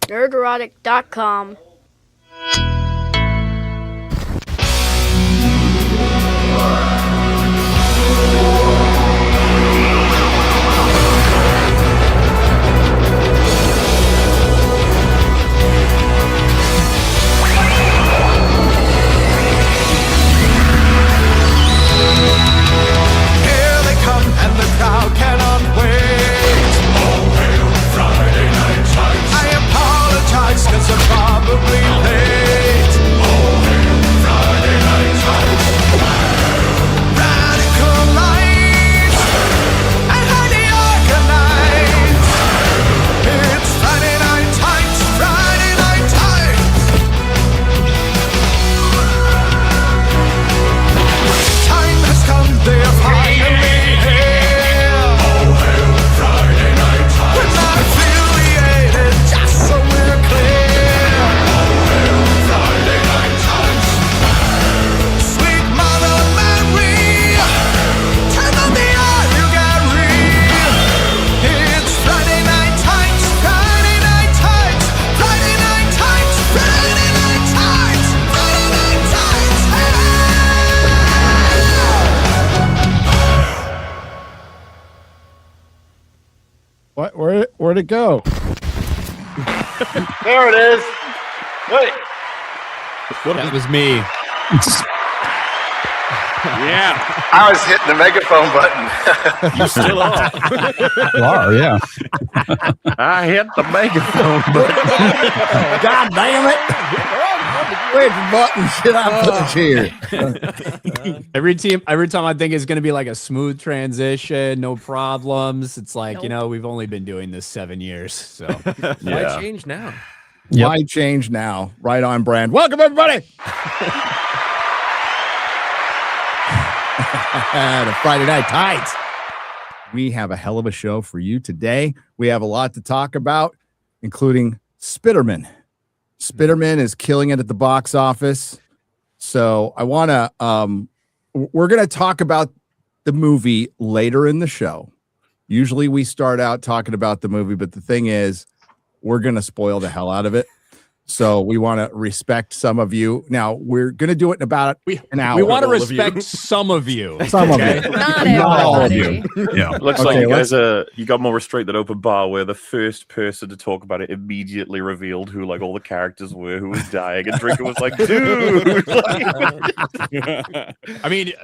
Nerdrotic.com. Here they come and the crowd cannot wait. All hail Friday Night Tights. I apologize cause I'm probably late. All hail Friday Night Tights. Radical lights and highly organized. It's Friday Night Tights, Friday Night Tights. Time has come, they're finally here. All hail Friday Night Tights. We're not affiliated, just so we're clear. All hail Friday Night Tights. Sweet Mother Mary, turn on the eye, you got real. It's Friday Night Tights, Friday Night Tights, Friday Night Tights, Friday Night Tights, Friday Night Tights. What? Where'd it go? There it is. Wait. That was me. Yeah. I was hitting the megaphone button. You still are. You are, yeah. I hit the megaphone button. God damn it! Which button should I push here? Every time I think it's going to be like a smooth transition, no problems. It's like, we've only been doing this 7 years. So Why change now? Why change now? Right on brand. Welcome, everybody. The Friday Night Tights. We have a hell of a show for you today. We have a lot to talk about, including Spider-Man. Spider-Man is killing it at the box office. So I want to, we're going to talk about the movie later in the show. Usually we start out talking about the movie, but the thing is, we're going to spoil the hell out of it. So we want to respect some of you. Now, we're going to do it in about an hour. we want to respect some of you. Some of you. Not all of everybody. you. Yeah. Looks Okay, like you let's- guys you got more restraint than open bar, where the first person to talk about it immediately revealed who like all the characters were, who was dying, and Drinker was like, dude. I mean,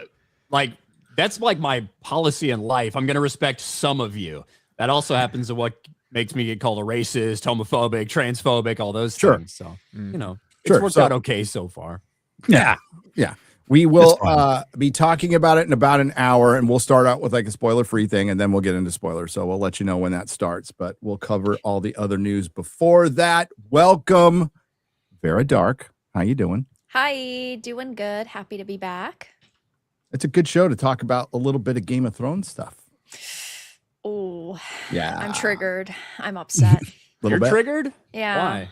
like, that's like my policy in life. I'm going to respect some of you. That also happens to what makes me get called a racist, homophobic, transphobic, all those things. So, it's worked out okay so far. Yeah. We will be talking about it in about an hour, and we'll start out with like a spoiler-free thing, and then we'll get into spoilers. So we'll let you know when that starts, but we'll cover all the other news before that. Welcome, Vera Dark. How you doing? Hi, doing good. Happy to be back. It's a good show to talk about a little bit of Game of Thrones stuff. Oh, Yeah. I'm triggered. I'm upset. You're bit. triggered? Yeah. Why?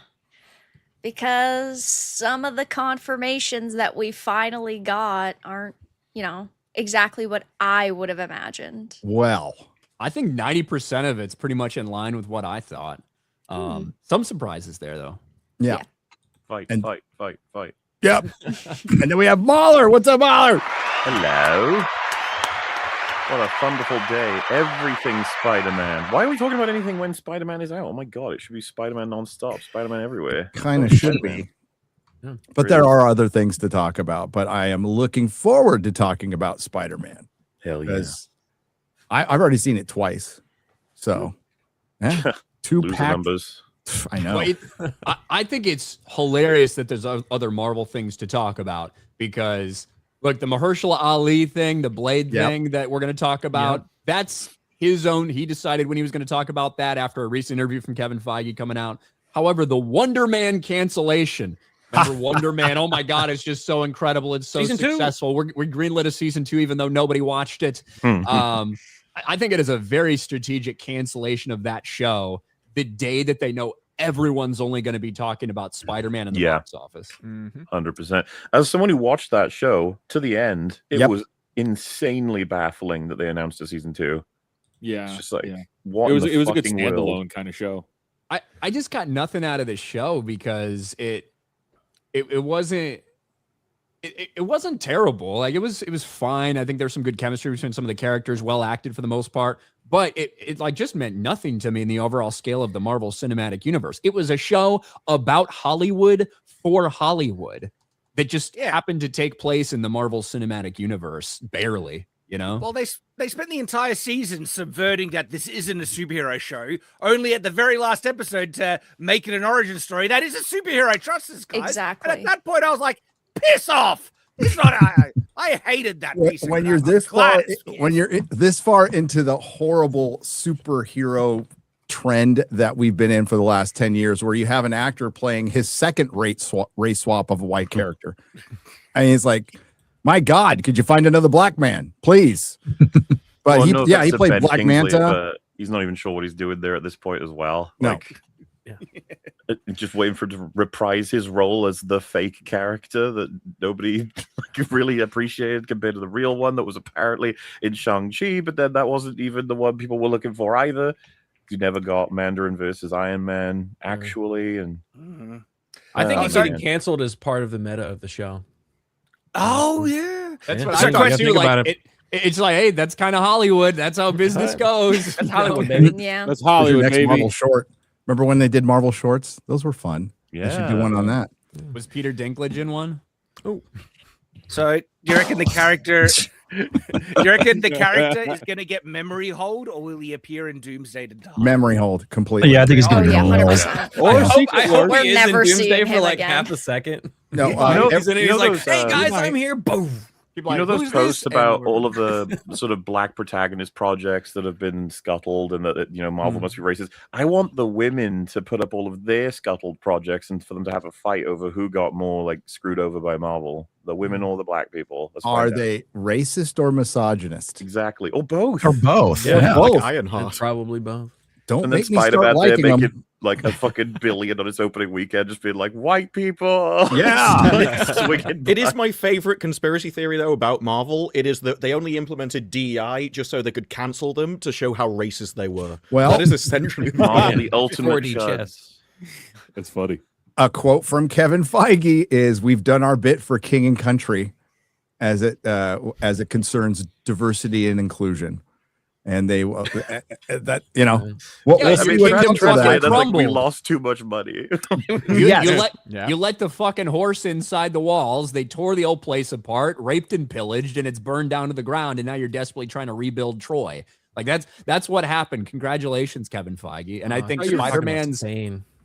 Because some of the confirmations that we finally got aren't, exactly what I would have imagined. Well, I think 90% of it's pretty much in line with what I thought. Some surprises there, though. yeah. Fight. Yep. And then we have Mahler. What's up, Mahler? Hello. What a wonderful day. Everything Spider-Man. Why are we talking about anything when Spider-Man is out? Oh my god, it should be Spider-Man non-stop. Spider-Man everywhere. Kind of should be. Yeah, But there are other things to talk about. But I am looking forward to talking about Spider-Man. Hell yeah. Because I've already seen it twice. So, yeah. Two Loser packed. numbers. I know. Well, I think it's hilarious that there's other Marvel things to talk about because, look, the Mahershala Ali thing, the Blade thing that we're going to talk about, that's his own. He decided when he was going to talk about that after a recent interview from Kevin Feige coming out. However, the Wonder Man cancellation. Remember Wonder Man? Oh my God, it's just so incredible. It's so successful. We greenlit a season 2, even though nobody watched it. I think it is a very strategic cancellation of that show the day that they know everyone's only going to be talking about Spider-Man in the box office. 100%. As someone who watched that show to the end, it was insanely baffling that they announced a season 2. Yeah, it's just like yeah. what it was in the a good fucking standalone world? kind of show. I just got nothing out of the show because it wasn't it wasn't terrible. Like it was fine. I think there's some good chemistry between some of the characters, well acted for the most part, but it like just meant nothing to me in the overall scale of the Marvel Cinematic Universe. It was a show about Hollywood for Hollywood that just happened to take place in the Marvel Cinematic Universe, barely, you know? Well, they spent the entire season subverting that this isn't a superhero show, only at the very last episode to make it an origin story. That is a superhero. Trust this, guys. Exactly. And at that point, I was like, piss off. It's not. I hated that piece. When you're this far, when you're this far into the horrible superhero trend that we've been in for the last 10 years, where you have an actor playing his second race swap of a white character. I mean, it's like, my God, could you find another black man, please? But Well, he offense to played Ben Black Kingsley, Manta. but he's not even sure what he's doing there at this point as well. No. Like, just waiting for him to reprise his role as the fake character that nobody really appreciated compared to the real one that was apparently in Shang-Chi, but then that wasn't even the one people were looking for either. You never got Mandarin versus Iron Man, actually. And I think it's man. getting canceled as part of the meta of the show. Oh yeah, That's Yeah. what So I thought question, too. think Like, about it. it's like, hey, that's kind of Hollywood. That's how business goes. That's Hollywood, baby. Yeah. That's Who's your Hollywood, next baby. Marvel short? Remember when they did Marvel shorts? Those were fun. yeah, They should do one on that. Was Peter Dinklage in one? So you reckon the character? You reckon the character is going to get memory hold, or will he appear in Doomsday to die? Memory hold completely. Yeah, I think it's Oh gonna yeah, be 100%. Or I hope, Secret I hope Wars. We're he is never in Doomsday seeing for him like again. half a second. No, You know- He's in it, you he's know like, those, hey guys, like- I'm here. Boom. People You know like, those "Who's posts this?" about And all of the sort of black protagonist projects that have been scuttled and that, you know, Marvel must be racist. I want the women to put up all of their scuttled projects and for them to have a fight over who got more like screwed over by Marvel, the women or the black people. Let's Are find out. they racist or misogynist? Exactly, or both? or both. Yeah, Yeah. both. Like Ironheart. Probably both. Don't And then make me start Spider-Man there liking them. making like a fucking billion on its opening weekend, just being like white people. Yeah. Swinging It is by. my favorite conspiracy theory, though, about Marvel. It is that they only implemented DEI just so they could cancel them to show how racist they were. Well, that is essentially Marvel, the ultimate 4D shut. chess. It's funny. a quote from Kevin Feige is, "We've done our bit for king and country, as it concerns diversity and inclusion." And they that you know what Yeah, we'll I see mean, what Kingdom comes Come of That's that. Come- like we crumbled. lost too much money. You let the fucking horse inside the walls. They tore the old place apart, raped and pillaged, and it's burned down to the ground. And now you're desperately trying to rebuild Troy. Like that's what happened. Congratulations, Kevin Feige. And I think Spider-Man's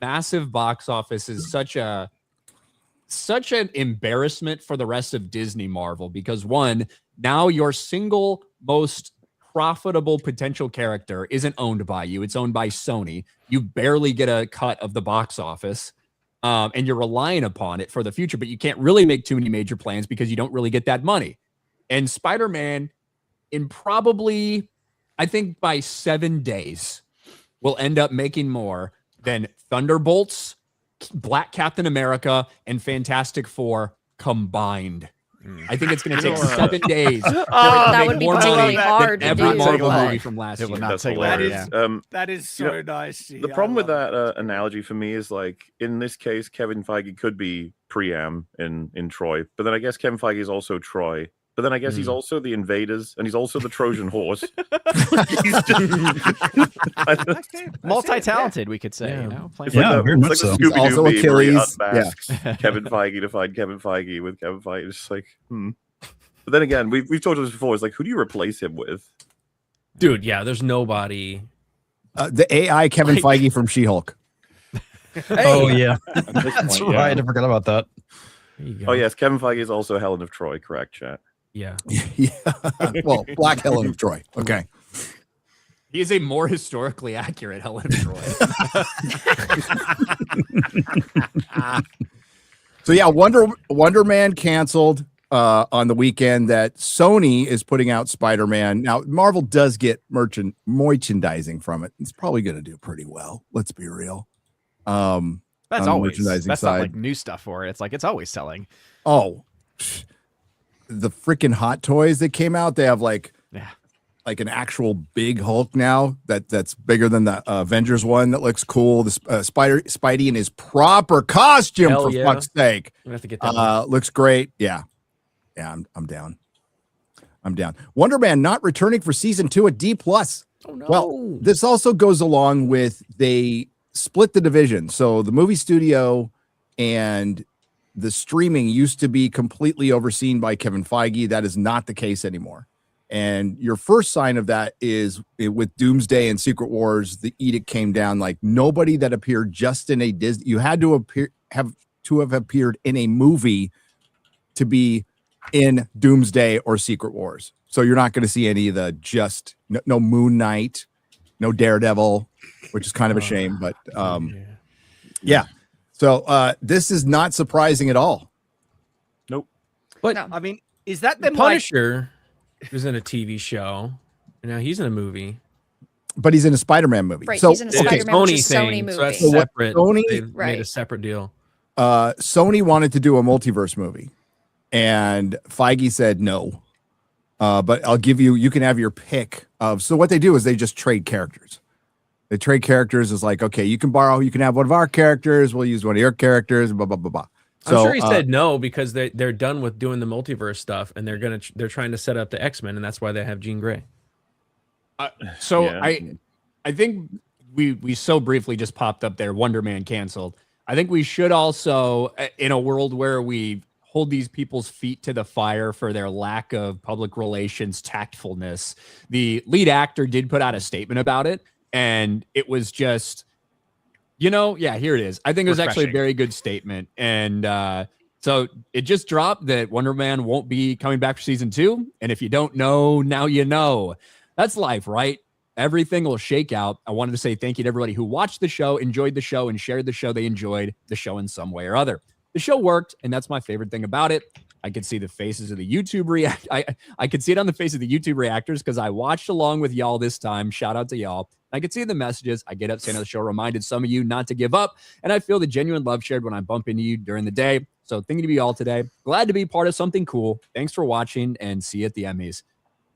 massive box office is such an embarrassment for the rest of Disney Marvel, because one, now your single most profitable potential character isn't owned by you. It's owned by Sony. You barely get a cut of the box office. And you're relying upon it for the future, but you can't really make too many major plans because you don't really get that money. And Spider-Man, in probably, I think by 7 days, will end up making more than Thunderbolts, Black Captain America, and Fantastic Four combined. I think it's going to take 7 days. That would be really hard to Every do, Marvel but- movie from last It would year. not That's take hilarious. That is so nice. The problem with that analogy for me is, like, in this case, Kevin Feige could be Priam in Troy, but then I guess Kevin Feige is also Troy. But then I guess he's also the Invaders, and he's also the Trojan Horse. Multi-talented, we could say. You know, It's Yeah, like very the much so. Scooby-Doo Also meme where he Achilles. unmasks Kevin Feige to find Kevin Feige with Kevin Feige. It's just like, But then again, we've talked about this before. It's like, who do you replace him with? Dude, yeah, there's nobody. The AI Kevin Feige from She-Hulk. Oh yeah, That's right. I forgot about that. There you go. Oh yes, Kevin Feige is also Helen of Troy. Correct, chat. Yeah. Yeah. Well, Black Helen of Troy. Okay. He is a more historically accurate Helen of Troy. So yeah, Wonder Man canceled on the weekend. That Sony is putting out Spider-Man. Now Marvel does get merchandising from it. It's probably going to do pretty well. Let's be real. That's on the always merchandising that's not side. like new stuff for it. It's like it's always selling. Oh, the freaking Hot Toys that came out. They have like Yeah. like an actual big Hulk now that's bigger than the Avengers one. That looks cool. The Spidey in his proper costume, Hell for yeah. fuck's sake. I'm gonna have to get that. One. Looks great. Yeah, I'm down. I'm down. Wonder Man not returning for season 2 at D+. Oh no. Well, this also goes along with they split the division. So the movie studio and the streaming used to be completely overseen by Kevin Feige. That is not the case anymore. And your first sign of that is with Doomsday and Secret Wars, the edict came down. Like nobody that appeared just in a Disney, you had to have appeared in a movie to be in Doomsday or Secret Wars. So you're not going to see any of the no Moon Knight, no Daredevil, which is kind of a shame, but yeah. So this is not surprising at all. Nope. But No. I mean, is that them Punisher was in a TV show, and now he's in a movie. But he's in a Spider-Man movie. Right, So he's in a It's a Spider-Man, which Sony is Sony thing, movie. so that's So what separate. Sony- They made a Right. separate deal. Sony wanted to do a multiverse movie, and Feige said no. But you can have your pick of. So what they do is they just trade characters. They trade characters is like, okay, you can have one of our characters. We'll use one of your characters. Blah blah blah blah. So, I'm sure he said no because they're done with doing the multiverse stuff, and they're trying to set up the X-Men, and that's why they have Jean Grey. So Yeah. I think we so briefly just popped up there. Wonder Man canceled. I think we should also, in a world where we hold these people's feet to the fire for their lack of public relations tactfulness, the lead actor did put out a statement about it, and it was just, yeah, here it is. I think it was actually a Refreshing. very good statement, and so it just dropped that Wonder Man won't be coming back for season 2, and if you don't know, now you know. That's life, right? Everything will shake out. I wanted to say thank you to everybody who watched the show, enjoyed the show, and shared the show. They enjoyed the show in some way or other. The show worked, and that's my favorite thing about it. I could see the faces of the YouTube I could see it on the face of the YouTube reactors because I watched along with y'all this time. Shout out to y'all. I could see the messages. I get up saying the show reminded some of you not to give up, and I feel the genuine love shared when I bump into you during the day. So thinking to be all today. Glad to be part of something cool. Thanks for watching, and see you at the Emmys.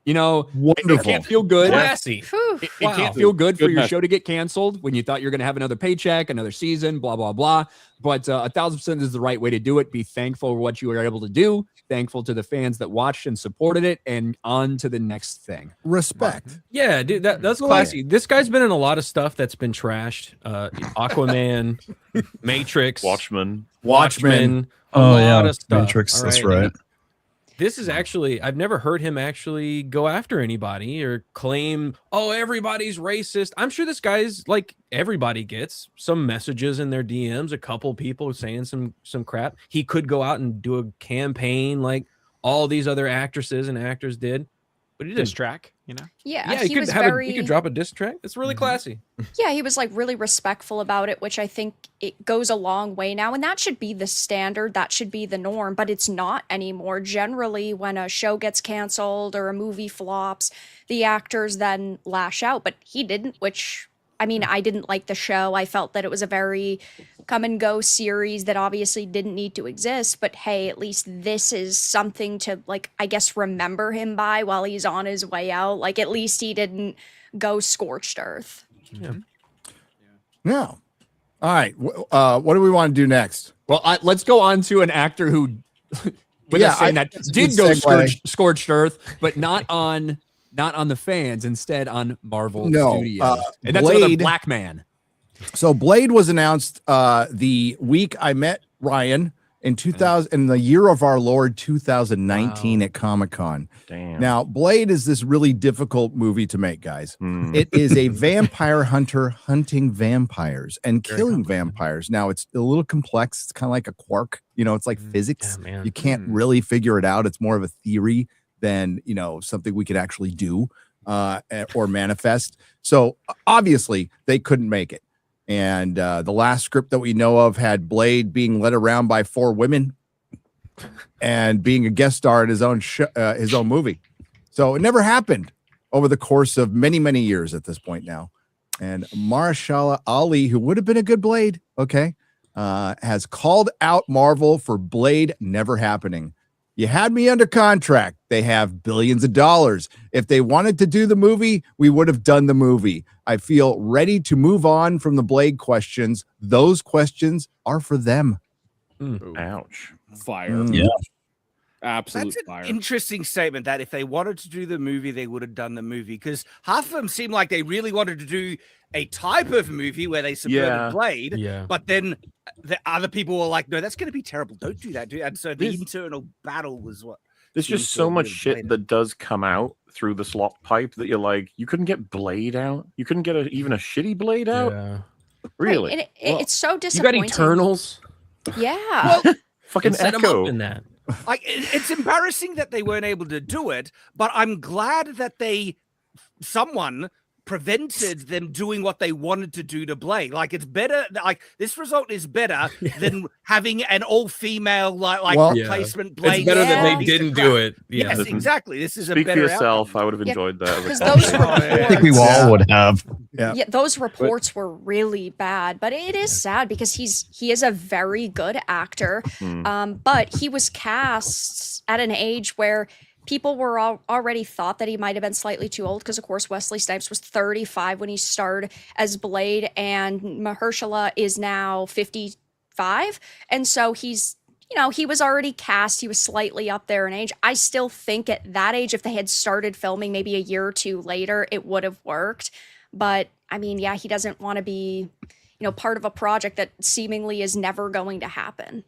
wonderful. It can't feel good. Classy. Whew. It Wow. can't feel good for Good your message. show to get canceled when you thought you're going to have another paycheck, another season, blah, blah, blah. But 1,000% is the right way to do it. Be thankful for what you were able to do. Thankful to the fans that watched and supported it, and on to the next thing. Respect. Yeah, dude, that's classy. This guy's been in a lot of stuff that's been trashed. Aquaman, Matrix, Watchmen. Watchmen. Oh, a yeah. lot of stuff. Matrix, all that's right. This is actually, I've never heard him actually go after anybody or claim, oh, everybody's racist. I'm sure this guy's like everybody gets some messages in their DMs, a couple people saying some crap. He could go out and do a campaign like all these other actresses and actors did, but he Diss didn't. track, Yeah, Yeah, he could was have very. he could drop a diss track. It's really classy. Yeah, he was like really respectful about it, which I think it goes a long way now. And that should be the standard, that should be the norm, but it's not anymore. Generally, when a show gets canceled or a movie flops, the actors then lash out. But he didn't, which, I mean, I didn't like the show. I felt that it was a very come and go series that obviously didn't need to exist. But hey, at least this is something to, like, I guess, remember him by while he's on his way out. Like, at least he didn't go scorched earth. No. All right. What do we want to do next? Well, let's go on to an actor who, with Yeah, us saying that that's a did good go segue. scorched earth, but not on the fans, instead on Marvel No, Studios. And that's another Blade- black man. So Blade was announced the week I met Ryan in 2000 in the year of our Lord 2019 at Comic-Con. Damn. Now, Blade is this really difficult movie to make, guys. Hmm. It is a vampire hunter hunting vampires and killing vampires. Now, it's a little complex. It's kind of like a quark. It's like physics. Yeah, man. You can't really figure it out. It's more of a theory than, something we could actually do or manifest. So obviously they couldn't make it. And the last script that we know of had Blade being led around by 4 women and being a guest star in his own movie. So it never happened over the course of many, many years at this point now. And Mahershala Ali, who would have been a good Blade, has called out Marvel for Blade never happening. You had me under contract, They have billions of dollars. If they wanted to do the movie, we would have done the movie. I feel ready to move on from the Blade questions. Those questions are for them. Ouch. Fire. Yeah. Absolute That's an fire. interesting statement that if they wanted to do the movie, they would have done the movie, because half of them seem like they really wanted to do a type of movie where they subverted Blade, but then the other people were like, no, that's going to be terrible. Don't do that. And so the internal battle was what. There's just so much shit that does come out through the slop pipe that you're like, you couldn't get Blade out? You couldn't get even a shitty Blade out? Yeah. Really? Right, and it's so disappointing. You got Eternals? Yeah. Well, fucking set 'em Echo. up in that. Like, it's embarrassing that they weren't able to do it, but I'm glad that someone prevented them doing what they wanted to do to Blade. Like, it's better. Like, this result is better than having an all-female replacement Blade. It's better that they didn't do it. Yeah. Yes, exactly. This is Speak a better for yourself. outcome. I would have enjoyed that. Because those I think we all would have. Yeah, those reports were really bad, but it is sad because he is a very good actor, but he was cast at an age where people were already thought that he might have been slightly too old, because of course Wesley Snipes was 35 when he starred as Blade, and Mahershala is now 55, and so he's, he was already cast. He was slightly up there in age. I still think at that age, if they had started filming maybe a year or two later, it would have worked. But I mean, yeah, he doesn't want to be, part of a project that seemingly is never going to happen.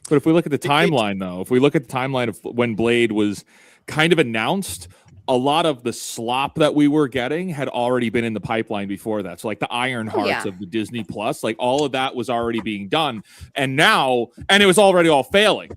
But if we look at the timeline, though, if we look at the timeline of when Blade was kind of announced, a lot of the slop that we were getting had already been in the pipeline before that. So like the Iron Hearts of the Disney Plus, like all of that was already being done. And it was already all failing,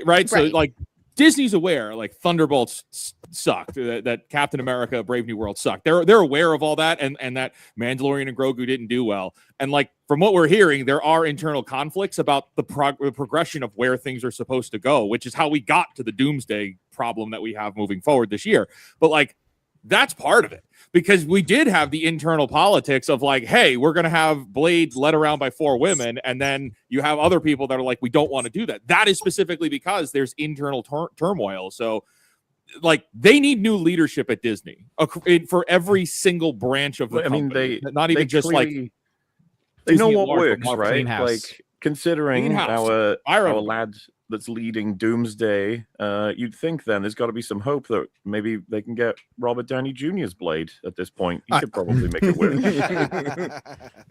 right? So like Disney's aware, like Thunderbolts sucked, that Captain America, Brave New World sucked. They're aware of all that, and that Mandalorian and Grogu didn't do well. And like from what we're hearing, there are internal conflicts about the progression of where things are supposed to go, which is how we got to the doomsday problem that we have moving forward this year. But like that's part of it, because we did have the internal politics of like, hey, we're going to have Blade led around by 4 women. And then you have other people that are like, we don't want to do that. That is specifically because there's internal turmoil. So like they need new leadership at Disney for every single branch of the company. Not even just clearly, like they know Disney what Marvel, works, right? Like considering our lad that's leading Doomsday, you'd think then there's got to be some hope that maybe they can get Robert Downey Jr.'s Blade at this point. He could probably make it work.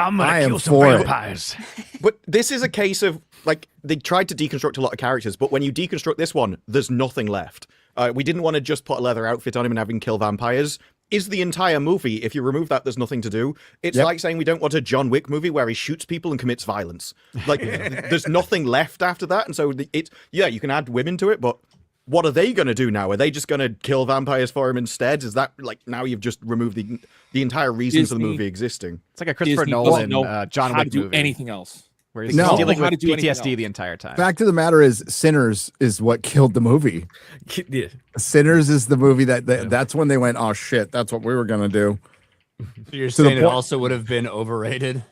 I'm gonna kill some vampires. But this is a case of like they tried to deconstruct a lot of characters, but when you deconstruct this one, there's nothing left. We didn't want to just put a leather outfit on him and have him kill vampires. Is the entire movie. If you remove that, there's nothing to do. It's like saying we don't want a John Wick movie where he shoots people and commits violence. Like, there's nothing left after that. And so, you can add women to it, but what are they going to do now? Are they just going to kill vampires for him instead? Is that, like, now you've just removed the entire reason for the movie existing? It's like a Christopher Nolan John Wick movie. Anything else. Where he's dealing with PTSD the entire time. Fact of the matter is, Sinners is what killed the movie. Sinners is the movie that's when they went, oh shit, that's what we were gonna do. You're saying it also would have been overrated?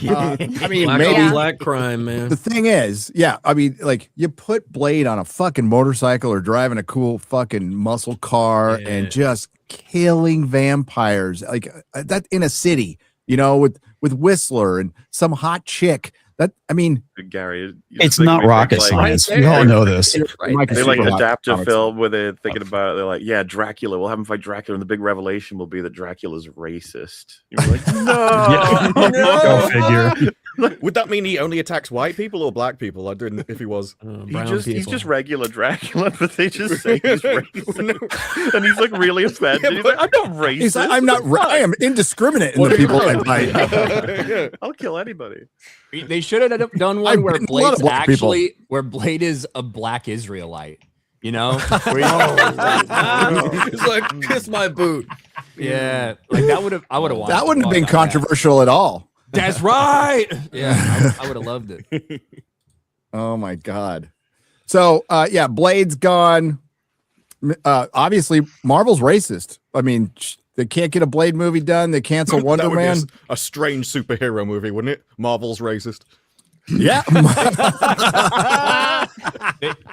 I mean, maybe black crime, man. The thing is, I mean, like you put Blade on a fucking motorcycle or driving a cool fucking muscle car and just killing vampires like that in a city, with Whistler and some hot chick. That, I mean, Gary, it's not rocket science. We all know this. They like adapt a film where they're thinking about it. They're like, yeah, Dracula. We'll have him fight Dracula, and the big revelation will be that Dracula's racist. You're like, no, Go figure. Would that mean he only attacks white people or black people? I didn't. If he was, he's just regular Dracula, but they just say he's racist, and he's like really offended. He's like, I'm not racist. I'm not. I am indiscriminate in the people I fight. I'll kill anybody. They should have done one where Blade is a black Israelite. Where he's like, kiss my boot. Yeah, like I would have watched. That wouldn't have been controversial at all. That's right. Yeah, I would have loved it. Oh my god. So Blade's gone. Obviously, Marvel's racist. I mean, they can't get a Blade movie done. They cancel Wonder Man. A strange superhero movie, wouldn't it? Marvel's racist. Yeah.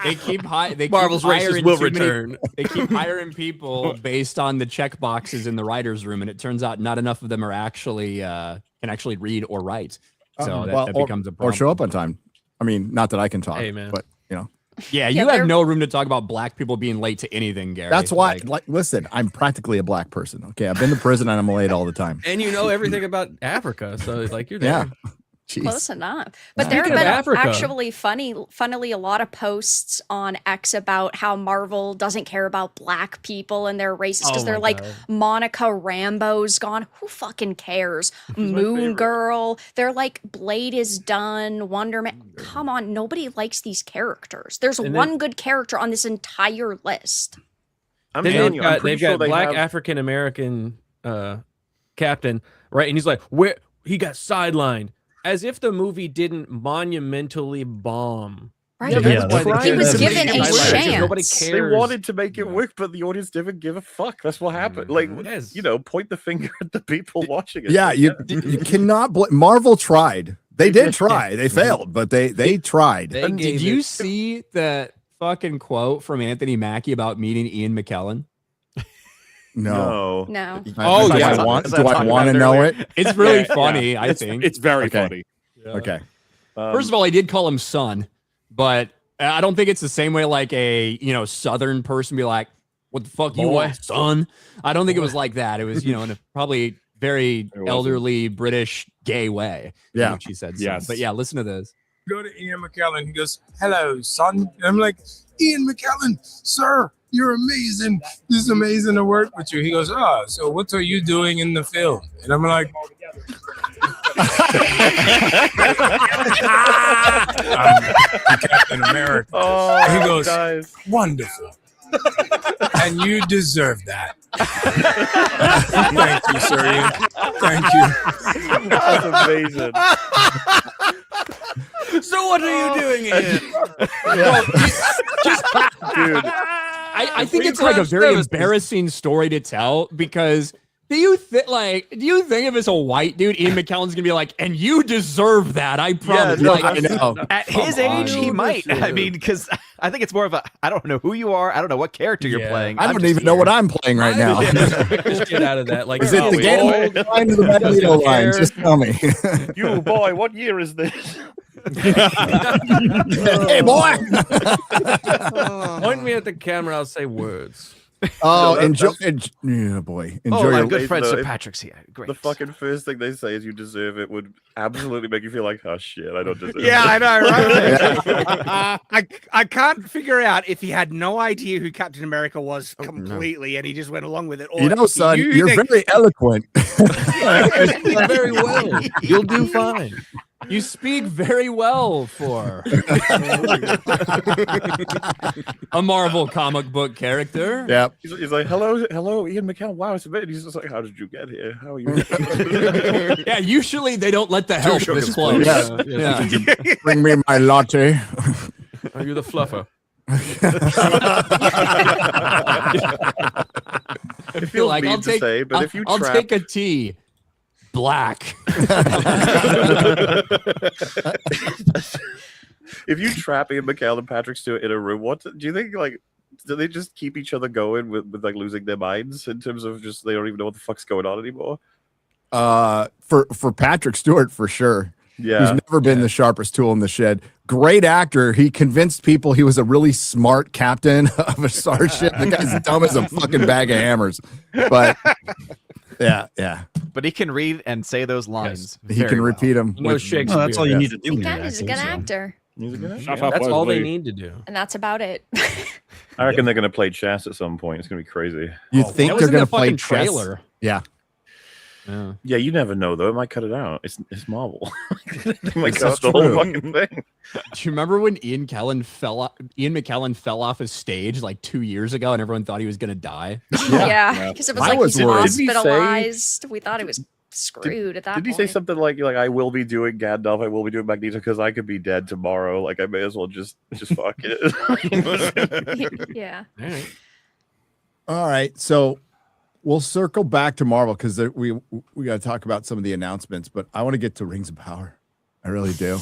They keep Marvel's races hiring will too many- return. They keep hiring people based on the check boxes in the writers' room, and it turns out not enough of them are actually can actually read or write. So that becomes a problem. Or show up on time. I mean, not that I can talk, Hey, man. but you know. Yeah, Yeah, you have they're- no room to talk about black people being late to anything, Gary. That's why, like, listen, I'm practically a black person. Okay, I've been to prison and I'm late all the time. And you know everything about Africa, so it's like you're there. Yeah. Jeez. Close enough. But Yeah. there have Speaking of been Africa- actually funnily a lot of posts on X about how Marvel doesn't care about black people and their races because Oh they're my like God. Monica Rambeau's gone. Who fucking cares? Moon favorite. Girl. They're like Blade is done. Wonder Man. Come on, nobody likes these characters. There's And one good character on this entire list. I'm Then telling they've you, I'm got, pretty they've sure got they black have- African American captain, right? And he's like, where he got sidelined, as if the movie didn't monumentally bomb. Right? Yeah, He that's was why he was they given made a it chance. work. Nobody They cares. wanted to make it work, but the audience didn't give a fuck. That's what happened. Like, Yes. you know, point the finger at the people watching it. Yeah, Like, you cannot Marvel tried. They did try. They failed, but they tried. They Did gave you it- see that fucking quote from Anthony Mackie about meeting Ian McKellen? No. No. Oh, do yeah. I want, As do I I talked want to about know earlier. it? It's really Yeah, funny, I think. It's very Okay. funny. Okay. First of all, I did call him son, but I don't think it's the same way like a Southern person be like, "What the fuck you want, son?" I don't think it was like that. It was in a probably very wasn't. elderly British gay way. Yeah. She said son. Yes. But yeah, listen to this. Go to Ian McKellen. He goes, "Hello, son." And I'm like, "Ian McKellen, sir, you're amazing. This is amazing to work with you." He goes, "Oh, so what are you doing in the film?" And I'm like, "I'm Captain America." Oh, He goes, guys. "Wonderful. And you deserve that." Thank you, sir. Ian. Thank you. That's amazing. So what are you doing here? Dude, I think it's like a very embarrassing story to tell because do you think if it's a white dude, Ian McKellen's gonna be like, and you deserve that? I promise. no, Like, I know. At his Come age, on. he might. I mean, because I think it's more of a I don't know who you are. I don't know what character you're Yeah. playing. I I'm don't just even know here. what I'm playing right now. The shit out of that. Like, Is it the game line or the Magneto line? Just tell me. you boy, what year is this? Hey, boy. Point me at the camera. I'll say words. Oh, that- enjoy. Yeah, boy. Enjoy Oh, my your. good friend No, Sir if- Patrick's here. Great. The fucking first thing they say is you deserve it would absolutely make you feel like, oh shit, I don't deserve it. Yeah, I know, right? I can't figure out if he had no idea who Captain America was completely, and he just went along with it. Or You know, son, you you're think- very eloquent. Very well. You'll do fine. you speak very well for a Marvel comic book character. Yeah. He's like, hello, Ian McKellen. Wow, it's a bit. He's just like, how did you get here? How are you? Yeah, usually they don't let the help this close. Yeah. Yeah. Bring me my latte. Are you the fluffer? It feels Like, mean I'll to take, say, but I'll, if you I'll trap, take a tea. Black. if you trap Ian McKellen and Patrick Stewart in a room, what do you think? Like, do they just keep each other going with like losing their minds in terms of just they don't even know what the fuck's going on anymore? For Patrick Stewart, for sure. Yeah, He's never been the sharpest tool in the shed. Great actor. He convinced people he was a really smart captain of a starship. The guy's dumb as a fucking bag of hammers. But yeah. But he can read and say those lines. He very can well. repeat them. You know Shakespeare. that's all you need to do. Again, he's a good actor. He's a good actor. Shut up, That's all they Wesley. need to do. And that's about it. I reckon they're gonna play chess at some point. It's gonna be crazy. You That think was they're in the going to play fucking chess? trailer. Yeah. Yeah. Yeah, you never know though. It might cut it out. It's Marvel. They might This cut is out the whole true. fucking thing. Do you remember when Ian McKellen fell off his stage like 2 years ago and everyone thought he was gonna die? Yeah, because it was I like was he's worried. Didn't he say- hospitalized. We thought he was screwed at that Did he point. say something like I will be doing Gandalf, I will be doing Magneto because I could be dead tomorrow. Like I may as well just fuck it. Yeah. All right. All right. So we'll circle back to Marvel because we got to talk about some of the announcements, but I want to get to Rings of Power. I really do.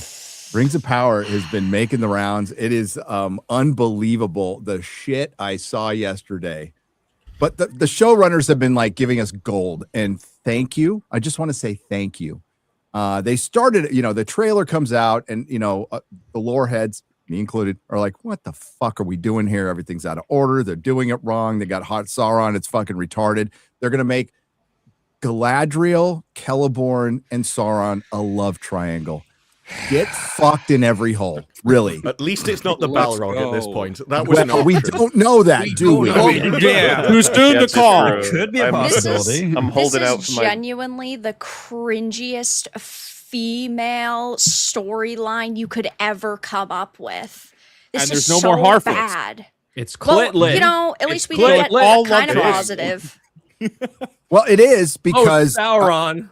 Rings of Power has been making the rounds. It is unbelievable the shit I saw yesterday. But the showrunners have been like giving us gold, and thank you. I just want to say thank you. They started, the trailer comes out, and the lore heads, me included, are like, what the fuck are we doing here? Everything's out of order. They're doing it wrong. They got hot Sauron. It's fucking retarded. They're gonna make Galadriel, Celeborn, and Sauron a love triangle. Get fucked in every hole, really. At least it's not the Balrog at this point. That was we don't know that, do we? Yeah, too soon to call. Could be a possibility. I'm holding out This for is genuinely the cringiest female storyline you could ever come up with. This And is there's no more so Harfoots. bad. It's Well, clit-lit. at least we clit did get lit. kind of All love positive. Well, it is because Sauron.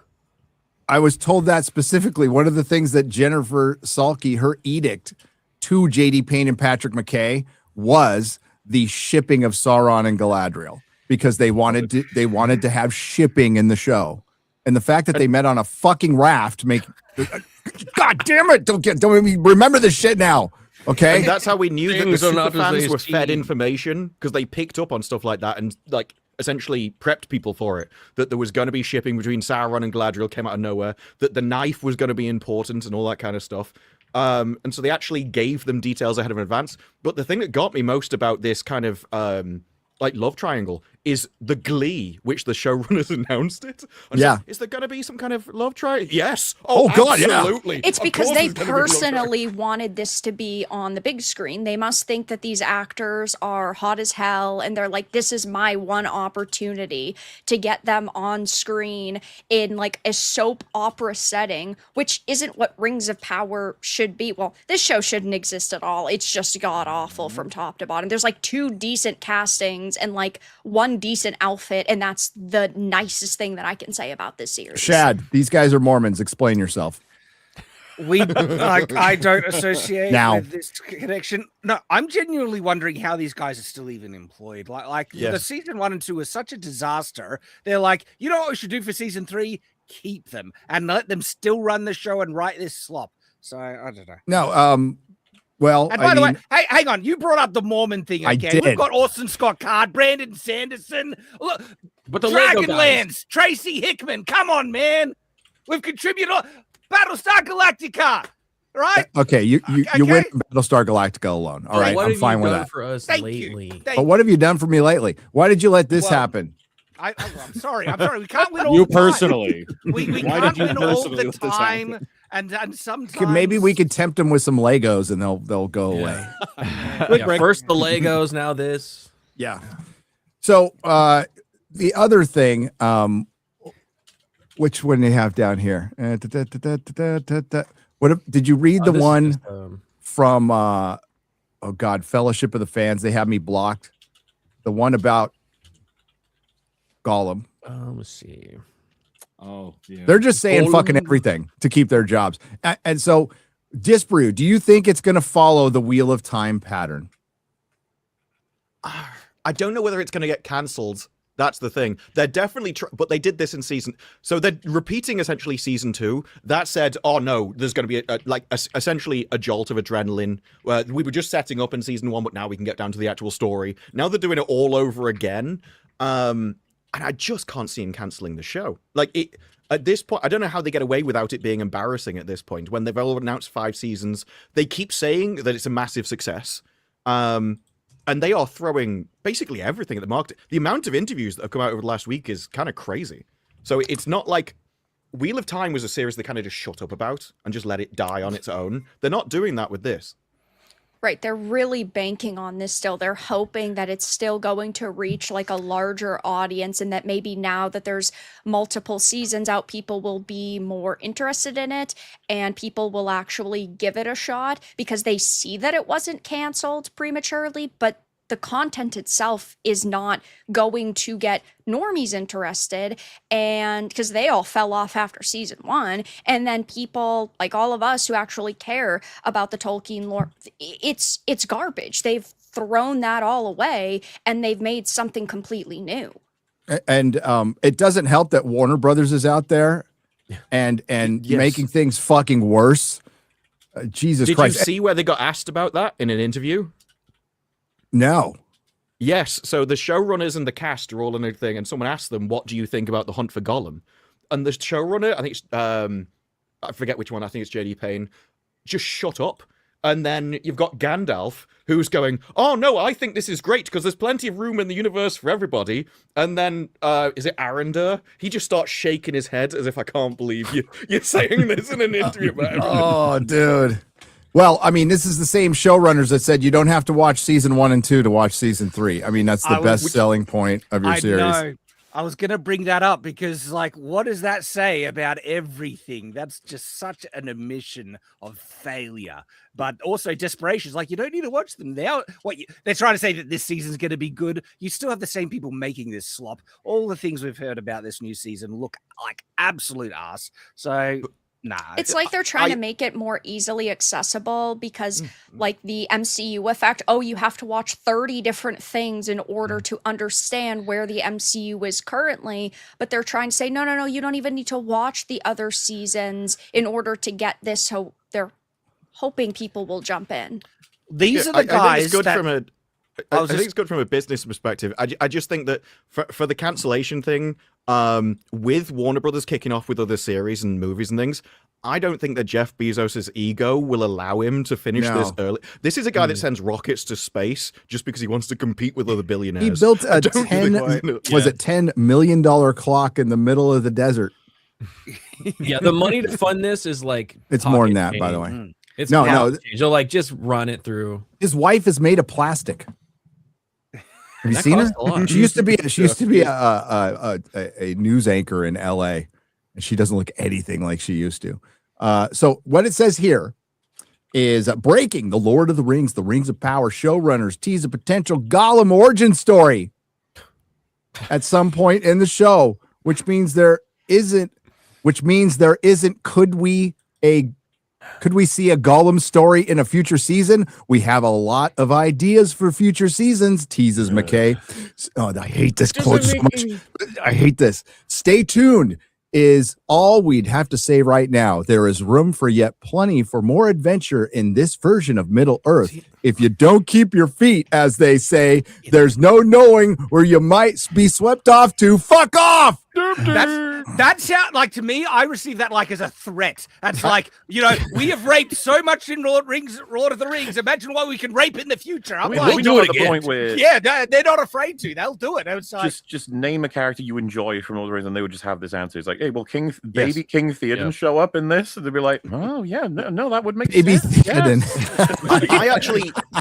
I was told that specifically. One of the things that Jennifer Salke, her edict to JD Payne and Patrick McKay, was the shipping of Sauron and Galadriel, because they wanted to have shipping in the show. And the fact that they met on a fucking raft God damn it, don't even remember this shit now. Okay. And that's how we knew that the Things are not super as fans they were fed seem. information, because they picked up on stuff like that and like essentially prepped people for it, that there was going to be shipping between Sauron and Galadriel, came out of nowhere, that the knife was going to be important and all that kind of stuff. And so they actually gave them details ahead of advance. But the thing that got me most about this kind of like love triangle is the glee which the showrunners announced it. And Yeah. so, is there going to be some kind of love triangle? Yes. Oh, God, yeah. absolutely. It's Of because course they there's gonna be a love triangle. personally wanted this to be on the big screen. They must think that these actors are hot as hell, and they're like, this is my one opportunity to get them on screen in like a soap opera setting, which isn't what Rings of Power should be. Well, this show shouldn't exist at all. It's just god awful from top to bottom. There's like 2 decent castings and like 1 decent outfit, and that's the nicest thing that I can say about this series. Shad, these guys are Mormons. Explain yourself. I don't associate Now. with this connection. No, I'm genuinely wondering how these guys are still even employed. Like the Yes. season 1 and 2 was such a disaster. They're like, you know what we should do for season 3? Keep them and let them still run the show and write this slop. So I don't know. No, well, And by the way, hey, hang on. You brought up the Mormon thing. I Okay, did. we've got Orson Scott Card, Brandon Sanderson, look, But the Lego guys. Dragonlance, Tracy Hickman. Come on, man. We've contributed. Battlestar Galactica, right? okay, you Okay. went Battlestar Galactica alone. All right, What I'm have fine you with done that. for us Thank lately? you. But what have you done for me lately? Why did you let this Well, happen? I'm sorry. I'm sorry. We can't win all You the time. personally. We Why can't did you win all personally the let this time. happen? And sometimes Maybe we could tempt them with some Legos and they'll go away. Yeah, first the Legos, now this. Yeah. So the other thing, which one do you have down here? Did you read the This is one just, from Fellowship of the Fans? They have me blocked. The one about Gollum. let's see. Oh, yeah. They're just saying Gollum. fucking everything to keep their jobs. And so, Disbrew, do you think it's going to follow the Wheel of Time pattern? I don't know whether it's going to get cancelled. That's the thing. They're definitely, but they did this in season. So they're repeating essentially season 2. That said, oh no, there's going to be essentially a jolt of adrenaline. We were just setting up in season 1, but now we can get down to the actual story. Now they're doing it all over again. And I just can't see him cancelling the show. Like at this point, I don't know how they get away without it being embarrassing at this point. When they've all announced 5 seasons, they keep saying that it's a massive success. And they are throwing basically everything at the market. The amount of interviews that have come out over the last week is kind of crazy. So it's not like Wheel of Time was a series they kind of just shut up about and just let it die on its own. They're not doing that with this. Right, they're really banking on this still. They're hoping that it's still going to reach like a larger audience, and that maybe now that there's multiple seasons out, people will be more interested in it and people will actually give it a shot because they see that it wasn't canceled prematurely, but the content itself is not going to get normies interested, and because they all fell off after season 1, and then people like all of us who actually care about the Tolkien lore, it's garbage. They've thrown that all away and they've made something completely new. And it doesn't help that Warner Brothers is out there and Yes. making things fucking worse. Jesus Did Christ. you see where they got asked about that in an interview? No. Yes. So the showrunners and the cast are all in a thing, and someone asked them, "What do you think about the hunt for Gollum?" And the showrunner, I think it's I forget which one. I think it's JD Payne. Just shut up. And then you've got Gandalf, who's going, "Oh no, I think this is great because there's plenty of room in the universe for everybody." And then is it Arendelle? He just starts shaking his head as if, "I can't believe you're saying this in an interview about everything." Oh, dude. Well, I mean, this is the same showrunners that said you don't have to watch season 1 and 2 to watch season 3. I mean, that's the best selling point of your series. know. I was going to bring that up because, like, what does that say about everything? That's just such an admission of failure, but also desperation. It's like, you don't need to watch them now. They're trying to say that this season's going to be good. You still have the same people making this slop. All the things we've heard about this new season look like absolute ass. So, nah. It's like they're trying to make it more easily accessible because, like, the MCU effect, you have to watch 30 different things in order to understand where the MCU is currently. But they're trying to say, no, you don't even need to watch the other seasons in order to get this. So they're hoping people will jump in. These are the guys I think it's good that... I think it's good from a business perspective. I just think that for the cancellation thing, with Warner Brothers kicking off with other series and movies and things, I don't think that Jeff Bezos' ego will allow him to finish this early. This is a guy that sends rockets to space just because he wants to compete with other billionaires. He built a $10 million clock in the middle of the desert. Yeah, the money to fund this is like it's more than that, by the way. It's no. You'll like just run it through. His wife is made of plastic. Have you seen her? She used to be a news anchor in LA, and she doesn't look anything like she used to. So what it says here is breaking: The Lord of the Rings, The Rings of Power showrunners tease a potential Gollum origin story at some point in the show, which means there isn't. Could we see a Gollum story in a future season? We have a lot of ideas for future seasons, teases McKay. Oh, I hate this quote so much. I hate this. Stay tuned is all we'd have to say right now. There is room for yet plenty for more adventure in this version of Middle Earth. If you don't keep your feet, as they say, there's no knowing where you might be swept off to. Fuck off! That sound like, to me, I receive that like as a threat. That's like, we have raped so much in Lord of the Rings. Imagine what we can rape in the future. I'm like, we do it again. The point where they're not afraid to. They'll do it. It's like, just name a character you enjoy from Lord of the Rings, and they would just have this answer. It's like, hey, will King Theoden show up in this? And they'd be like, oh yeah, no, that would make Baby sense. Theoden.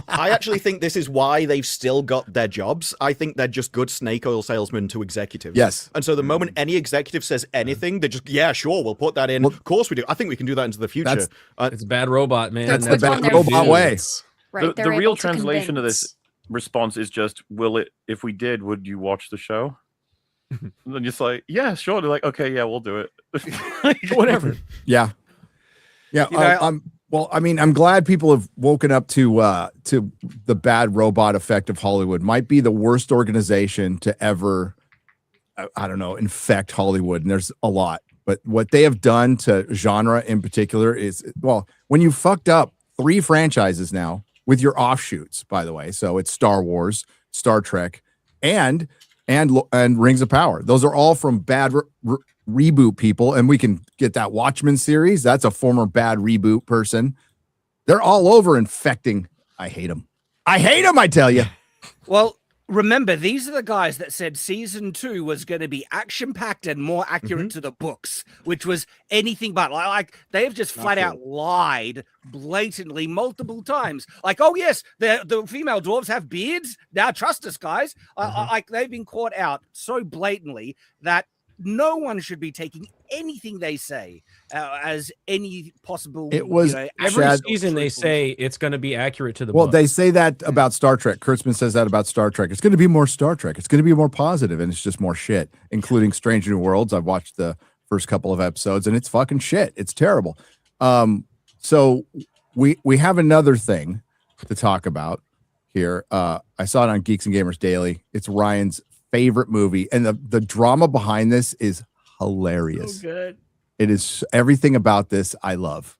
I actually think this is why they've still got their jobs. I think they're just good snake oil salesmen to executives. Yes. And so the moment any executive says anything, they just, yeah, sure, we'll put that in. Of course we do. I think we can do that into the future. It's Bad Robot, man. That's the Bad Robot way. Right, the real translation of this response is just, if we did, would you watch the show? And then just like, yeah, sure. They're like, okay, yeah, we'll do it. Whatever. Yeah. Well, I mean, I'm glad people have woken up to the Bad Robot effect of Hollywood. Might be the worst organization to ever, I don't know, infect Hollywood. And there's a lot. But what they have done to genre in particular is, well, when you fucked up 3 franchises now with your offshoots, by the way. So it's Star Wars, Star Trek, and Rings of Power. Those are all from bad reboot people, and we can get that Watchmen series. That's a former bad reboot person. They're all over infecting. I hate them. I tell you. Well, remember, these are the guys that said season 2 was going to be action-packed and more accurate to the books, which was anything but. Like they have just flat out lied blatantly multiple times. Like, oh yes, the female dwarves have beards. Now trust us, guys. Like they've been caught out so blatantly that no one should be taking anything they say as any possible. It was every season they say it's going to be accurate to the book. book. They say that about Star Trek. Kurtzman says that about Star Trek. It's going to be more Star Trek. It's going to be more positive, and it's just more shit, including Strange New Worlds. I've watched the first couple of episodes, and it's fucking shit. It's terrible. So we have another thing to talk about here. I saw it on Geeks and Gamers Daily. It's Ryan's favorite movie, and the drama behind this is hilarious. So good. It is everything about this I love.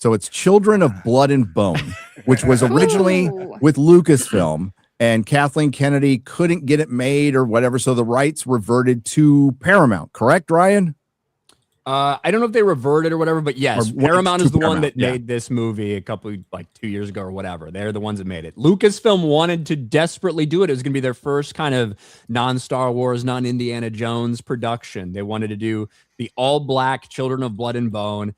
So it's Children of Blood and Bone, which was originally Ooh. with Lucasfilm, and Kathleen Kennedy couldn't get it made or whatever, so the rights reverted to Paramount. Correct, Ryan? I don't know if they reverted or whatever, but yes, Or what- Paramount to is the one Paramount, that yeah. made this movie a couple, like 2 years ago or whatever. They're the ones that made it. Lucasfilm wanted to desperately do it. It was going to be their first kind of non-Star Wars, non-Indiana Jones production. They wanted to do the all-black Children of Blood and Bone.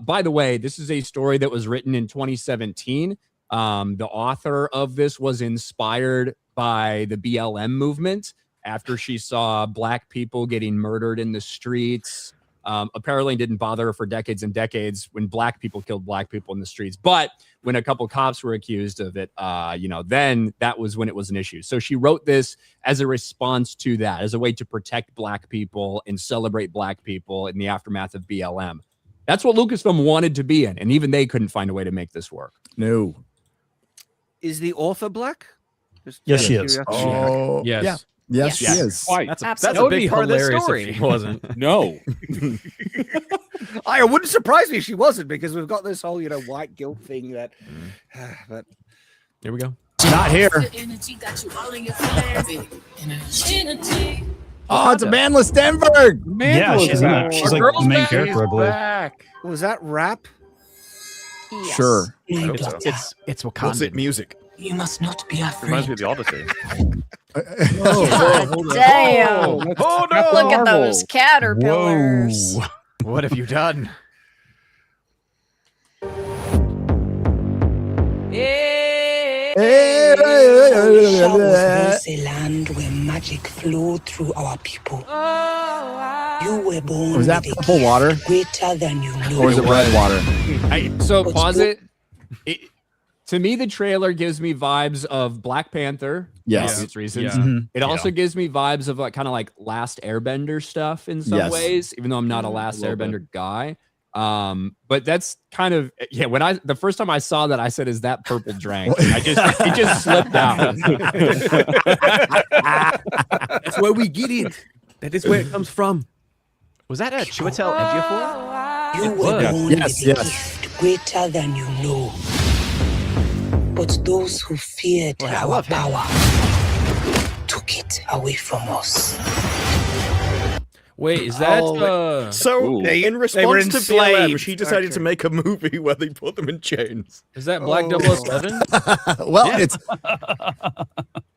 By the way, this is a story that was written in 2017. The author of this was inspired by the BLM movement after she saw Black people getting murdered in the streets. Apparently didn't bother her for decades and decades when Black people killed Black people in the streets. But when a couple cops were accused of it, then that was when it was an issue. So she wrote this as a response to that, as a way to protect Black people and celebrate Black people in the aftermath of BLM. That's what Lucasfilm wanted to be in, and even they couldn't find a way to make this work. No. Is the author Black? Yes, she is. Oh, Yes. yeah. Yes, Yes. she is. Quite. That's Absolutely. a That would big be part of this hilarious story. if she wasn't. No. It wouldn't surprise me if she wasn't, because we've got this whole, white guilt thing that. But Here we go. Not here. Oh, it's Amanda Stenberg. Yeah, she's like the main character, I believe. Back. was that rap? Yes. Sure. It's Wakanda. What's it music? You must not be Reminds me afraid. of the Odyssey. God damn. Oh no! Look at those caterpillars. Whoa. What have you done? We shall once a land where magic flowed through our people. You were born Was that with a purple gift water? greater than you know. Or is it red water? So pause it. To me, the trailer gives me vibes of Black Panther. Yes. For obvious reasons. Yeah. Mhm. It also gives me vibes of kind of like Last Airbender stuff in some Yes. ways, even though I'm not a Last little bit. Airbender guy. But that's kind of when the first time I saw that, I said, "Is that purple drank?" It just slipped out. That's where we get it. That is where it comes from. Was that a Chiwetel Ejiofor? You were was. born Yes, with a yes. gift greater than you know. But those who feared Boy, I our love him. power took it away from us. Wait, is that So, Ooh. in were response to BLM, enslaved. she decided Okay. to make a movie where they put them in chains. is that Black Oh. 007? Well,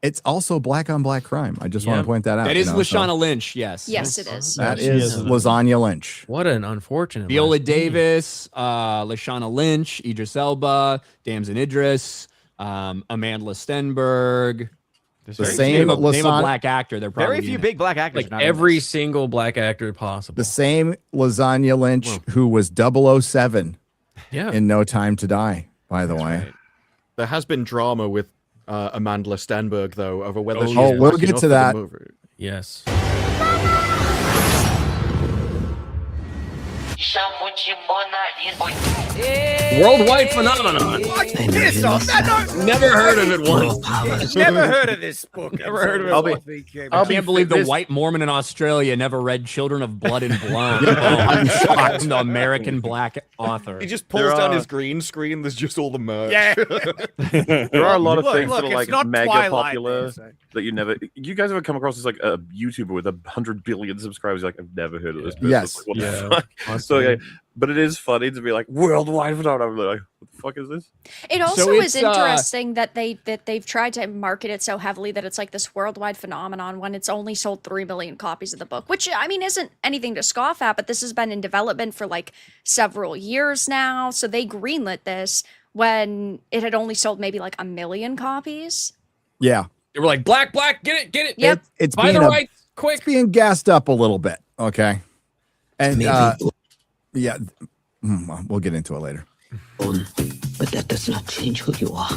it's also black on black crime. I just want Yeah. to point that out. That is so Lashana Lynch. Yes. Yes, it is. That She is is. Lasagna Lynch. What an unfortunate. Viola last name. Davis, Lashana Lynch, Idris Elba, Damson Idris, Amanda Stenberg. The same Name a Lasagna, black actor. They're probably Very few in it. big black actors. Like not in every this. single black actor possible. the same Lasagna Lynch who was 007 Yeah. in No Time to Die, by the way. Right. There has been drama with Amanda Stenberg, though, over whether Oh, she's yeah. Oh, we'll black get enough to for the that. movie. Yes. Worldwide phenomenon. Piss off! Never heard of it once. Never heard of this book. Never heard of it. I can't believe the white Mormon in Australia never read Children of Blood and Blood. I'm shocked. From the American black author. He just pulls down his green screen. There's just all the merch. Yeah. There are a lot of Look, things look, that are it's like not mega Twilight, popular man, so- that you never. You guys ever come across as like a YouTuber with 100 billion subscribers? Like, I've never heard of this person. Yes. Like, what Yeah. the fuck? So, yeah, but it is funny to be like worldwide phenomenon. I'm like, what the fuck is this? It also So is it's, interesting that they've tried to market it so heavily that it's like this worldwide phenomenon when it's only sold 3 million copies of the book, which I mean isn't anything to scoff at, but this has been in development for like several years now. So they greenlit this when it had only sold maybe like 1 million copies. Yeah. They were like, black, get it. Yep. It's Buy being the a- rights, quick. it's being gassed up a little bit. Okay. And yeah, we'll get into it later. But that does not change who you are.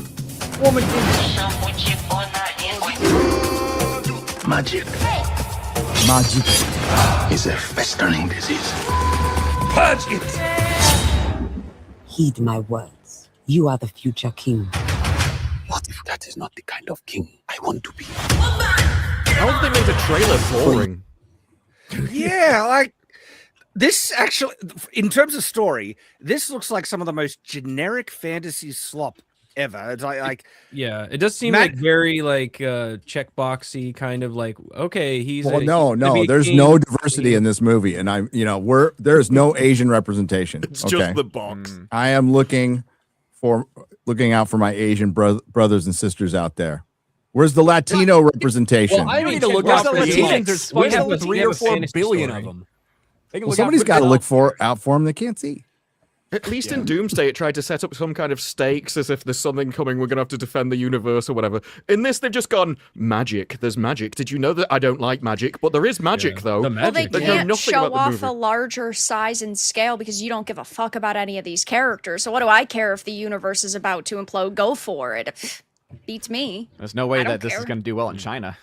Magic Magic. is a festering disease. Heed my words. You are the future king. What if that is not the kind of king I want to be? How have they made the trailer boring? Yeah, like This actually, in terms of story, this looks like some of the most generic fantasy slop ever. It's like yeah, it does seem Matt- like very like checkboxy kind of like, okay, he's Well, he's no, gonna be a there's king. no diversity in this movie, and there's no Asian representation. It's just the box. I am looking out for my Asian brothers and sisters out there. Where's the Latino representation? Well, I need to look Where's out the for the Latinx? Asians. There's Where's supposed to the be 3 or 4 fantasy billion story? of them. Well, somebody's got to look out for them. They can't see. At least in Doomsday, it tried to set up some kind of stakes as if there's something coming, we're going to have to defend the universe or whatever. In this, they've just gone, magic. There's magic. Did you know that I don't like magic? But there is magic, though. The Well, they They know can't nothing show about the off movie. a larger size and scale because you don't give a fuck about any of these characters. So what do I care if the universe is about to implode? Go for it. Pfft, beats me. There's no way I don't that this is care. going to do well in China.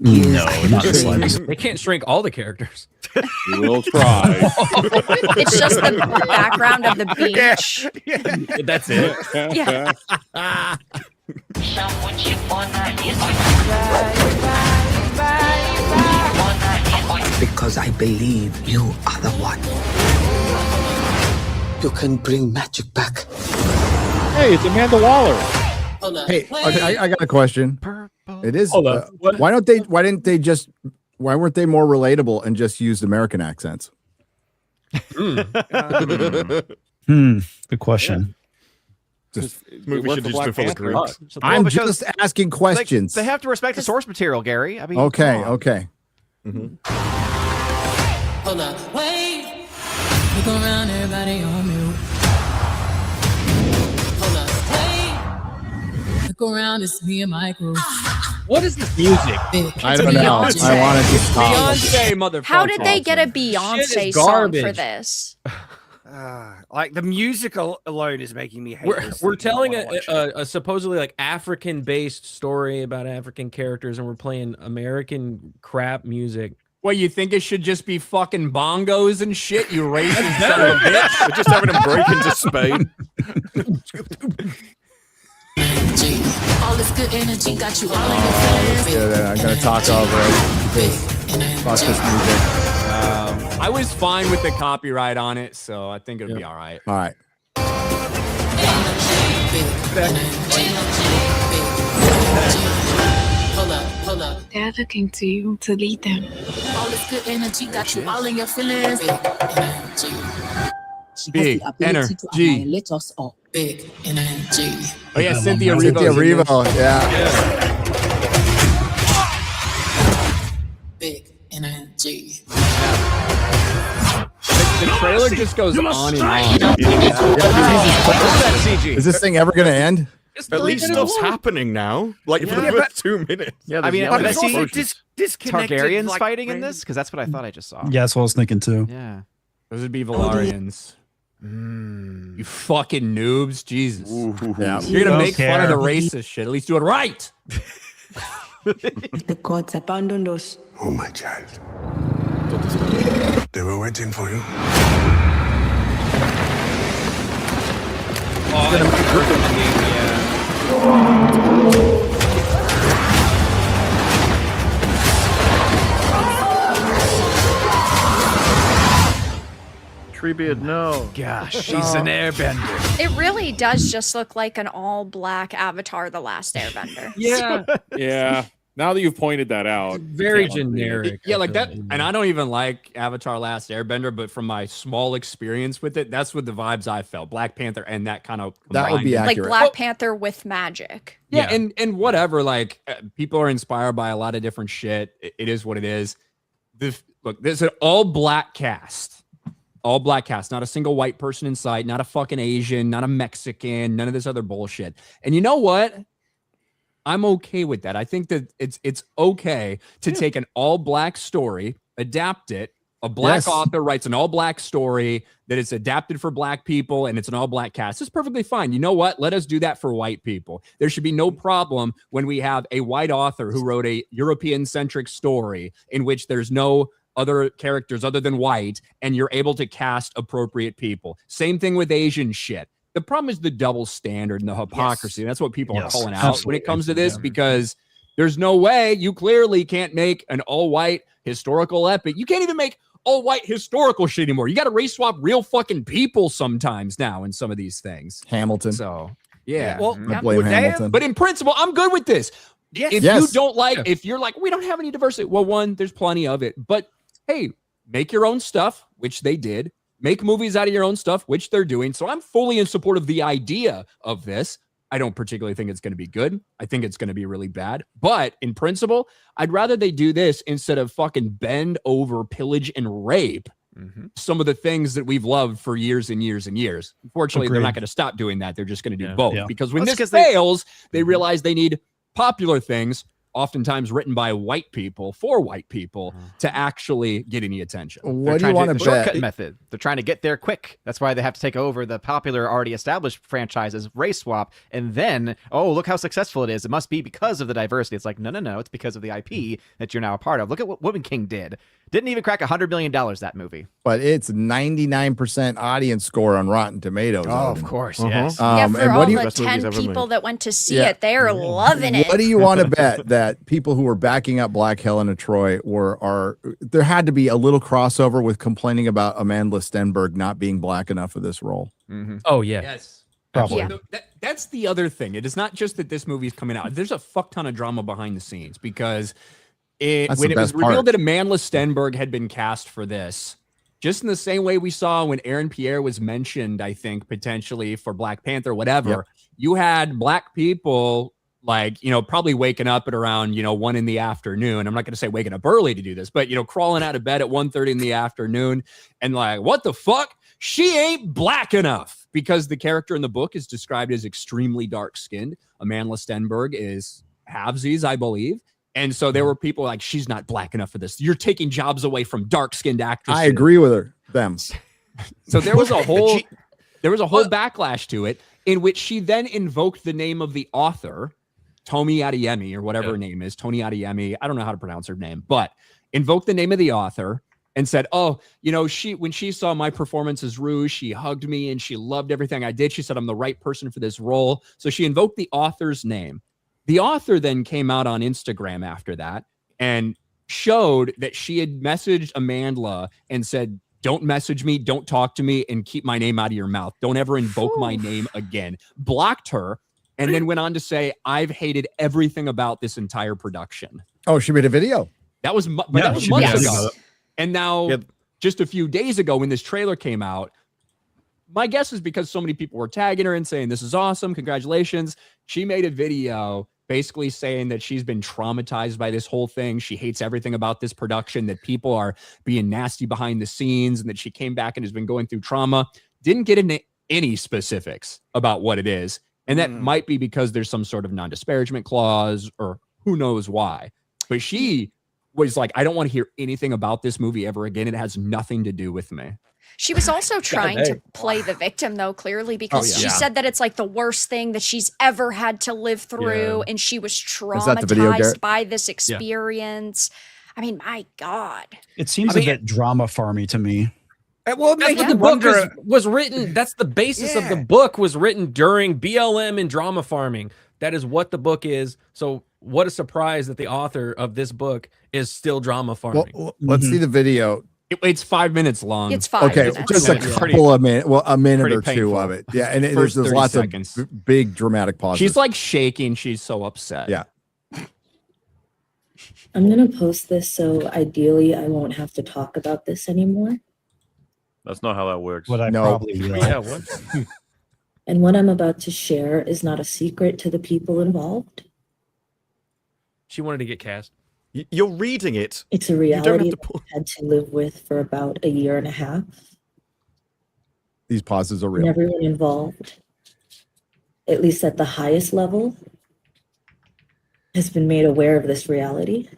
No, not the slightest. They can't shrink all the characters. We will try. It's just the background of the beach. That's it. Yeah. Because I believe you are the one. You can bring magic back. Hey, it's Amanda Waller. Hey, I got a question. It is. Hold on. What? Why weren't they more relatable and just used American accents? Good question. Just movie should just be full of Greeks. I'm because, just asking questions. They have to respect the source material, Gary. I mean, Okay, come on. okay. Hold up, wait. Look around, everybody on mute. Hold up, wait. Look around, it's me and my crew. What is this music? I don't know. I Beyonce. wanted to stop. Beyonce, motherfucker. How did they get a Shit Beyonce is song for garbage. this? like the music alone is making me hate this. We're I don't telling wanna watch it. a supposedly like African-based story about African characters, and we're playing American crap music. Well, you think it should just be fucking bongos and shit, you racist son of a bitch? We're just having them break into Spain. All this good energy got you all in your feelings. Yeah, I'm gonna talk over it. Fuck this music. I was fine with the copyright on it, so I think it'll be all right. All right. Hold up. They're looking to you to lead them. All this good energy got you all in your feelings. Big energy. Let us all. Big energy. Oh yeah, Cynthia Revo. Cynthia Revo. Yeah. Big energy. The trailer just goes on and on. Is this thing ever gonna end? At least stuff's happening now. Like for the Yeah, first 2 minutes. Yeah, I mean, But did I it's also see disconnected. Targaryens like, fighting in random- this? Because that's what I thought I just saw. Yeah, that's what I was thinking too. Yeah. Those would be Valarians. You fucking noobs. Jesus. Yeah. You're gonna Don't make fun of the care. racist shit. At least do it right. The gods abandoned us. Oh, my child. They were waiting for you. Treebeard, no. Gosh, she's an airbender. It really does just look like an all-black Avatar: The Last Airbender. Yeah, Yeah. Now that you've pointed that out, very can't believe it. generic. Yeah, like that. And I don't even like Avatar Last Airbender, but from my small experience with it, that's what the vibes I felt. Black Panther and that kind of That would be combined. Like accurate. Black Panther with magic. Yeah, and whatever. Like people are inspired by a lot of different shit. It is what it is. Look, there's an all black cast. All black cast, not a single white person in sight, not a fucking Asian, not a Mexican, none of this other bullshit. And you know what? I'm okay with that. I think that it's okay to take an all black story, adapt it. A black author writes an all black story that is adapted for black people and it's an all black cast. It's perfectly fine. You know what? Let us do that for white people. There should be no problem when we have a white author who wrote a European centric story in which there's no other characters other than white, and you're able to cast appropriate people. Same thing with Asian shit. The problem is the double standard and the hypocrisy. That's what people are calling out when it comes to this, because there's no way you clearly can't make an all-white historical epic. You can't even make all white historical shit anymore. You got to race swap real fucking people sometimes now in some of these things. Hamilton. So yeah, Well, I blame Hamilton. but in principle, I'm good with this. Yes. If Yes. you don't like, if you're like, we don't have any diversity, well, one, there's plenty of it. But hey, make your own stuff, which they did. Make movies out of your own stuff, which they're doing. So I'm fully in support of the idea of this. I don't particularly think it's going to be good. I think it's going to be really bad. But in principle, I'd rather they do this instead of fucking bend over, pillage, and rape some of the things that we've loved for years and years and years. Unfortunately, they're not going to stop doing that. They're just going to do both. Because when this fails, they realize they need popular things, oftentimes written by white people for white people, to actually get any attention. What do you want to bet? Shortcut method. They're trying to get there quick. That's why they have to take over the popular, already established franchises, race swap, and then, oh, look how successful it is. It must be because of the diversity. It's like, no. It's because of the IP that you're now a part of. Look at what Woman King did. Didn't even crack $100 million, that movie. But it's 99% audience score on Rotten Tomatoes. Oh, of course, yes. Yeah, for and all what do you, the 10 people that went to see it, they're loving it. What do you want to bet that people who were backing up Black Helena Troy are there had to be a little crossover with complaining about Amanda Stenberg not being black enough for this role? Oh yeah. Yes. Probably. Yeah. That's the other thing. It is not just that this movie is coming out. There's a fuck ton of drama behind the scenes because when it was revealed that Amanda Stenberg had been cast for this, just in the same way we saw when Aaron Pierre was mentioned, I think, potentially for Black Panther, whatever, you had black people like, probably waking up at around, 1 in the afternoon. I'm not going to say waking up early to do this, but, crawling out of bed at 1:30 in the afternoon and like, what the fuck? She ain't black enough, because the character in the book is described as extremely dark skinned. Amanda Stenberg is halvesies, I believe. And so there were people like, she's not black enough for this. You're taking jobs away from dark-skinned actresses. I agree with her. Them. So there was a whole backlash to it, in which she then invoked the name of the author, Tomi Adeyemi, or whatever her name is, Tony Adeyemi. I don't know how to pronounce her name, but invoked the name of the author and said, when she saw my performance as Rouge, she hugged me and she loved everything I did. She said, I'm the right person for this role. So she invoked the author's name. The author then came out on Instagram after that and showed that she had messaged Amanda and said, don't message me, don't talk to me, and keep my name out of your mouth. Don't ever invoke my name again. Blocked her, and then went on to say, I've hated everything about this entire production. Oh, she made a video. That was months ago. And now, just a few days ago, when this trailer came out, my guess is because so many people were tagging her and saying, this is awesome, congratulations. She made a video basically saying that she's been traumatized by this whole thing. She hates everything about this production, that people are being nasty behind the scenes, and that she came back and has been going through trauma. Didn't get into any specifics about what it is. And that might be because there's some sort of non-disparagement clause, or who knows why. But she was like, I don't want to hear anything about this movie ever again. It has nothing to do with me. She was also trying to play the victim, though, clearly, because she said that it's like the worst thing that she's ever had to live through, and she was traumatized by this experience. I mean, my God. It seems a bit drama farmy to me. Well, that's what the book was written. That's the basis of the book, was written during BLM and drama farming. That is what the book is. So what a surprise that the author of this book is still drama farming. Well, let's see the video. It's 5 minutes long. It's 5 minutes. Just a couple of minutes, a minute or two of it. Yeah, and there's lots of big dramatic pauses. She's like shaking. She's so upset. Yeah. I'm going to post this, so ideally I won't have to talk about this anymore. That's not how that works. Probably will. Yeah, what? And what I'm about to share is not a secret to the people involved. She wanted to get cast. You're reading it. It's a reality that I've had to live with for about 1.5 years. These pauses are real. And everyone involved, at least at the highest level, has been made aware of this reality.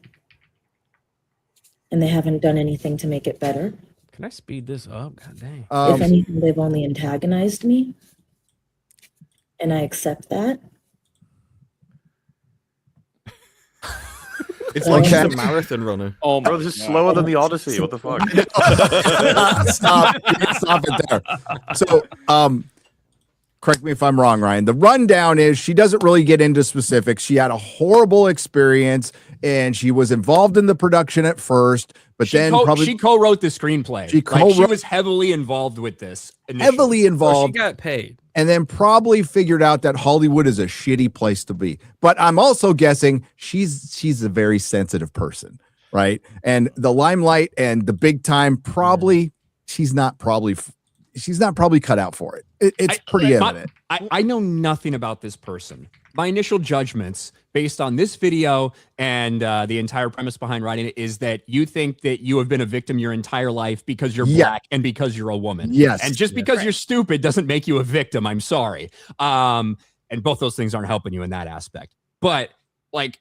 And they haven't done anything to make it better. Can I speed this up? God dang. If anything, they've only antagonized me. And I accept that. It's like she's a marathon runner. Oh, bro, this is slower than the Odyssey. What the fuck? Stop it there. So, correct me if I'm wrong, Ryan. The rundown is she doesn't really get into specifics. She had a horrible experience and she was involved in the production at first, but she co-wrote the screenplay. She was heavily involved with this. Heavily involved. So she got paid. And then probably figured out that Hollywood is a shitty place to be. But I'm also guessing she's a very sensitive person, right? And the limelight and the big time probably she's not probably cut out for it. It's pretty evident. I know nothing about this person. My initial judgments based on this video and the entire premise behind writing it is that you think that you have been a victim your entire life because you're black and because you're a woman. Yes. And just because you're stupid doesn't make you a victim. I'm sorry. And both those things aren't helping you in that aspect. But like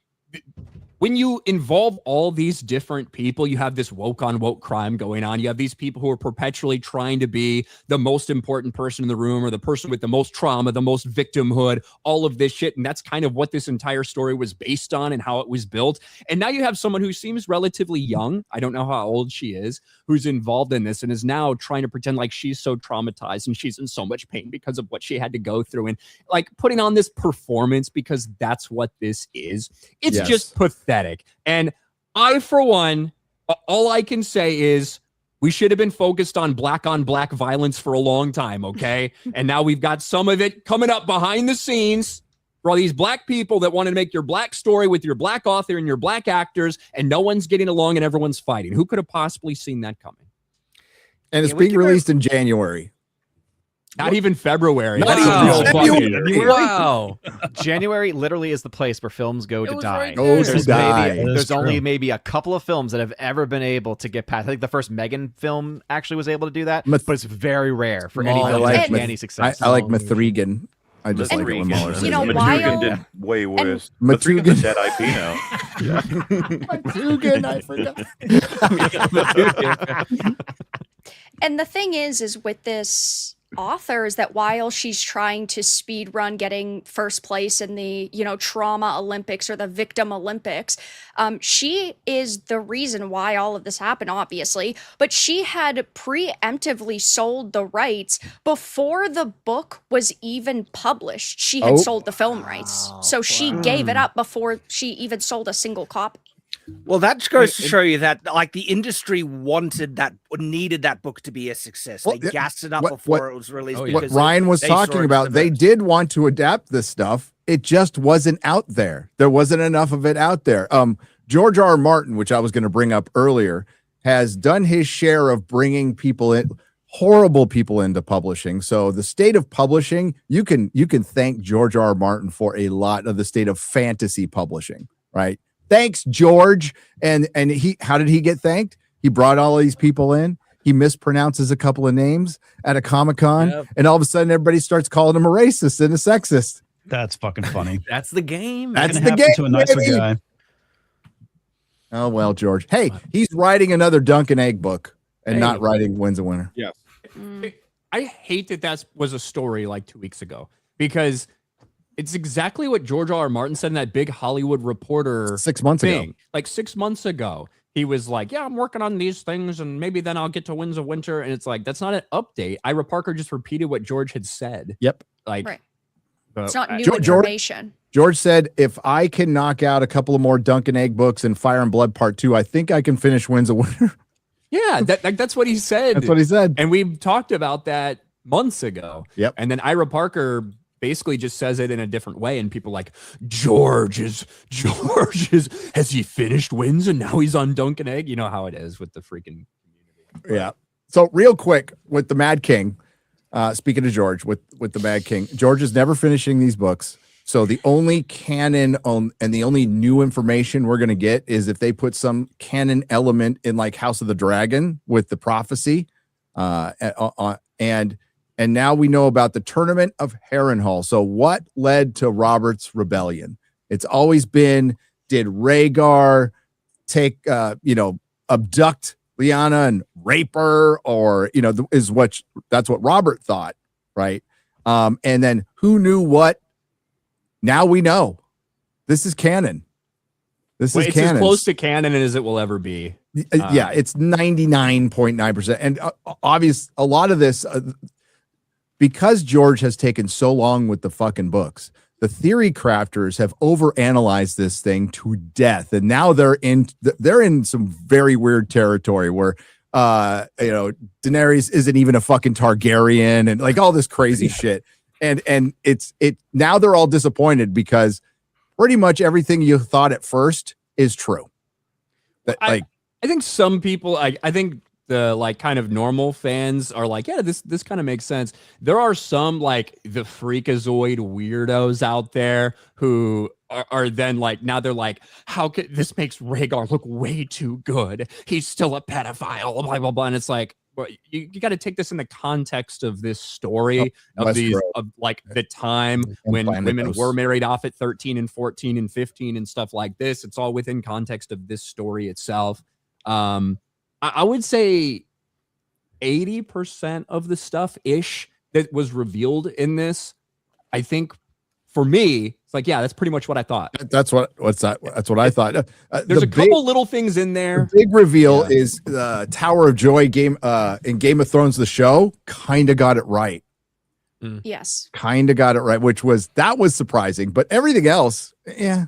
when you involve all these different people, you have this woke on woke crime going on. You have these people who are perpetually trying to be the most important person in the room or the person with the most trauma, the most victimhood, all of this shit. And that's kind of what this entire story was based on and how it was built. And now you have someone who seems relatively young. I don't know how old she is, who's involved in this and is now trying to pretend like she's so traumatized and she's in so much pain because of what she had to go through and like putting on this performance because that's what this is. It's just pathetic. And I, for one, all I can say is we should have been focused on black violence for a long time, okay? And now we've got some of it coming up behind the scenes for all these black people that want to make your black story with your black author and your black actors, and no one's getting along and everyone's fighting. Who could have possibly seen that coming? And it's being released in January. Not even February. Wow. January literally is the place where films go to die. Right there's only maybe a couple of films that have ever been able to get past. I think the first Megan film actually was able to do that, but it's very rare for any film to have any success. I like Mithrigan. I just like it when Mueller says You know, it. while did way worse. Mithrigan. Dead IP now. Mithrigan, I forgot. And the thing is with this author is that while she's trying to speed run getting first place in the, trauma Olympics or the victim Olympics, she is the reason why all of this happened, obviously, but she had preemptively sold the rights before the book was even published. She had sold the film rights. So she gave it up before she even sold a single copy. Well, that goes to show you that, like, the industry needed that book to be a success. They gassed it up before it was released. What Ryan was talking about, they did want to adapt this stuff. It just wasn't out there. There wasn't enough of it out there. George R. R. Martin, which I was going to bring up earlier, has done his share of bringing people in, horrible people into publishing. So the state of publishing, you can thank George R. R. Martin for a lot of the state of fantasy publishing, right? Thanks, George. And how did he get thanked? He brought all of these people in. He mispronounces a couple of names at a Comic-Con, and all of a sudden everybody starts calling him a racist and a sexist. That's fucking funny. That's the game. That's the game to a nicer baby. guy. Oh well, George. Hey, he's writing another Dunk and Egg book and not writing Wins a Winner. Yes. I hate that was a story like 2 weeks ago because it's exactly what George R. R. Martin said in that big Hollywood Reporter 6 months ago. Like 6 months ago, he was like, yeah, I'm working on these things and maybe then I'll get to Winds of Winter. And it's like, that's not an update. Ira Parker just repeated what George had said. Yep. Like, right. It's not new George, information. George said, if I can knock out a couple of more Dunk and Egg books and Fire and Blood Part 2, I think I can finish Winds of Winter. Yeah, that's what he said. That's what he said. And we talked about that months ago. Yep. And then Ira Parker basically just says it in a different way, and people are like, George is has he finished Wins and now he's on Dunk and Egg? You know how it is with the freaking community. Yeah. So real quick with the Mad King, speaking of George, with the Mad King, George is never finishing these books. So the only canon and the only new information we're going to get is if they put some canon element in like House of the Dragon with the prophecy, and now we know about the Tournament of Harrenhal. So what led to Robert's rebellion? It's always been, did Rhaegar abduct Lyanna and rape her, or that's what Robert thought, right? And then who knew what? Now we know. This is canon. It's canon. As close to canon as it will ever be. Yeah, it's 99.9%. And obvious, a lot of this, because George has taken so long with the fucking books, the theory crafters have overanalyzed this thing to death, and now they're in some very weird territory where Daenerys isn't even a fucking Targaryen, and like all this crazy shit. And it's now they're all disappointed because pretty much everything you thought at first is true. I think some people, I think the like kind of normal fans are like, yeah, this kind of makes sense. There are some like the freakazoid weirdos out there who are then like, now they're like, how could this makes Rhaegar look way too good? He's still a pedophile, blah blah blah. And it's like, well, you got to take this in the context of this story of like the time when women were married off at 13 and 14 and 15 and stuff like this. It's all within context of this story itself. I would say 80% of the stuff ish that was revealed in this, I think for me, it's like, yeah, that's pretty much what I thought. That's what I thought. There's a couple little things in there. The big reveal is the Tower of Joy game in Game of Thrones, the show kind of got it right. Yes. Kind of got it right, that was surprising, but everything else, yeah.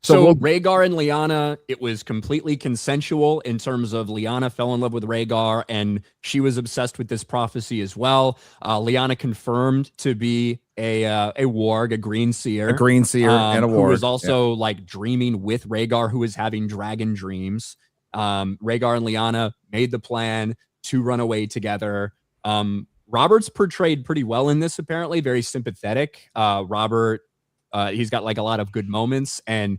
So Rhaegar and Lyanna, it was completely consensual in terms of Lyanna fell in love with Rhaegar and she was obsessed with this prophecy as well. Lyanna confirmed to be a warg, a green seer. A green seer and a warg. Who was also like dreaming with Rhaegar, who was having dragon dreams. Rhaegar and Lyanna made the plan to run away together. Robert's portrayed pretty well in this, apparently, very sympathetic. Robert, he's got like a lot of good moments, and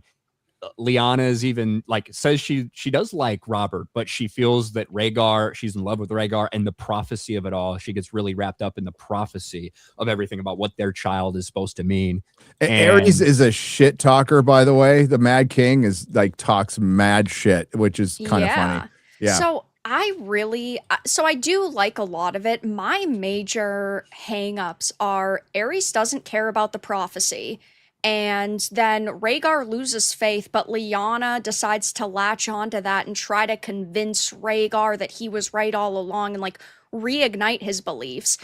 Lyanna is even like says she does like Robert, but she feels that Rhaegar, she's in love with Rhaegar and the prophecy of it all. She gets really wrapped up in the prophecy of everything about what their child is supposed to mean. Ares is a shit talker, by the way. The Mad King is like talks mad shit, which is kind of funny. Yeah. So I do like a lot of it. My major hangups are Ares doesn't care about the prophecy. And then Rhaegar loses faith, but Lyanna decides to latch onto that and try to convince Rhaegar that he was right all along and like reignite his beliefs.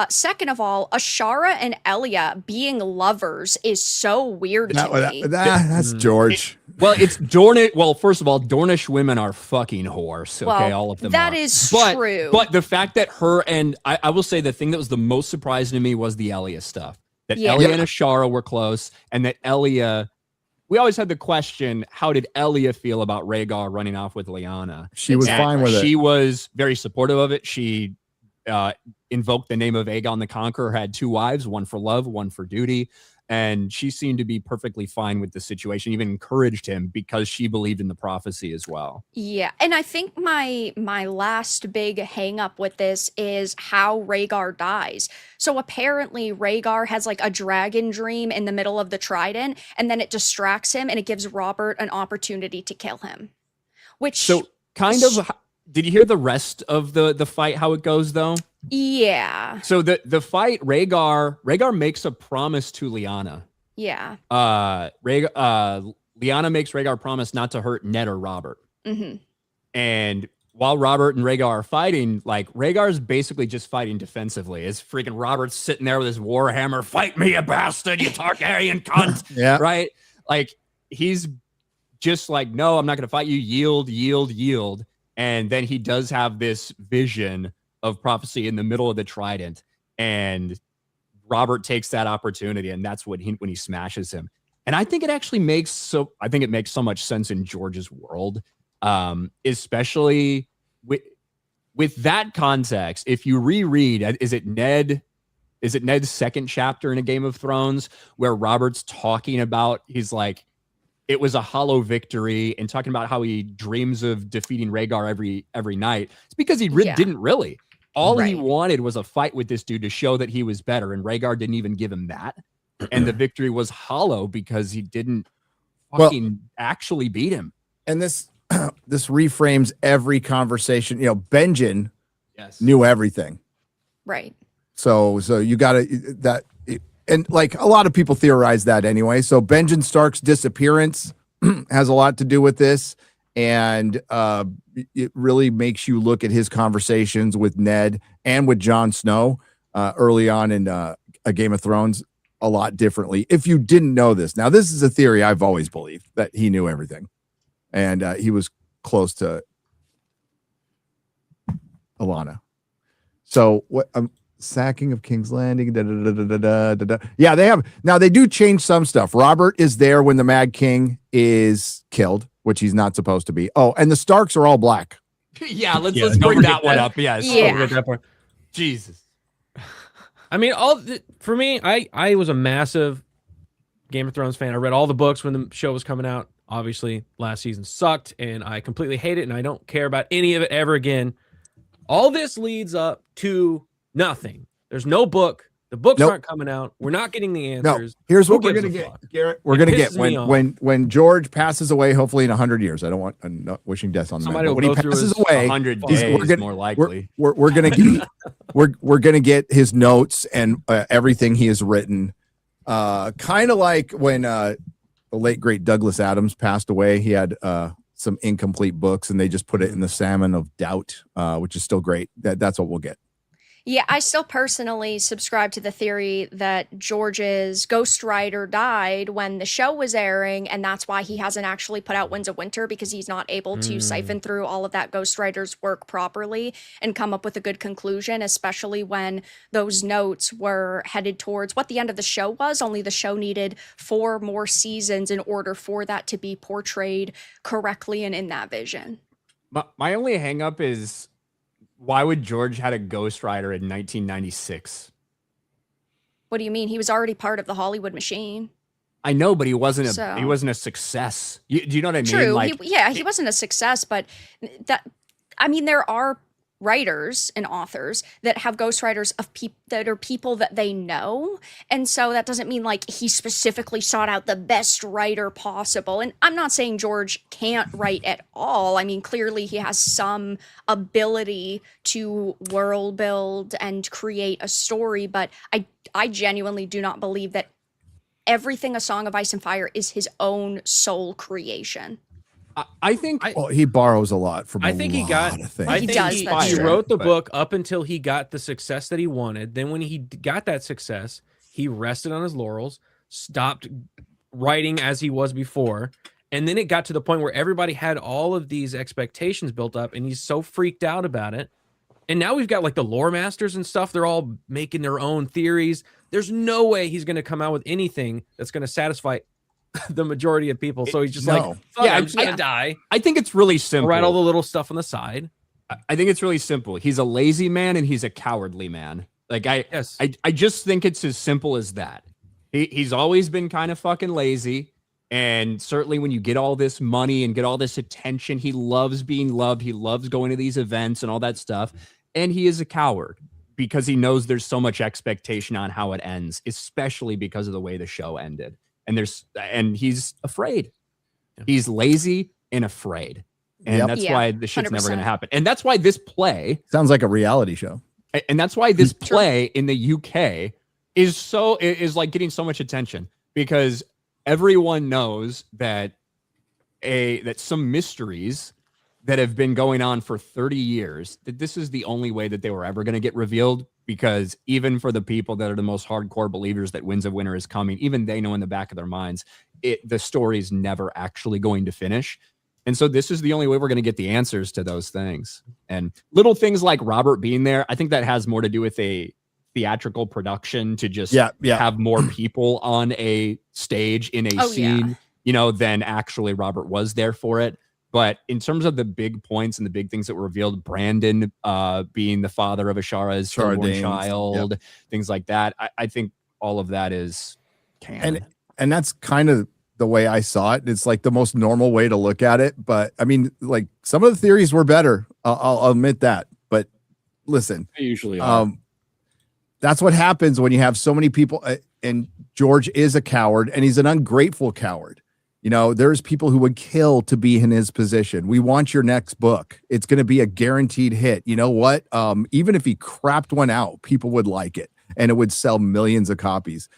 Second of all, Ashara and Elia being lovers is so weird to me. That's George. It's Dornish. Well, first of all, Dornish women are fucking whores. Okay, all of them. That are. is true. But the fact that her and I will say the thing that was the most surprising to me was the Elia stuff. That Elia and Ashara were close, and that Elia. We always had the question: how did Elia feel about Rhaegar running off with Lyanna? She was fine with it. She was very supportive of it. She invoked the name of Aegon the Conqueror, had 2 wives, one for love, one for duty. And she seemed to be perfectly fine with the situation, even encouraged him because she believed in the prophecy as well. Yeah, and I think my last big hang up with this is how Rhaegar dies. So apparently Rhaegar has like a dragon dream in the middle of the Trident, and then it distracts him and it gives Robert an opportunity to kill him. So kind of, did you hear the rest of the fight, how it goes though? Yeah. So the fight, Rhaegar makes a promise to Lyanna. Yeah. Lyanna makes Rhaegar promise not to hurt Ned or Robert. Mm-hmm. And while Robert and Rhaegar are fighting, like Rhaegar's basically just fighting defensively. Is freaking Robert's sitting there with his warhammer, fight me, you bastard, you Targaryen cunt. Yeah. Right? Like he's just like, no, I'm not going to fight you. Yield. And then he does have this vision of prophecy in the middle of the Trident, and Robert takes that opportunity, and that's when he smashes him. And I think it actually makes so much sense in George's world, especially with that context. If you reread, is it Ned's second chapter in A Game of Thrones where Robert's talking about, he's like, it was a hollow victory, and talking about how he dreams of defeating Rhaegar every night. It's because he didn't really. All he wanted was a fight with this dude to show that he was better, and Rhaegar didn't even give him that. And the victory was hollow because he didn't actually beat him. And this reframes every conversation. Benjen knew everything. Right. So you got to and like a lot of people theorize that anyway. So Benjen Stark's disappearance has a lot to do with this. And it really makes you look at his conversations with Ned and with Jon Snow. early on in a Game of Thrones a lot differently. If you didn't know this, now this is a theory I've always believed, that he knew everything, and he was close to Alana. So what? Sacking of King's Landing. Yeah, they have now. They do change some stuff. Robert is there when the Mad King is killed, which he's not supposed to be. Oh, and the Starks are all black. Yeah, let's bring that one up. Yes. Yeah. That part. Jesus. I mean, for me, I was a massive Game of Thrones fan. I read all the books when the show was coming out. Obviously, last season sucked, and I completely hate it, and I don't care about any of it ever again. All this leads up to nothing. There's no book. The books aren't coming out. We're not getting the answers. No, here's what Who we're gives gonna a get, fuck? Garrett. We're It gonna get pisses me off. when George passes away. Hopefully in 100 years. I'm not wishing death on the man. Somebody But will when he go through passes his away, 100 he's- days, we're gonna- more likely. We're gonna get we're gonna get his notes and everything he has written. Kind of like when the late great Douglas Adams passed away. He had some incomplete books, and they just put it in the Salmon of Doubt, which is still great. That's what we'll get. Yeah, I still personally subscribe to the theory that George's Ghostrider died when the show was airing, and that's why he hasn't actually put out Winds of Winter, because he's not able to siphon through all of that Ghostwriter's work properly and come up with a good conclusion, especially when those notes were headed towards what the end of the show was, only the show needed 4 more seasons in order for that to be portrayed correctly and in that vision. My only hang up is, why would George had a Ghostwriter in 1996? What do you mean? He was already part of the Hollywood machine. I know, but he wasn't So- he wasn't a success. Do you know what I mean? True. Like, He wasn't a success, but there are writers and authors that have ghostwriters of that are people that they know, and so that doesn't mean like he specifically sought out the best writer possible. And I'm not saying George can't write at all. I mean, clearly he has some ability to world build and create a story, but I genuinely do not believe that everything A Song of Ice and Fire is his own sole creation. I think he borrows a lot from. I think he got. of things. I think does, that's he true. wrote the But- book up until he got the success that he wanted. Then when he got that success, he rested on his laurels, stopped writing as he was before, and then it got to the point where everybody had all of these expectations built up, and he's so freaked out about it. And now we've got like the lore masters and stuff. They're all making their own theories. There's no way he's going to come out with anything that's going to satisfy the majority of people. So he's just like, fuck, Yeah, I'm just going to die. I think it's really simple. Write all the little stuff on the side. I think it's really simple. He's a lazy man and he's a cowardly man. Like I just think it's as simple as that. He's always been kind of fucking lazy. And certainly when you get all this money and get all this attention, he loves being loved. He loves going to these events and all that stuff. And he is a coward because he knows there's so much expectation on how it ends, especially because of the way the show ended. And he's afraid. He's lazy and afraid. And that's why the shit's never going to happen. And that's why this play sounds like a reality show. And that's why this play in the UK is like getting so much attention, because everyone knows that some mysteries that have been going on for 30 years, that this is the only way that they were ever going to get revealed. Because even for the people that are the most hardcore believers that Winds of Winter is coming, even they know in the back of their minds, the story is never actually going to finish. And so this is the only way we're going to get the answers to those things. And little things like Robert being there, I think that has more to do with a theatrical production to just have more people on a stage in a scene, than actually Robert was there for it. But in terms of the big points and the big things that were revealed, Brandon being the father of Ashara's stillborn child, things like that, I think all of that is canon. And that's kind of the way I saw it. It's like the most normal way to look at it. But I mean, like some of the theories were better. I'll admit that. But listen, They usually are. That's what happens when you have so many people. And George is a coward, and he's an ungrateful coward. There's people who would kill to be in his position. We want your next book. It's going to be a guaranteed hit. You know what? Even if he crapped one out, people would like it, and it would sell millions of copies.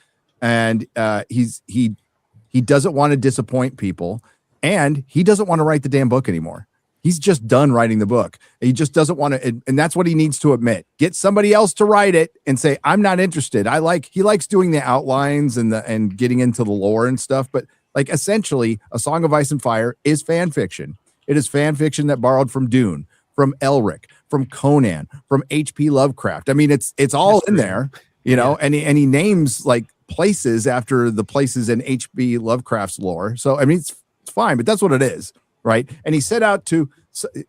And he doesn't want to disappoint people, and he doesn't want to write the damn book anymore. He's just done writing the book. He just doesn't want to, and that's what he needs to admit. Get somebody else to write it and say, I'm not interested. He likes doing the outlines and getting into the lore and stuff, but like essentially A Song of Ice and Fire is fan fiction. It is fan fiction that borrowed from Dune, from Elric, from Conan, from H.P. Lovecraft. I mean, it's all in there, you know, and he names like places after the places in H.P. Lovecraft's lore. So, I mean, it's fine, but that's what it is. Right. And he set out to,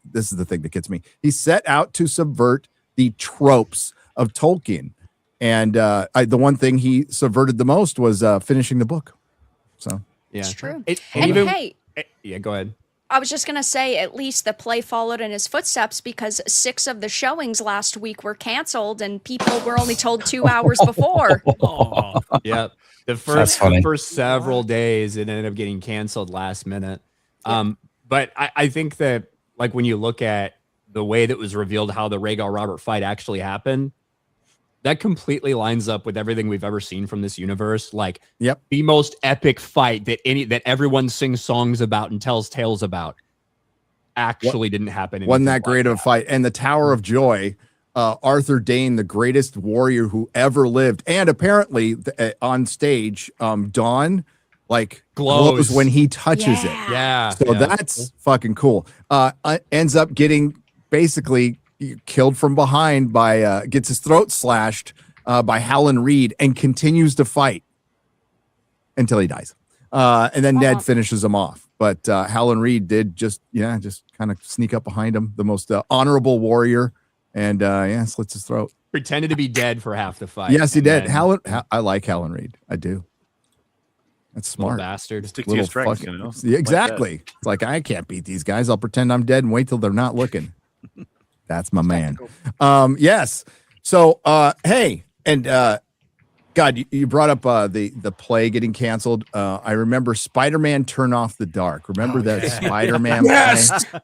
this is the thing that gets me. He set out to subvert the tropes of Tolkien. And the one thing he subverted the most was finishing the book. So, yeah, it's true. Yeah, go ahead. I was just going to say, at least the play followed in his footsteps because 6 of the showings last week were canceled and people were only told 2 hours before. Yeah. The first several days, it ended up getting canceled last minute. But I think that, like, when you look at the way that was revealed how the Rhaegar Robert fight actually happened, that completely lines up with everything we've ever seen from this universe. Like, the most epic fight that everyone sings songs about and tells tales about actually didn't happen. Wasn't that great of a fight? And the Tower of Joy, Arthur Dane, the greatest warrior who ever lived, and apparently on stage, Dawn, like glows when he touches it. Yeah. So that's fucking cool. Ends up getting basically killed from behind by gets his throat slashed by Howland Reed and continues to fight until he dies. And then Ned finishes him off. But Howland Reed did just kind of sneak up behind him, the most honorable warrior, and slits his throat. Pretended to be dead for half the fight. Yes, he did. I like Howland Reed. I do. That's smart. Little bastard. Stick to your strengths, you know? Yeah, exactly. It's like, I can't beat these guys. I'll pretend I'm dead and wait till they're not looking. That's my man. Yes. So, hey, and God, you brought up the play getting canceled. I remember Spider-Man Turn Off the Dark. Remember that Spider-Man play?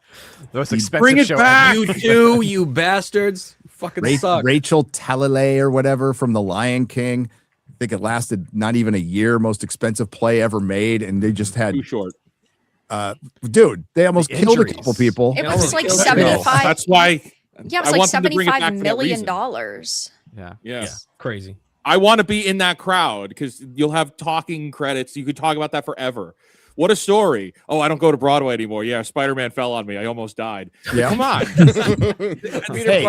Those expensive Bring it show. back. You too, you bastards. Fucking suck. Rachel Talalay or whatever from The Lion King. I think it lasted not even a year. Most expensive play ever made, and they just had too short. Dude, they almost killed a couple people. It was like 75. That's why. Yeah, it was like $75 million. Yeah. Crazy. I want to be in that crowd because you'll have talking credits. You could talk about that forever. What a story. Oh, I don't go to Broadway anymore. Yeah, Spider-Man fell on me. I almost died. Yeah. Come on. Hey,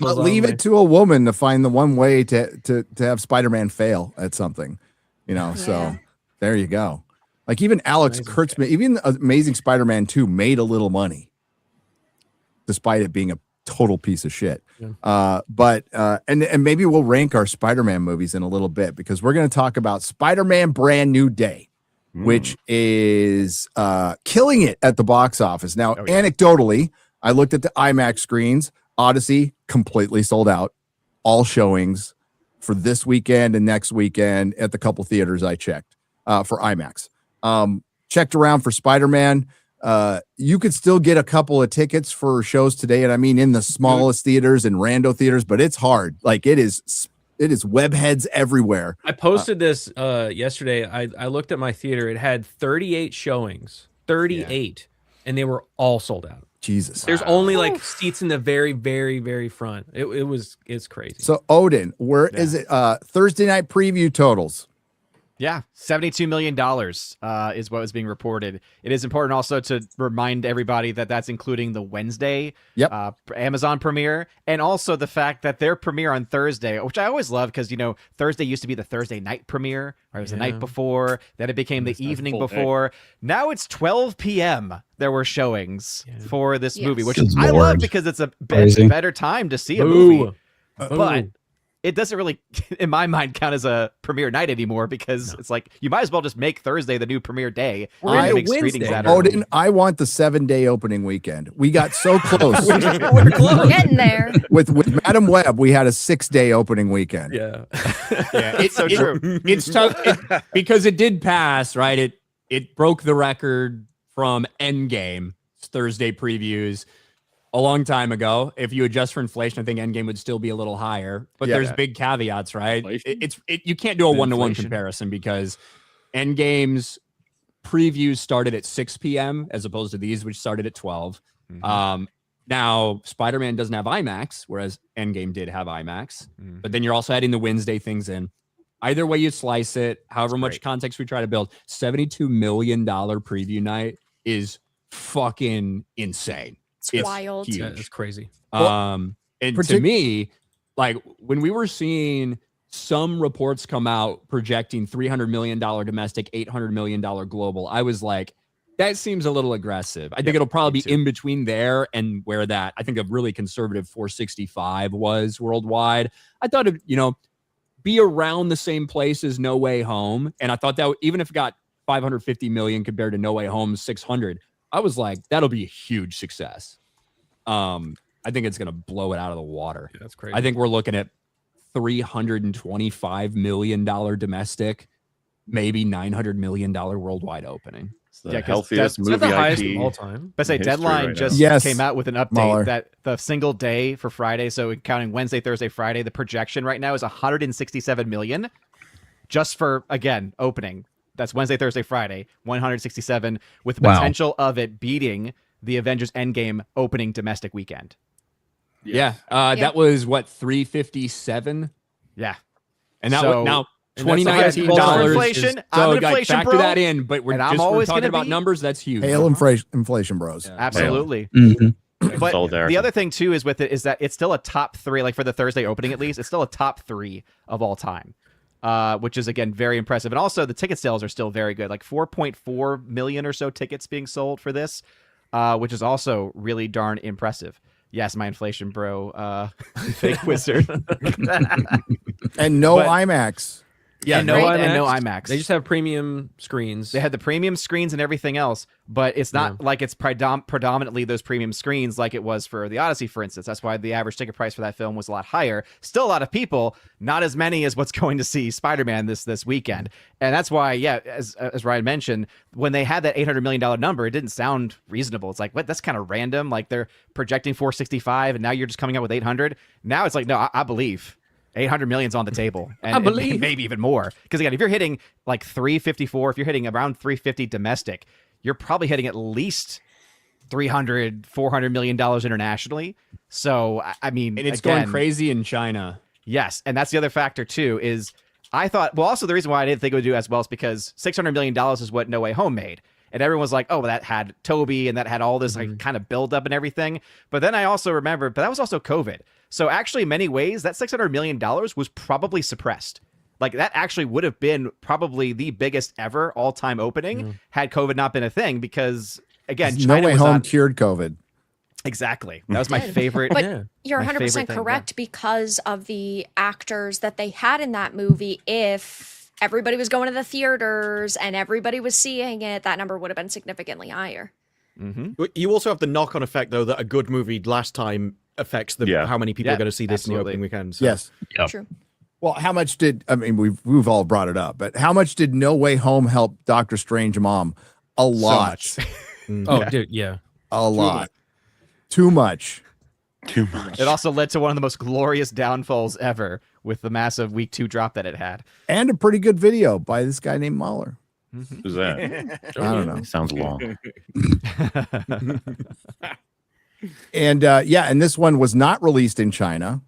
but leave it to a woman to find the one way to have Spider-Man fail at something. You know, so there you go. Like even Alex Kurtzman, even Amazing Spider-Man 2 made a little money despite it being a total piece of shit. But maybe we'll rank our Spider-Man movies in a little bit because we're going to talk about Spider-Man Brand New Day, which is killing it at the box office. Now, anecdotally, I looked at the IMAX screens. Odyssey completely sold out, all showings for this weekend and next weekend at the couple theaters I checked for IMAX. Checked around for Spider-Man. You could still get a couple of tickets for shows today, and I mean in the smallest theaters and rando theaters, but it's hard. Like it is webheads everywhere. I posted this yesterday. I looked at my theater. It had 38 showings, 38, and they were all sold out. Jesus. There's only like seats in the very, very, very front. It's crazy. So Odin, where is it? Thursday night preview totals. Yeah, $72 million is what was being reported. It is important also to remind everybody that that's including the Wednesday Amazon premiere, and also the fact that their premiere on Thursday, which I always love because, you know, Thursday used to be the Thursday night premiere, or it was the night before, then it became the evening before. Now it's 12 p.m. There were showings for this movie, which I love because it's a better time to see a movie. But it doesn't really, in my mind, count as a premiere night anymore because it's like you might as well just make Thursday the new premiere day. Odin, I want the 7-day opening weekend. We got so close. We're getting there. With Madam Web, we had a 6-day opening weekend. Yeah, it's so true. It's tough because it did pass, right? It broke the record from Endgame Thursday previews a long time ago. If you adjust for inflation, I think Endgame would still be a little higher, but there's big caveats, right? You can't do a one-to-one comparison because Endgame's previews started at 6 p.m. as opposed to these, which started at 12. Now, Spider-Man doesn't have IMAX, whereas Endgame did have IMAX. But then you're also adding the Wednesday things in. Either way you slice it, however much context we try to build, $72 million preview night is fucking insane. It's wild. Huge. Yeah, it's crazy. And to me, like when we were seeing some reports come out projecting $300 million domestic, $800 million global, I was like, that seems a little aggressive. I think it'll probably be in between there and where that I think a really conservative 465 was worldwide. I thought it, be around the same place as No Way Home. And I thought that even if it got 550 million compared to No Way Home's 600, I was like, that'll be a huge success. I think it's going to blow it out of the water. Yeah, that's crazy. I think we're looking at $325 million domestic, maybe $900 million worldwide opening. The healthiest movie IP of all time. But say Deadline right just came out with an update that the single day for Friday, so counting Wednesday, Thursday, Friday, the projection right now is 167 million just for, again, opening. That's Wednesday, Thursday, Friday, 167 with the potential of it beating the Avengers Endgame opening domestic weekend. Yeah. That was what, 357? Yeah. And that So- was now and that's $2019 I'm inflation, so inflation, factor bro. that in, but we're And just I'm we're always talking gonna about be- numbers. That's huge. Hail inflation bros. Absolutely. But Solidarity. the other thing too is with it is that it's still a top 3, like for the Thursday opening at least, it's still a top 3 of all time, which is again very impressive. And also the ticket sales are still very good, like 4.4 million or so tickets being sold for this, which is also really darn impressive. Yes, my inflation bro, fake wizard, and no IMAX. Yeah, and no IMAX. and no IMAX. They just have premium screens. They had the premium screens and everything else, but it's not like it's predominantly those premium screens like it was for the Odyssey, for instance. That's why the average ticket price for that film was a lot higher. Still a lot of people, not as many as what's going to see Spider-Man this weekend. And that's why, as Ryan mentioned, when they had that $800 million number, it didn't sound reasonable. It's like, what? That's kind of random. Like they're projecting 465 and now you're just coming out with 800. Now it's like, no, I believe. 800 million's on the table, and maybe even more. Because again, if you're hitting like 354, if you're hitting around 350 domestic, you're probably hitting at least 300, $400 million internationally. So I mean, And it's going crazy in China. Yes, and that's the other factor too. Is I thought, well, also the reason why I didn't think it would do as well is because $600 million is what No Way Home made. And everyone was like, oh, that had Toby and that had all this like kind of build up and everything. But then I also remembered, but that was also COVID. So actually, in many ways, that $600 million was probably suppressed. Like that actually would have been probably the biggest ever all-time opening had COVID not been a thing. Because again, No China Way was Home on... cured COVID. Exactly. That was my favorite. But you're my 100% favorite thing, correct because of the actors that they had in that movie. If everybody was going to the theaters and everybody was seeing it, that number would have been significantly higher. You also have the knock-on effect, though, that a good movie last time affects how many people are going to see this in the opening weekend. So. Yes. True. Well, how much did we've all brought it up, but how much did No Way Home help Doctor Strange Mom? A lot. Dude, yeah. A lot. Too much. Too much. It also led to one of the most glorious downfalls ever with the massive week 2 drop that it had. And a pretty good video by this guy named Mahler. Who's that? I don't know. It sounds long. And and this one was not released in China.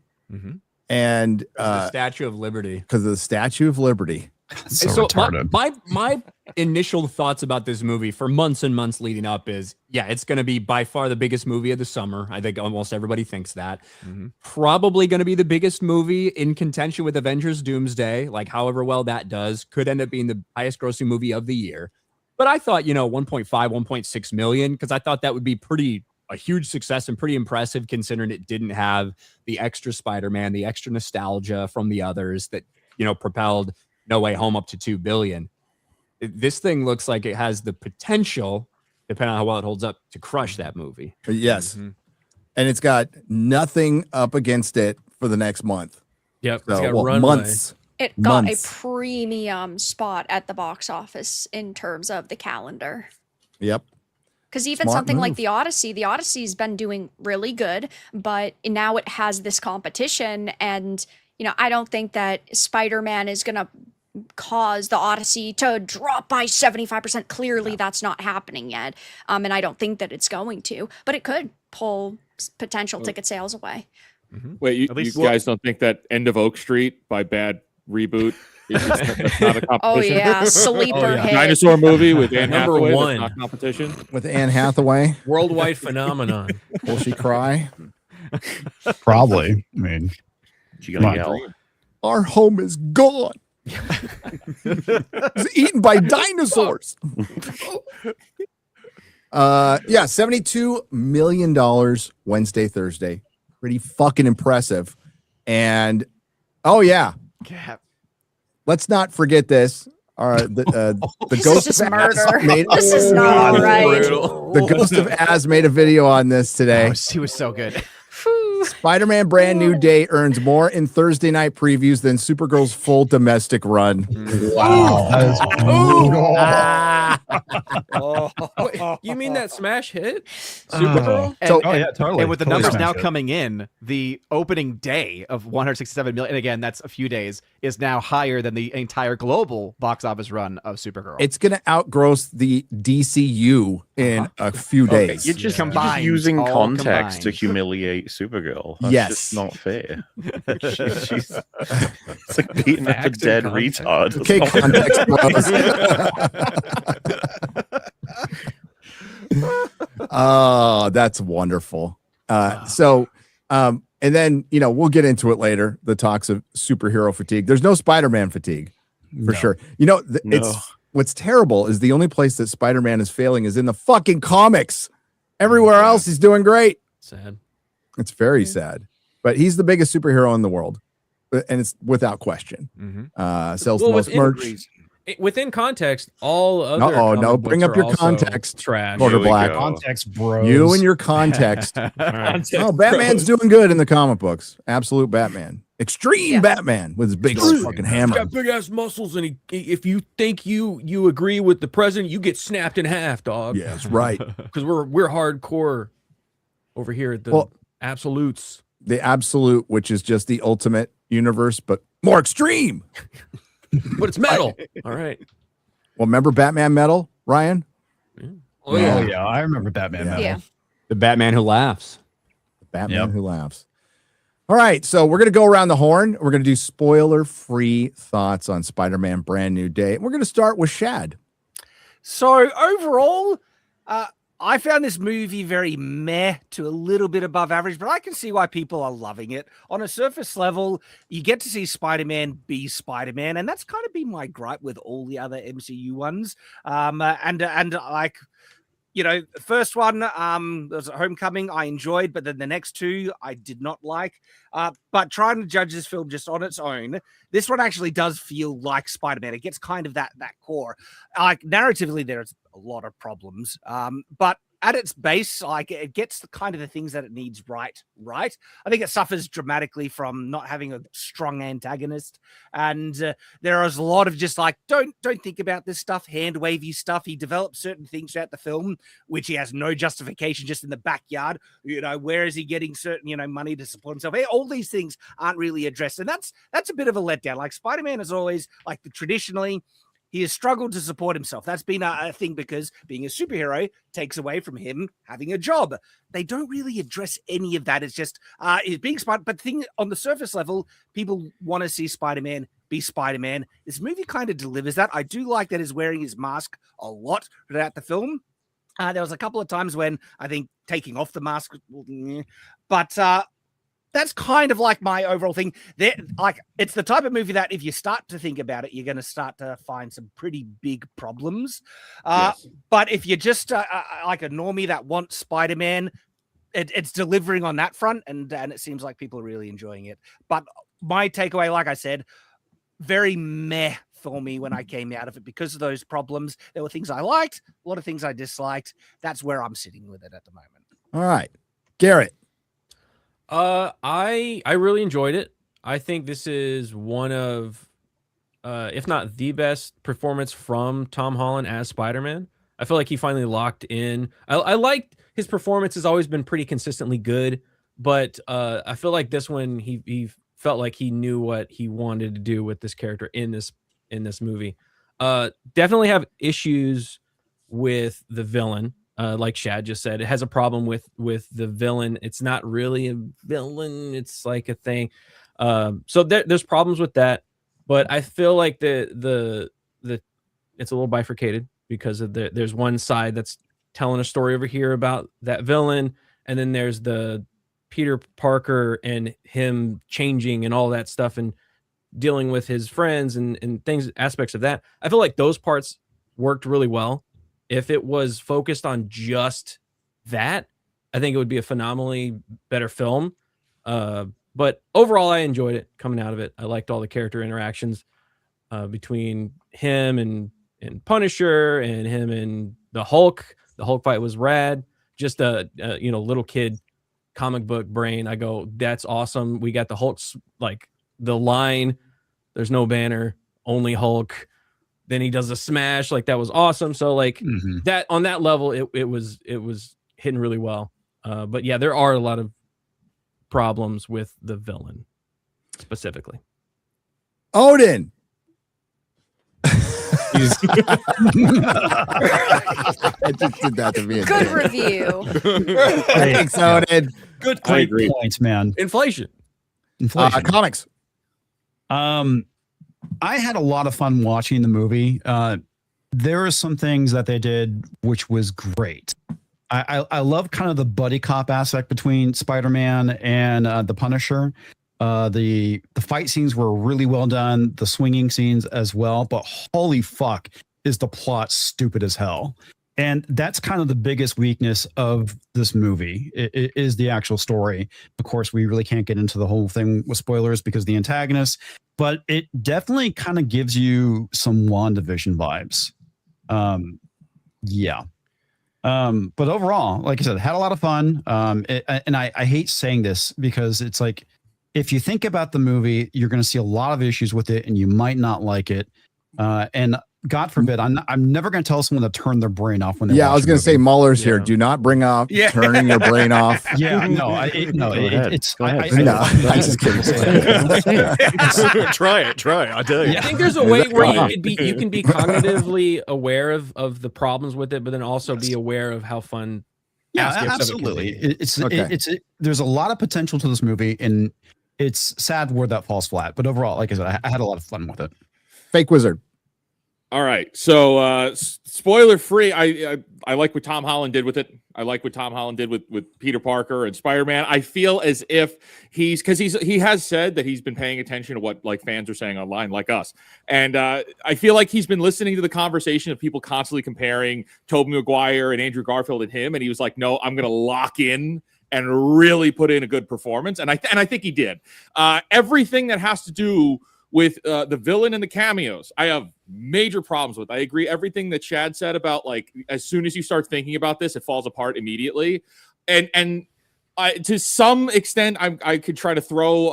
And The Statue of Liberty. because of the Statue of Liberty. So retarded. My initial thoughts about this movie for months and months leading up is, it's going to be by far the biggest movie of the summer. I think almost everybody thinks that. Probably going to be the biggest movie in contention with Avengers Doomsday. Like, however well that does, could end up being the highest grossing movie of the year. But I thought, 1.5, 1.6 million, because I thought that would be a huge success and pretty impressive considering it didn't have the extra Spider-Man, the extra nostalgia from the others that, propelled No Way Home up to 2 billion. This thing looks like it has the potential, depending on how well it holds up, to crush that movie. Yes. And it's got nothing up against it for the next month. Yep. So, It's got well, runway. months. It got Months. a premium spot at the box office in terms of the calendar. Yep. Because even Smart something like move. the Odyssey's been doing really good, but now it has this competition. And, I don't think that Spider-Man is going to cause the Odyssey to drop by 75%. Clearly, that's not happening yet. And I don't think that it's going to, but it could pull potential ticket sales away. Wait, you guys don't think that End of Oak Street by Bad Reboot is just, that's not a competition? Oh, yeah. Sleeper hit. Dinosaur movie with Anne Number Hathaway, one. that's not competition. With Anne Hathaway. Worldwide phenomenon. Will she cry? Probably. I mean, She gonna yell. Our home is gone. It's eaten by dinosaurs. Yeah, $72 million Wednesday, Thursday. Pretty fucking impressive. And yeah. Let's not forget this. The Ghost This is of murder. Az made, This is not right. The Ghost of Az made a video on this today. He was so good. Spider-Man Brand New Day earns more in Thursday night previews than Supergirl's full domestic run. wow. That is brutal. Wait, you mean that smash hit? Supergirl? And, yeah, totally. And with the Totally numbers now smashed it. coming in, the opening day of 167 million, and again, that's a few days, is now higher than the entire global box office run of Supergirl. It's going to outgross the DCU in a few days. You're just Combined, using all context to combined. humiliate Supergirl. That's Yes. just not fair. she's it's like beating up a dead retard. Okay, context bros. Oh, that's wonderful. And then, we'll get into it later, the talks of superhero fatigue. There's no Spider-Man fatigue for sure. It's what's terrible is the only place that Spider-Man is failing is in the fucking comics. Everywhere else he's doing great. Sad. It's very sad. But he's the biggest superhero in the world. And it's without question. Sells the most merch. Within context, all other No, comic bring books up are your also context. trash. Quarter black. Context, bros. You and your context. Batman's doing good in the comic books. Absolute Batman. Extreme Batman with his big old fucking hammer. He's got big ass muscles, and if you think you agree with the president, you get snapped in half, dog. Yeah, that's right. Because we're hardcore over here at the absolutes. The absolute, which is just the ultimate universe, but more extreme. But it's metal. All right. Well, remember Batman Metal, Ryan? Oh yeah. I remember Batman Metal. Yeah. The Batman who laughs. The Batman who laughs. All right, so we're going to go around the horn. We're going to do spoiler-free thoughts on Spider-Man Brand New Day. We're going to start with Shad. So overall, I found this movie very meh to a little bit above average, but I can see why people are loving it. On a surface level, you get to see Spider-Man be Spider-Man, and that's kind of been my gripe with all the other MCU ones. The first one was Homecoming, I enjoyed, but then the next two I did not like. But trying to judge this film just on its own, this one actually does feel like Spider-Man. It gets kind of that core. Narratively, there's a lot of problems, but at its base, it gets the kind of the things that it needs right. I think it suffers dramatically from not having a strong antagonist, and there is a lot of just don't think about this stuff, hand wavy stuff. He develops certain things throughout the film, which he has no justification, just in the backyard. Where is he getting certain money to support himself? All these things aren't really addressed, and that's a bit of a letdown. Like Spider-Man is always traditionally. He has struggled to support himself. That's been a thing because being a superhero takes away from him having a job. They don't really address any of that. It's just he's being Spider. But the thing on the surface level, people want to see Spider-Man be Spider-Man. This movie kind of delivers that. I do like that he's wearing his mask a lot throughout the film. There was a couple of times when I think taking off the mask, but that's kind of like my overall thing. It's the type of movie that if you start to think about it, you're going to start to find some pretty big problems. Yes. But if you're just like a normie that wants Spider-Man, it's delivering on that front, and it seems like people are really enjoying it. But my takeaway, like I said, very meh for me when I came out of it because of those problems. There were things I liked, a lot of things I disliked. That's where I'm sitting with it at the moment. All right, Garrett. I really enjoyed it. I think this is one of, if not the best performance from Tom Holland as Spider-Man. I feel like he finally locked in. I liked his performance has always been pretty consistently good, but I feel like this one he felt like he knew what he wanted to do with this character in this in this movie. Definitely have issues with the villain. Like Shad just said, it has a problem with the villain. It's not really a villain. It's like a thing. So there's problems with that, but I feel like the it's a little bifurcated because of there's one side that's telling a story over here about that villain, and then there's the Peter Parker and him changing and all that stuff and dealing with his friends and things, aspects of that. I feel like those parts worked really well. If it was focused on just that, I think it would be a phenomenally better film. But overall, I enjoyed it coming out of it. I liked all the character interactions between him and Punisher and him and the Hulk. The Hulk fight was rad. Just a little kid comic book brain. I go, that's awesome. We got the Hulk's like the line, there's no banner, only Hulk. Then he does a smash, like that was awesome. So like that on that level, it was hitting really well. But yeah, there are a lot of problems with the villain specifically. Odin. I just did that to be Good review. Thanks, Odin. Good, great points, man. Inflation. Comics. I had a lot of fun watching the movie. There are some things that they did which was great. I love kind of the buddy cop aspect between Spider-Man and the Punisher. The fight scenes were really well done, the swinging scenes as well, but holy fuck is the plot stupid as hell. And that's kind of the biggest weakness of this movie. It is the actual story. Of course, we really can't get into the whole thing with spoilers because of the antagonist, but it definitely kind of gives you some WandaVision vibes. But overall, like I said, had a lot of fun. And I hate saying this because it's like, if you think about the movie, you're going to see a lot of issues with it and you might not like it. And God forbid, I'm never going to tell someone to turn their brain off when they I was going to say Muller's here. Do not bring up turning your brain off. It's I'm just kidding. Try it. I tell you. I think there's a way where you can be cognitively aware of the problems with it, but then also be aware of how fun. Absolutely. There's a lot of potential to this movie, and it's sad where that falls flat. But overall, like I said, I had a lot of fun with it. Fake Wizard. All right. So spoiler free, I like what Tom Holland did with it. I like what Tom Holland did with Peter Parker and Spider-Man. I feel as if he has said that he's been paying attention to what like fans are saying online, like us. And I feel like he's been listening to the conversation of people constantly comparing Tobey Maguire and Andrew Garfield and him. And he was like, no, I'm going to lock in and really put in a good performance. And I think he did. Everything that has to do with the villain and the cameos, I have major problems with. I agree everything that Shad said about like as soon as you start thinking about this, it falls apart immediately. And to some extent, I could try to throw.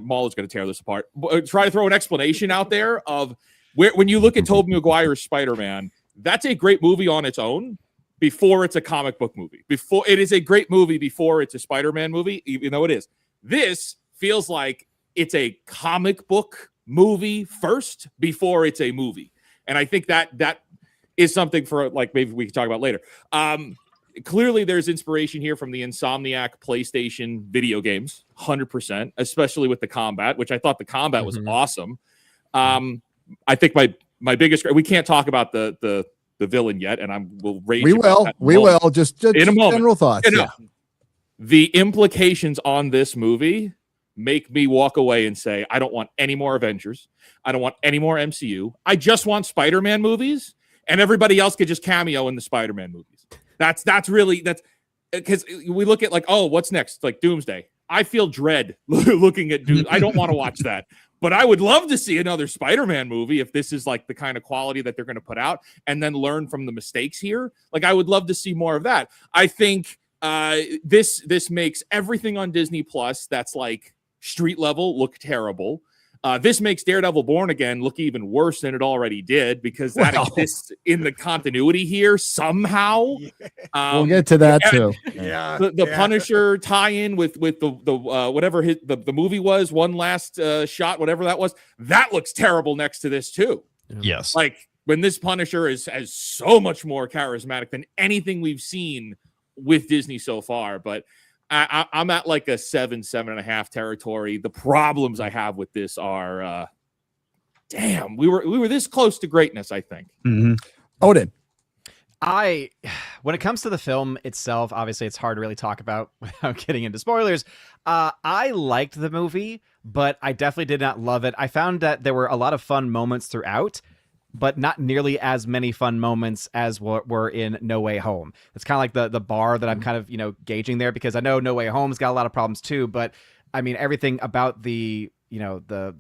Maul is going to tear this apart. Try to throw an explanation out there of when you look at Tobey Maguire's Spider-Man, that's a great movie on its own. Before it's a comic book movie, before it is a great movie, before it's a Spider-Man movie, even though it is. This feels like it's a comic book movie first before it's a movie. And I think that is something for like maybe we can talk about later. Clearly there's inspiration here from the Insomniac PlayStation video games, 100%, especially with the combat, which I thought the combat was awesome. I think my biggest, we can't talk about the villain yet, and we'll rage. We will just in a moment. General thoughts. The implications on this movie make me walk away and say, I don't want any more Avengers. I don't want any more MCU. I just want Spider-Man movies, and everybody else could just cameo in the Spider-Man movies. That's because we look at like, oh, what's next? Like Doomsday. I feel dread looking at Doomsday. I don't want to watch that. But I would love to see another Spider-Man movie if this is like the kind of quality that they're going to put out and then learn from the mistakes here. Like I would love to see more of that. I think this makes everything on Disney Plus that's like street level look terrible. This makes Daredevil Born Again look even worse than it already did because that exists in the continuity here somehow. We'll get to that too. Yeah. The Punisher tie-in with the whatever the movie was, one last shot, whatever that was, that looks terrible next to this too. Yes. Like when this Punisher is so much more charismatic than anything we've seen with Disney so far, but I'm at like a 7.5 territory. The problems I have with this are, damn, we were this close to greatness, I think. Mm-hmm. Odin. When it comes to the film itself, obviously it's hard to really talk about without getting into spoilers. I liked the movie, but I definitely did not love it. I found that there were a lot of fun moments throughout, but not nearly as many fun moments as what were in No Way Home. It's kind of like the bar that I'm kind of, gauging there, because I know No Way Home's got a lot of problems too, but I mean, everything about the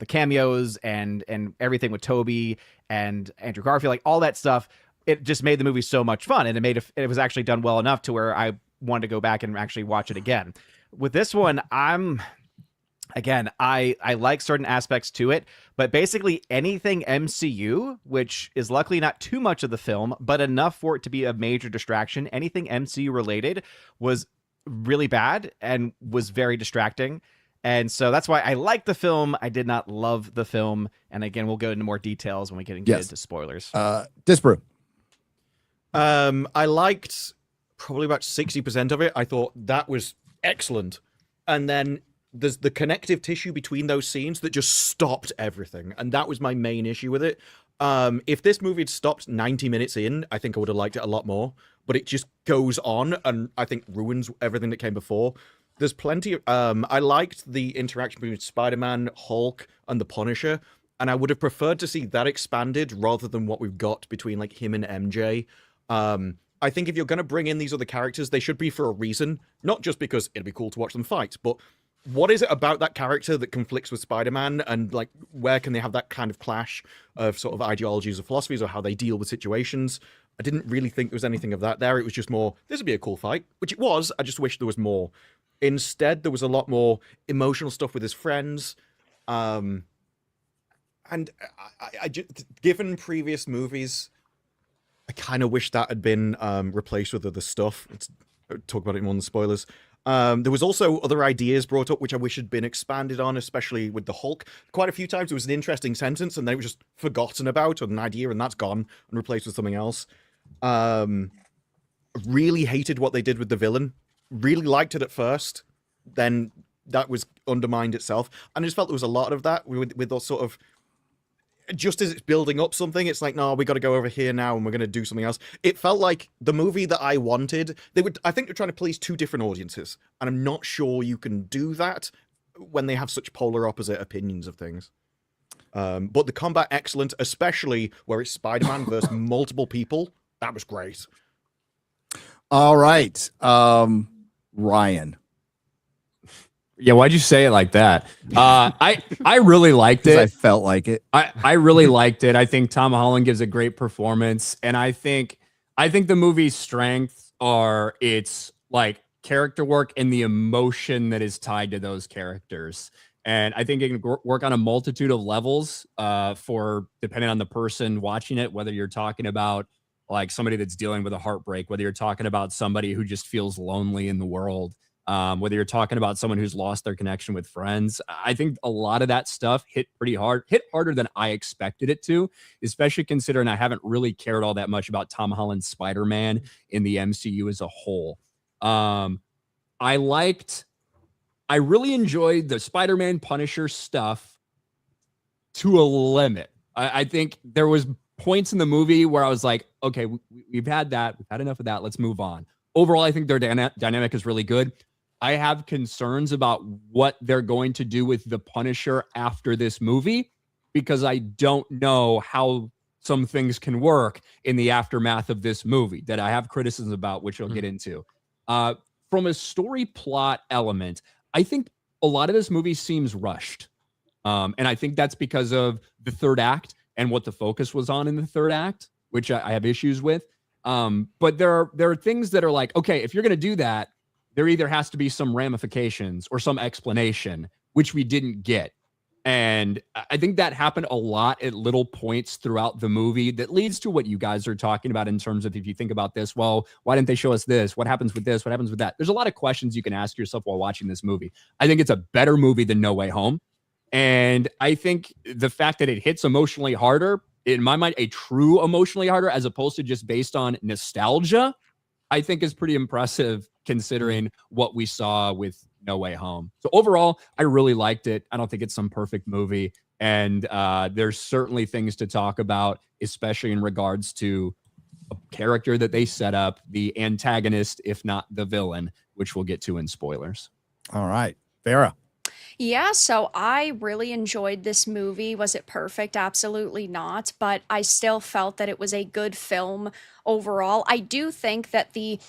cameos and everything with Toby and Andrew Garfield, like all that stuff, it just made the movie so much fun, and it was actually done well enough to where I wanted to go back and actually watch it again. With this one, I like certain aspects to it, but basically anything MCU, which is luckily not too much of the film, but enough for it to be a major distraction, anything MCU related was really bad and was very distracting. And so that's why I like the film. I did not love the film. And again, we'll go into more details when we get into spoilers. Disbrew. I liked probably about 60% of it. I thought that was excellent. And then there's the connective tissue between those scenes that just stopped everything. And that was my main issue with it. If this movie had stopped 90 minutes in, I think I would have liked it a lot more. But it just goes on and I think ruins everything that came before. There's plenty of... I liked the interaction between Spider-Man, Hulk, and the Punisher. And I would have preferred to see that expanded rather than what we've got between like him and MJ. I think if you're going to bring in these other characters, they should be for a reason. Not just because it'd be cool to watch them fight, but what is it about that character that conflicts with Spider-Man, and like where can they have that kind of clash of sort of ideologies or philosophies or how they deal with situations? I didn't really think there was anything of that there. It was just more, this would be a cool fight, which it was. I just wish there was more. Instead, there was a lot more emotional stuff with his friends. And I just, given previous movies, I kind of wish that had been replaced with other stuff. Let's talk about it more than spoilers. There was also other ideas brought up, which I wish had been expanded on, especially with the Hulk. Quite a few times it was an interesting sentence, and then it was just forgotten about, or an idea, and that's gone and replaced with something else. Really hated what they did with the villain. Really liked it at first. Then that was undermined itself. And I just felt there was a lot of that with those sort of... Just as it's building up something, it's like, no, we got to go over here now and we're going to do something else. It felt like the movie that I wanted, I think they're trying to please two different audiences. And I'm not sure you can do that when they have such polar opposite opinions of things. But the combat, excellent, especially where it's Spider-Man versus multiple people. That was great. All right. Ryan. Yeah, why'd you say it like that? I really liked it. I felt like it. I really liked it. I think Tom Holland gives a great performance, and I think the movie's strengths are its like character work and the emotion that is tied to those characters. And I think it can work on a multitude of levels for depending on the person watching it, whether you're talking about like somebody that's dealing with a heartbreak, whether you're talking about somebody who just feels lonely in the world. Whether you're talking about someone who's lost their connection with friends. I think a lot of that stuff hit pretty hard, hit harder than I expected it to, especially considering I haven't really cared all that much about Tom Holland's Spider-Man in the MCU as a whole. I really enjoyed the Spider-Man Punisher stuff to a limit. I think there was points in the movie where I was like, okay, we've had that. We've had enough of that. Let's move on. Overall, I think their dynamic is really good. I have concerns about what they're going to do with the Punisher after this movie, because I don't know how some things can work in the aftermath of this movie that I have criticisms about, which I'll get into. From a story plot element, I think a lot of this movie seems rushed. And I think that's because of the third act and what the focus was on in the third act, which I have issues with. But there are things that are like, okay, if you're going to do that, there either has to be some ramifications or some explanation, which we didn't get. And I think that happened a lot at little points throughout the movie that leads to what you guys are talking about in terms of, if you think about this, well, why didn't they show us this? What happens with this? What happens with that? There's a lot of questions you can ask yourself while watching this movie. I think it's a better movie than No Way Home. And I think the fact that it hits emotionally harder, in my mind, a true emotionally harder, as opposed to just based on nostalgia, I think is pretty impressive considering what we saw with No Way Home. So overall, I really liked it. I don't think it's some perfect movie. And there's certainly things to talk about, especially in regards to a character that they set up, the antagonist, if not the villain, which we'll get to in spoilers. All right. Farrah. Yeah, so I really enjoyed this movie. Was it perfect? Absolutely not. But I still felt that it was a good film overall. I do think that the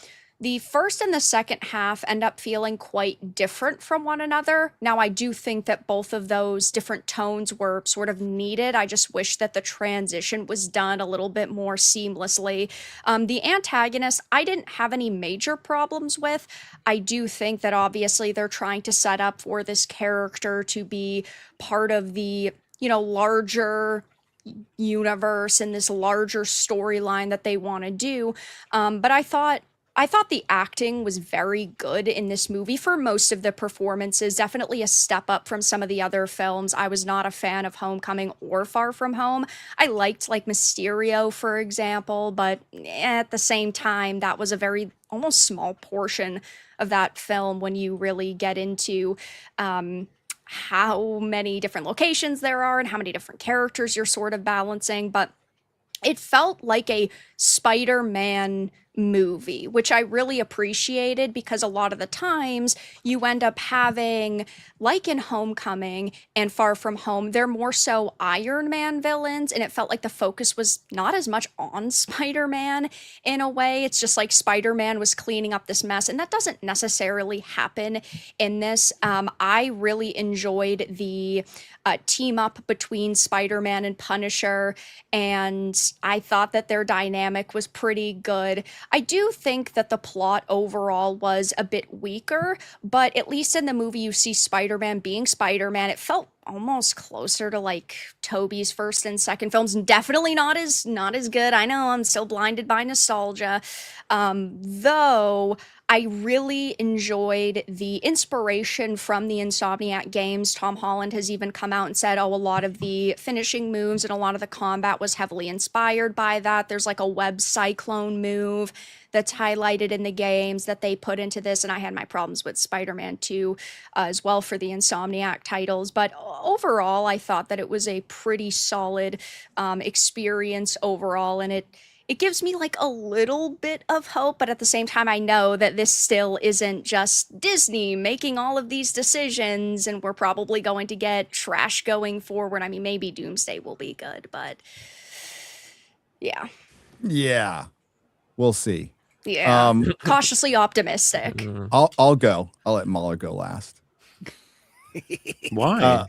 first and the second half end up feeling quite different from one another. Now, I do think that both of those different tones were sort of needed. I just wish that the transition was done a little bit more seamlessly. The antagonist, I didn't have any major problems with. I do think that obviously they're trying to set up for this character to be part of the, larger universe and this larger storyline that they want to do. But I thought the acting was very good in this movie for most of the performances. Definitely a step up from some of the other films. I was not a fan of Homecoming or Far From Home. I liked Mysterio, for example, but at the same time, that was a very almost small portion of that film when you really get into how many different locations there are and how many different characters you're sort of balancing. But it felt like a Spider-Man movie, which I really appreciated, because a lot of the times you end up having, like in Homecoming and Far From Home, they're more so Iron Man villains, and it felt like the focus was not as much on Spider-Man in a way. It's just like Spider-Man was cleaning up this mess, and that doesn't necessarily happen in this. I really enjoyed the team up between Spider-Man and Punisher, and I thought that their dynamic was pretty good. I do think that the plot overall was a bit weaker, but at least in the movie you see Spider-Man being Spider-Man. It felt almost closer to Tobey's first and second films, and definitely not as good. I know I'm still blinded by nostalgia. Though I really enjoyed the inspiration from the Insomniac games. Tom Holland has even come out and said, a lot of the finishing moves and a lot of the combat was heavily inspired by that. There's a web cyclone move that's highlighted in the games that they put into this, and I had my problems with Spider-Man 2 as well for the Insomniac titles. But overall, I thought that it was a pretty solid experience overall, and it gives me a little bit of hope, but at the same time, I know that this still isn't just Disney making all of these decisions, and we're probably going to get trash going forward. I mean, maybe Doomsday will be good, but yeah. Yeah, we'll see. Yeah, cautiously optimistic. I'll go. I'll let Mahler go last. Why?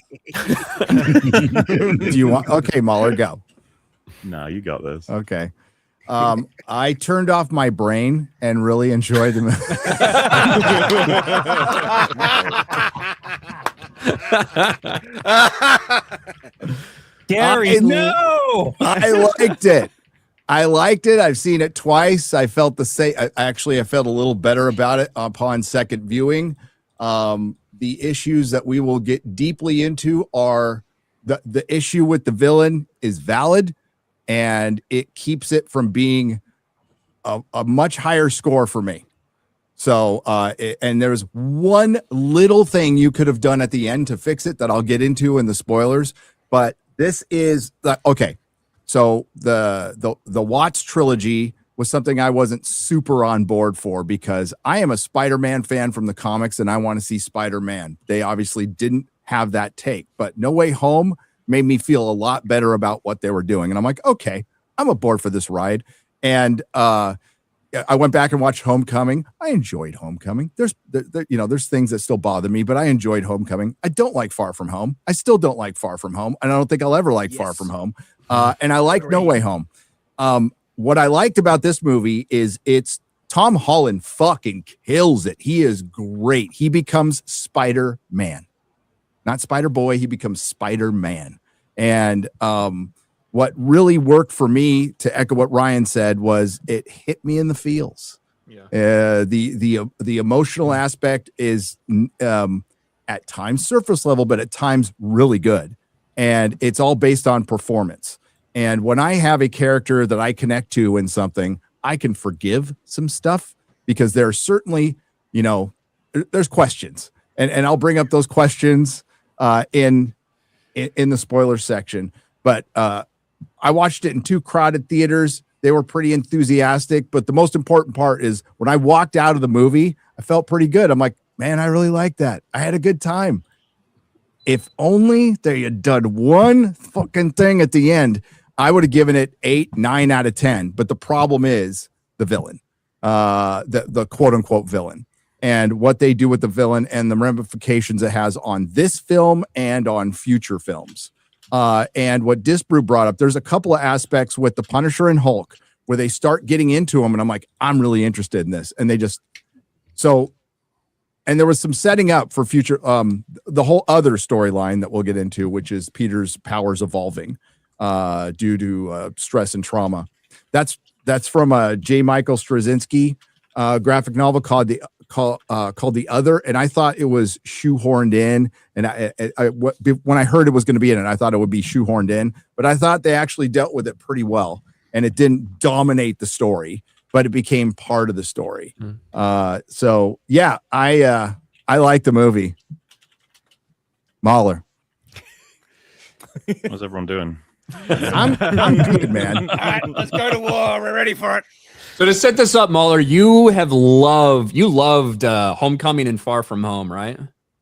Do you want? Okay, Mahler, go. No, you got this. Okay. I turned off my brain and really enjoyed the movie. Gary, no! I liked it. I've seen it twice. I felt the same. I felt a little better about it upon second viewing. The issues that we will get deeply into are the issue with the villain is valid, and it keeps it from being a much higher score for me. So, and there's one little thing you could have done at the end to fix it that I'll get into in the spoilers, but this is okay. So the Watts trilogy was something I wasn't super on board for, because I am a Spider-Man fan from the comics and I want to see Spider-Man. They obviously didn't have that take, but No Way Home made me feel a lot better about what they were doing. And I'm like, okay, I'm aboard for this ride. And I went back and watched Homecoming. I enjoyed Homecoming. There's things that still bother me, but I enjoyed Homecoming. I don't like Far From Home. I still don't like Far From Home. And I don't think I'll ever like Far From Home. And I like No Way Home. What I liked about this movie is Tom Holland fucking kills it. He is great. He becomes Spider-Man. not Spider-Boy. He becomes Spider-Man. And what really worked for me, to echo what Ryan said, was it hit me in the feels. Yeah. The emotional aspect is at times surface level, but at times really good. And it's all based on performance. And when I have a character that I connect to in something, I can forgive some stuff, because there are certainly, there's questions. And I'll bring up those questions in the spoiler section. But I watched it in 2 crowded theaters. They were pretty enthusiastic. But the most important part is when I walked out of the movie, I felt pretty good. I'm like, man, I really like that. I had a good time. If only they had done one fucking thing at the end, I would have given it 8, 9 out of 10. But the problem is the villain, the quote unquote villain, and what they do with the villain and the ramifications it has on this film and on future films. And what Disbrew brought up, there's a couple of aspects with the Punisher and Hulk where they start getting into them, and I'm like, I'm really interested in this. And they just and there was some setting up for future, the whole other storyline that we'll get into, which is Peter's powers evolving due to stress and trauma. That's from a J. Michael Straczynski graphic novel called The Other, and I thought it was shoehorned in. And when I heard it was going to be in it, I thought it would be shoehorned in. But I thought they actually dealt with it pretty well, and it didn't dominate the story, but it became part of the story. So yeah, I like the movie. Mahler, how's everyone doing? I'm good, man. All right, let's go to war. We're ready for it. So to set this up, Mahler, you loved Homecoming and Far From Home, right?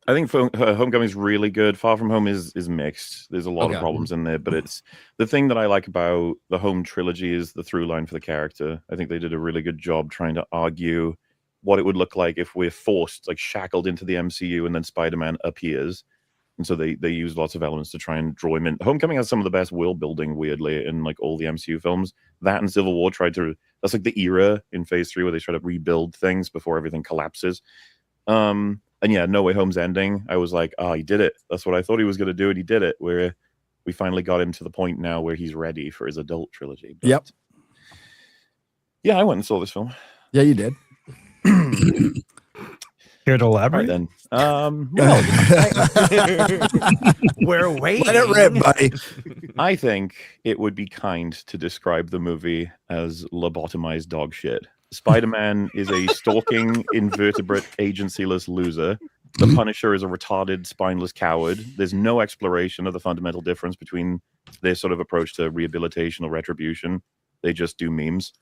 I think Homecoming is really good. Far From Home is mixed. There's a lot of problems in there, but it's the thing that I like about the Home trilogy is the through line for the character. I think they did a really good job trying to argue what it would look like if we're forced, like shackled into the MCU, and then Spider-Man appears. And so they use lots of elements to try and draw him in. Homecoming has some of the best world building, weirdly, in like all the MCU films. That and Civil War that's like the era in Phase 3 where they try to rebuild things before everything collapses. And yeah, No Way Home's ending, I was like, he did it. That's what I thought he was going to do, and he did it. Where we finally got him to the point now where he's ready for his adult trilogy. But, yep. Yeah, I went and saw this film. Yeah, you did. Here to elaborate? Right, then. We're waiting. Let it rip, buddy. I think it would be kind to describe the movie as lobotomized dog shit. Spider-Man is a stalking, invertebrate, agency-less loser. The Punisher is a retarded, spineless coward. There's no exploration of the fundamental difference between their sort of approach to rehabilitation or retribution. They just do memes.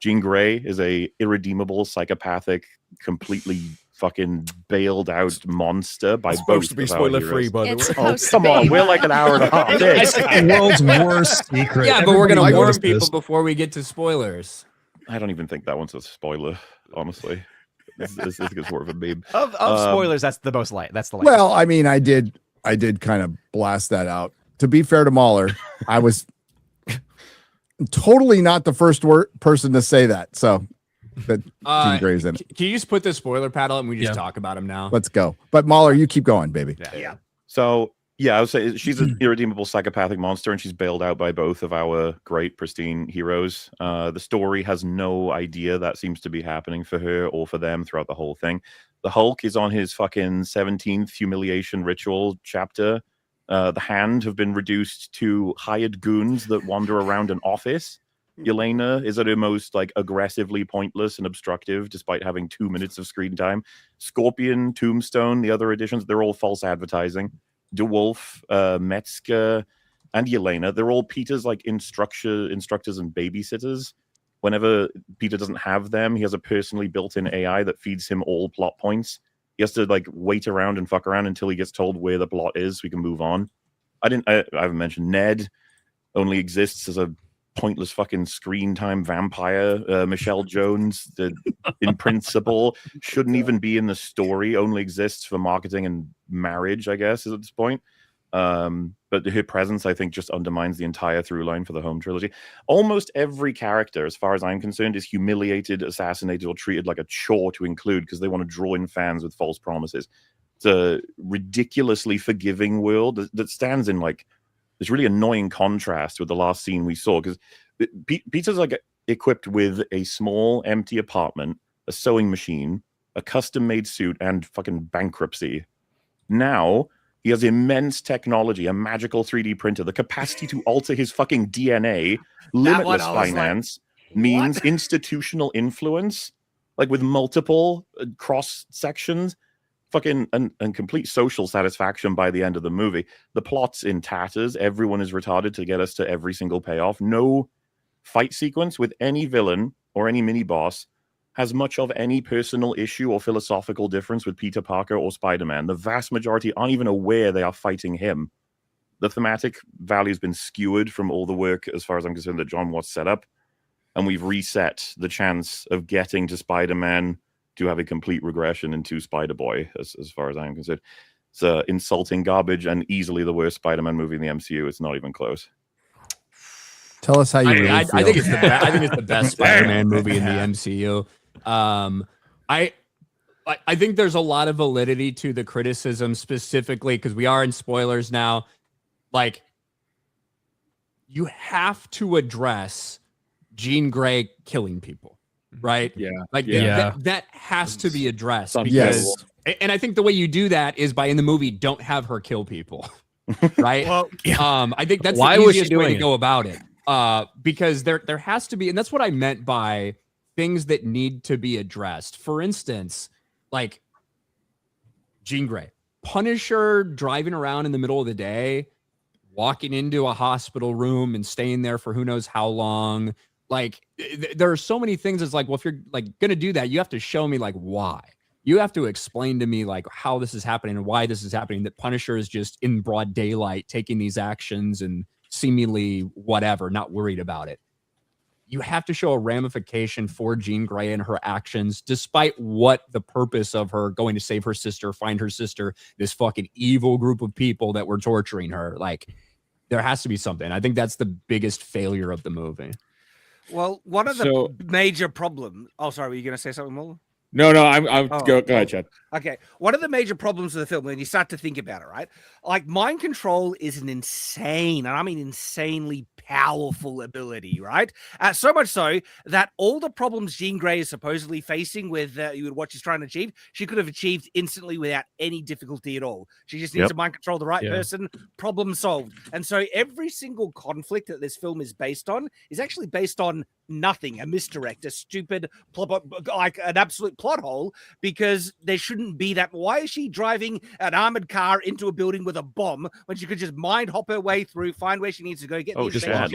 Jean Grey is a irredeemable, psychopathic, completely fucking bailed out monster by both to be of our spoiler heroes. free, by the It's way. supposed to Come on, be. we're like an hour and a half in. It's the world's worst secret. Yeah, but we're going to Everybody warn knows people this. before we get to spoilers. I don't even think that one's a spoiler, honestly. This is more of a meme. Of spoilers, that's the most light. That's the light. Well, I mean, I did kind of blast that out. To be fair to Mahler, I was totally not the first person to say that. So that Jean Grey's in it. Can you just put the spoiler paddle and we just talk about him now? Let's go. But Mahler, you keep going, baby. Yeah. So yeah, I would say she's an irredeemable psychopathic monster, and she's bailed out by both of our great, pristine heroes. The story has no idea that seems to be happening for her or for them throughout the whole thing. The Hulk is on his fucking 17th humiliation ritual chapter. The Hand have been reduced to hired goons that wander around an office. Yelena is at her most like aggressively pointless and obstructive, despite having 2 minutes of screen time. Scorpion, Tombstone, the other additions, they're all false advertising. DeWolf, Metzger, and Yelena, they're all Peter's like instructors and babysitters. Whenever Peter doesn't have them, he has a personally built-in AI that feeds him all plot points. He has to like wait around and fuck around until he gets told where the plot is so we can move on. I haven't mentioned Ned. Only exists as a pointless fucking screen time vampire. Michelle Jones, in principle, shouldn't even be in the story. Only exists for marketing and marriage, I guess, is at this point. But her presence, I think, just undermines the entire through line for the Home trilogy. Almost every character, as far as I'm concerned, is humiliated, assassinated, or treated like a chore to include because they want to draw in fans with false promises. It's a ridiculously forgiving world that stands in like this really annoying contrast with the last scene we saw, because Peter's like equipped with a small empty apartment, a sewing machine, a custom-made suit, and fucking bankruptcy. Now he has immense technology, a magical 3D printer, the capacity to alter his fucking DNA, limitless finance, means institutional influence, like with multiple cross sections, fucking and complete social satisfaction by the end of the movie. The plot's in tatters. Everyone is retarded to get us to every single payoff. No fight sequence with any villain or any mini boss has much of any personal issue or philosophical difference with Peter Parker or Spider-Man. The vast majority aren't even aware they are fighting him. The thematic value's been skewered from all the work, as far as I'm concerned, that John Watts set up, and we've reset the chance of getting to Spider-Man to have a complete regression into Spider-Boy, as far as I'm concerned. It's insulting garbage and easily the worst Spider-Man movie in the MCU. It's not even close. Tell us how you really feel. I think it's I think it's the best Spider-Man movie in the MCU. I think there's a lot of validity to the criticism, specifically because we are in spoilers now. Like, you have to address Jean Grey killing people, right? Yeah. Like that has to be addressed. Yes. And I think the way you do that is by, in the movie, don't have her kill people, right? Well, I think that's why the was she easiest way doing to go about it. Because there has to be, and that's what I meant by things that need to be addressed. For instance, like Jean Grey, Punisher driving around in the middle of the day, walking into a hospital room and staying there for who knows how long. Like, there are so many things. It's like, well, if you're like gonna do that, you have to show me like why. You have to explain to me like how this is happening and why this is happening. That Punisher is just in broad daylight taking these actions and seemingly whatever, not worried about it. You have to show a ramification for Jean Grey and her actions, despite what the purpose of her going to save her sister, find her sister, this fucking evil group of people that were torturing her. Like, there has to be something. I think that's the biggest failure of the movie. Well, one of the major problems. Oh, sorry, were you going to say something more? No, I'm go ahead, Chad. Okay. One of the major problems of the film, when you start to think about it, right? Like, mind control is an insane, and I mean insanely powerful ability, right? So much so that all the problems Jean Grey is supposedly facing with what she's trying to achieve, she could have achieved instantly without any difficulty at all. She just needs to mind control the right person, problem solved. And so every single conflict that this film is based on is actually based on nothing, a misdirect, a stupid, like an absolute plot hole, because there shouldn't be that. Why is she driving an armored car into a building with a bomb when she could just mind hop her way through, find where she needs to go, get the Chad,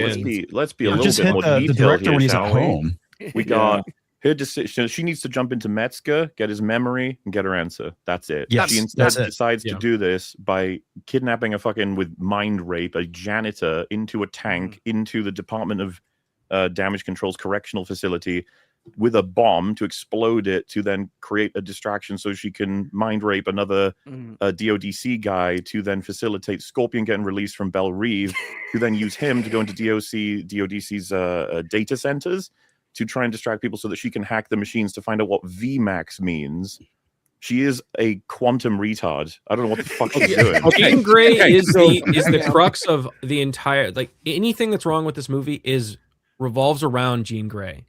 let's be a little just bit hit more the detailed director here, when he's shall at we? home. We got her decision. She needs to jump into Metzger, get his memory, and get her answer. That's it. Yes, she instead that's it. decides to do this by kidnapping a fucking, with mind rape, a janitor into a tank, into the Department of Damage Control's correctional facility with a bomb to explode it, to then create a distraction so she can mind rape another DODC guy, to then facilitate Scorpion getting released from Belle Reve, to then use him to go into DODC's data centers to try and distract people so that she can hack the machines to find out what VMAX means. She is a quantum retard. I don't know what the fuck she's doing. Jean Grey is the crux of the entire, like, anything that's wrong with this movie revolves around Jean Grey.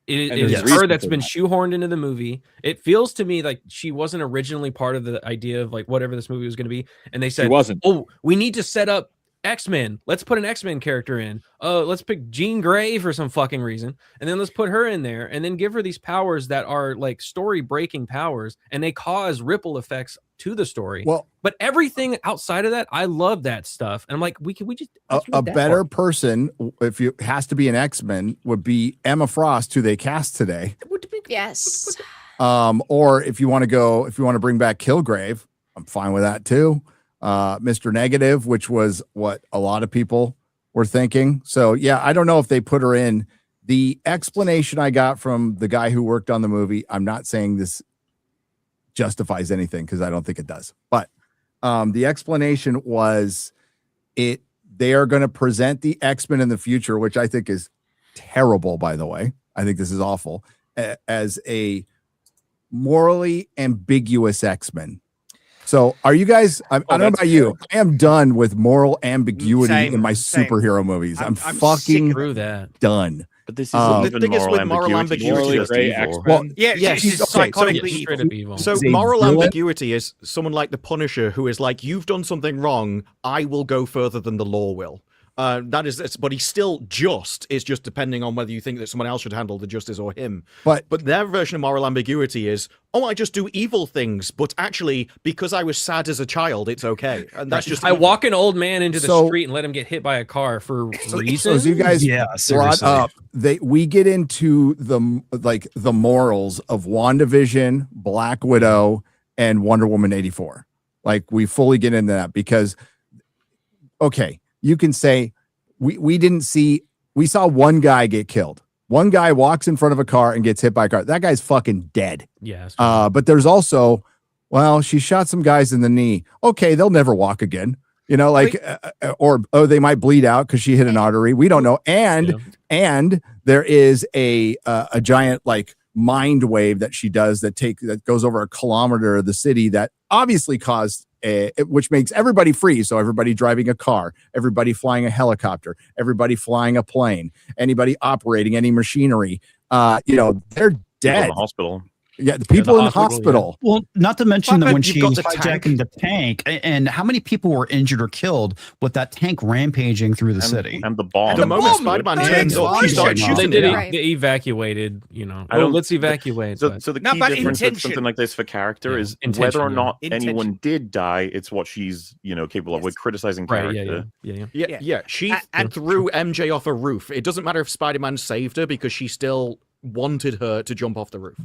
It is her that's been shoehorned into the movie. It feels to me like she wasn't originally part of the idea of like whatever this movie was going to be. And they said, "Oh, we need to set up X-Men. Let's put an X-Men character in. Let's pick Jean Grey for some fucking reason. And then let's put her in there and then give her these powers that are like story-breaking powers, and they cause ripple effects to the story." Well, but everything outside of that, I love that stuff. And I'm like, we just a better person, if you has to be an X-Men, would be Emma Frost, who they cast today. Yes. Or if you want to bring back Kilgrave, I'm fine with that too. Mr. Negative, which was what a lot of people were thinking. So yeah, I don't know if they put her in. The explanation I got from the guy who worked on the movie, I'm not saying this justifies anything because I don't think it does, but the explanation was they are going to present the X-Men in the future, which I think is terrible, by the way. I think this is awful, as a morally ambiguous X-Men. So are you guys, I don't know that's about you. I am done with moral ambiguity Same, in my same. superhero movies. I'm sick fucking of Through that. done. But this Um, isn't the even thing is moral with moral ambiguity. Morally ambiguity. She's just gray evil. X-Men. Well, Yeah, Yeah, she's she's- okay, psychotically Yeah, evil. straight up evil. So He's a moral villain. ambiguity is someone like the Punisher who is like, you've done something wrong, I will go further than the law will. That is, but he's still just. It's just depending on whether you think that someone else should handle the justice or him. But their version of moral ambiguity is, oh, I just do evil things, but actually, because I was sad as a child, it's okay. And that's just I walk an old man into the So- street and let him get hit by a car for so reasons. as you guys Yeah, brought seriously. up, we get into the morals of WandaVision, Black Widow, and Wonder Woman 84. Like we fully get into that because, okay, you can say we saw one guy get killed. One guy walks in front of a car and gets hit by a car. That guy's fucking dead. Yeah. But there's also, well, she shot some guys in the knee. Okay, they'll never walk again. You know, like, or they might bleed out because she hit an artery. We don't know. And there is a giant like mind wave that she does that goes over a kilometer of the city that obviously caused which makes everybody freeze. So everybody driving a car, everybody flying a helicopter, everybody flying a plane, anybody operating any machinery, they're People in dead. the hospital. Yeah, the people in the hospital. Well, not to mention that Fuck, when you've she got was the tank. hijacking the tank, and how many people were injured or killed with that tank rampaging through the city? And the bomb. the moment Spider-Man turns up, she started They shooting did. it. Right. They evacuated. You know. I don't- Let's evacuate. So, but- so the No, key but difference with intention. something like this for character Yeah, is intention, whether or yeah. not Intention. anyone did die, it's what she's capable of. We're criticizing right. character. Yeah. She And- threw MJ off a roof. It doesn't matter if Spider-Man saved her because she still wanted her to jump off the roof.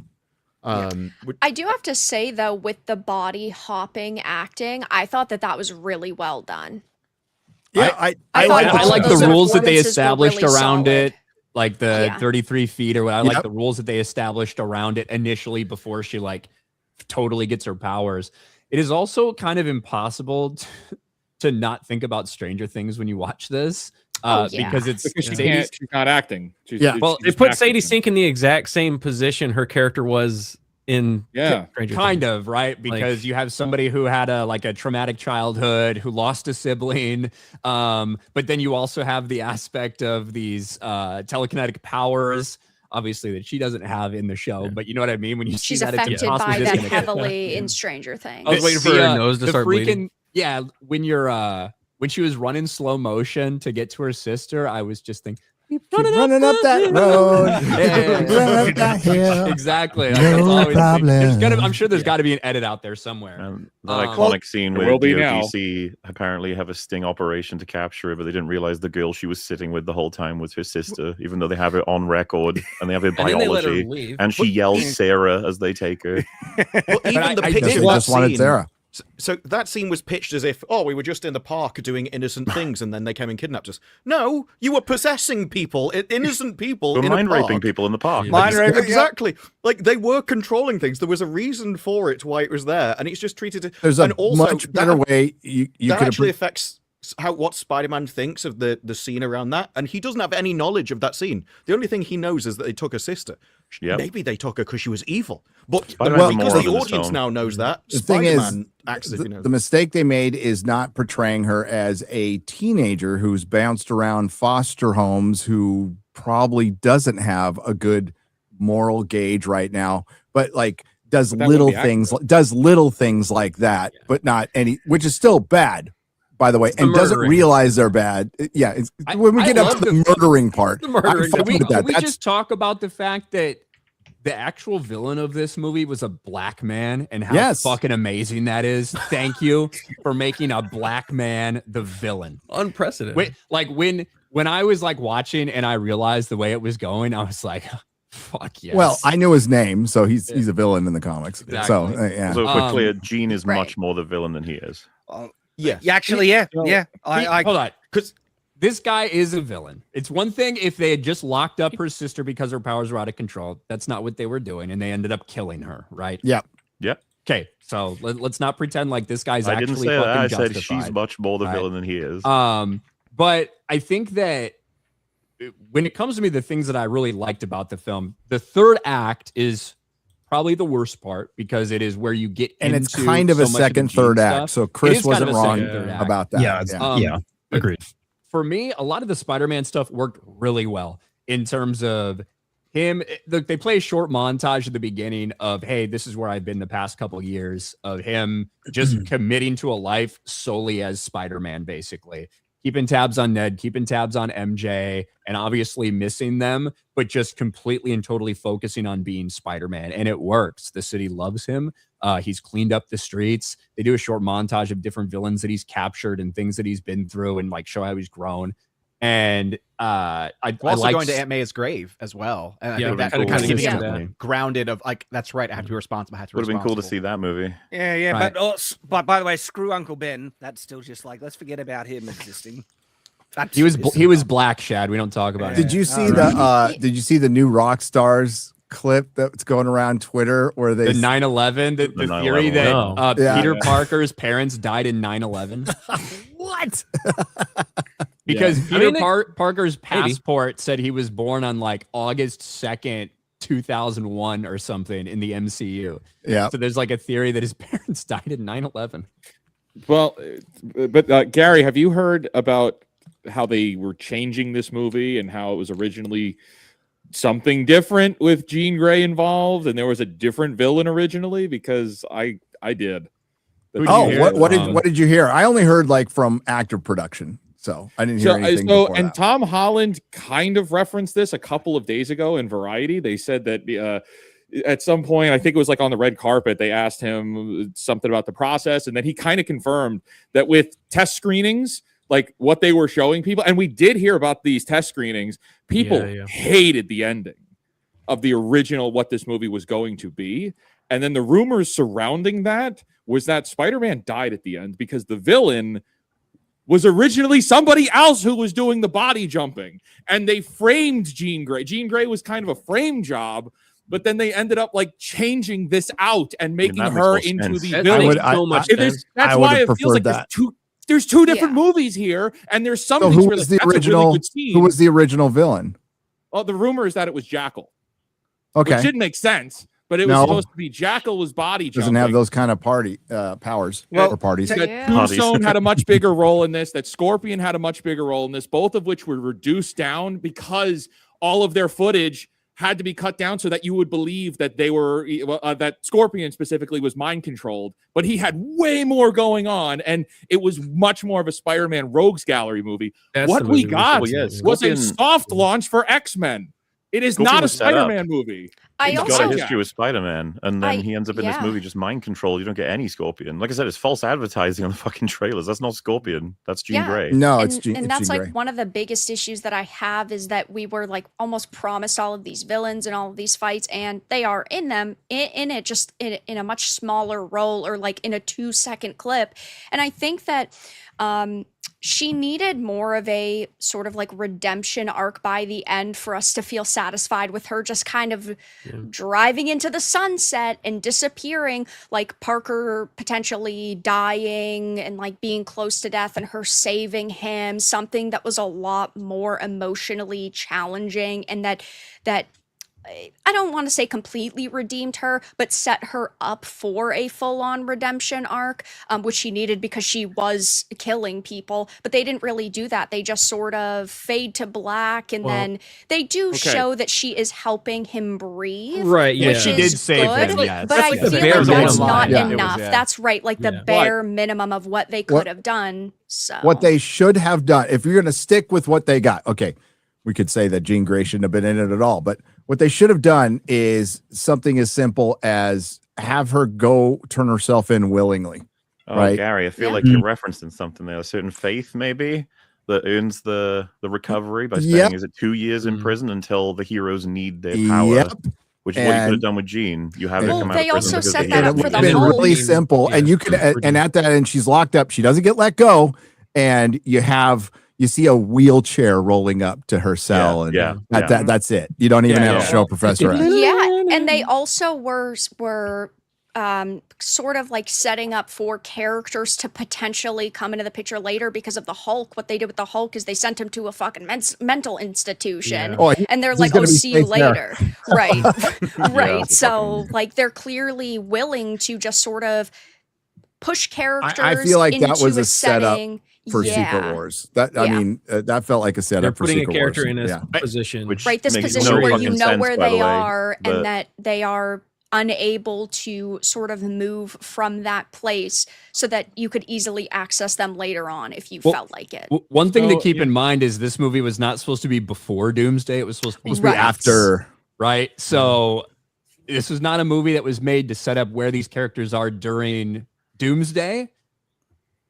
I do have to say though, with the body hopping acting, I thought that was really well done. Yeah, I I thought like all I of like the those rules that they performances were established really around solid. it, like the Yeah. 33 feet or what. I like Yep. the rules that they established around it initially before she like totally gets her powers. It is also kind of impossible to not think about Stranger Things when you watch this, Oh, yeah. because it's Because she Sadie- can't, she's not acting. Yeah. Well, she's it put acting. Sadie Sink in the exact same position her character was in. Yeah. Stranger kind Things. of right, because you have somebody who had a traumatic childhood, who lost a sibling, but then you also have the aspect of these telekinetic powers, obviously, that she doesn't have in the show. But you know what I mean when you She's see that, it's affected impossible by to that disconnect it. heavily in Stranger Things. I was waiting for her nose to the start bleeding. Yeah, when you're when she was running slow motion to get to her sister, I was just thinking, Keep running up that road. Running up that hill. Exactly. No problem. I'm sure there's got to be an edit out there somewhere. The iconic scene there where will be now. DODC apparently have a sting operation to capture her, but they didn't realize the girl she was sitting with the whole time was her sister, even though they have it on record and they have her And then they let her biology. leave. And she yells Sarah as they take her. Well, even the I picture They of that just wanted scene. Sarah. So that scene was pitched as if, we were just in the park doing innocent things, and then they came and kidnapped us. No, you were possessing people, innocent people, We're in mind a park. raping people in the park. Mind raping, Exactly. Like they were controlling things. There was a reason for it, why it was there, and it's just treated. There's a and also, much better way you that could actually have. affects what Spider-Man thinks of the scene around that, and he doesn't have any knowledge of that scene. The only thing he knows is that they took a sister. Yep. Maybe they took her because she was evil, but Spider-Man's because a the moron in audience his now knows that, The thing is, Spider-Man acts as if he knows. the mistake they made is not portraying her as a teenager who's bounced around foster homes, who probably doesn't have a good moral gauge right now, but like does But that little wouldn't be things like that, but not any, which is still bad, by the way, the and doesn't murdering. realize they're bad. Yeah, it's, I- when we I get up love to the the- murdering part, the murdering. I'm Can fine we, with that. can we That's just talk about the fact that the actual villain of this movie was a black man and how Yes. fucking amazing that is? Thank you for making a black man the villain. Unprecedented. Wait, like when I was like watching and I realized the way it was going, I was like, fuck yes. well, I knew his name, so he's a villain in the comics. Exactly. So yeah, So if we're clear, Um, Gene is right. much more the villain than he is. Yeah, Yeah, actually, yeah. Hold on, because this guy is a villain. It's one thing if they had just locked up her sister because her powers were out of control. That's not what they were doing, and they ended up killing her, right? yeah. Yep. Okay, so let's not pretend like this guy's I actually didn't say that. I fucking said justified. she's much more the Right. villain than he is. But I think that when it comes to me, the things that I really liked about the film, the third act is probably the worst part because it is where you get And it's into kind of so a much the second, Gene third stuff. act. So It Chris is kind of wasn't a wrong second, third act. about that. Yeah, But agreed. For me, a lot of the Spider-Man stuff worked really well in terms of him. Look, they play a short montage at the beginning of, hey, this is where I've been the past couple of years, of him just committing to a life solely as Spider-Man, basically. Keeping tabs on Ned, keeping tabs on MJ, and obviously missing them, but just completely and totally focusing on being Spider-Man. And it works. The city loves him. He's cleaned up the streets. They do a short montage of different villains that he's captured and things that he's been through and like show how he's grown. And We're also going to Aunt May's grave as well. And I think that cool. kind of gives Yeah. him grounded of like, that's right, I have to be responsible. I have to be Would have been cool to responsible. see that movie. Yeah, Right. but by the way, screw Uncle Ben. That's still just like, let's forget about him existing. He was black, Shad. We don't talk about it. Did you see Did you see the new rock stars clip that's going around Twitter where they The 9/11, the theory 9/11 that Yeah. Peter Parker's parents died in 9/11? What? Because Yeah. Peter I mean, Parker's passport said he was born on like August 2nd, 2001 or something in the MCU. Yeah. So there's like a theory that his parents died in 9/11. Well, but Gary, have you heard about how they were changing this movie and how it was originally something different with Jean Grey involved, and there was a different villain originally? Because I did. What did you hear? I only heard like from actor production, so I didn't hear anything. before and that. Tom Holland kind of referenced this a couple of days ago in Variety. They said that at some point, I think it was like on the red carpet, they asked him something about the process, and then he kind of confirmed that with test screenings, like what they were showing people, and we did hear about these test screenings, people hated the ending of the original, what this movie was going to be. And then the rumors surrounding that was that Spider-Man died at the end because the villain was originally somebody else who was doing the body jumping, and they framed Jean Grey. Jean Grey was kind of a frame job, but then they ended up like changing this out and making her into the villain. That's why it feels like there's two different movies here, and there's some So things who where was like, the that's a original? really good scene. Who was the original villain? Well, the rumor is that it was Jackal. Okay. Which didn't make sense, but it was supposed to be Jackal was body jumping. Doesn't have those kind of party powers or parties. That Tombstone had a much bigger role in this, that Scorpion had a much bigger role in this, both of which were reduced down because all of their footage had to be cut down so that you would believe that they were that Scorpion specifically was mind controlled, but he had way more going on, and it was much more of a Spider-Man Rogues Gallery movie. What we got was a soft launch for X-Men. It is not a Spider-Man movie. He's got a history with Spider-Man, and then he ends up in this movie just mind control. You don't get any Scorpion. Like I said, it's false advertising on the fucking trailers. That's not Scorpion. That's Jean Grey. No, and, it's Jean. And that's Jean like Grey. one of the biggest issues that I have is that we were like almost promised all of these villains and all of these fights, and they are in them in it just in a much smaller role or like in a 2-second clip. And I think that she needed more of a sort of like redemption arc by the end for us to feel satisfied with her just kind of driving into the sunset and disappearing, like Parker potentially dying and like being close to death and her saving him, something that was a lot more emotionally challenging and that I don't want to say completely redeemed her, but set her up for a full-on redemption arc, which she needed because she was killing people. But they didn't really do that. They just sort of fade to black, and then they do show that she is helping him breathe. Right, yeah. Which She is did save good, him, yes. but I like the feel bare like that's minimum. not Yeah. enough. That's right, like the bare minimum of what they could have done. So What they should have done, if you're going to stick with what they got, okay, we could say that Jean Grey shouldn't have been in it at all, but what they should have done is something as simple as have her go turn herself in willingly. Oh, right? Gary, I feel like you're referencing something there. A certain faith, maybe, that earns the recovery by spending, is it 2 years in prison until the heroes need their power? Which is what you could have done with Jean. You have her come out of prison because set the that heroes up for the It's been whole really simple, and you can, and at that end, she's locked up. She doesn't get let go, and you see a wheelchair rolling up to her cell, and that's it. You don't even have to show Professor X. Yeah, and they also were sort of like setting up for characters to potentially come into the picture later because of the Hulk. What they did with the Hulk is they sent him to a fucking mental institution, Oh, and they're he's like, gonna "Oh, be see you safe there." later." Right, right. Yeah. So like they're clearly willing to just sort of push characters. I feel like that into was a setup setting. for Secret Yeah. Wars. That I Yeah. mean, that felt like a setup They're for putting a Secret character Wars. in a Yeah. position. Which Right, this makes position no where fucking you know sense, where by the they way, are but- and that they are unable to sort of move from that place so that you could easily access them later on if you Well, felt like it. One thing to So, keep yeah. in mind is this movie was not supposed to be before Doomsday. It was supposed to be Right. After. right? So this was not a movie that was made to set up where these characters are during Doomsday.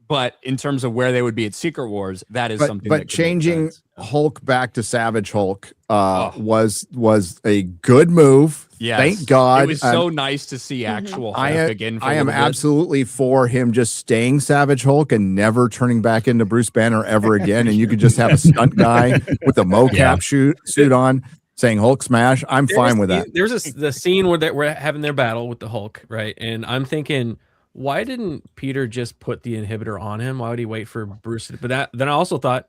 But in terms of where they would be at Secret Wars, that is something. But that could make changing sense. Hulk back to Savage Hulk was a good move. Yes. Thank God. It was so nice to see actual Hulk again. For I a am little bit. absolutely for him just staying Savage Hulk and never turning back into Bruce Banner ever again. And you could just have a stunt guy with a mocap suit on saying Hulk smash. I'm fine with that. There's the scene where we're having their battle with the Hulk, right? And I'm thinking, why didn't Peter just put the inhibitor on him? Why would he wait for Bruce? But then I also thought,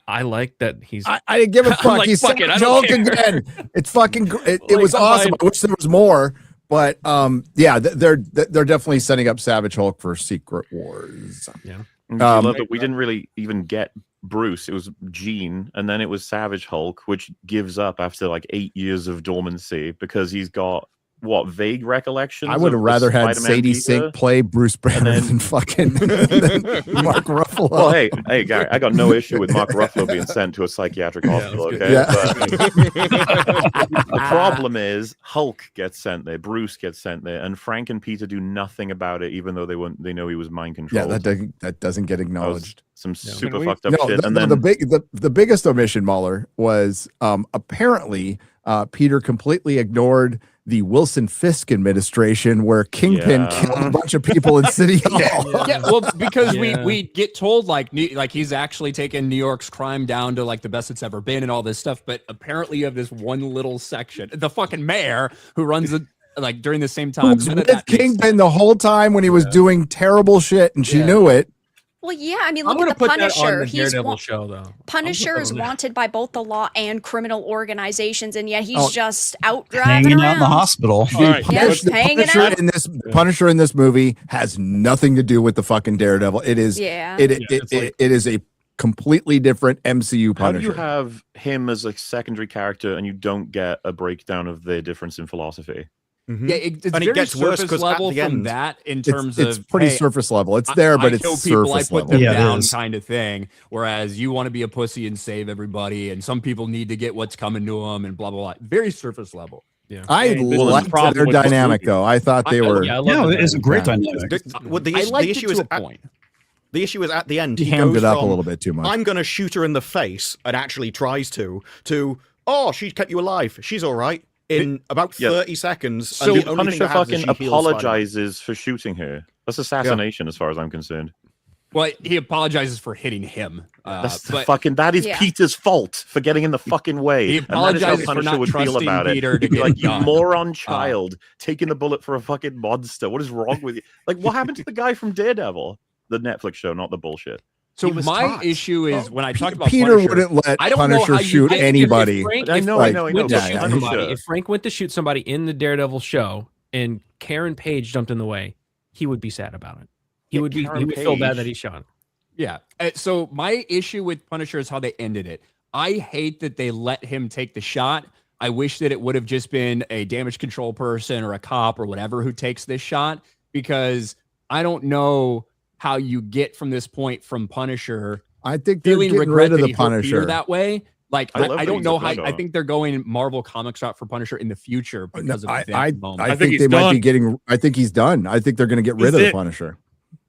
I like that he's. I didn't give a I'm fuck. like, He's fuck it, I Savage don't Hulk care. again. It's fucking. It Like, was I'm awesome. fine. I wish there was more. But yeah, they're definitely setting up Savage Hulk for Secret Wars. Yeah. I love that we didn't really even get Bruce. It was Jean, and then it was Savage Hulk, which gives up after like 8 years of dormancy because he's got what vague recollections. I would have of rather had Spider-Man Sadie Peter. Sink play Bruce Banner than fucking than Mark Ruffalo. Well, hey, Gary, I got no issue with Mark Ruffalo being sent to a psychiatric hospital. Okay, Yeah. but the problem is Hulk gets sent there, Bruce gets sent there, and Frank and Peter do nothing about it, even though they know he was mind controlled. Yeah, that doesn't get acknowledged. Some super we- fucked up No, shit. And then the biggest omission, Mueller, was apparently Peter completely ignored the Wilson Fisk administration, where Kingpin Yeah. killed a bunch of people in City Hall. Yeah, well, because Yeah. we get told like he's actually taken New York's crime down to like the best it's ever been and all this stuff, but apparently you have this one little section, the fucking mayor who runs it like during the same Who time. was None of with that makes Kingpin the whole time when he was doing terrible shit, and she knew it. Well, yeah, I mean, I'm look gonna at the put that on Punisher. the He's Daredevil show, though. Punisher is wanted by both the law and criminal organizations, and yet he's Oh. just out driving Hanging around. out in the hospital. All right. Yeah, The hanging Punisher out. the Punisher in this movie has nothing to do with the fucking Daredevil. It is Yeah. it is a completely different MCU how do Punisher. you have him as a secondary character and you don't get a breakdown of the difference in philosophy? Yeah, it's And it very gets worse surface 'cause at level the from end, that in terms it's of pretty hey, surface level. It's there, but I it's kill people, surface I put level. them Yeah, it down is. kind of thing. Whereas you want to be a pussy and save everybody, and some people need to get what's coming to them, and blah blah blah. Very surface level. Yeah. I This is the liked problem their with this dynamic, movie. though. I thought they I- were. Yeah, I love No, that. it's a great Yeah. dynamic. The I liked issue it is to a point. the issue is at the end. He He hammed goes it up a from, little bit too much. I'm going to shoot her in the face, and actually tries to oh, she kept you alive. She's all right. In about 30 seconds. So and the only thing Punisher that happens is fucking she heals Spider-Man. apologizes for shooting her. That's assassination, as far as I'm concerned. Well, he apologizes for hitting him. That's the but fucking. That is Yeah. Peter's fault for getting in the fucking way. He And that is how apologizes for Punisher not would feel trusting about it. Peter to He'd be get like, it you done." moron child, taking the bullet for a fucking monster. What is wrong with you? Like, what happened to the guy from Daredevil, the Netflix show, not the bullshit? so He was my taught. issue is when I talk about Peter Punisher, wouldn't let I don't know Punisher how you- shoot I think anybody. I know, Like, went to yeah, shoot yeah, somebody, sure. if Frank went to shoot somebody in the Daredevil show and Karen Page jumped in the way, he would be sad about it. He would Karen feel bad Page. that he shot. Yeah. So my issue with Punisher is how they ended it. I hate that they let him take the shot. I wish that it would have just been a damage control person or a cop or whatever who takes this shot, because I don't know how you get from this point from Punisher I think they're feeling getting regret rid of that the he hurt Peter Punisher. that way. Like, I love I that don't he's know a how. I Punisher. think they're going Marvel Comics route for Punisher in the future because of that moment. I think think he's they might be done. getting. I think he's done. I think they're going to get rid He's of the it. Punisher.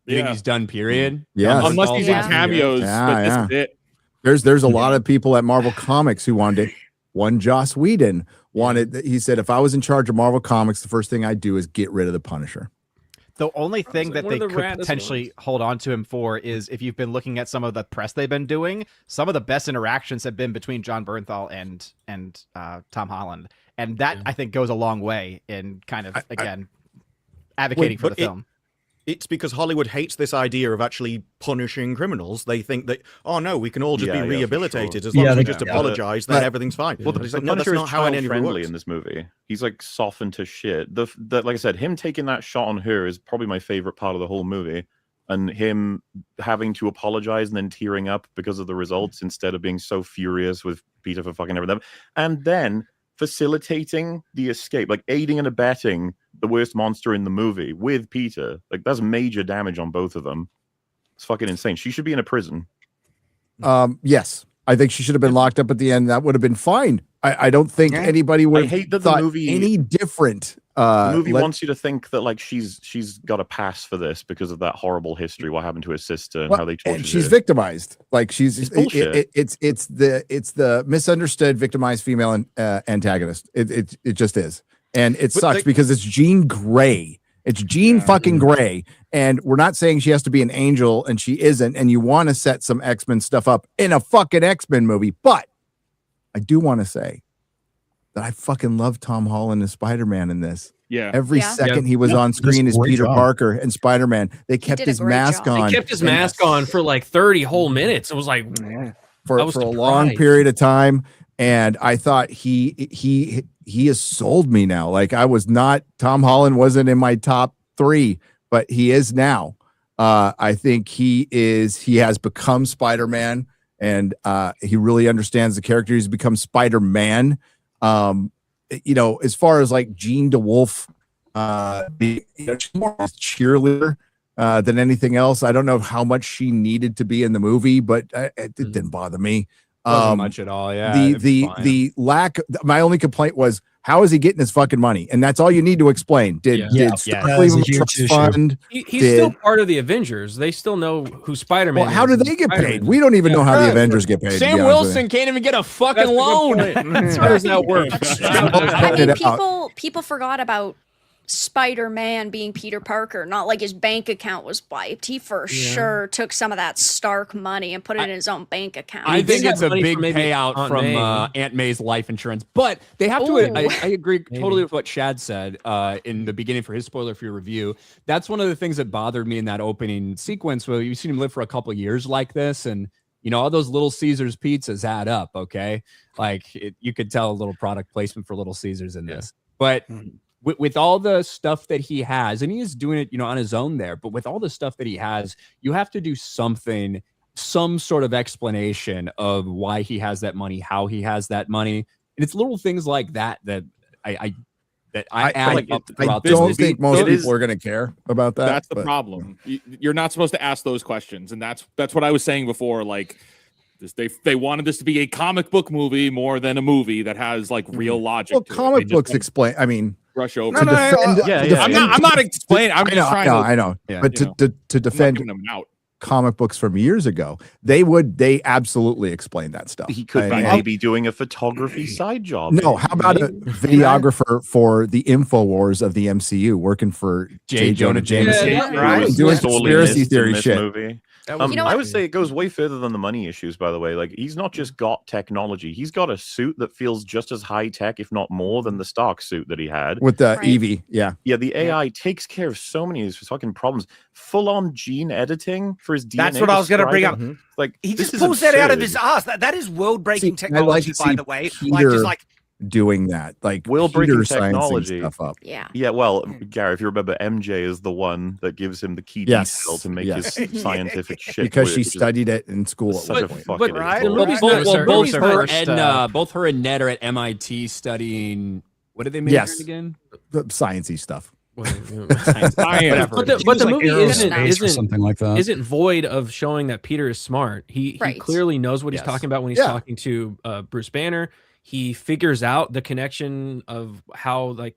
You think he's done, period? Yes. Unless he's in Yeah. cameos, Yeah, but yeah. that's it. There's a lot of people at Marvel Comics who wanted it. One Joss Whedon wanted. He said, if I was in charge of Marvel Comics, the first thing I'd do is get rid of the Punisher. The only thing that one they of the could raddest potentially ones. hold on to him for is if you've been looking at some of the press they've been doing, some of the best interactions have been between John Bernthal and Tom Holland. And that, I think, goes a long way in kind of, again, advocating for the film. It's because Hollywood hates this idea of actually punishing criminals. They think that, oh no, we can all just be rehabilitated as long as we just apologize, then everything's fine. Well, the It's like, Punisher that's is not how any of it child-friendly works. in this movie. He's like softened to shit. The like I said, him taking that shot on her is probably my favorite part of the whole movie, and him having to apologize and then tearing up because of the results instead of being so furious with Peter for fucking everything, and then facilitating the escape, like aiding and abetting the worst monster in the movie with Peter. Like, that's major damage on both of them. It's fucking insane. She should be in a prison. Yes, I think she should have been locked up at the end. That would have been fine. I don't think anybody would have hate that thought the movie any different. The movie wants you to think that like she's got a pass for this because of that horrible history, what happened to her sister and how they tortured and she's her. victimized. Like she's bullshit. it's the misunderstood, victimized female antagonist. It just is, and it sucks because it's Jean Grey. It's Jean fucking Grey, and we're not saying she has to be an angel, and she isn't. And you want to set some X-Men stuff up in a fucking X-Men movie, but I do want to say that I fucking love Tom Holland as Spider-Man in this. Yeah. Every second he was on screen as Peter Parker and Spider-Man, they kept his mask on. He kept his mask on for like 30 whole minutes. It was like for a long period of time. And I thought he has sold me now. Like Tom Holland wasn't in my top 3, but he is now. I think he has become Spider-Man, and he really understands the character. He's become Spider-Man. As far as like Jean DeWolf, she's more of a cheerleader than anything else. I don't know how much she needed to be in the movie, but it didn't bother me. Wasn't much at all. Yeah. The lack. My only complaint was, how is he getting his fucking money? And that's all you need to explain. Did Stark leave him a trust fund? He's still part of the Avengers. They still know who Spider-Man is. How do they get paid? We don't even know how the Avengers get paid. Sam Wilson can't even get a fucking loan. How does that work? I mean, people forgot about Spider-Man being Peter Parker. Not like his bank account was wiped. He for sure took some of that Stark money and put it in his own bank account. I think it's a big payout from Aunt May's life insurance, but they have to. I agree totally with what Shad said in the beginning for his spoiler-free review. That's one of the things that bothered me in that opening sequence where you've seen him live for a couple of years like this, and all those Little Caesars pizzas add up. Okay, like you could tell a little product placement for Little Caesars in this, but. With all the stuff that he has, and he is doing it, on his own there, but with all the stuff that he has, you have to do some sort of explanation of why he has that money, how he has that money. And it's little things like that I don't think most people are going to care about that. That's the problem. You're not supposed to ask those questions. And that's what I was saying before. Like, they wanted this to be a comic book movie more than a movie that has like real logic. Well, comic books explain. I mean, rush over. I'm not explaining. I'm just trying to. I know. But to defend them out. Comic books from years ago, they absolutely explain that stuff. He could maybe doing a photography side job. No, how about a videographer for the InfoWars of the MCU, working for J. Jonah Jameson, doing conspiracy theory shit. Movie. I would say it goes way further than the money issues, by the way. Like, he's not just got technology. He's got a suit that feels just as high tech, if not more, than the Stark suit that he had. With the Evie, yeah. Yeah, the AI takes care of so many of his fucking problems. Full-on gene editing for his DNA. That's what I was going to bring up. Like, he just pulls that out of his ass. That is world-breaking technology, by the way. Peter doing that, like world-breaking technology stuff up. Yeah. Well, Gary, if you remember, MJ is the one that gives him the key detail to make his scientific shit because she studied it in school. Both her and Ned are at MIT studying. What did they make again? The sciencey stuff. But the movie something like that. isn't void of showing that Peter is smart. He clearly knows what he's talking about when he's talking to Bruce Banner. He figures out the connection of how the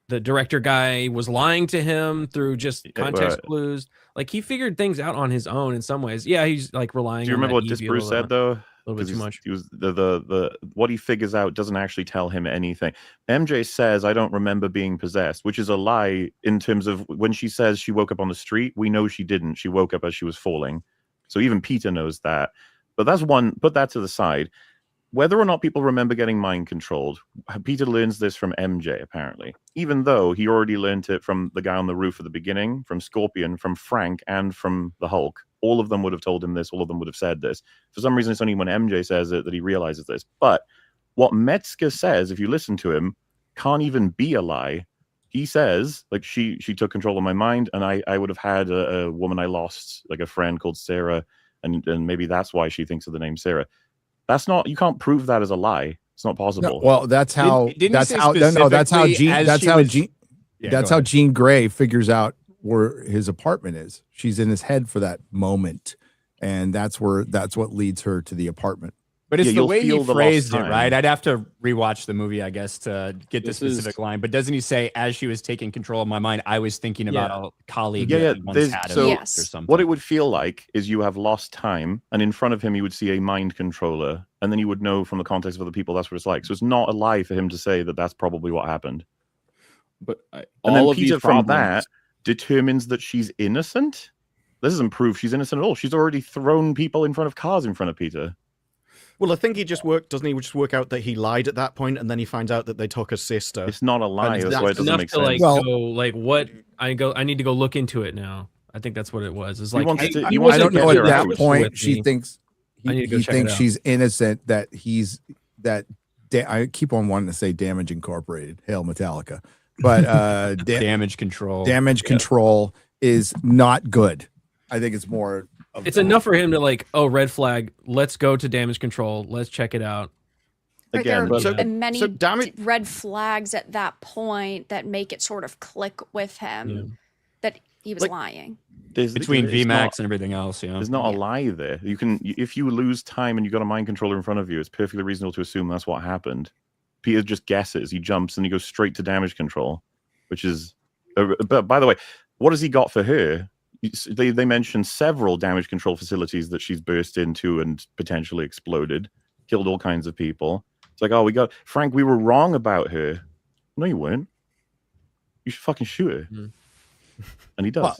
director guy was lying to him through just context clues. Like, he figured things out on his own in some ways. Yeah, he's like relying. Do you remember what Bruce said though? A little bit too much. He was the what he figures out doesn't actually tell him anything. MJ says, "I don't remember being possessed," which is a lie in terms of when she says she woke up on the street. We know she didn't. She woke up as she was falling. So even Peter knows that. But that's one. Put that to the side. whether or not people remember getting mind controlled, Peter learns this from MJ, apparently, even though he already learned it from the guy on the roof at the beginning, from Scorpion, from Frank, and from the Hulk. All of them would have told him this. All of them would have said this. For some reason, it's only when MJ says it that he realizes this. But what Metzger says, if you listen to him, can't even be a lie. He says, like, she took control of my mind, and I would have had a woman I lost, like a friend called Sarah, and maybe that's why she thinks of the name Sarah. That's not, you can't prove that as a lie. It's not possible. No, well, that's how that's how Jean Grey figures out where his apartment is. She's in his head for that moment, and that's what leads her to the apartment. But it's the way he phrased it, right? I'd have to rewatch the movie, I guess, to get the specific line. But doesn't he say, as she was taking control of my mind, I was thinking about a colleague that he once had or something? What it would feel like is you have lost time, and in front of him you would see a mind controller, and then you would know from the context of other people that's what it's like. So it's not a lie for him to say that that's probably what happened. But and then Peter from that determines that she's innocent. This doesn't prove she's innocent at all. She's already thrown people in front of cars in front of Peter. Well, I think he just doesn't he just work out that he lied at that point, and then he finds out that they took his sister. It's not a lie. That's why it doesn't make sense. sense. What I need to go look into it now. I think that's what it was. It's like I don't know at that point she thinks he thinks she's innocent, that I keep on wanting to say Damage Incorporated, hail Metallica, but Damage Control. Damage Control is not good. I think it's more. It's enough for him to like, oh, red flag. Let's go to Damage Control. Let's check it out. There are many red flags at that point that make it sort of click with him that he was lying. Between VMAX and everything else, there's not a lie there. You can, if you lose time and you got a mind controller in front of you, it's perfectly reasonable to assume that's what happened. Peter just guesses. He jumps and he goes straight to Damage Control, which is. But by the way, what has he got for her? They mentioned several damage control facilities that she's burst into and potentially exploded, killed all kinds of people. It's like, oh, Frank, we were wrong about her. No, you weren't. You should fucking shoot her. And he does. Well,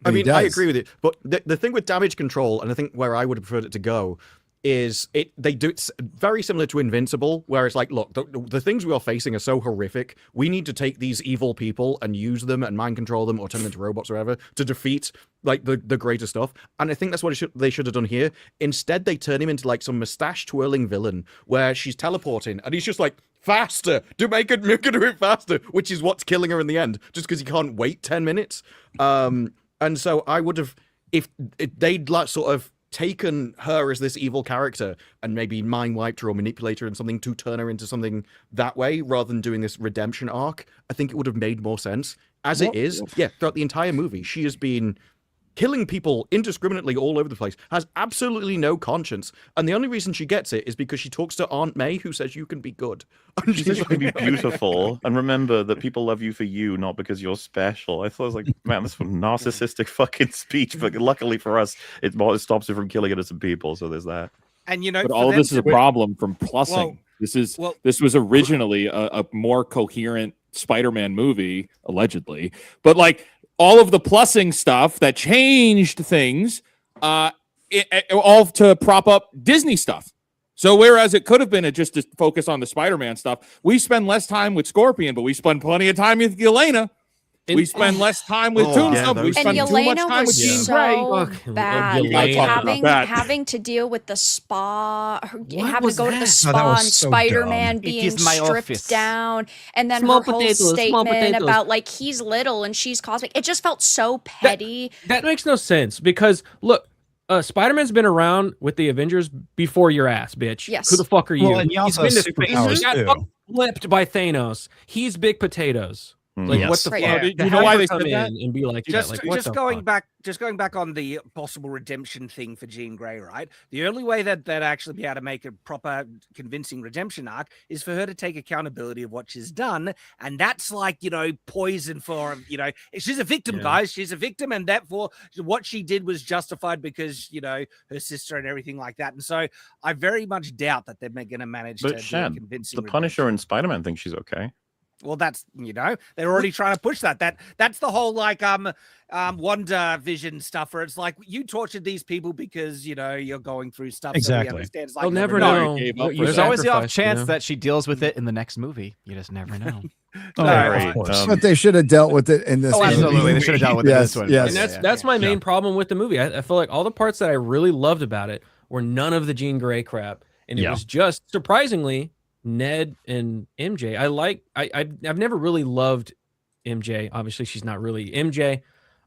I mean, I agree with you. But the thing with Damage Control, and I think where I would have preferred it to go, is it's very similar to Invincible, where it's like, look, the things we are facing are so horrific. We need to take these evil people and use them and mind control them or turn them into robots or whatever to defeat like the greater stuff. And I think that's what they should have done here. Instead, they turn him into like some mustache twirling villain where she's teleporting and he's just like, faster, make her do it faster, which is what's killing her in the end, just because he can't wait 10 minutes. And so I would have, if they'd like sort of taken her as this evil character and maybe mind wiped her or manipulated her in something to turn her into something that way rather than doing this redemption arc, I think it would have made more sense. As it is, throughout the entire movie, she has been killing people indiscriminately all over the place, has absolutely no conscience, and the only reason she gets it is because she talks to Aunt May, who says you can be good. She says you can be beautiful, and remember that people love you for you, not because you're special. I thought it was like, man, this was narcissistic fucking speech, but luckily for us, it stops her from killing innocent people, so there's that. And you know, but all of this is a problem from plussing. This was originally a more coherent Spider-Man movie, allegedly, but like all of the plussing stuff that changed things, all to prop up Disney stuff. So whereas it could have been just to focus on the Spider-Man stuff, we spend less time with Scorpion, but we spend plenty of time with Yelena. We spend less time with Tombstone. We spend too much time with Jean Grey. Bad. Having to deal with the spa, having to go to the spa, and Spider-Man being stripped down, and then her whole statement about like he's little and she's cosmic. It just felt so petty. That makes no sense because look, Spider-Man's been around with the Avengers before your ass, bitch. Yes. Who the fuck are you? Well, and he also has superpowers He got flipped by Thanos. He's big potatoes. Like what the fuck? Yeah. You know why they said that? And be like, just going back on the possible redemption thing for Jean Grey, right? The only way that actually be able to make a proper convincing redemption arc is for her to take accountability of what she's done, and that's like, you know, poison for, you know, she's a victim, guys. She's a victim, and therefore what she did was justified because, you know, her sister and everything like that. And so I very much doubt that they're going to manage to Shad, do a convincing. The Punisher and Spider-Man think she's okay. Well, that's they're already trying to push that. That's the whole like Wonder Vision stuff where it's like you tortured these people because you're going through stuff. So we Exactly. understand. It's like They'll never know. There's always the off chance that she deals with it in the next movie. You just never know. Of course. But they should have dealt with it in this. Absolutely, they should have dealt with it in this one. Yes, And that's my main problem with the movie. I feel like all the parts that I really loved about it were none of the Jean Grey crap, and it was just surprisingly Ned and MJ. I've never really loved MJ. Obviously, she's not really MJ.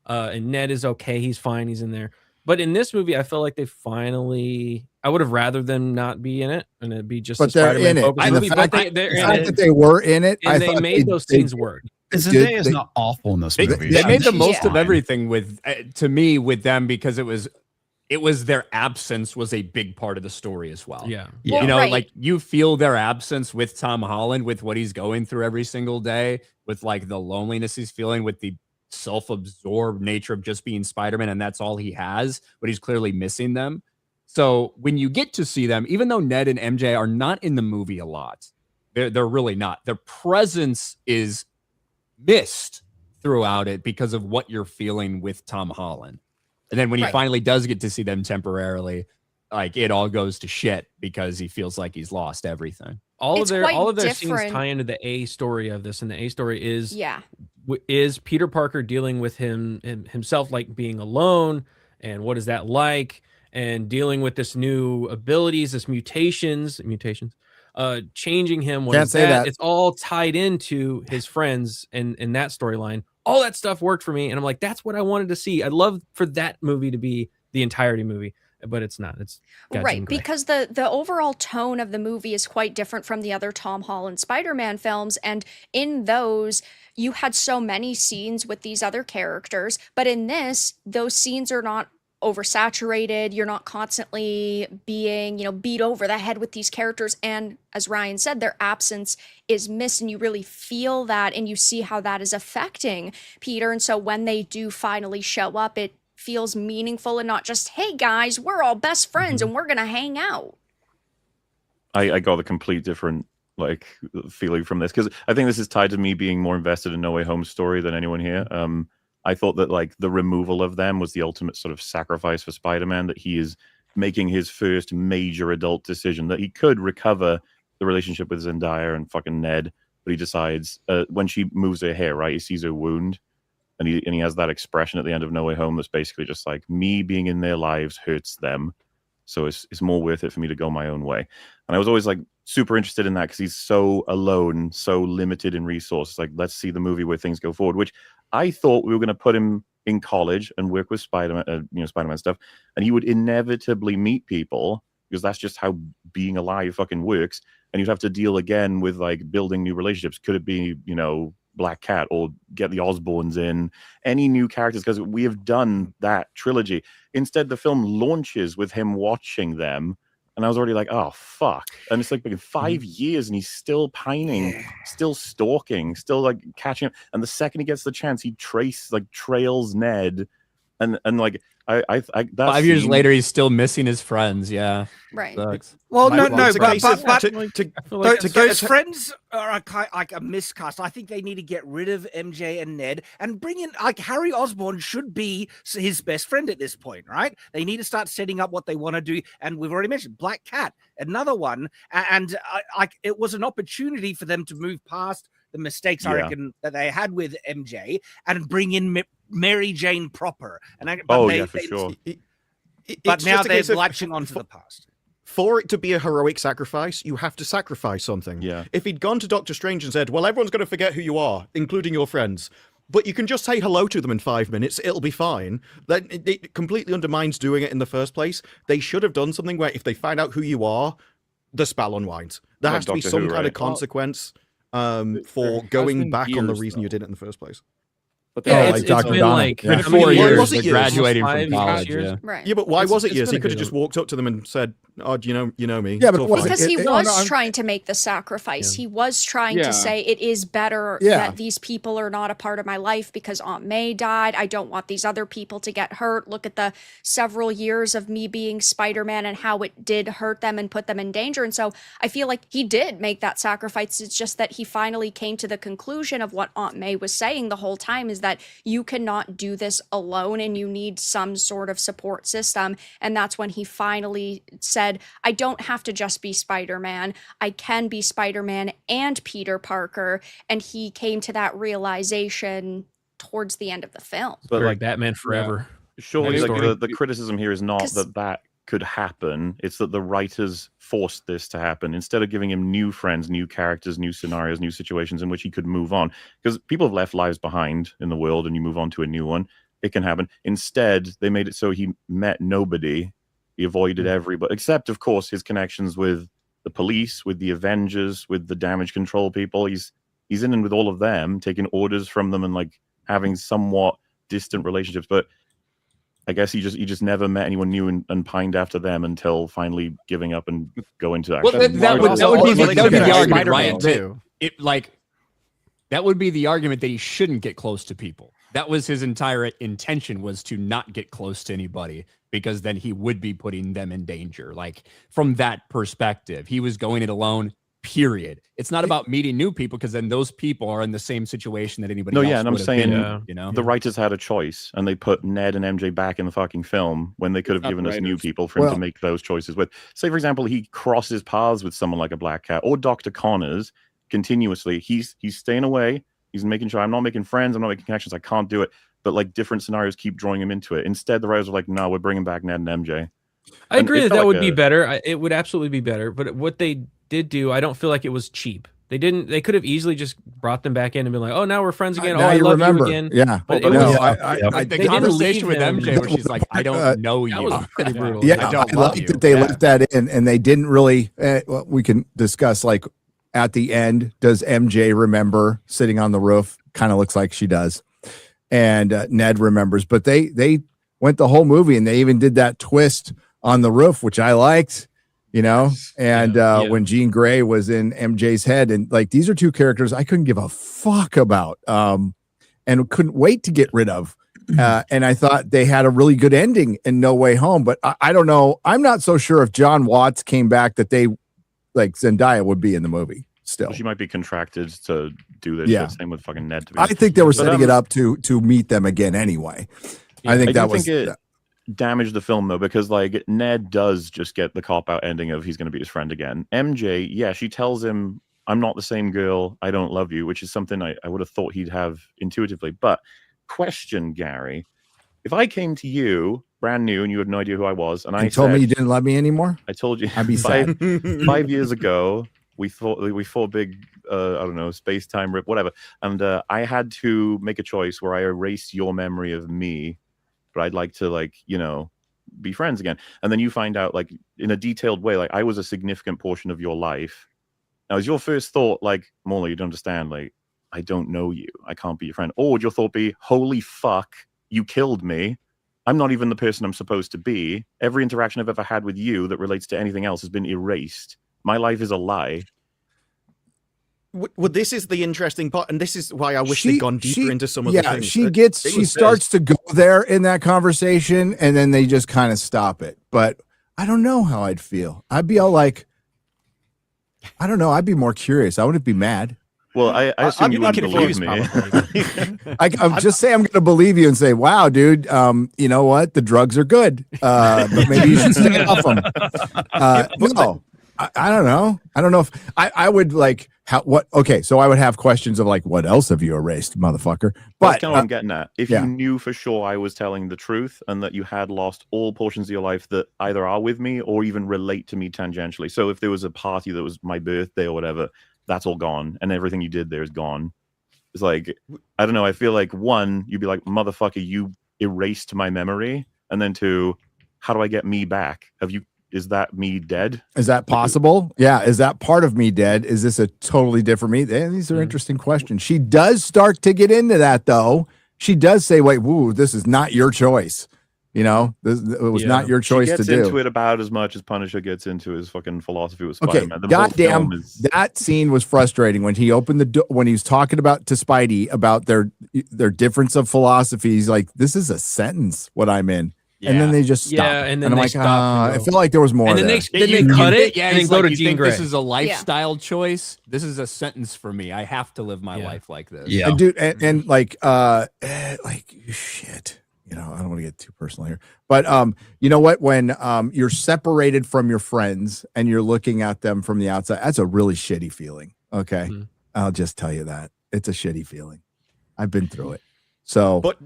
And Ned is okay. He's fine. He's in there. But in this movie, I feel like they finally. I would have rather them not be in it, and it'd be just. But they're in it. Movie, the but fact they're in it. that they were in it, And they made those scenes work. Zendaya is not awful in this movie. They made the most of everything with, to me, with them because it was their absence was a big part of the story as well. Yeah. You know, like you feel their absence with Tom Holland, with what he's going through every single day, with like the loneliness he's feeling, with the self-absorbed nature of just being Spider-Man, and that's all he has, but he's clearly missing them. So when you get to see them, even though Ned and MJ are not in the movie a lot, they're really not. Their presence is missed throughout it because of what you're feeling with Tom Holland. And then when he finally does get to see them temporarily, like it all goes to shit because he feels like he's lost everything. All of their scenes tie into the A story of this, and the A story is Peter Parker dealing with himself, like being alone, and what is that like, and dealing with this new abilities, this mutations, changing him. What is that? It's all tied into his friends and that storyline. All that stuff worked for me, and I'm like, that's what I wanted to see. I'd love for that movie to be the entirety movie, but it's not. It's right, because the overall tone of the movie is quite different from the other Tom Holland Spider-Man films, and in those you had so many scenes with these other characters, but in this, those scenes are not oversaturated. You're not constantly being, beat over the head with these characters. And as Ryan said, their absence is missed, and you really feel that, and you see how that is affecting Peter. And so when they do finally show up, it feels meaningful and not just, hey guys, we're all best friends and we're gonna hang out. I got a complete different feeling from this, because I think this is tied to me being more invested in No Way Home's story than anyone here. I thought that the removal of them was the ultimate sort of sacrifice for Spider-Man, that he is making his first major adult decision, that he could recover the relationship with Zendaya and fucking Ned, but he decides when she moves her hair, right, he sees her wound, and he has that expression at the end of No Way Home that's basically just like, me being in their lives hurts them, so it's more worth it for me to go my own way. And I was always super interested in that, because he's so alone, so limited in resources. Let's see the movie where things go forward, which I thought we were going to put him in college and work with Spider-Man, Spider-Man stuff, and he would inevitably meet people, because that's just how being alive fucking works. And you'd have to deal again with building new relationships. Could it be, Black Cat, or get the Osborns in, any new characters, because we have done that trilogy. Instead, the film launches with him watching them, and I was already like, oh fuck. And it's been 5 years and he's still pining, still stalking, still catching him. And the second he gets the chance, he trails Ned, and I 5 years later, he's still missing his friends. Yeah, right. Sucks. Well, no, but those friends are a miscast. I think they need to get rid of MJ and Ned and bring in Harry Osborn should be his best friend at this point, right? They need to start setting up what they want to do, and we've already mentioned Black Cat, another one, and it was an opportunity for them to move past the mistakes I reckon that they had with MJ and bring in Mary Jane proper. And for sure. But now they're latching onto the past. For it to be a heroic sacrifice, you have to sacrifice something. Yeah. If he'd gone to Doctor Strange and said, well, everyone's going to forget who you are, including your friends, but you can just say hello to them in 5 minutes, it'll be fine. Then it completely undermines doing it in the first place. They should have done something where if they find out who you are, the spell unwinds. There has to be some kind of consequence for going back on the reason you did it in the first place. But it's been 4 years graduating from college. Yeah. Right. Yeah, but why was it years? He could have just walked up to them and said, Oh, you know me. Yeah, but It's all was fine. Because he no, was no, I'm- trying to make the sacrifice. He was trying Yeah. to say it is better Yeah. that these people are not a part of my life because Aunt May died. I don't want these other people to get hurt. Look at the several years of me being Spider-Man and how it did hurt them and put them in danger. And so I feel like he did make that sacrifice. It's just that he finally came to the conclusion of what Aunt May was saying the whole time, is that you cannot do this alone and you need some sort of support system. And that's when he finally said, I don't have to just be Spider-Man. I can be Spider-Man and Peter Parker. And he came to that realization towards the end of the film. But Like Batman Forever. Surely, Next like, story. the criticism here is not that could happen. It's that the writers forced this to happen instead of giving him new friends, new characters, new scenarios, new situations in which he could move on. Because people have left lives behind in the world, and you move on to a new one. It can happen. Instead, they made it so he met nobody. He avoided everybody, except, of course, his connections with the police, with the Avengers, with the damage control people. He's in and with all of them, taking orders from them and like having somewhat distant relationships. But I guess he just never met anyone new and pined after them until finally giving up and going to Well, action. that would be the argument, right? too. That would be the argument that he shouldn't get close to people. That was his entire intention, was to not get close to anybody, because then he would be putting them in danger. Like, from that perspective, he was going it alone, period. It's not about meeting new people, because then those people are in the same situation that anybody else and I'm would have saying, been, you know, the writers had a choice, and they put Ned and MJ back in the fucking film when they could have Not given us new writers. people for him to make those choices with. Say, for example, he crosses paths with someone like a Black Cat or Dr. Connors continuously. He's staying away. He's making sure I'm not making friends. I'm not making connections. I can't do it. But like different scenarios keep drawing him into it. Instead, the writers are like, no, we're bringing back Ned and MJ. I And agree it that felt would like be a- better. It would absolutely be better. But what they did do, I don't feel like it was cheap. They didn't. They could have easily just brought them back in and been like, "Oh, now we're friends again. Now Oh, I you love remember. you again." Yeah. But No, it was, I the they didn't conversation with leave him- MJ where she's like, I don't know you. That was pretty brutal. Yeah, I don't I love like you. that they Yeah. left that in, and they didn't really. Well, we can discuss like at the end. Does MJ remember sitting on the roof? Kind of looks like she does, and Ned remembers. But they went the whole movie, and they even did that twist on the roof, which I liked. You know, and when Jean Grey was in MJ's head, and like these are two characters I couldn't give a fuck about, and couldn't wait to get rid of. And I thought they had a really good ending in No Way Home, but I don't know. I'm not so sure if John Watts came back that they like Zendaya would be in the movie still. She might be contracted to do this. Yeah. Shit. Same with fucking Ned. To be I honest. think they were But, setting it up to meet them again anyway. I think that was. it damaged the film though, because like Ned does just get the cop out ending of he's going to be his friend again. MJ, yeah, she tells him, "I'm not the same girl. I don't love you," which is something I would have thought he'd have intuitively. But question, Gary, if I came to you brand new and you had no idea who I was, and I told me said, you didn't love me anymore, I told you I'd be sad. 5 years ago we fought big I don't know, space-time rip, whatever, and I had to make a choice where I erase your memory of me, but I'd like to, like, you know, be friends again. And then you find out, like, in a detailed way, like, I was a significant portion of your life. Now, is your first thought like, Morley, you don't understand, like, I don't know you, I can't be your friend? Or would your thought be, holy fuck, you killed me, I'm not even the person I'm supposed to be, every interaction I've ever had with you that relates to anything else has been erased, my life is a lie? Well, this is the interesting part, and this is why I wish they'd gone deeper into some of the things. She starts to go there in that conversation, and then they just kind of stop it. But I don't know how I'd feel. I'd be all like, I don't know. I'd be more curious. I wouldn't be mad. Well, I assume you wouldn't believe me. I'm just saying I'm going to believe you and say, wow, dude, you know what? The drugs are good. But maybe you should stay off them. No, I don't know. I don't know if I would like okay. So I would have questions of like, what else have you erased, motherfucker? But that's kind of what I'm getting at. If you knew for sure I was telling the truth and that you had lost all portions of your life that either are with me or even relate to me tangentially. So if there was a party that was my birthday or whatever, that's all gone, and everything you did there is gone. It's like, I don't know. I feel like, one, you'd be like, motherfucker, you erased my memory, and then two, how do I get me back? Is that me dead? Is that possible? Yeah. Is that part of me dead? Is this a totally different me? These are interesting questions. She does start to get into that, though. She does say, wait, woo, this is not your choice. You know, it was not your choice She to gets do. into it about as much as Punisher gets into his fucking philosophy with Okay, Spider-Man. The whole goddamn, film is that scene was frustrating when he opened the door, when he was talking about to Spidey about their difference of philosophies. Like, this is a sentence what I'm in, and then they just stop. Yeah, and then I'm they like, stop and I go. feel like there was more. And then there. they cut it Yeah, and then he's go like, to you Jean think Grey. this is a lifestyle choice? This is a sentence for me. I have to live my life like this. And dude, and like shit. You know, I don't want to get too personal here, but you know what? When you're separated from your friends and you're looking at them from the outside, that's a really shitty feeling. Okay, I'll just tell you that it's a shitty feeling. I've been through it. So, but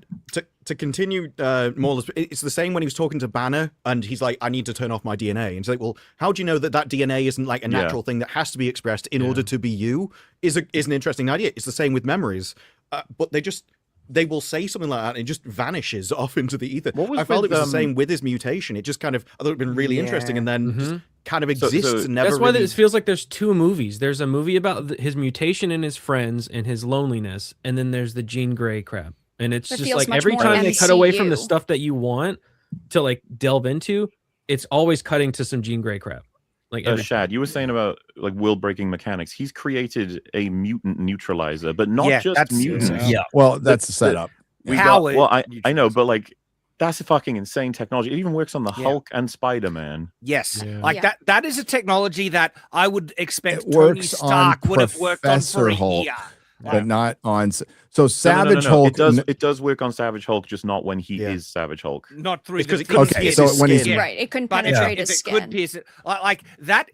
to continue more, it's the same when he was talking to Banner and he's like, I need to turn off my DNA. And he's like, well, how do you know that DNA isn't like a natural thing that has to be expressed in order to be you? Is an interesting idea. It's the same with memories, but they will say something like that and it just vanishes off into the ether. I felt it was the same with his mutation. It just kind of, I thought it would have been really interesting and then just kind of exists and never That's why really... it feels like there's two movies. There's a movie about his mutation and his friends and his loneliness, and then there's the Jean Grey crap. And it's just like every time they cut away from the stuff that you want to like delve into, it's always cutting to some Jean Grey crap. Like Shad, you were saying about like will breaking mechanics. He's created a mutant neutralizer, but not just mutants. Well, that's the setup. I know, but like that's a fucking insane technology. It even works on the Hulk and Spider-Man. Yes, like that is a technology that I would expect It Tony works Stark on would have worked on for Professor a Hulk, year. but not on. So No. Savage Hulk. It does work on Savage Hulk, just not when he is Savage Hulk. Not through because the it couldn't Okay, pierce so his when he's- skin. Right, it couldn't But penetrate if his it could skin. pierce it, like that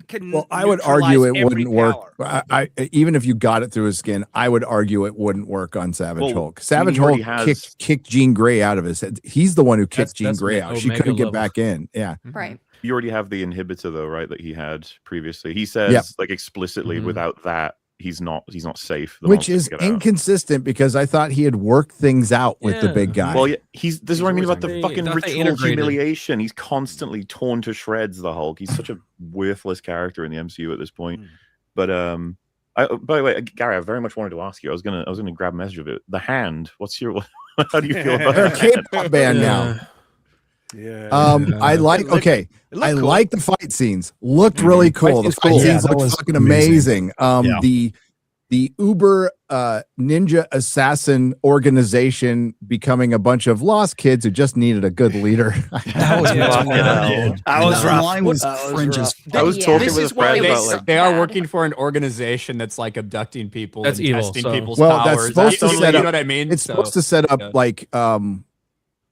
can. Well, I would argue it neutralize every wouldn't work. power. I even if you got it through his skin, I would argue it wouldn't work on Savage Well, Hulk. Savage he already Hulk has- kicked Jean Grey out of his head. He's the one who kicked Jean that's Grey out. She Omega couldn't get level. back in. Yeah. Right. You already have the inhibitor though, right? That he had previously. He says like explicitly, without that, he's not safe. The Which monster is can get out. inconsistent because I thought he had worked things out with the big guy. Well, yeah, this is what I mean about the fucking thought they ritual integrated. humiliation. He's constantly torn to shreds. The Hulk. He's such a worthless character in the MCU at this point. But by the way, Gary, I very much wanted to ask you. I was gonna grab a message of it. The Hand. What's your? How do you feel about They're a that? K-pop band now. I like. Okay, I like the fight scenes. Looked really cool. The fight scenes looked fucking amazing. The Uber ninja assassin organization becoming a bunch of lost kids who just needed a good leader. That was I was that rough. line was That was fringe as I was talking This with a is why friend it about was like They are bad. working for an organization that's like abducting people That's and evil, testing so- people's Well, that's powers. supposed to Totally, set you up- know what I mean? It's So, supposed to set up yeah. like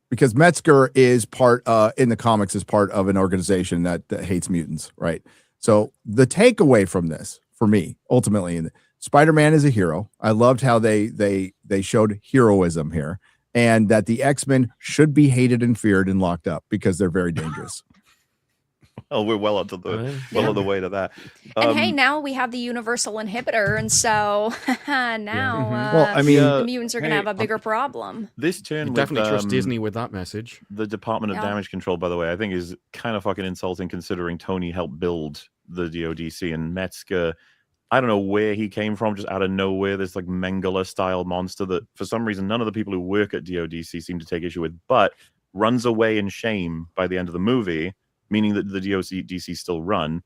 because Metzger is part in the comics is part of an organization that hates mutants, right? So the takeaway from this for me ultimately, Spider-Man is a hero. I loved how they showed heroism here, and that the X-Men should be hated and feared and locked up because they're very dangerous. oh, we're well on the way to that. And hey, now we have the universal inhibitor, and so now Well, I mean, the mutants are going to have a bigger problem. This turn You with, definitely trust Disney with that message. The Department of Yeah. Damage Control, by the way, I think is kind of fucking insulting considering Tony helped build the DODC and Metzger. I don't know where he came from, just out of nowhere. This like Mengele style monster that for some reason none of the people who work at DODC seem to take issue with, but runs away in shame by the end of the movie, meaning that the DODC still run.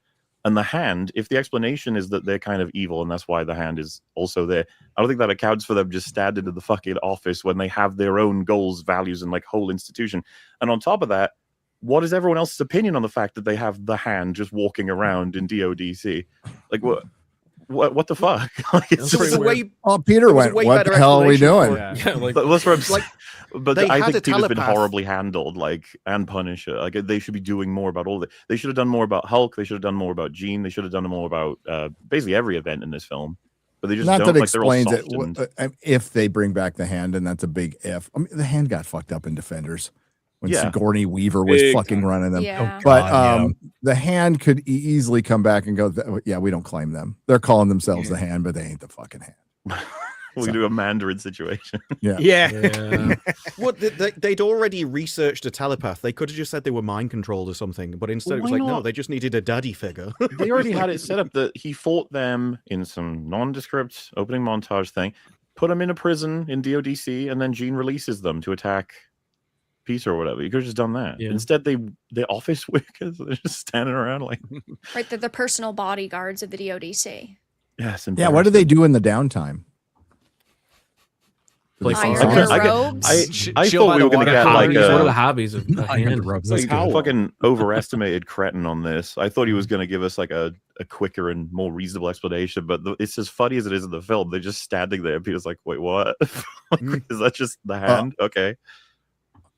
And the Hand, if the explanation is that they're kind of evil and that's why the Hand is also there, I don't think that accounts for them just stabbed into the fucking office when they have their own goals, values, and like whole institution. And on top of that, what is everyone else's opinion on the fact that they have the Hand just walking around in DODC? Like what the fuck? Like, it's So just, the way Peter went, what the hell are we doing? Yeah, like but that's what I'm like. But they I had think a Peter's been telepath. horribly handled, like, and Punisher. Like, they should be doing more about all of it. They should have done more about Hulk. They should have done more about Jean. They should have done more about basically every event in this film. But they just Not don't. that Like, they're all explains it. softened. If they bring back the Hand, and that's a big if. I mean, the Hand got fucked up in Defenders when Yeah. Sigourney Weaver was Big fucking running them. Yeah. But the Hand could easily come back and go, yeah, we don't claim them. They're calling themselves the Hand, but they ain't the fucking Hand. We do a Mandarin situation. yeah. What they'd already researched a telepath. They could have just said they were mind controlled or something, but instead it was Why like, no, not? they just needed a daddy figure. They already had it set up that he fought them in some nondescript opening montage thing, put them in a prison in DODC, and then Jean releases them to attack pizza or whatever. You could have just done that. Yeah. Instead, they're office workers. They're just standing around like. Right, they're the personal bodyguards of the DODC. Yes. Yeah. What do they do in the downtime? Iron their robes. I thought we were going to get like one of the hobbies of fucking overestimated cretin on this. I thought he was going to give us like a quicker and more reasonable explanation, but it's as funny as it is in the film. They're just standing there. Peter's like, "Wait, what? Is that just the hand?" Okay.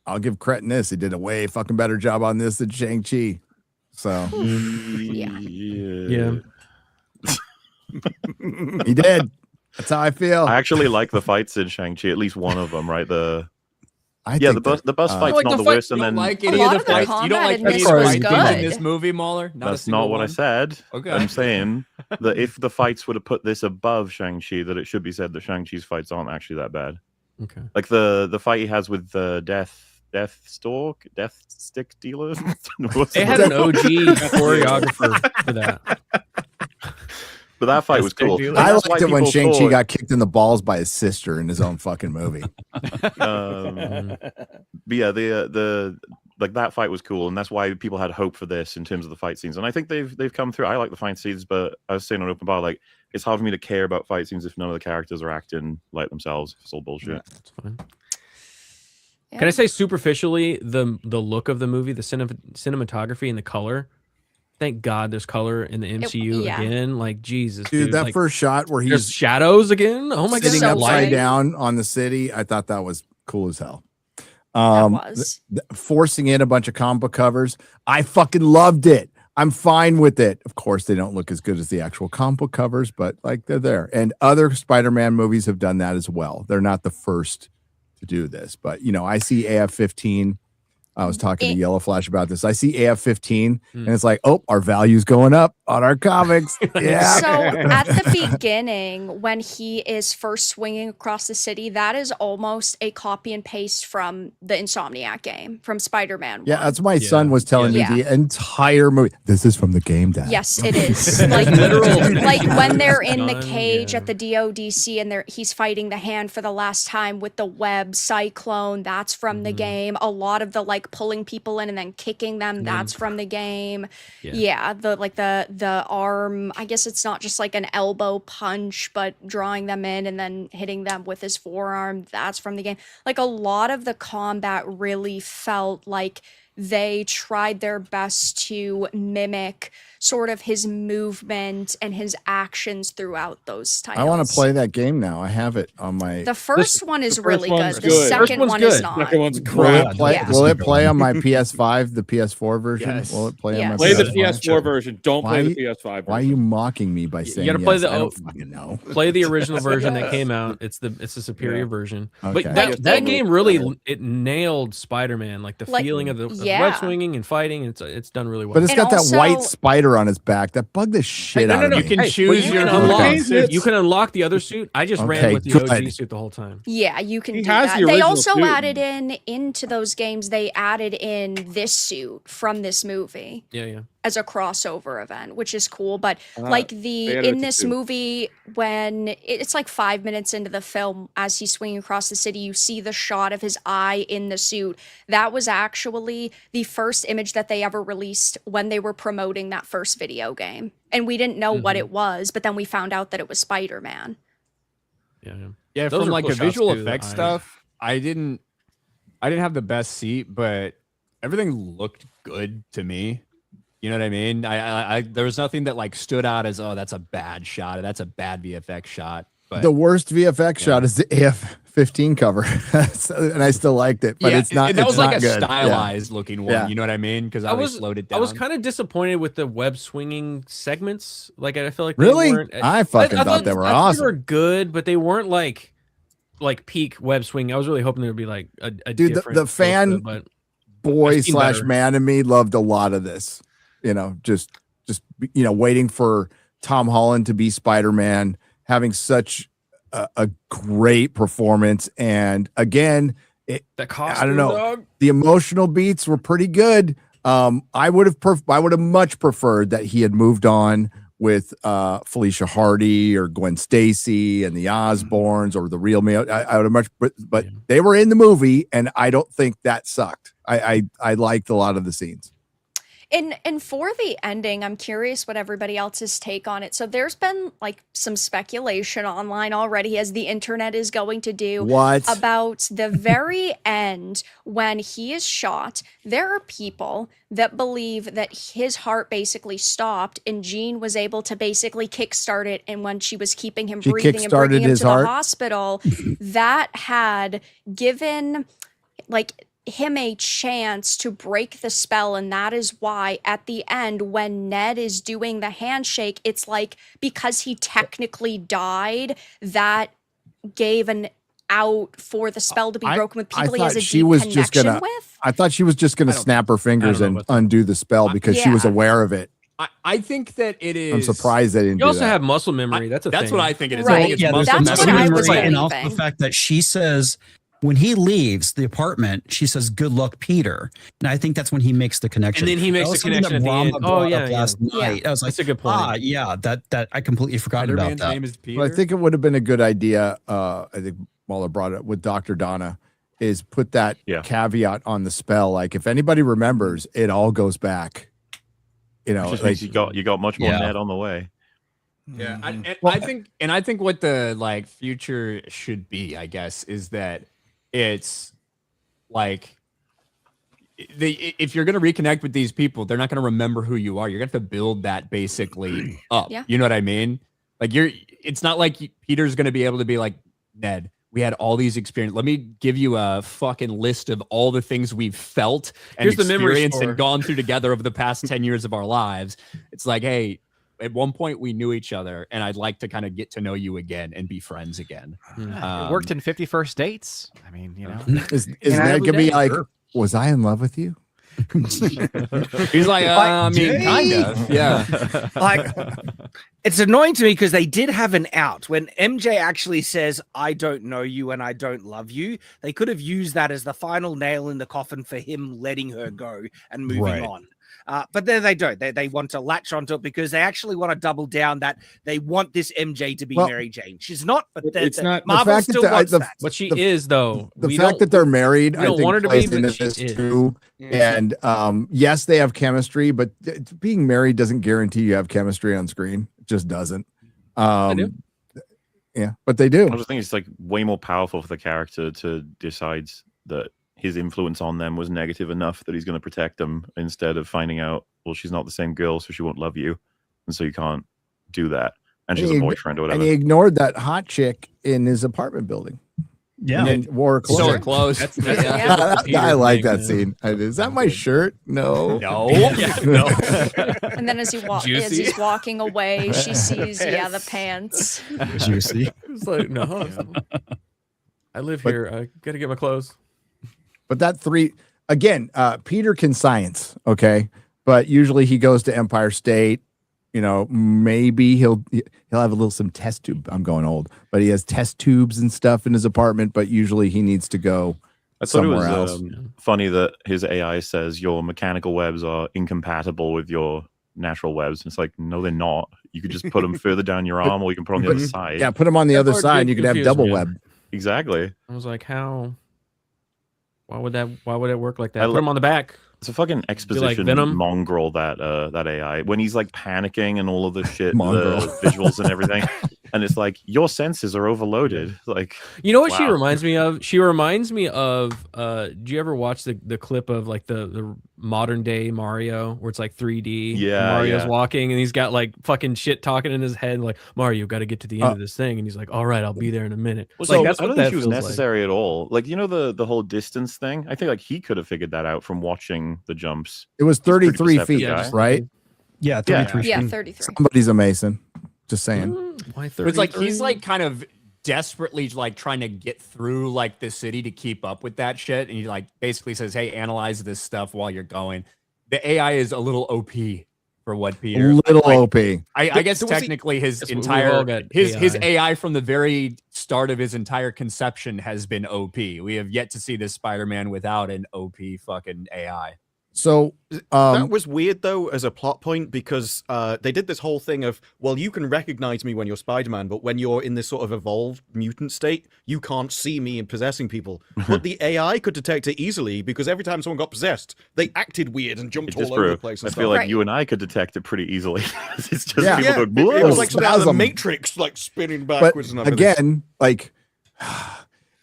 I'll give Cretin this. He did a way fucking better job on this than Shang-Chi. So yeah. He did. That's how I feel. I actually like the fights in Shang-Chi, at least one of them, right? The bus fight's like not the worst, and then like any of the fights. You don't like any of the fights in this movie, Mauler? That's not what I said. Okay. I'm saying that if the fights would have put this above Shang-Chi, that it should be said that Shang-Chi's fights aren't actually that bad. Okay. Like the fight he has with the Death Stick dealer. They had an OG choreographer for that. But that fight was cool. I liked it when Shang-Chi got kicked in the balls by his sister in his own fucking movie. But yeah, the like that fight was cool, and that's why people had hope for this in terms of the fight scenes. And I think they've come through. I like the fight scenes, but I was saying on Open Bar, like it's hard for me to care about fight scenes if none of the characters are acting like themselves. It's all bullshit. That's fine. Yeah. Can I say superficially the look of the movie, the cinematography and the color? Thank God there's color in the MCU again. Like Jesus, dude, that like, first shot where he's shadows again. Oh my god, sitting upside down on the city. I thought that was cool as hell. Forcing in a bunch of comic book covers. I fucking loved it. I'm fine with it. Of course, they don't look as good as the actual comic book covers, but like they're there. And other Spider-Man movies have done that as well. They're not the first to do this, but you know, I see AF-15. I was talking to Yellow Flash about this. I see AF-15 and it's like, oh, our value's going up on our comics. Yeah. So at the beginning, when he is first swinging across the city, that is almost a copy and paste from the Insomniac game, from Spider-Man. Yeah, that's what my son was telling me the entire movie. This is from the game, Dad. Yes, it is. Like, like when they're in the cage at the DODC and he's fighting the Hand for the last time with the web cyclone, that's from the game. A lot of the like pulling people in and then kicking them, that's from the game. The arm, I guess it's not just like an elbow punch, but drawing them in and then hitting them with his forearm, that's from the game. Like a lot of the combat really felt like they tried their best to mimic sort of his movement and his actions throughout those titles. I want to play that game now. I have it on my. The first one is really good. The second one is not. Second one's crap. Will it play on my PS5, the PS4 version? Yes. Will it play on my Play PS5? the PS4 version. Don't play the PS5 version. Why are you mocking me by saying you gotta play yes? the I don't fucking know. Play the original version that came out. It's the superior version. Okay. But that game really it nailed Spider-Man, like the feeling of the web swinging and fighting. It's done really well. But it's got that white spider on his back that bugged the shit out of me. You can choose your You can unlock the other suit. I just ran with the OG suit the whole time. Yeah, you can do that. They also added into those games, they added in this suit from this movie. Yeah. As a crossover event, which is cool. But like in this movie, when it's like 5 minutes into the film, as he's swinging across the city, you see the shot of his eye in the suit. That was actually the first image that they ever released when they were promoting that first video game. And we didn't know what it was, but then we found out that it was Spider-Man. Yeah. Those from are like cool the visual shots, too, effects the stuff, I didn't have the best seat, but everything looked good to me. You know what I mean? I there was nothing that like stood out as, oh, that's a bad shot, or that's a bad VFX shot. But the worst VFX shot is the AF-15 cover, and I still liked it, but it's not. That was like a good. stylized looking one. You know what I mean? Because I was slowed it down. I was kind of disappointed with the web swinging segments. Like I feel like really, they weren't, I thought they were awesome. They were good, but they weren't like peak web swinging. I was really hoping there would be like a dude. different The fan boy / man in me loved a lot of this. You know, just waiting for Tom Holland to be Spider-Man, having such a great performance, and again, I don't know, the emotional beats were pretty good. I would have much preferred that he had moved on with Felicia Hardy or Gwen Stacy and the Osbournes or the Real Me. I would have much, but they were in the movie, and I don't think that sucked. I liked a lot of the scenes. And for the ending, I'm curious what everybody else's take on it. So there's been like some speculation online already, as the internet is going to do, about the very end when he is shot. There are people that believe that his heart basically stopped, and Jean was able to basically kickstart it. And when she was keeping him breathing and bringing him to the hospital, that had given like him a chance to break the spell. And that is why at the end, when Ned is doing the handshake, it's like, because he technically died, that gave an out for the spell to be broken with people he has a deep connection with. I thought she was just gonna snap her fingers and undo the spell because she was aware of it. I think that it is. I'm surprised they didn't. You also have muscle memory. That's what I think it is. Right. I think it's Yeah, muscle that's what memory. I was and also believing. the fact that she says, when he leaves the apartment, she says, "Good luck, Peter." And I think that's when he makes the connection. And then he makes the connection at the end. Oh yeah, last night. I was like, that's a good point. yeah, that I completely forgot about that. Name is Peter. Well, I think it would have been a good idea. I think Waller brought it with Dr. Donna, is put that caveat on the spell. Like, if anybody remembers, it all goes back. You know, Just like, means you got much more Ned on the way. Yeah, I think what the like future should be, I guess, is that it's like if you're going to reconnect with these people, they're not going to remember who you are. You're going to have to build that basically up. Yeah. You know what I mean? Like it's not like Peter's going to be able to be like, Ned, we had all these experiences. Let me give you a fucking list of all the things we've felt and Here's the memory experienced score. and gone through together over the past 10 years of our lives. It's like, hey, at one point we knew each other, and I'd like to kind of get to know you again and be friends again. It worked in 50 First Dates. I mean, you know. is Ned gonna be like, was I in love with you? He's like, I mean, kind of. Yeah. Like, it's annoying to me because they did have an out when MJ actually says, "I don't know you and I don't love you." They could have used that as the final nail in the coffin for him letting her go and moving on. But they don't. They want to latch onto it because they actually want to double down that they want this MJ to be Mary Jane. She's not, but it's not. Marvel still wants that. But she is, though. The fact that they're married, I don't think, want her to plays be, into but she this is. too. And yes, they have chemistry, but being married doesn't guarantee you have chemistry on screen. It just doesn't. Yeah, but they do. I just think it's like way more powerful for the character to decide that his influence on them was negative enough that he's going to protect them instead of finding out, well, she's not the same girl, so she won't love you, and so you can't do that, and she's a boyfriend or whatever. And he ignored that hot chick in his apartment building. Yeah, and wore her clothes. So close. I like that scene. Is that my shirt? No. No. No. And then as he's walking away, she sees the pants. Juicy. It's like, no, I live here. I gotta get my clothes. But that Peter can science, okay, but usually he goes to Empire State. You know, maybe he'll have some test tube. I'm going old, but he has test tubes and stuff in his apartment. But usually he needs to go somewhere else. Funny that his AI says your mechanical webs are incompatible with your natural webs. It's like, no, they're not. You could just put them further down your arm, or you can put them on the other side. Yeah, put them on the other part side. did You could have confuse double me. web. Exactly. I was like, how? Why would it work like that? Put them on the back. It's a fucking exposition Venom? mongrel, that AI, when he's like panicking and all of the shit, Mongrel. the visuals and everything, and it's like your senses are overloaded. Like, You know what she wow. reminds me of? She reminds me of do you ever watch the clip of like the modern day Mario where it's like 3D? Yeah, Mario's yeah. walking and he's got like fucking shit talking in his head, like, Mario, got to get to the end of this thing, and he's like, all right, I'll be there in a minute. So Like, that's I what don't that think she was feels like. necessary at all. Like, you know, the whole distance thing. I think like he could have figured that out from watching the jumps. It was He's a pretty 33 perceptive feet, guy. right? Yeah, 33 Yeah, feet. 33. Somebody's a Mason. Just saying. Why But it's like 33? he's like kind of desperately like trying to get through like the city to keep up with that shit, and he like basically says, "Hey, analyze this stuff while you're going." The AI is a little OP for what Peter. Little like, OP. I guess So was he- technically his That's what we've entire all got his AI. AI from the very start of his entire conception has been OP. We have yet to see this Spider-Man without an OP fucking AI. So that was weird though as a plot point because they did this whole thing of, well, you can recognize me when you're Spider-Man, but when you're in this sort of evolved mutant state, you can't see me in possessing people. But the AI could detect it easily because every time someone got possessed, they acted weird and jumped all over the place. I And feel stuff. like you and I could detect it pretty easily. It's just Yeah. people Yeah, going, it was like something out of the Spasm. Matrix, like spinning but backwards and everything. again, like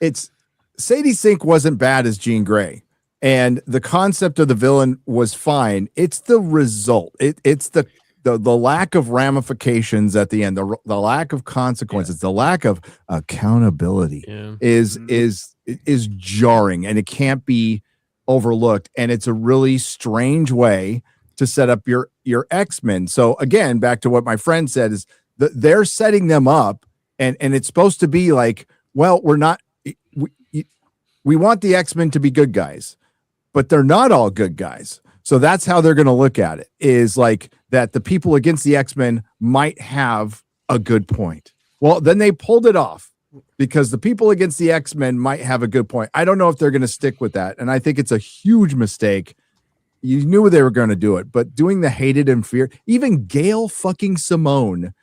it's Sadie Sink wasn't bad as Jean Grey. And the concept of the villain was fine. It's the result. It's the lack of ramifications at the end, the lack of consequences, the lack of accountability is jarring, and it can't be overlooked. And it's a really strange way to set up your X-Men. So again, back to what my friend said is they're setting them up, and it's supposed to be like, well, we want the X-Men to be good guys, but they're not all good guys. So that's how they're going to look at it, is like that the people against the X-Men might have a good point. Well, then they pulled it off because the people against the X-Men might have a good point. I don't know if they're going to stick with that. And I think it's a huge mistake. You knew they were going to do it, but doing the hated and feared, even Gail fucking Simone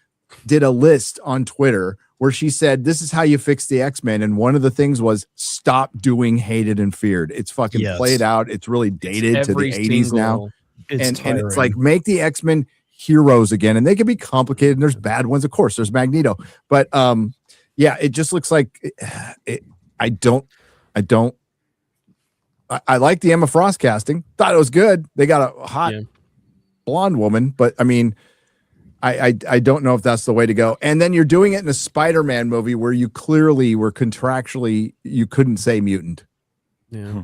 did a list on Twitter where she said, this is how you fix the X-Men. And one of the things was stop doing hated and feared. It's fucking played out. It's really dated to the 80s now. And it's like, make the X-Men heroes again. And they can be complicated. And there's bad ones. Of course, there's Magneto. But yeah, it just looks like I like the Emma Frost casting. Thought it was good. They got a hot blonde woman. But I mean, I don't know if that's the way to go. And then you're doing it in a Spider-Man movie where you clearly were contractually, you couldn't say mutant. Yeah.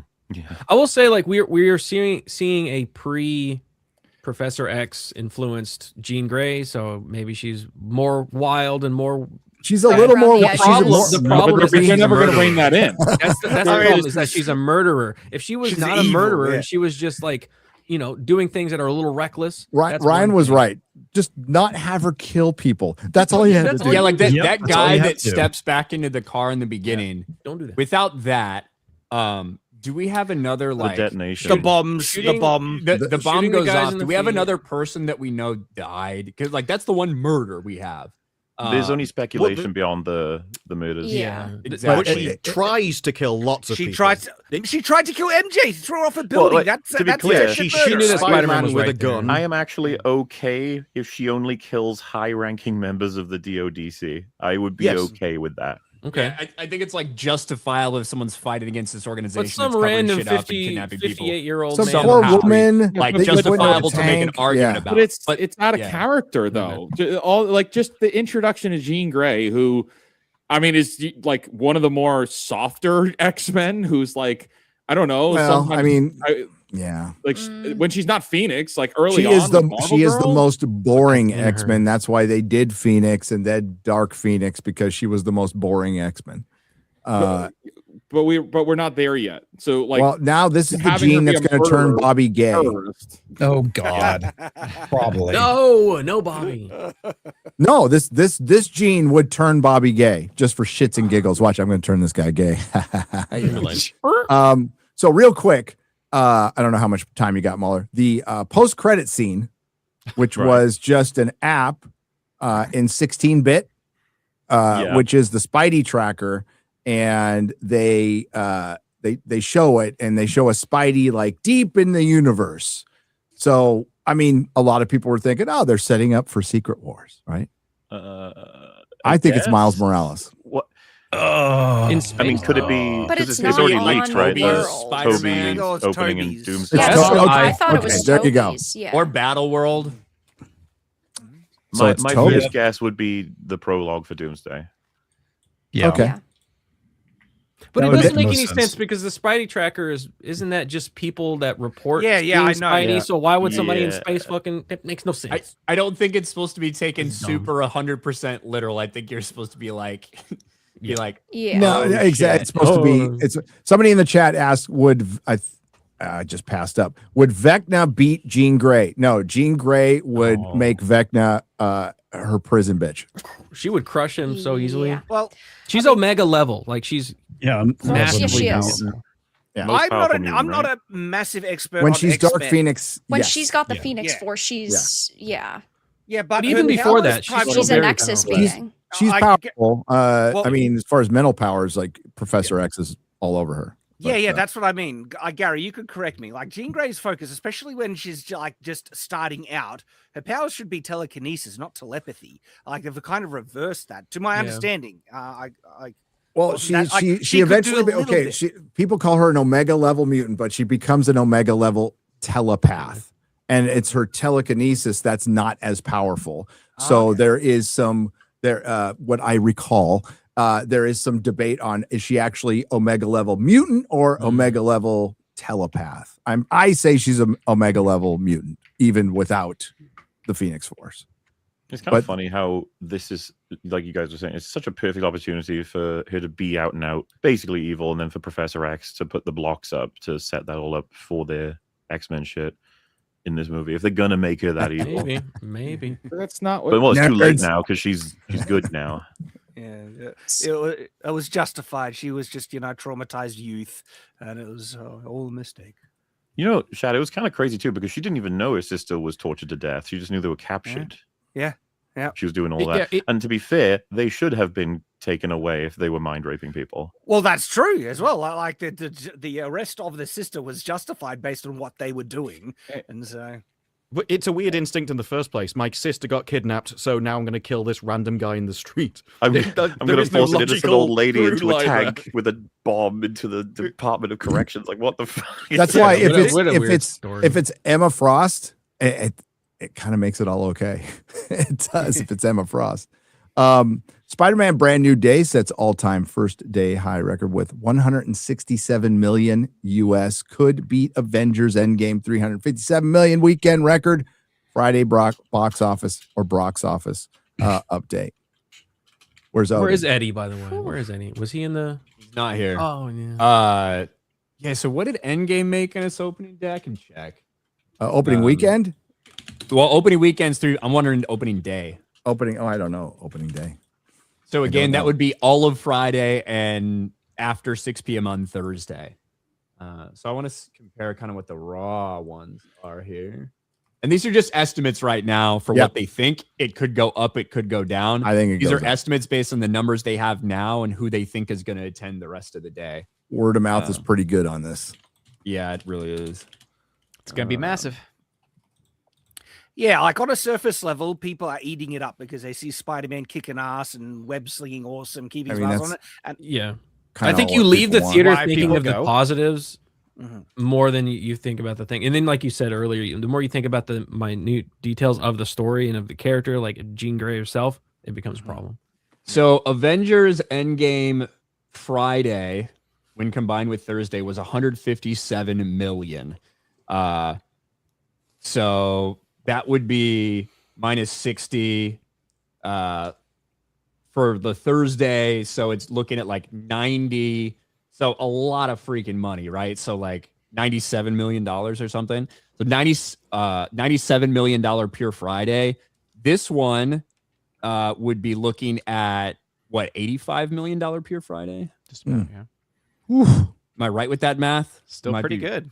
I will say, like, we're seeing a Professor X influenced Jean Grey, so maybe she's more wild and more. She's a little more. The problem is that they're she's never a going to bring murderer. that in. That's the problem, is that she's a murderer. If she was not a murderer and she was just like, doing things that are a little reckless. Ryan was right. Just not have her kill people. That's all you had to do. Yeah, like that guy that steps back into the car in the beginning. Don't do that. Without that, do we have another like detonation? The bombs, the bomb. The bomb shooting the goes guys off. in Do the we have feet. another person that we know died? Because like that's the one murder we have. There's only speculation beyond the murders. Yeah, exactly. But she tries to kill lots of people. She tried to kill MJ, throw her off a building. Well, to be clear, she murder. shoots that Spider-Man Spider-Man was with a right there. gun. I am actually okay if she only kills high-ranking members of the DODC. I would be okay with that. Okay. Yeah, I think it's like justifiable if someone's fighting against this organization. But some that's covering random shit up and kidnapping people. 58-year-old Some man. poor somehow. woman, Like they went in a justifiable to make an tank. argument Yeah. about. But it's out of character though. All like just the introduction of Jean Grey, who I mean is like one of the more softer X-Men, who's like I don't know. Well, I mean, yeah, like when she's not Phoenix, like early she on, is the with Marvel she is the Girl, most boring Yeah. X-Men. That's why they did Phoenix and then Dark Phoenix, because she was the most boring X-Men. but we're not there yet. So like, well, now this is the having her gene be that's a going to turn murderer, Bobby gay. terrorist. Oh God, probably. No, Bobby. No, this gene would turn Bobby gay just for shits and giggles. Watch, I'm going to turn this guy gay. So real quick, I don't know how much time you got, Muller. The post-credit scene, which was just an app in 16-bit, which is the Spidey tracker, and they show it, and they show a Spidey like deep in the universe. So I mean, a lot of people were thinking, oh, they're setting up for Secret Wars, right? I think it's Miles Morales. What? In I mean, could it be? But Because it's not already on leaked, right? the The world. Toby Spider-Man. No, it's opening in Toby's. Doomsday. Yeah, It's so Toby. I thought it Okay, was there you go. Toby's, yeah. Or Battle World. So My it's Toby. first guess would be the prologue for Doomsday. Yeah. Okay. Yeah. But That it would doesn't make make the any most sense sense. because the Spidey tracker isn't that just people that report? Yeah, being I know. Spidey. Yeah. So why would somebody in Yeah. space fucking? That makes no sense. I don't think it's supposed to be taken It's dumb. super 100% literal. I think you're supposed to be like, Yeah. No, exactly. It's supposed to be. It's somebody in the chat asked, "Would I just passed up? Would Vecna beat Jean Grey?" No, Jean Grey would make Vecna her prison bitch. She would crush him so easily. Yeah. Well, She's Omega level. Like she's Yeah. Well, massively she is. powerful. Yeah. Most I'm powerful not mutant, I'm not right? a massive expert When on she's Dark X-Men. Phoenix, When yes. she's got the Yeah. Phoenix Yeah. Force, she's yeah. Yeah, but But even her before powers that, she's primarily- She's a very Nexus powerful. being. She's I- powerful. Well- I mean, as far as mental powers, like Professor X is all over her. Yeah, But, yeah, that's what I mean. Gary, you could correct me. Like Jean Grey's focus, especially when she's just starting out, her powers should be telekinesis, not telepathy. Like they've kind of reversed that, to my Yeah. understanding. well, wasn't that- like, she could do eventually a little okay. bit. People call her an Omega level mutant, but she becomes an Omega level telepath, and it's her telekinesis that's not as powerful. So Okay. there is some what I recall. There is some debate on is she actually Omega level mutant or Omega level telepath. I say she's an Omega level mutant, even without the Phoenix Force. It's kind of funny how this is, like you guys were saying, it's such a perfect opportunity for her to be out and out, basically evil, and then for Professor X to put the blocks up to set that all up for their X-Men shit in this movie. If they're gonna make her that evil, Maybe. That's not but what. well, it's too late Nerds. now because she's good now. Yeah, it was justified. She was just, traumatized youth, and it was all a mistake. You know, Shad, it was kind of crazy too because she didn't even know her sister was tortured to death. She just knew they were captured. Yeah. She was doing all that. And to be fair, they should have been taken away if they were mind raping people. Well, that's true as well. Like the arrest of the sister was justified based on what they were doing, and so. But it's a weird instinct in the first place. My sister got kidnapped, so now I'm going to kill this random guy in the street. I'm going to force an innocent old lady into a through-line tank with a bomb into the Department of Corrections. Like, what the fuck? That's why if what a weird it's story. if it's Emma Frost, it kind of makes it all okay. It does if it's Emma Frost. Spider-Man Brand New Day sets all-time first day high record with 167 million US, could beat Avengers Endgame 357 million weekend record. Friday box office or Brock's office update. Where is Eddie, by the way? Where is Eddie? Was he in the? He's not here. Oh yeah. Yeah. So what did Endgame make in its opening day? I can check. Opening weekend? Well, opening weekends through. I'm wondering opening day. Opening. Oh, I don't know. Opening day. So again, that would be all of Friday and after 6 p.m. on Thursday. So I want to compare kind of what the raw ones are here. And these are just estimates right now for what they think. It could go up, it could go down. I think these goes are up. estimates based on the numbers they have now and who they think is going to attend the rest of the day. Word of mouth is pretty good on this. Yeah, it really is. It's going to be massive. Yeah, like on a surface level, people are eating it up because they see Spider-Man kicking ass and web slinging awesome, keeping smiles on it. And Yeah. Kinda I think what you leave the people want. theater Why thinking people of the go. positives Mhm. more than you think about the thing. And then, like you said earlier, the more you think about the minute details of the story and of the character, like Jean Grey herself, it becomes a problem. So Avengers Endgame Friday, when combined with Thursday, was 157 million. So that would be minus 60 for the Thursday. So it's looking at like 90. So a lot of freaking money, right? So like $97 million or something. So $97 million Pure Friday. This one would be looking at what, $85 million Pure Friday? Just about, yeah. Am I right with that math? Still Might pretty be- good.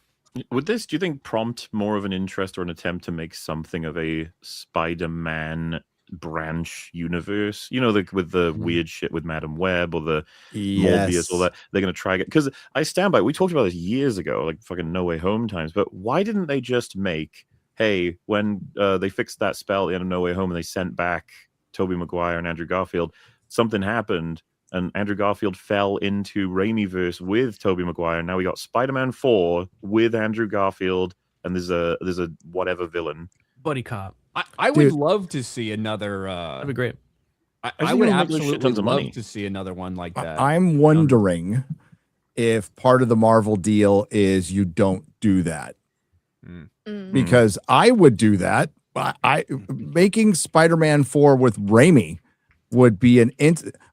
Would this, do you think, prompt more of an interest or an attempt to make something of a Spider-Man branch universe? You know, with the weird shit with Madam Web or the Morbius, all that. They're going to try it. Because I stand by, we talked about this years ago, like fucking No Way Home times, but why didn't they just make, hey, when they fixed that spell at the end of No Way Home and they sent back Tobey Maguire and Andrew Garfield, something happened and Andrew Garfield fell into Raimiverse with Tobey Maguire. Now we got Spider-Man 4 with Andrew Garfield, and there's a whatever villain. Buddy cop. I would love to see another. That'd be great. I would absolutely love to see another one like that. I'm wondering if part of the Marvel deal is you don't do that. Because I would do that. I making Spider-Man 4 with Raimi would be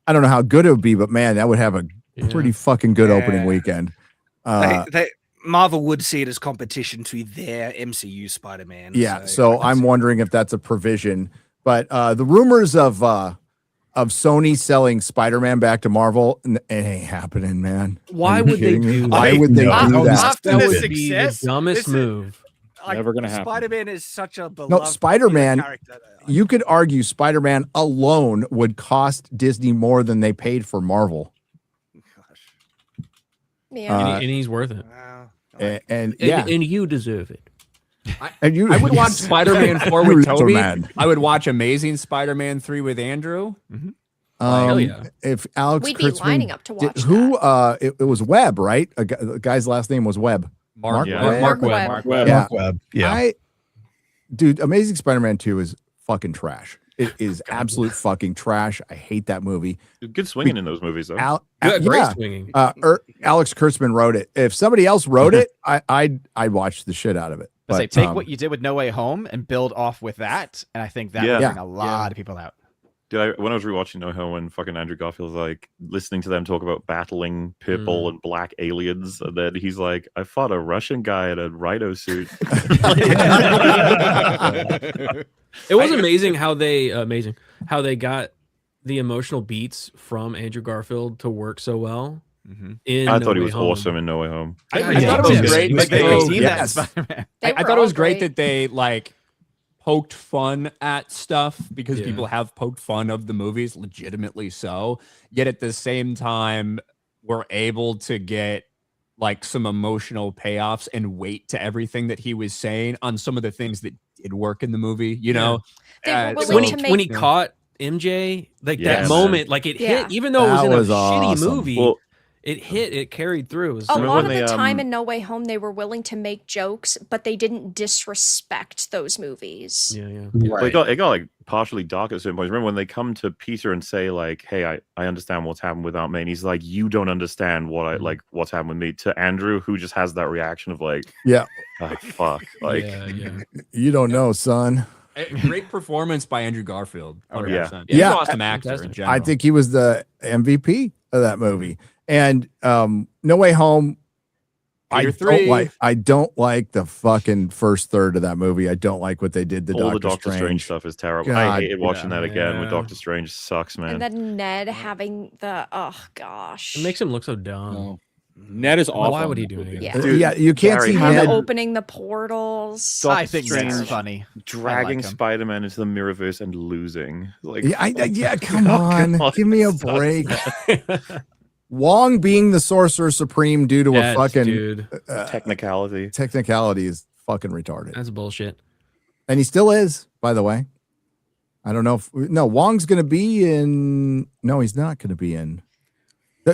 I don't know how good it would be, but man, that would have a pretty fucking good opening weekend. Marvel would see it as competition to their MCU Spider-Man. Yeah, so I'm wondering if that's a provision. But the rumors of of Sony selling Spider-Man back to Marvel, it ain't happening, man. Why Are you would they kidding me? do that? Why would they do that? After That the would be the success, dumbest move. Never gonna happen. Spider-Man is such a beloved No, popular Spider-Man. character. You could argue Spider-Man alone would cost Disney more than they paid for Marvel. Yeah. And he's worth it. And yeah, and you deserve it. and you, I would watch Spider-Man 4 You with little Toby. man. I would watch Amazing Spider-Man 3 with Andrew. Hell yeah. If Alex We'd be Kurtzman lining up to watch it was Webb, right? The guy's last name was Webb. Mark Webb? Mark Webb. Mark Webb. Yeah. Mark Webb. Yeah. Dude, Amazing Spider-Man 2 is fucking trash. It is absolute fucking trash. I hate that movie. Good swinging in those movies, though. Great swinging. Alex Kurtzman wrote it. If somebody else wrote it, I'd watch the shit out of it. I say But, take what you did with No Way Home and build off with that, and I think that would Yeah. bring a lot of people out. Dude, when I was rewatching No Home and fucking Andrew Garfield was like listening to them talk about battling purple and black aliens, and then he's like, I fought a Russian guy in a rhino suit. It was amazing how they got the emotional beats from Andrew Garfield to work so well. In I No thought he Way was Home. awesome in No Way Home. I thought it was great. Like they that teamed that yes. Spider-Man. I thought it was great that they like poked fun at stuff because people have poked fun of the movies, legitimately so. Yet at the same time, we're able to get like some emotional payoffs and weight to everything that he was saying on some of the things that did work in the movie. You know, They were willing when to he make when he caught MJ, like Yeah, that man. moment, like it hit, even though it was That in a was shitty awesome. movie. Well, it hit, it carried through. It was a so- lot of when the they, time in No Way Home, they were willing to make jokes, but they didn't disrespect those movies. yeah. Well, it got like partially dark at certain points. Remember when they come to Peter and say like, "Hey, I understand what's happened with Aunt May," and he's like, "You don't understand what I like. What's happened with me." To Andrew, who just has that reaction of like, Yeah. oh, fuck, like, You don't know, son. Great performance by Andrew Garfield. 100%. He's Yeah. an awesome actor in general. I think he was the MVP of that movie. And No Way Home, Peter 3. I don't like the fucking first third of that movie. I don't like what they did to all the Doctor Doctor Strange stuff is terrible. God, I hated watching that again. With yeah. Doctor Strange sucks, man. And then Ned having the gosh. It makes him look so dumb. No. Ned is awful. Why would he in that do movie. it? Yeah. Yeah, you can't Gary, see how Ned. Opening the portals. I think Strange that's funny. dragging I like him. Spider-Man into the Mirrorverse and losing. Like, Yeah, come on. God, Give me a sucks. break. Wong being the Sorcerer Supreme due to Yes, a fucking dude. technicality. technicality is fucking retarded. That's bullshit. And he still is, by the way. I don't know if Wong's going to be in. No, he's not going to be in.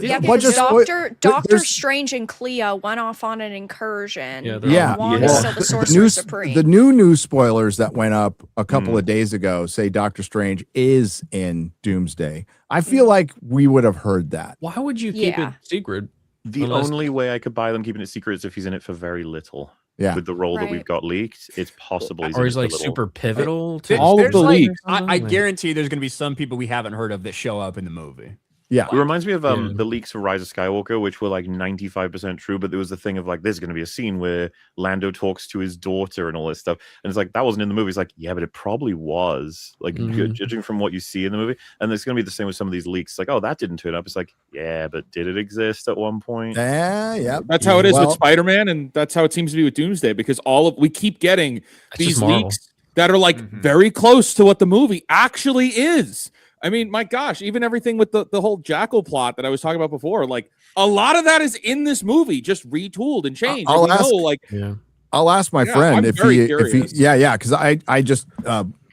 Yeah, What because just- Doctor there's- Strange and Clea went off on an incursion. Yeah, Yeah, Wong well, is still the Sorcerer Supreme. The new news spoilers that went up a couple of days ago say Doctor Strange is in Doomsday. I feel like we would have heard that. Why would you keep Yeah. it secret? The Unless- only way I could buy them keeping it secret is if he's in it for very little. Yeah. With the role that Right. we've got leaked, it's possible he's Or in he's it for like little. super pivotal. There- All of there's the like- leaks. I guarantee there's going to be some people we haven't heard of that show up in the movie. Yeah. It reminds me of the leaks for Rise of Skywalker, which were like 95% true, but there was the thing of like, there's going to be a scene where Lando talks to his daughter and all this stuff. And it's like, that wasn't in the movie. It's like, yeah, but it probably was. Like, judging from what you see in the movie. And it's going to be the same with some of these leaks. It's like, oh, that didn't turn up. It's like, yeah, but did it exist at one point? Yeah. That's how it is Well- with Spider-Man, and that's how it seems to be with Doomsday, because we keep getting these just Marvel. leaks that are like very close to what the movie actually is. I mean, my gosh, even everything with the whole Jackal plot that I was talking about before, like a lot of that is in this movie, just retooled and changed. I'll And we ask- know, like, Yeah. I'll ask my Yeah, friend I'm if very he, curious. because I just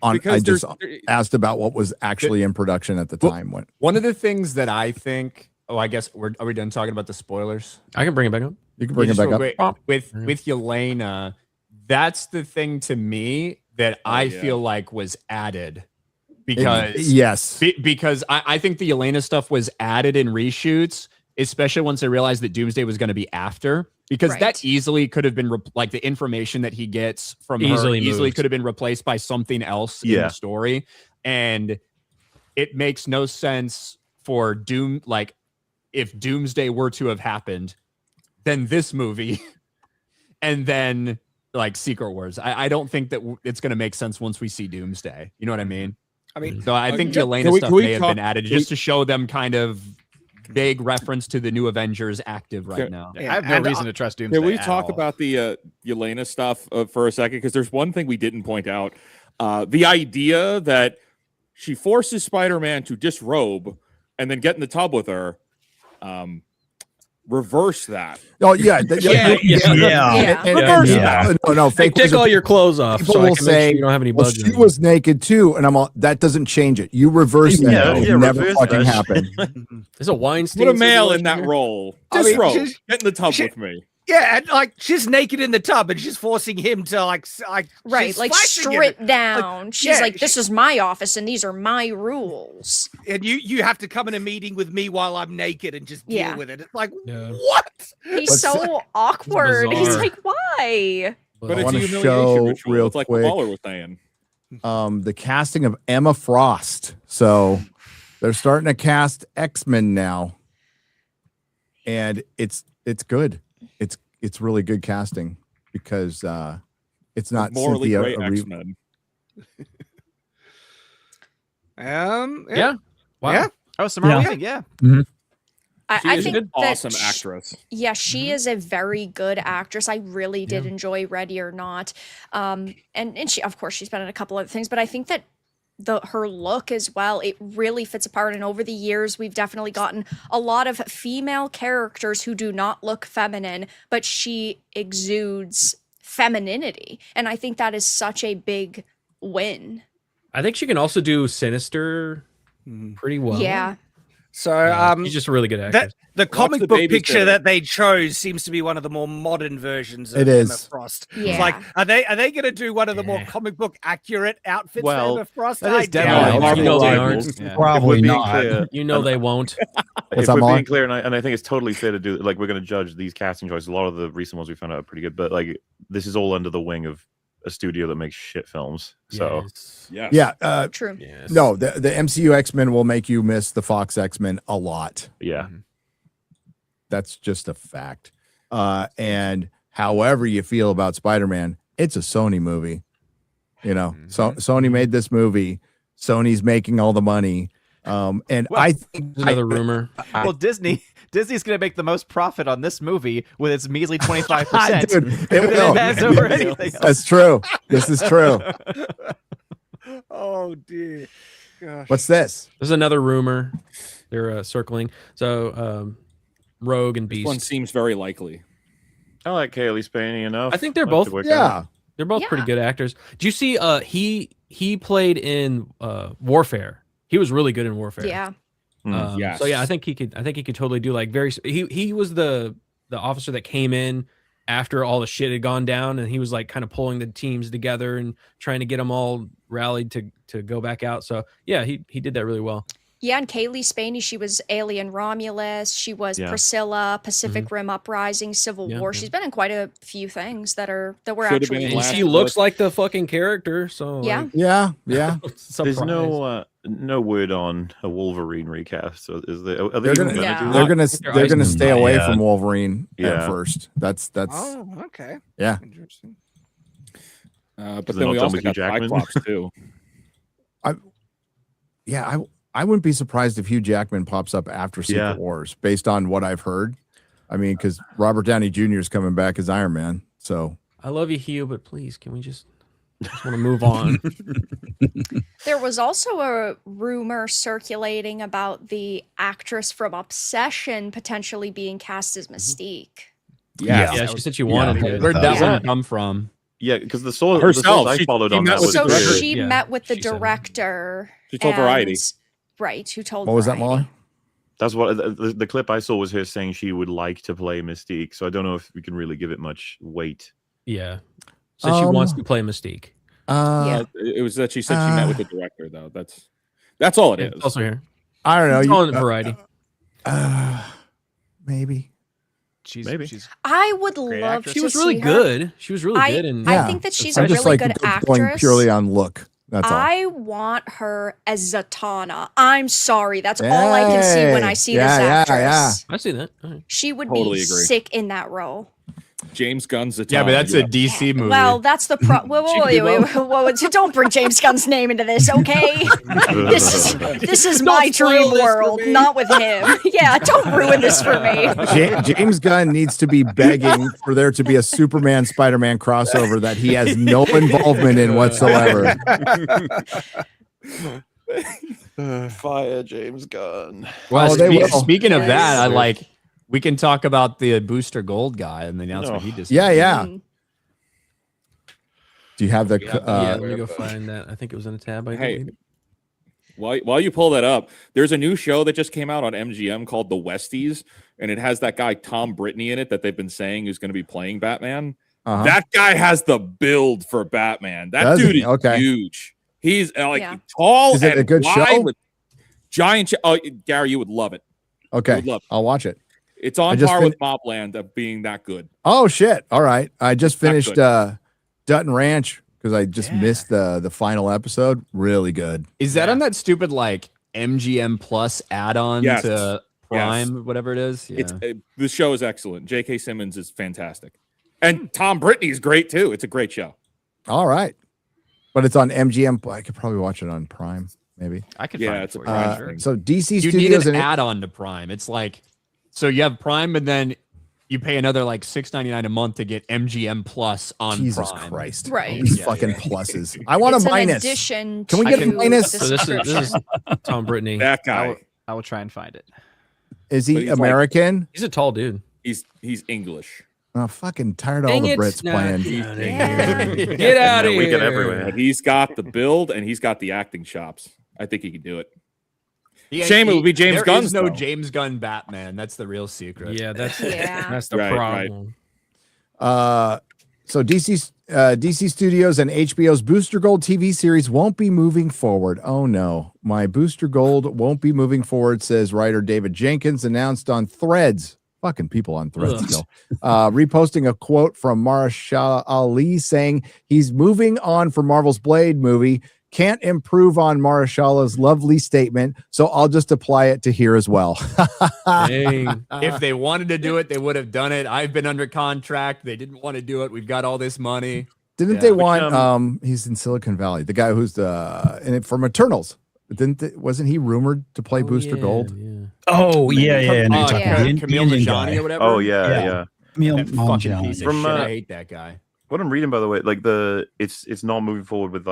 Because there's- asked about what was actually in production at the time. When One of the things that I think, I guess are we done talking about the spoilers? I can bring it back up. you can bring it Just back real up. quick, with Yelena, that's the thing to me that I feel like was added because Yes. because I think the Yelena stuff was added in reshoots, especially once they realized that Doomsday was going to be after, because that Right. easily could have been like the information that he gets from Easily her easily moved. could have been replaced by something else in Yeah. the story, and it makes no sense for like if Doomsday were to have happened, then this movie, and then like Secret Wars. I don't think that it's going to make sense once we see Doomsday. You know what I mean? I mean, So I think the Elena Can we- stuff can we may have talk- been added just to show them kind of vague reference to the new Avengers active right Okay. now. I have no reason to trust Doomsday. Can we at talk all. about the Yelena stuff for a second? Because there's one thing we didn't point out. The idea that she forces Spider-Man to disrobe and then get in the tub with her. Reverse that. Oh yeah, Yeah. Reverse Yeah. No, Fake take all your clothes off. People So I will can make say sure you don't have any well, bugs. she was naked too, and I'm all that doesn't change it. You reverse that. Yeah, It yeah, never reverse fucking that. happened. There's a Weinstein. Put a male in situation that here? role. I mean, Disrobe. she's- Get in the tub with me. Yeah, and like she's naked in the tub, and she's forcing him to Right, she's like flashing it. strip down. She's yeah, like, this is my office and these are my rules. And you have to come in a meeting with me while I'm naked and just deal Yeah. with it. It's like Yeah. what? He's so awkward. He's bizarre. like, why? But I it's a wanna humiliation show ritual. real It's like quick. what Waller was saying. The casting of Emma Frost. So they're starting to cast X-Men now, and it's good. It's really good casting because it's not Morally Cynthia great Erivo. X-Men. Yeah. Wow. Yeah. Oh, Samara Yeah. Weaving, yeah. I She is think an that awesome actress. Yeah, she is a very good actress. I really did enjoy Ready or Not. And she, of course, she's been in a couple other things, but I think that her look as well, it really fits apart. And over the years, we've definitely gotten a lot of female characters who do not look feminine, but she exudes femininity. And I think that is such a big win. I think she can also do Sinister pretty well. Yeah. So she's just a really good actress. the comic the book babysitter? picture that they chose seems to be one of the more modern versions of It Emma is. Frost. Yeah. It's like, are they going to do one of the more comic book accurate outfits Well, for Emma Frost? that is I definitely doubt it. You know they Rivals. aren't. Yeah. Probably If we're being not. clear- You know they won't. What's if that, we're Molly? being clear, and I think it's totally fair to do, like, we're going to judge these casting choices. A lot of the recent ones we found out are pretty good, but like, this is all under the wing of a studio that makes shit films. So Yes. Yeah. True. Yes. No, the MCU X-Men will make you miss the Fox X-Men a lot. yeah, That's just a fact. And however you feel about Spider-Man, it's a Sony movie. You know, so Sony made this movie. Sony's making all the money. And Well, I think There's another rumor. Well, Disney's going to make the most profit on this movie with its measly 25%. Dude, it will. It has over anything else. That's true. This is true. Oh dear. Gosh. What's this? There's another rumor. They're circling. So Rogue and This Beast. one seems very likely. I like Kaylee Spaney enough. I think they're Like both. to work Yeah. out. They're both pretty Yeah. good actors. Do you see? He played in Warfare. He was really good in Warfare. Yeah. Yes. So yeah, I think he could totally do like very. He was the officer that came in after all the shit had gone down, and he was like kind of pulling the teams together and trying to get them all rallied to go back out. So yeah, he did that really well. Yeah, and Kaylee Spaney, she was Alien Romulus. She was Yeah. Priscilla, Pacific Rim Uprising, Civil Yeah, War. yeah. She's been in quite a few things that were Should have actually been in And Last she of looks Us. like the fucking character. So Yeah. like, Yeah. Yeah. There's surprise. no word on a Wolverine recast. So is there? Are They're they gonna- even Yeah. do They're that? gonna They're they're gonna icing stay them. away Yeah. from Wolverine at Yeah. first. That's Oh, okay. yeah. Interesting. But they're then not we done also with got Hugh Jackman. Cyclops too. Yeah, I wouldn't be surprised if Hugh Jackman pops up after Secret Yeah. Wars, based on what I've heard. I mean, because Robert Downey Jr. is coming back as Iron Man, so I love you, Hugh, but please, can we just want to move on? There was also a rumor circulating about the actress from Obsession potentially being cast as Mystique. Yeah, Yeah. she said she wanted to. Where'd that Yeah. one come from? Yeah, because the source Herself, I she- followed she on met that with was So the director. she Yeah, met with the she said. director. She told Variety. Right, who told what was that, Variety. Molly? That's what the clip I saw was her saying she would like to play Mystique. So I don't know if we can really give it much weight. Yeah. So she wants Um, to play Mystique. Yeah. It was that she said she met with the director though. That's all it is. It's also here. I don't know. It's on Variety. Maybe. Maybe. She's I would Great love actress. to She was really see her. good. She was really good. And I think that she's a I'm just really like good going actress. purely on look. That's all. I want her as Zatanna. I'm sorry. That's all I can see when I see Yeah, this yeah, actress. yeah. I see that. All right. She would Totally be agree. sick in that role. James Gunn's a Yeah, but that's a DC movie. Well, that's the wait, don't bring James Gunn's name into this, okay? this is my dream world, not with him. Yeah, don't ruin this for me. James Gunn needs to be begging for there to be a Superman Spider-Man crossover that he has no involvement in whatsoever. Fire James Gunn. Well, speaking of Yes. that, we can talk about the Booster Gold guy and the announcement he just made. Yeah. Do you have the? Let me go find that. I think it was in a tab. Hey, while you pull that up, there's a new show that just came out on MGM called The Westies, and it has that guy Tom Brittany in it that they've been saying who's going to be playing Batman. That guy has the build for Batman. That dude is huge. He's tall Is it and a good wide show? with giant. Oh, Gary, you would love it. Okay, You would love it. I'll watch it. It's on par with Mobland of being that good. Oh shit! All right, I just finished good. Dutton Ranch because I just missed the final episode. Really good. Is that on that stupid MGM Plus add-on to Prime, whatever it is? Yeah. The show is excellent. J.K. Simmons is fantastic, and Tom Brittany is great too. It's a great show. All right, but it's on MGM. I could probably watch it on Prime, maybe. I could. find it's it a for you. Prime thing. So DC You Studios need an and add-on to Prime. It's so you have Prime, and then you pay another $6.99 a month to get MGM Plus on Jesus Prime. Christ, Right. These fucking pluses. I want It's a an minus. addition Can we get a to minus? the So this is subscription. Tom Brittany. That guy. I will try and find it. Is But he he's American? He's a tall dude. He's English. I'm fucking tired of all Dang the it. Brits Nah, playing. Get out of We get here. everywhere. But he's got the build and he's got the acting chops. I think he can do it. Yeah, Shame it would be James there Gunn's, is no though. James Gunn Batman. That's the real secret. Yeah, that's Yeah. the Right, problem. So DC Studios and HBO's Booster Gold TV series won't be moving forward. Oh no, my Booster Gold won't be moving forward, says writer David Jenkins, announced on Threads. Fucking people on Threads still. Reposting a quote from Mahershala Ali saying he's moving on for Marvel's Blade movie. Can't improve on Marshall's lovely statement, so I'll just apply it to here as well. Dang. If they wanted to do it, they would have done it. I've been under contract. They didn't want to do it. We've got all this money. Didn't they want he's in Silicon Valley, the guy who's in it from Eternals. Wasn't he rumored to play Booster Gold? Yeah. Oh yeah. No, Camille Najani or whatever. Oh yeah. That fucking piece of From, shit. I hate that guy. What I'm reading, by the way, it's not moving forward with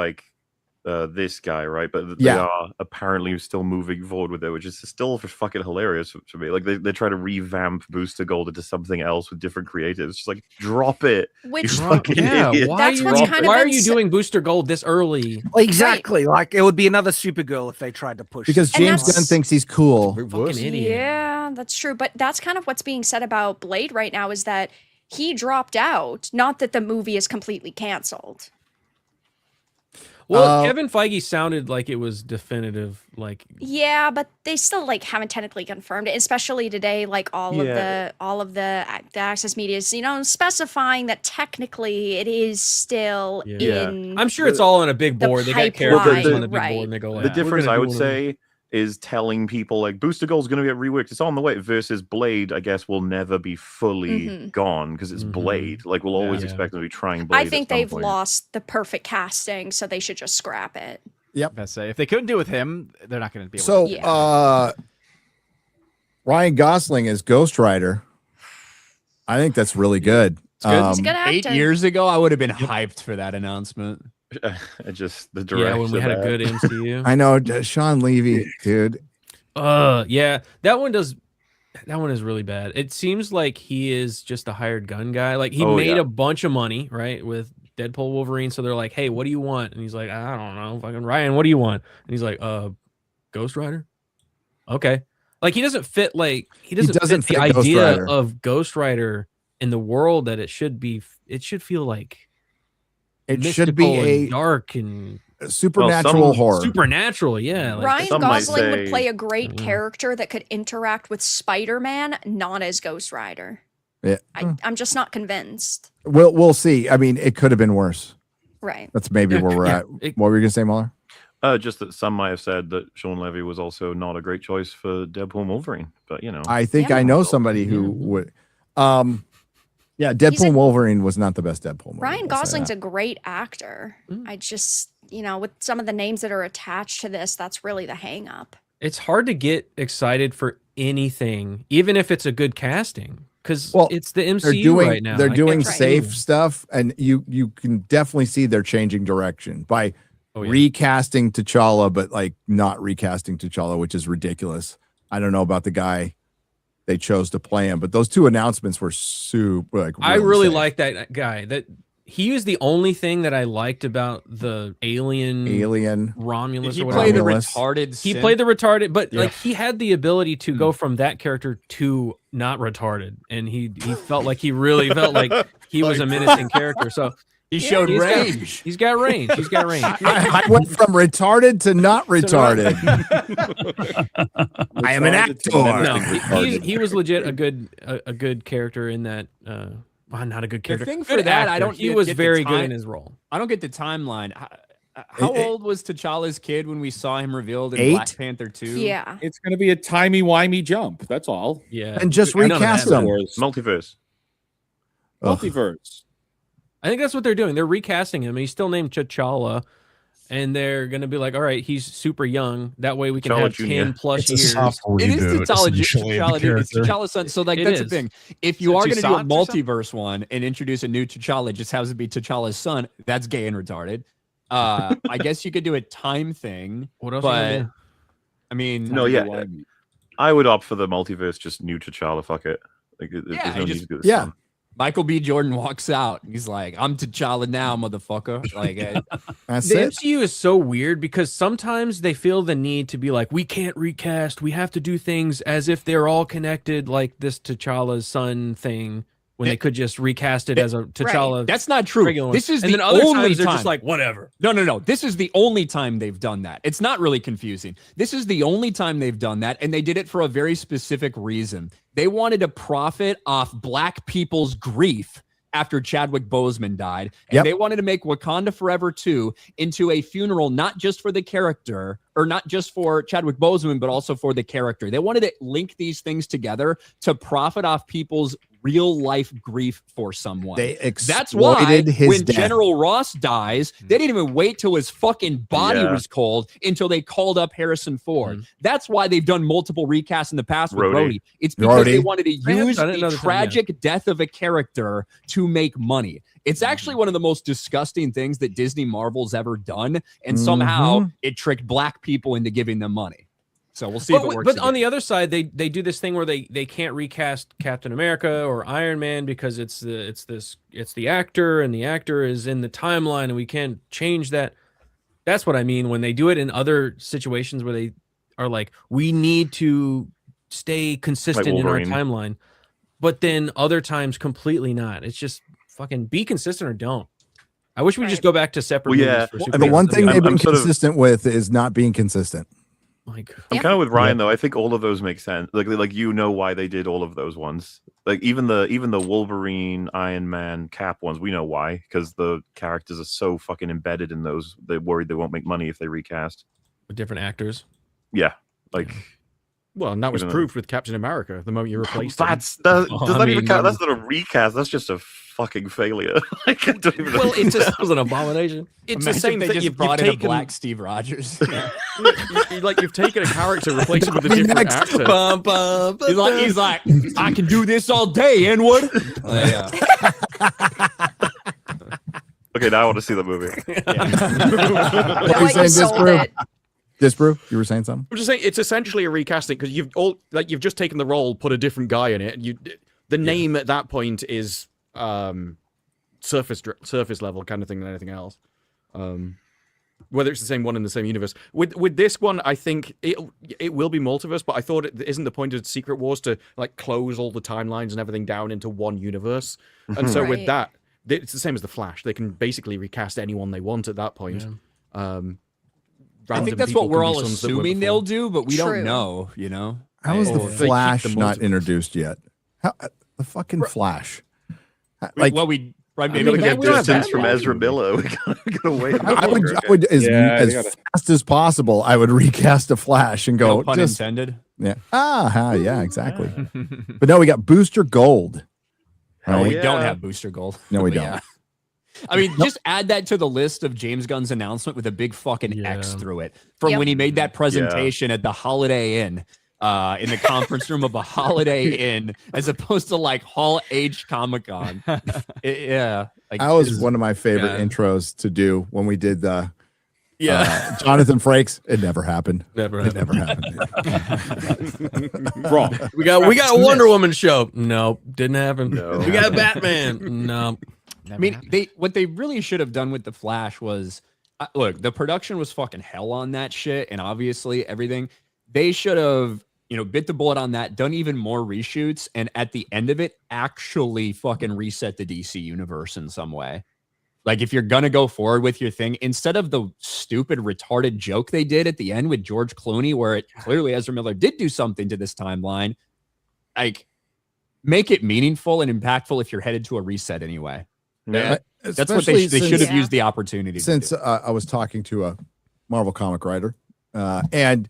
this guy, right? But they are apparently still moving forward with it, which is still fucking hilarious to me. They try to revamp Booster Gold into something else with different creatives. Just drop it. Which you fucking idiot. That's what's kind of Why are been you doing Booster Gold this early? Exactly. Like it would be another Supergirl if they tried to push. Because this. James Gunn thinks he's cool. Yeah, that's true. But that's kind of what's being said about Blade right now is that he dropped out. Not that the movie is completely canceled. Well, Kevin Feige sounded like it was definitive. Yeah, but they still haven't technically confirmed it, especially today. All of the access media is specifying that technically it is still in. I'm sure it's all on a big board. They got characters on the big board, and they go. The difference I would say is telling people Booster Gold's going to get reworked. It's on the way. Versus Blade, I guess, will never be fully gone because it's Blade. We'll always expect them to be trying Blade. I think they've lost the perfect casting, so they should just scrap it. Yep. I say if they couldn't do it with him, they're not going to be able. So, to. Ryan Gosling is Ghostrider. I think that's really good. He's a good 8 actor. years ago, I would have been hyped for that announcement. Just the direction. Yeah, when we had a good MCU. I know Sean Levy, dude. Yeah, that one is really bad. It seems like he is just a hired gun guy. He made a bunch of money, right, with Deadpool Wolverine. So they're like, "Hey, what do you want?" And he's like, "I don't know, fucking Ryan, what do you want?" And he's like, Ghostrider." Okay, he doesn't fit. He doesn't fit the idea of Ghostrider in the world that it should be. It should feel like it should be a dark and supernatural horror. Supernatural, yeah. Ryan Gosling would play a great character that could interact with Spider-Man, not as Ghost Rider. Yeah. I'm just not convinced. We'll see. I mean, it could have been worse. Right. That's maybe where we're at. What were you gonna say, Muller? Just that some might have said that Sean Levy was also not a great choice for Deadpool and Wolverine, but I think I know somebody who would. Yeah, Deadpool and Wolverine was not the best Deadpool movie. Ryan I'll say Gosling's that. a great actor. I just, with some of the names that are attached to this, that's really the hang up. It's hard to get excited for anything, even if it's a good casting, because it's the MCU right now. They're doing can't- safe stuff, and you can definitely see they're changing direction by recasting T'Challa, but like not recasting T'Challa, which is ridiculous. I don't know about the guy they chose to play him, but those two announcements were super. Like, I really safe. like that guy. That he was the only thing that I liked about the Alien Romulus. Did he or play whatever. the retarded? He synth? played the retarded, but Yeah. like he had the ability to go from that character to not retarded, and he felt like he really felt like he was a menacing character. So he showed range. He's got range. He's got range. I went from retarded to not retarded. I am an actor. No, he was legit a good character in that. Well, not a good character. The thing Good for that, actor. I don't. He was get the very good time- in his role. I don't get the timeline. How old was T'Challa's kid when we saw him revealed in 8? Black Panther 2? Yeah. It's going to be a timey-wimey jump. That's all. Yeah. And just I know recast that. them. Multiverse. Multiverse. I think that's what they're doing. They're recasting him. He's still named T'Challa, and they're going to be like, all right, he's super young. That way we can T'Challa have Jr. 10 plus It's a years. soft It is reboot, T'Challa. essentially, of the Dude. It's character. T'Challa's son. So like It that's is. the thing. If you So are two going to do a sons or something? multiverse one and introduce a new T'Challa, just happens to be T'Challa's son, that's gay and retarded. I guess you could do a time thing. What else? you gonna But do? I mean, No, yeah. I would opt for the multiverse, just new T'Challa. Fuck it. Like, Yeah, there's no he need just- to do this. Yeah. Michael B. Jordan walks out. He's like, "I'm T'Challa now, motherfucker." Like, That's The it. MCU is so weird because sometimes they feel the need to be like, we can't recast. We have to do things as if they're all connected, like this T'Challa's son thing, when they could just recast it as a T'Challa. that's not true. regular one. This is and the then other only times they're time. just like, whatever. No. This is the only time they've done that. It's not really confusing. This is the only time they've done that, and they did it for a very specific reason. They wanted to profit off Black people's grief after Chadwick Boseman died, and Yep. they wanted to make Wakanda Forever 2 into a funeral, not just for the character, or not just for Chadwick Boseman, but also for the character. They wanted to link these things together to profit off people's real life grief for someone. They That's why exploited his when death. General Ross dies, they didn't even wait till his fucking body Yeah. was cold until they called up Harrison Ford. Mhm. That's why they've done multiple recasts in the past with Rhodey. Rhodey. It's because they Rhodey. wanted to They have use done it the another time, yeah. tragic death of a character to make money. It's actually one of the most disgusting things that Disney Marvel's ever done, and somehow it tricked Black people into giving them money. So we'll see if it works. But on again. the other side, they do this thing where they can't recast Captain America or Iron Man because it's the actor, and the actor is in the timeline, and we can't change that. That's what I mean when they do it in other situations where they are like, we need to stay consistent in our Wolverine. timeline, but then other times completely not. It's just fucking be consistent or don't. I wish we just go back to separate Well, movies yeah. for The superheroes. one thing I'm- they've been I'm sort of- consistent with is not being consistent. like I'm Yeah. kind of with Ryan though. I think all of those make sense. Like you know why they did all of those ones. Like even the Wolverine, Iron Man, Cap ones. We know why, because the characters are so fucking embedded in those. They're worried they won't make money if they recast. with different actors. Yeah, like Well, and that was Even though- proved with Captain America the moment you replaced him. that's that. Oh, Does I that even mean, count? That's not a recast. That's just a fucking failure. Like, I don't even know. Well, it's That was an abomination. it's Imagine the same if they thing. just You've brought in taken a Black Steve Rogers. like you've taken a character, replaced him with a different actor. He's like, I can do this all day, Inwood. Okay, now I want to see the movie. What what, you sold it. Disbrew, you were saying something? I'm just saying it's essentially a recasting because you've just taken the role, put a different guy in it, and the name at that point is surface level kind of thing than anything else. Whether it's the same one in the same universe. With this one, I think it will be multiverse, but I thought isn't the point of Secret Wars to like close all the timelines and everything down into one universe? And so with Right. that, it's the same as the Flash. They can basically recast anyone they want at that point. I think that's what we're all assuming they'll do, but we True. don't know, you know? How is the They keep Flash the not multiverse. introduced yet? How, the fucking Flash. Like, well, we right, We maybe gotta get we don't have distance that from long. Ezra Miller. We gotta wait. a bit I longer. would as Yeah, they fast as possible. I would recast a Flash and go. No pun just, intended. yeah. Yeah, exactly. But no, we got Booster Gold. No, we Right? don't have Booster Gold. No, we But don't. yeah. I mean, just add that to the list of James Gunn's announcement with a big fucking X through it from Yep. when he made that presentation at the Holiday Inn, in the conference room of a Holiday Inn, as opposed to like Hall H Comic Con. Yeah, like, That was one of my favorite Yeah. intros to do when we did the yeah. Jonathan Frakes. It never happened. Never It happened. never happened. Wrong. We got a Wonder Woman show. No, didn't happen. No. We got Batman. No. I mean, what they really should have done with the Flash was, look, the production was fucking hell on that shit, and obviously everything. They should have, bit the bullet on that, done even more reshoots, and at the end of it, actually fucking reset the DC universe in some way. Like, if you're gonna go forward with your thing, instead of the stupid, retarded joke they did at the end with George Clooney, where it clearly Ezra Miller did do something to this timeline, like, make it meaningful and impactful if you're headed to a reset anyway. Yeah. That's what they should have used the opportunity Since to do. I was talking to a Marvel comic writer, and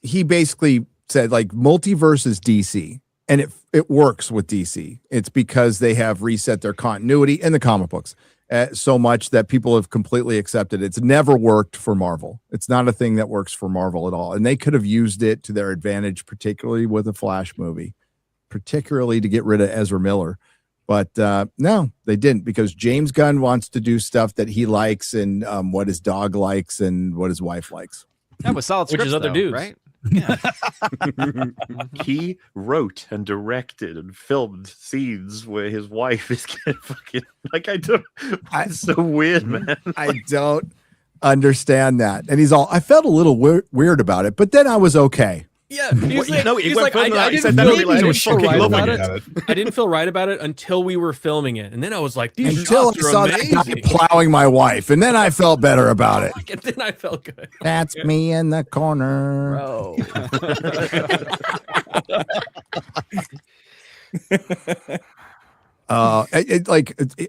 he basically said, like, multiverse is DC, and it works with DC. It's because they have reset their continuity in the comic books so much that people have completely accepted it. It's never worked for Marvel. It's not a thing that works for Marvel at all, and they could have used it to their advantage, particularly with a Flash movie, particularly to get rid of Ezra Miller. But no, they didn't, because James Gunn wants to do stuff that he likes and what his dog likes and what his wife likes. That was solid Which is scripts, other though, dudes. right? He wrote and directed and filmed scenes where his wife is getting fucking like it's so weird, man. I don't understand that. And he's all, I felt a little weird about it, but then I was okay. Yeah, he's like, he he's went like, film that, I he didn't said that, feel, and he like, I was didn't feel fucking right loving about it. I didn't feel right about it until we were filming it, and then I was like, these Until I shots are saw that guy amazing. plowing my wife, and then I felt better about it. And then I felt good. That's me in the corner. Bro.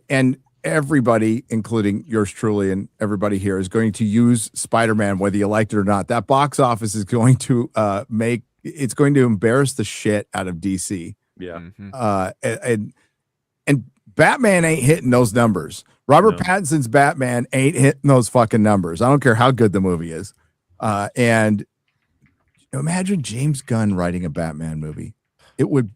And everybody, including yours truly and everybody here, is going to use Spider-Man, whether you liked it or not. That box office is going to it's going to embarrass the shit out of DC. Yeah. And Batman ain't hitting those numbers. Robert Pattinson's Batman ain't hitting those fucking numbers. I don't care how good the movie is. And imagine James Gunn writing a Batman movie. It would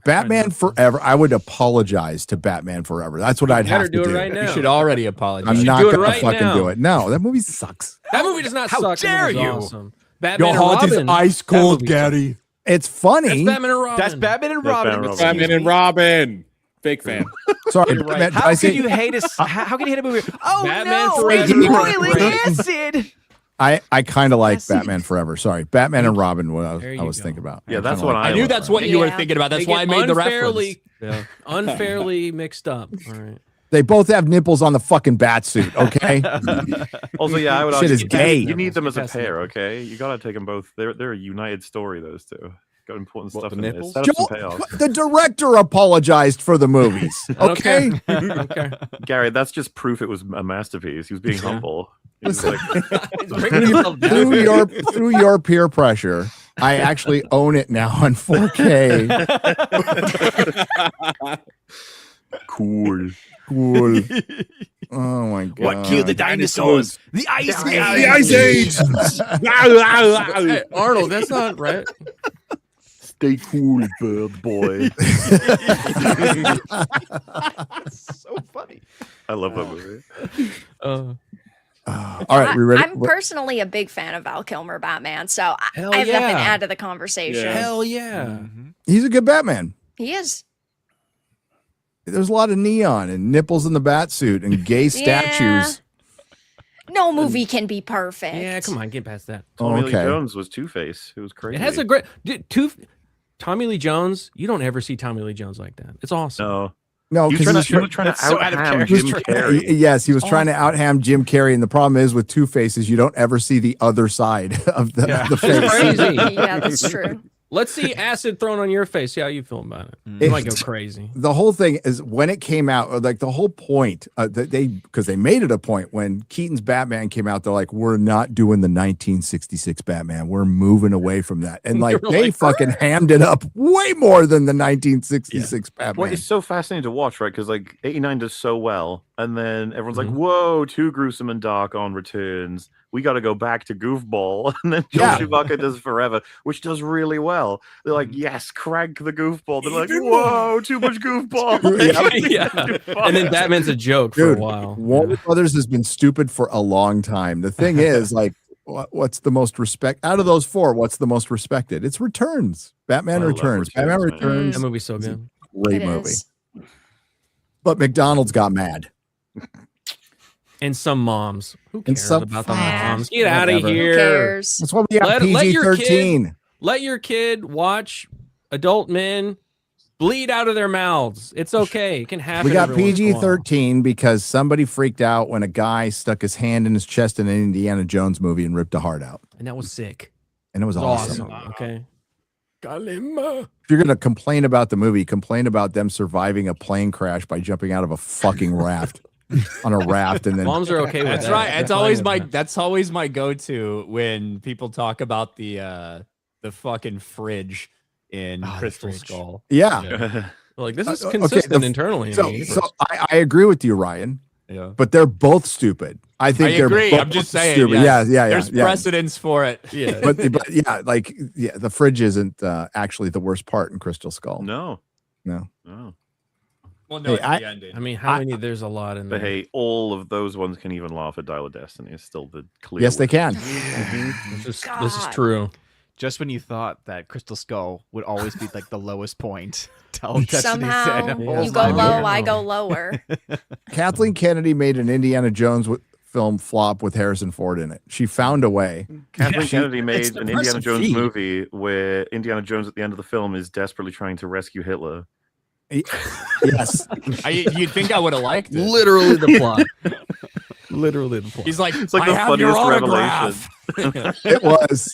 Batman Forever. I would apologize to Batman Forever. That's what I'd have to do. It right now. You should already apologize. I'm should not do it gonna right fucking now. do it. No, that movie sucks. That movie does not How suck. dare That movie's you. Awesome. Batman and Robin. ice cold, Gary. It's funny. That's Batman and Robin. That's Batman and That's Robin. Batman and Excuse Batman and me. Robin. Big fan. Sorry, You're right. Matt, How I can say you hate us? How can you hate a movie? Oh Batman no! Forever. It's boiling Great. acid. I kind of like Acid. Batman Forever. Sorry, Batman and Robin. What There I you was go. thinking about. Yeah, that's kinda what like I knew like that's what you were Yeah. thinking about. That's They why I get made the reference. unfairly mixed up. All right. They both have nipples on the fucking bat suit. Okay. Also, yeah, I would Shit argue is gay. you need them as a Yes, pair, no. okay? You gotta take them both. They're a united story. Those two got important What, stuff the in there. nipples? Set up some Joel, payoff. the director apologized for the movies. Okay. Okay. Gary, that's just proof it was a masterpiece. He was being humble. He was like, through your peer pressure, I actually own it now on 4K. cool. Cool. Oh my god. What killed the dinosaurs? The Ice Age. The Ice Age. Hey, Arnold, that's not right. Stay cool, bird boy. So funny. I love that movie. All right, we ready? I'm personally a big fan of Val Kilmer Batman, so I Hell have nothing to yeah. add to the conversation. Yeah. Hell yeah. He's a good Batman. He is. There's a lot of neon and nipples in the bat suit and gay statues. No movie can be perfect. Yeah, come on, get past that. Tommy Lee Okay. Jones was Two-Face. It was crazy. It has a great Tommy Lee Jones. You don't ever see Tommy Lee Jones like that. It's awesome. No. No, He was because trying to so out of out-ham character. Jim Carrey. yes, he was trying to out-ham Jim Carrey, and the problem is with Two Faces, you don't ever see the other side of the face. It's crazy. Yeah, that's true. Let's see acid thrown on your face. See how you feel about it. You might go crazy. The whole thing is when it came out, like the whole point that because they made it a point when Keaton's Batman came out, they're like, we're not doing the 1966 Batman. We're moving away from that. And like they fucking hammed it up way more than the 1966 Batman. Well, it's so fascinating to watch, right? Because like 89 does so well, and then everyone's like, whoa, too gruesome and dark on Returns. We got to go back to Goofball. And then Joel Schumacher does Forever, which does really well. They're like, yes, crank the Goofball. They're like, whoa, too much Goofball. And then Batman's a joke for a while. Warner Brothers has been stupid for a long time. The thing is, like, what's the most respect out of those four? What's the most respected? It's Returns. Batman Returns. Batman Returns. That movie's so good. Great movie. But McDonald's got mad. And some moms. Who And cares some about the moms? Get out of Whatever. here. Who cares? That's why we got PG-13. Let your kid watch adult men bleed out of their mouths. It's okay. It can happen. We got every once in a while. PG-13 because somebody freaked out when a guy stuck his hand in his chest in an Indiana Jones movie and ripped a heart out. And that was sick. And it was awesome. Okay. If you're going to complain about the movie, complain about them surviving a plane crash by jumping out of a fucking raft. On a raft, and then moms are okay with That's that. right. They're That's always my go-to when people talk about the fucking fridge in Crystal Skull. Yeah. Like this is consistent internally. So I agree with you, Ryan. Yeah. But they're both stupid. I think they're agree. both I'm just saying. stupid. Yes. Yeah. There's precedence for it. Yeah. But yeah, like the fridge isn't actually the worst part in Crystal Skull. No. Well, no, Hey, it's the ending. I mean, how many? There's a lot in there. But hey, all of those ones can even laugh at Dial of Destiny. It's still the clear. Yes, they can. This is true. Just when you thought that Crystal Skull would always be like the lowest point, Destiny Somehow said, you go low, I go lower. Kathleen Kennedy made an Indiana Jones film flop with Harrison Ford in it. She found a way. Kathleen Kennedy made It's an the Indiana first Jones feed. movie where Indiana Jones at the end of the film is desperately trying to rescue Hitler. Yes. You'd think I would have liked it. Literally the plot. Literally the plot. He's like, It's like I the have your funniest autograph. It was.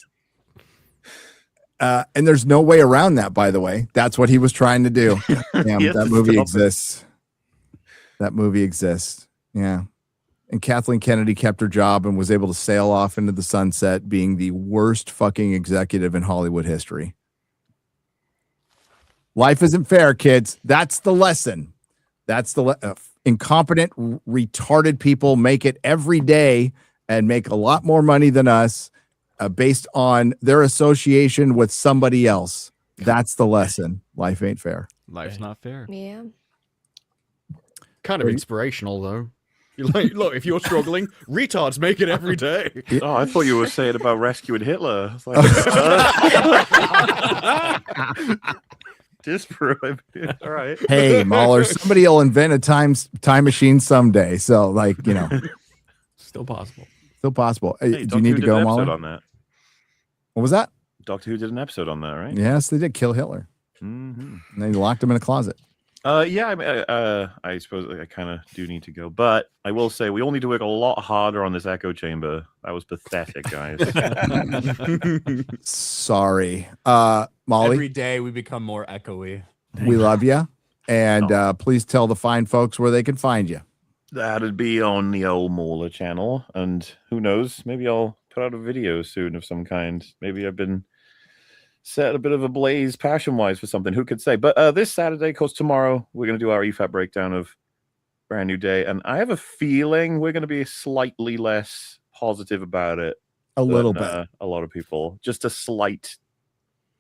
And there's no way around that, by the way. That's what he was trying to do. Damn, He had that to movie stop it. exists. That movie exists. Yeah. And Kathleen Kennedy kept her job and was able to sail off into the sunset, being the worst fucking executive in Hollywood history. Life isn't fair, kids. That's the lesson. That's the incompetent, retarded people make it every day and make a lot more money than us based on their association with somebody else. That's the lesson. Life ain't fair. Life's not fair. Yeah. Kind of inspirational, though. You're like, look, if you're struggling, retards make it every day. Oh, I thought you were saying about rescuing Hitler. I was like, disprove. All right. Hey, Mahler, somebody will invent a time machine someday. So, like, you know, Still possible. still possible. Hey, Do you Doctor need Who to did go, an episode Mahler? on that. What was that? Doctor Who did an episode on that, right? Yes, they did kill Hitler. Mm-hmm. And they locked him in a closet. Yeah, I suppose I kind of do need to go, but I will say we all need to work a lot harder on this echo chamber. That was pathetic, guys. Sorry. Molly, Every day we become more echoey. we love you. And please tell the fine folks where they can find you. That'd be on the old Mauler channel, and who knows, maybe I'll put out a video soon of some kind. Maybe I've been set a bit of a blaze passion-wise for something. Who could say? But this Saturday, because tomorrow we're going to do our EFAP breakdown of Brand New Day, and I have a feeling we're going to be slightly less positive about it. A little than, bit. a lot of people, just a slight,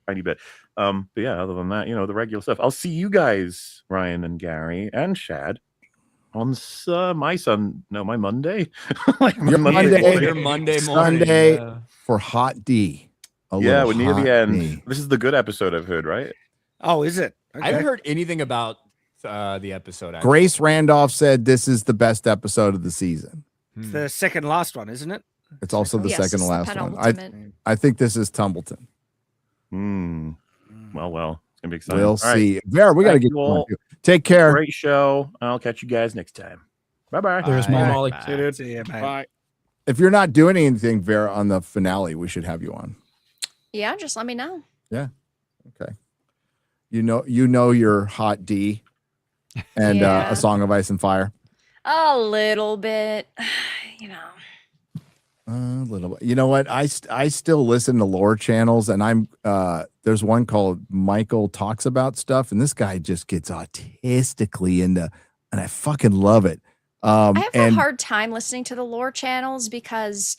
tiny bit. But yeah, other than that, you know, the regular stuff. I'll see you guys, Ryan and Gary and Shad, on my Monday. Like Your Monday, Your Monday morning. Sunday yeah. for Hot D. Yeah, we're near the end. D. This is the good episode I've heard, right? Oh, is it? I haven't heard anything about the episode. Actually. Grace Randolph said this is the best episode of the season. It's the second last one, isn't it? It's also the Yes, second it's to the last one. penultimate. I think this is Tumbleton. Well, it's gonna be exciting. We'll All right. see. Vera, we got to Thank get you going, all. too. Take care. Great show. I'll catch you guys next time. Bye-bye. There's my Molly. See you, dude. See you, mate. Bye. If you're not doing anything, Vera, on the finale, we should have you on. Yeah, just let me know. Yeah. Okay. You know your hot D and Yeah. A Song of Ice and Fire. A little bit, you know. A little bit. You know what? I still listen to lore channels, and I'm there's one called Michael Talks About Stuff, and this guy just gets autistically into, and I fucking love it. I have a hard time listening to the lore channels because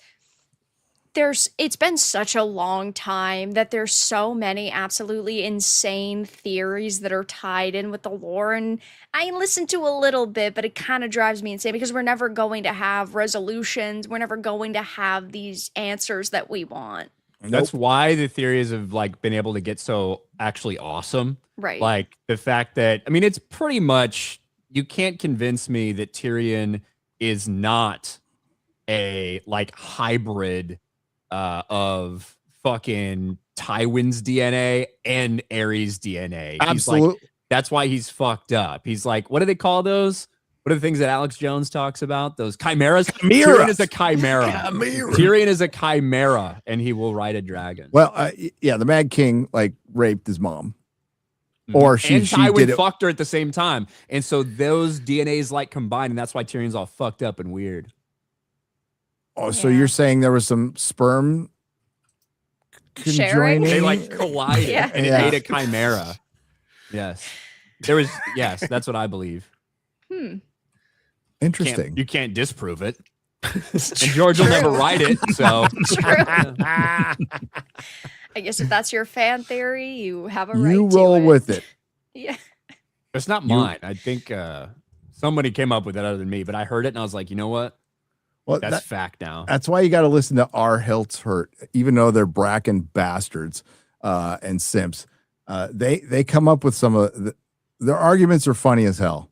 it's been such a long time that there's so many absolutely insane theories that are tied in with the lore, and I listen to a little bit, but it kind of drives me insane because we're never going to have resolutions. We're never going to have these answers that we want. That's why the theories have like been able to get so actually awesome. Right. Like the fact that, I mean, it's pretty much, you can't convince me that Tyrion is not a like hybrid of fucking Tywin's DNA and Aerys DNA. Absolutely. Like, that's why he's fucked up. He's like, what do they call those? What are the things that Alex Jones talks about? Those chimeras? Tyrion is a chimera. Tyrion is a chimera, and he will ride a dragon. Well, yeah, the Mad King like raped his mom. Or she Tywin did it. fucked her at the same time. And so those DNAs like combined, and that's why Tyrion's all fucked up and weird. Oh, so you're saying there was some sperm Sharing? They like collided Yeah. and it made a chimera. Yes. Yes, that's what I believe. Interesting. You can't disprove it. And George will never write it. So I guess if that's your fan theory, you have a right You to roll it. with it. Yeah. it's not mine. I think somebody came up with it other than me, but I heard it and I was like, you know what? Well, That's fact now. That's why you got to listen to R. Hiltshurt, even though they're Bracken bastards and simps. They come up with some of their arguments are funny as hell,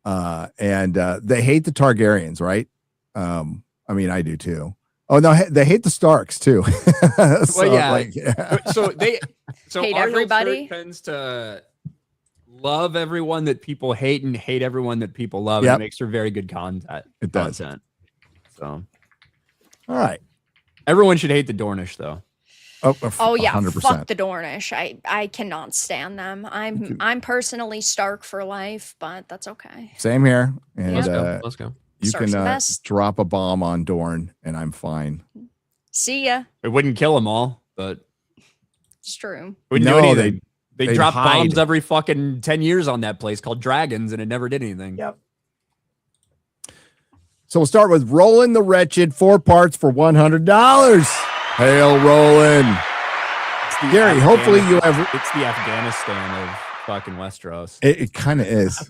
and they hate the Targaryens, right? I mean, I do too. Oh no, they hate the Starks too. Well, yeah. So Hate R. everybody? Hiltshurt tends to love everyone that people hate and hate everyone that people love. Yep. It makes for very good content. It does. So, all right. Everyone should hate the Dornish, though. Oh yeah, 100%. fuck the Dornish. I cannot stand them. I'm personally Stark for life, but that's okay. Same here. And Let's go. you Stark's can the best. drop a bomb on Dorne, and I'm fine. See ya. It wouldn't kill them all, but It's true. it wouldn't No, do anything. They they'd drop hide. bombs every fucking 10 years on that place called Dragons, and it never did anything. Yep. So we'll start with Roland the Wretched, 4 parts for $100. Hail Roland. Gary, hopefully you have. It's the Afghanistan of fucking Westeros. It kind of is.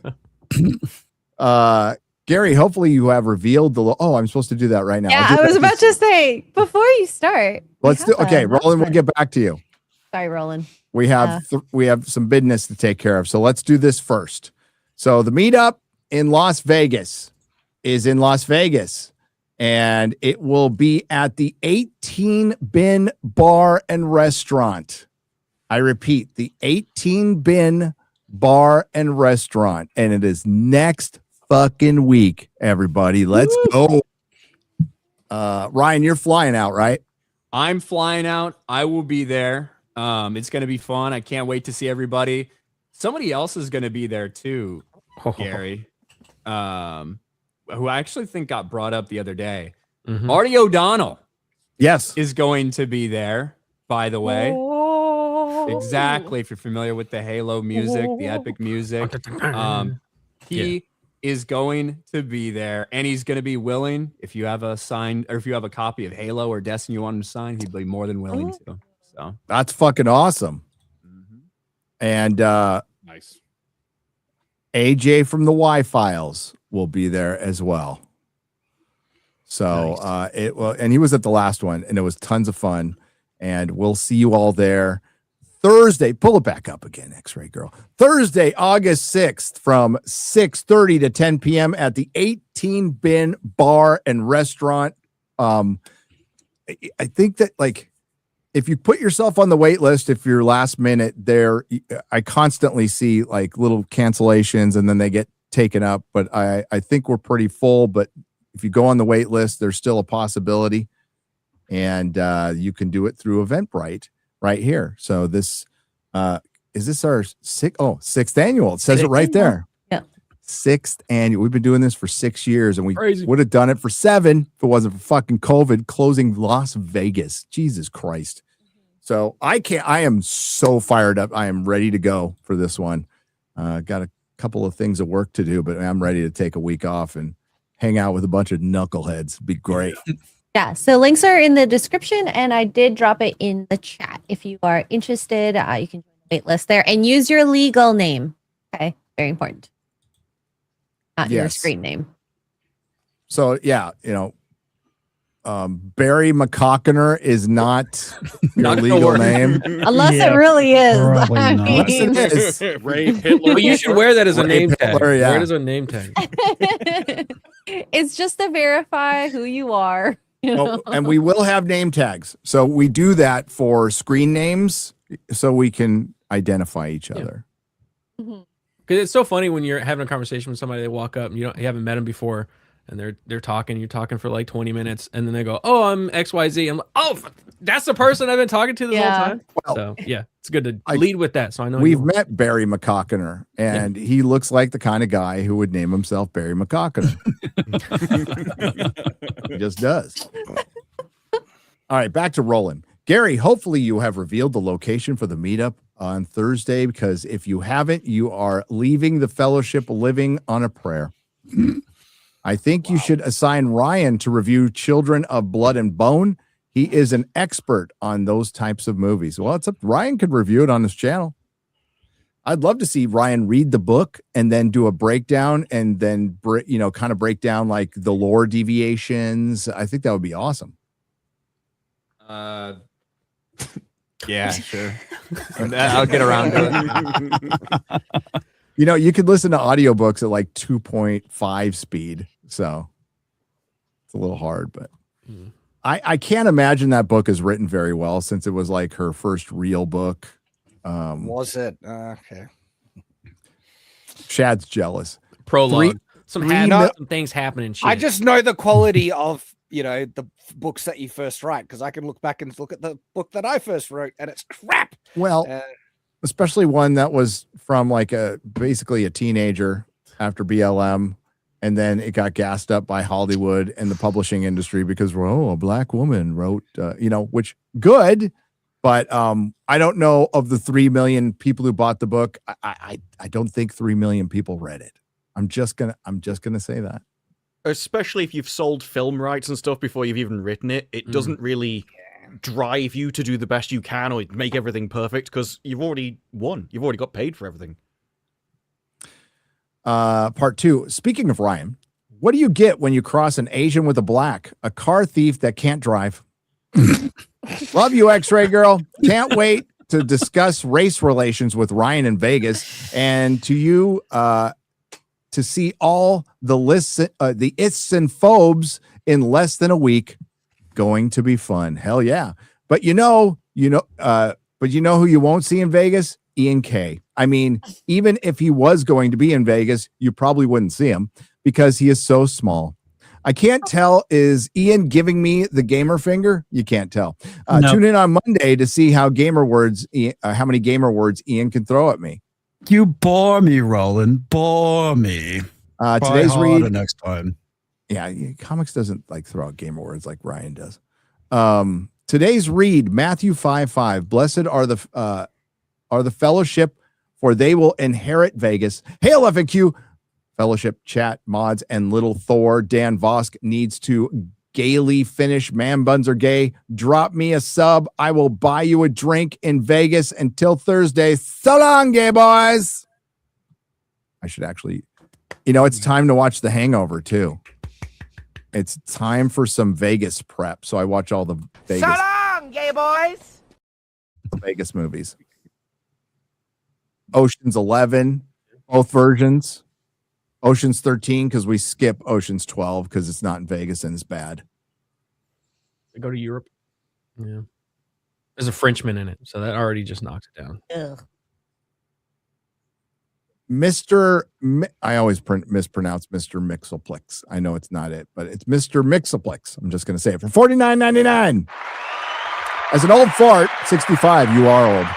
Gary, hopefully you have revealed the. Oh, I'm supposed to do that right now. Yeah, I'll do I was that about just- to say before you start. Let's do. Okay, Roland, we'll get back to you. Sorry, Roland. We have we have some business to take care of. So let's do this first. So the meetup in Las Vegas is in Las Vegas, and it will be at the 18 Bin Bar and Restaurant. I repeat, the 18 Bin Bar and Restaurant, and it is next fucking week. Everybody, let's go. Ryan, you're flying out, right? I'm flying out. I will be there. It's going to be fun. I can't wait to see everybody. Somebody else is going to be there too, Gary. Who I actually think got brought up the other day. Marty O'Donnell. Yes. Is going to be there, by the way. Exactly. If you're familiar with the Halo music, the epic music. He is going to be there, and he's going to be willing. If you have a signed, or if you have a copy of Halo or Destiny you want him to sign, he'd be more than willing to. So That's fucking awesome. And nice. AJ from the Y-Files will be there as well. So it will, and he was at the last one, and it was tons of fun. And we'll see you all there Thursday. Pull it back up again, X-Ray Girl. Thursday, August 6th from 6:30 to 10 p.m. at the 18 Bin Bar and Restaurant. I think that like if you put yourself on the wait list, if you're last minute there, I constantly see like little cancellations and then they get taken up. But I think we're pretty full. But if you go on the wait list, there's still a possibility. And you can do it through Eventbrite right here. So this Is this our sixth annual? It says it right there. Yeah. 6th annual. We've been doing this for 6 years, and we Crazy. would have done it for 7 if it wasn't for fucking COVID closing Las Vegas. Jesus Christ. So I am so fired up. I am ready to go for this one. Got a couple of things of work to do, but I'm ready to take a week off and hang out with a bunch of knuckleheads. Be great. Yeah, so links are in the description, and I did drop it in the chat. If you are interested, you can join the wait list there and use your legal name. Okay, very important. Not your Yes. screen name. So yeah, Barry McCockiner is not your Not gonna legal work. name. Unless Yeah, it really is. probably I not. Unless mean- it is. Ray Hitler. Well, you should wear that as a Ray name tag. Hitler, yeah. Wear it as a name tag. It's just to verify who you are. You know? And we will have name tags. So we do that for screen names so we can identify each other. Mhm. Because it's so funny when you're having a conversation with somebody, they walk up and you haven't met them before, and they're talking. You're talking for like 20 minutes, and then they go, "Oh, I'm XYZ." I'm like, "Oh, that's the person I've been talking to this whole time." Well, So yeah, it's good to lead with that. So I know We've you- met Barry McCockiner, and he looks like the kind of guy who would name himself Barry McCockiner. He just does. All right, back to Roland. Gary, hopefully you have revealed the location for the meetup on Thursday, because if you haven't, you are leaving the fellowship living on a prayer. I think you should assign Ryan to review Children of Blood and Bone. He is an expert on those types of movies. Well, it's up. Ryan could review it on his channel. I'd love to see Ryan read the book and then do a breakdown, and then kind of break down like the lore deviations. I think that would be awesome. Yeah, sure. I'll get around to it. You could listen to audiobooks at like 2.5 speed. So it's a little hard, but I can't imagine that book is written very well, since it was like her first real book. Was it? Okay. Shad's jealous. prologue. Some things happening. I just know the quality of the books that you first write, because I can look back and look at the book that I first wrote, and it's crap. Well, especially one that was from like basically a teenager after BLM, and then it got gassed up by Hollywood and the publishing industry because a black woman wrote, which good, but I don't know, of the 3 million people who bought the book, I don't think 3 million people read it. I'm just gonna say that. Especially if you've sold film rights and stuff before you've even written it, it doesn't really drive you to do the best you can or make everything perfect, because you've already won. You've already got paid for everything. Part 2. Speaking of Ryan, what do you get when you cross an Asian with a black? A car thief that can't drive. Love you, X-Ray Girl. Can't wait to discuss race relations with Ryan in Vegas, and to you to see all the lists, the ists and phobes in less than a week. Going to be fun. Hell yeah. But but you know who you won't see in Vegas? Ian K. I mean, even if he was going to be in Vegas, you probably wouldn't see him because he is so small. I can't tell. Is Ian giving me the gamer finger? You can't tell. No. Tune in on Monday to see how how many gamer words Ian can throw at me. You bore me, Roland. Bore me. Today's Try read harder next time. Yeah, comics doesn't like throw out gamer words like Ryan does. Today's read, Matthew 5:5. Blessed are the fellowship, for they will inherit Vegas. Hail FNQ, fellowship, chat, mods, and little Thor. Dan Vosk needs to gaily finish Man Buns Are Gay. Drop me a sub. I will buy you a drink in Vegas until Thursday. So long, gay boys. I should actually, it's time to watch The Hangover too. It's time for some Vegas prep. So I watch all the Vegas, So long, gay boys. Vegas movies. Ocean's 11, both versions. Ocean's 13, because we skip Ocean's 12 because it's not in Vegas and it's bad. They go to Europe. Yeah. There's a Frenchman in it, so that already just knocks it down. Ugh. I always mispronounce Mr. Mixoplex. I know it's not it, but it's Mr. Mixoplex. I'm just going to say it for $49.99. As an old fart, 65, you are old.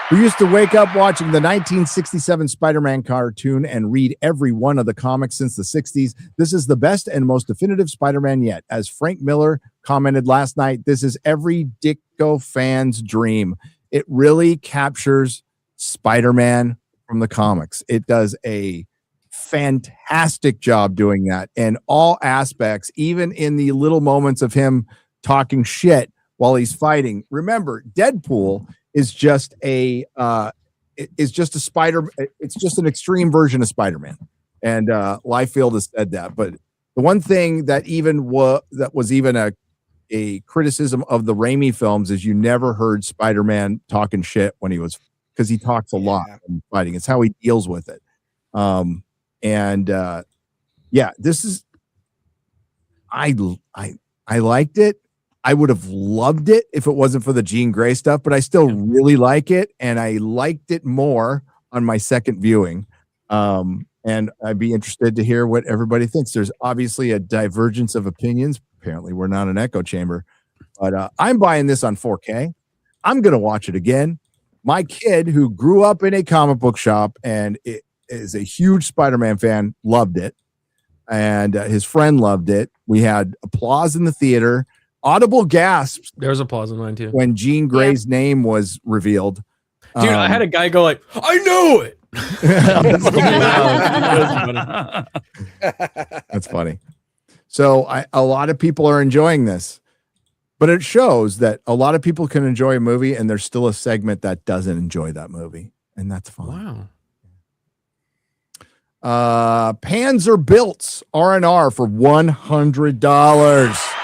who used to wake up watching the 1967 Spider-Man cartoon and read every one of the comics since the 60s. This is the best and most definitive Spider-Man yet. As Frank Miller commented last night, this is every Ditko fan's dream. It really captures Spider-Man from the comics. It does a fantastic job doing that in all aspects, even in the little moments of him talking shit while he's fighting. Remember, Deadpool is just a spider. It's just an extreme version of Spider-Man, and Liefeld has said that. But the one thing that was even a criticism of the Raimi films is you never heard Spider-Man talking shit when he was, because he talks a lot when fighting. It's how he deals with it. This is I liked it. I would have loved it if it wasn't for the Jean Grey stuff, but I still really like it, and I liked it more on my second viewing. And I'd be interested to hear what everybody thinks. There's obviously a divergence of opinions. Apparently, we're not an echo chamber, but I'm buying this on 4K. I'm going to watch it again. My kid, who grew up in a comic book shop and is a huge Spider-Man fan, loved it. And his friend loved it. We had applause in the theater. Audible gasps. There's applause in mine too. When Jean Grey's name was revealed. Dude, I had a guy go like, I knew it. That's funny. So a lot of people are enjoying this, but it shows that a lot of people can enjoy a movie and there's still a segment that doesn't enjoy that movie. And that's fine. Wow. Panzerbilt's R&R for $100.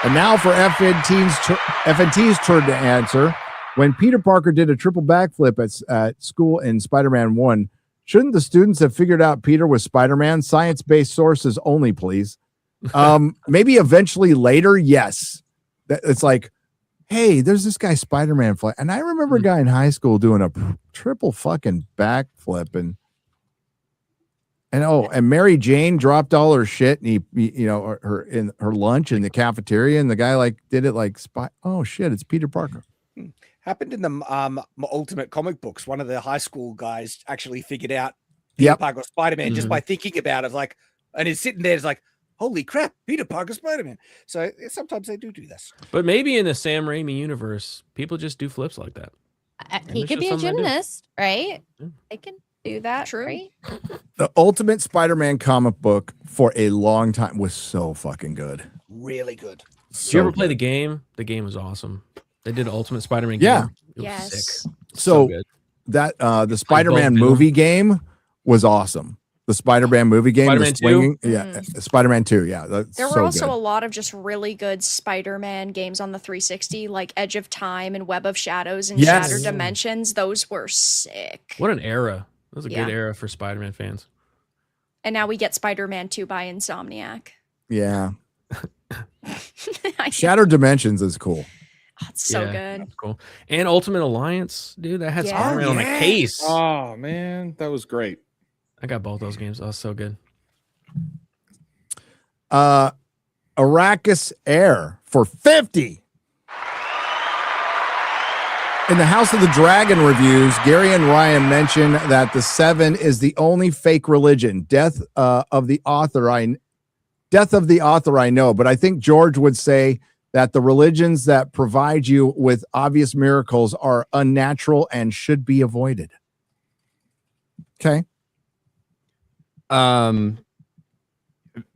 And now for FNT's turn to answer. When Peter Parker did a triple backflip at school in Spider-Man 1, shouldn't the students have figured out Peter was Spider-Man? Science-based sources only, please. Maybe eventually later, yes. It's like, hey, there's this guy Spider-Man fly. And I remember a guy in high school doing a triple fucking backflip and Mary Jane dropped all her shit and her lunch in the cafeteria, and the guy like did it like oh shit, it's Peter Parker. Happened in the Ultimate comic books. One of the high school guys actually figured out Peter Parker was Spider-Man just by thinking about it. Like, and he's sitting there, it's like, holy crap, Peter Parker Spider-Man. So sometimes they do this. But maybe in the Sam Raimi universe, people just do flips like that. He could be a gymnast, right? They can do that. True. Right? The Ultimate Spider-Man comic book for a long time was so fucking good. Really good. Did you ever play the game? The game was awesome. They did Ultimate Spider-Man game. Yeah. It was sick. So good. that the Spider-Man movie game was awesome. The Spider-Man movie game, Spider-Man the swinging, Spider-Man 2, yeah. There were also a lot of just really good Spider-Man games on the 360, like Edge of Time and Web of Shadows and Shattered Dimensions. Those were sick. What an era. That was a good era for Spider-Man fans. And now we get Spider-Man 2 by Insomniac. Yeah. Shattered Dimensions is cool. Oh, it's so good. That's cool. And Ultimate Alliance, dude, that had Spider-Man on a case. Oh, man. That was great. I got both those games. That was so good. Arrakis Air for 50. In the House of the Dragon reviews, Gary and Ryan mention that the Seven is the only fake religion. Death of the author I know, but I think George would say that the religions that provide you with obvious miracles are unnatural and should be avoided. Okay.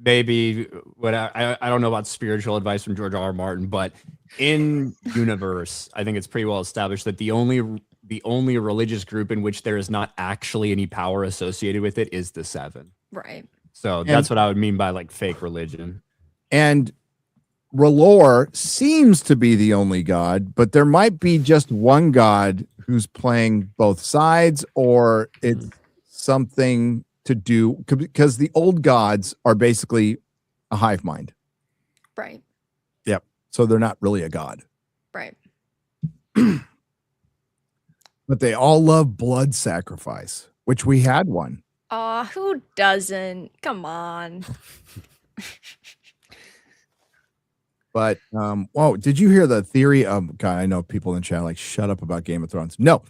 Maybe what I don't know about spiritual advice from George R.R. Martin, but in universe, I think it's pretty well established that the only religious group in which there is not actually any power associated with it is the Seven. Right. So that's what I would mean by like fake religion. And R'hllor seems to be the only god, but there might be just one god who's playing both sides, or it's something to do because the old gods are basically a hive mind. Right. Yep. So they're not really a god. Right. But they all love blood sacrifice, which we had one. Who doesn't? Come on. But whoa, did you hear the theory? God, I know people in the chat like shut up about Game of Thrones. No.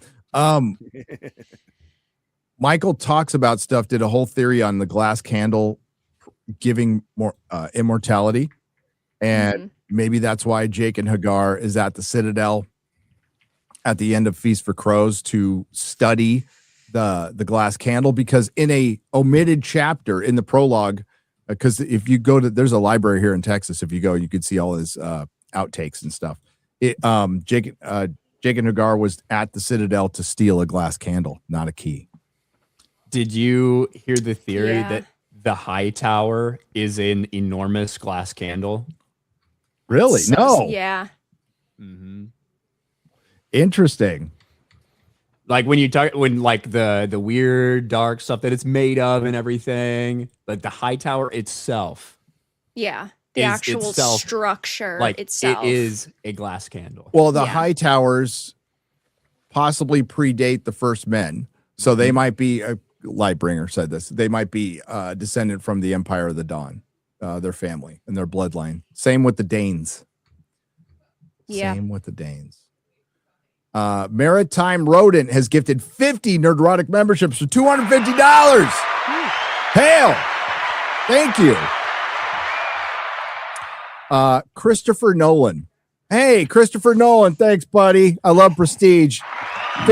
Michael talks about stuff, did a whole theory on the glass candle giving more immortality. And maybe that's why Jake and Hagar is at the Citadel at the end of Feast for Crows to study the glass candle, because in a omitted chapter in the prologue, because if you go to, there's a library here in Texas, if you go, you could see all his outtakes and stuff. Jake and Hagar was at the Citadel to steal a glass candle, not a key. Did you hear the theory that the high tower is an enormous glass candle? Really? No. Yeah. Interesting. Like when you talk, when like the weird dark stuff that it's made of and everything, like the high tower itself. Yeah. The is actual itself, structure like itself. it is a glass candle. Well, the high towers possibly predate the first men. So they might be, Lightbringer said this, they might be descendant from the Empire of the Dawn, their family and their bloodline. Same with the Danes. Yeah. Same with the Danes. Maritime Rodent has gifted 50 Nerdrotic memberships for $250. Hail! Thank you. Christopher Nolan. Hey, Christopher Nolan, thanks, buddy. I love Prestige. $50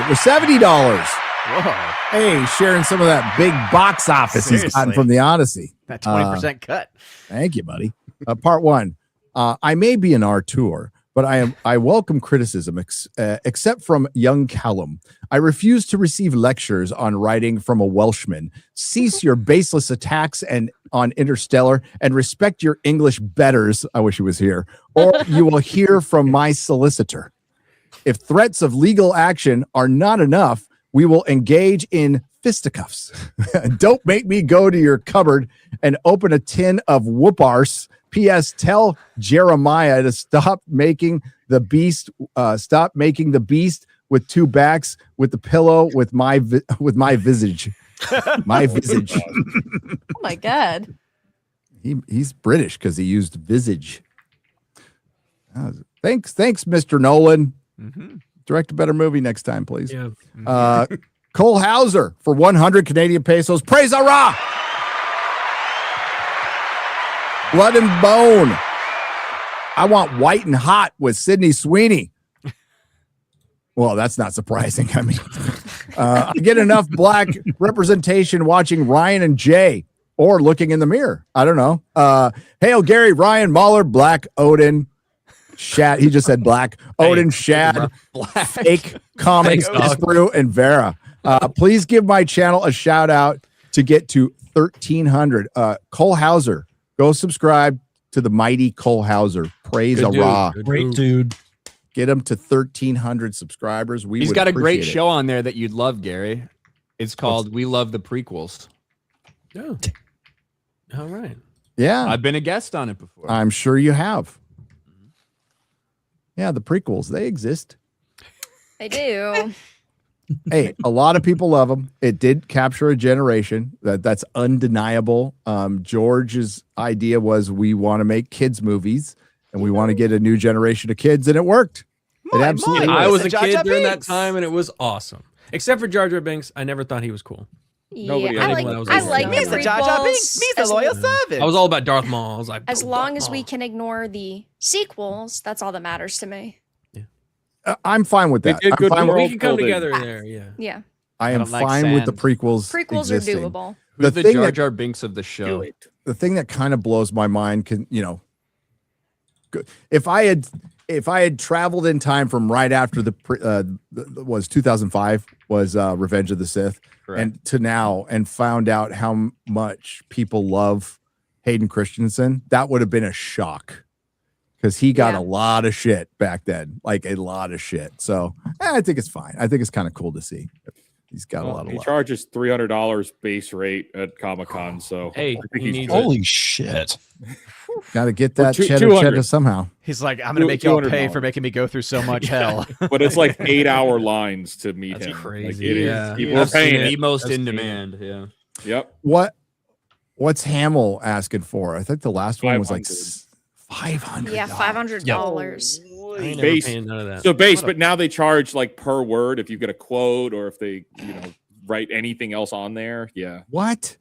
or $70. Whoa. Hey, sharing some of that big box office he's gotten Seriously. from the Odyssey. That 20% cut. Thank you, buddy. Part one. I may be an auteur, but I welcome criticism, except from young Callum. I refuse to receive lectures on writing from a Welshman. Cease your baseless attacks and on Interstellar and respect your English betters. I wish he was here. Or you will hear from my solicitor. If threats of legal action are not enough, we will engage in fisticuffs. Don't make me go to your cupboard and open a tin of whoop arse. P.S. Tell Jeremiah to stop making the beast. Stop making the beast with two backs with the pillow with my visage. My visage. Oh my god. He's British because he used visage. Thanks, Mr. Nolan. Direct a better movie next time, please. Yeah. Cole Hauser for 100 Canadian pesos. Praise Allah. Blood and Bone. I want White and Hot with Sydney Sweeney. Well, that's not surprising. I mean, I get enough black representation watching Ryan and Jay or looking in the mirror. I don't know. Hail Gary, Ryan, Mahler, Black, Odin, Shad. He just said Black, Odin, Shad, Fake Comics, Brew, and Vera. Please give my channel a shout out to get to 1,300. Cole Hauser, go subscribe to the mighty Cole Hauser. Praise Allah. Great dude. Get him to 1,300 subscribers. He's got a great show on there that you'd love, Gary. It's called We Love the Prequels. Oh. All right. Yeah. I've been a guest on it before. I'm sure you have. Yeah, the prequels, they exist. They do. Hey, a lot of people love them. It did capture a generation. That's undeniable. George's idea was we want to make kids movies and we want to get a new generation of kids, and it worked. It absolutely I worked. was a kid during that time, and it was awesome. Except for Jar Jar Binks, I never thought he was cool. Yeah, Nobody I like Me's the Jar Jar Binks. Me's the loyal servant. I was all about Darth Maul. I was like, as long as we can ignore the sequels, that's all that matters to me. I'm fine with that. I'm fine we with, can come together there. Yeah. Yeah. I am fine with the prequels. Prequels existing. are doable. Who's the thing Jar that- Jar Binks of the show? The thing that kind of blows my mind if I had traveled in time from right after was 2005 was Revenge of the Sith, Correct. and to now, and found out how much people love Hayden Christensen, that would have been a shock because he got a lot of shit back then, like a lot of shit. So I think it's fine. I think it's kind of cool to see. He's got a lot of He love. charges $300 base rate at Comic-Con, so Hey, I think he he's needs good. Holy shit. Got to get that Or cheddar 200. somehow. He's like, I'm going to make y'all pay $200. for making me go through so much hell. But it's like 8-hour lines to meet That's him. crazy. Like, it is- Yeah. people I've are seen paying the it. most I've in seen it. demand. Yeah. Yep. What's Hamill asking for? I think the last one was like 500. $500. Yeah, $500. I ain't never Base. paying none of that. So base, but now they charge like per word if you get a quote or if they, write anything else on there. Yeah. What?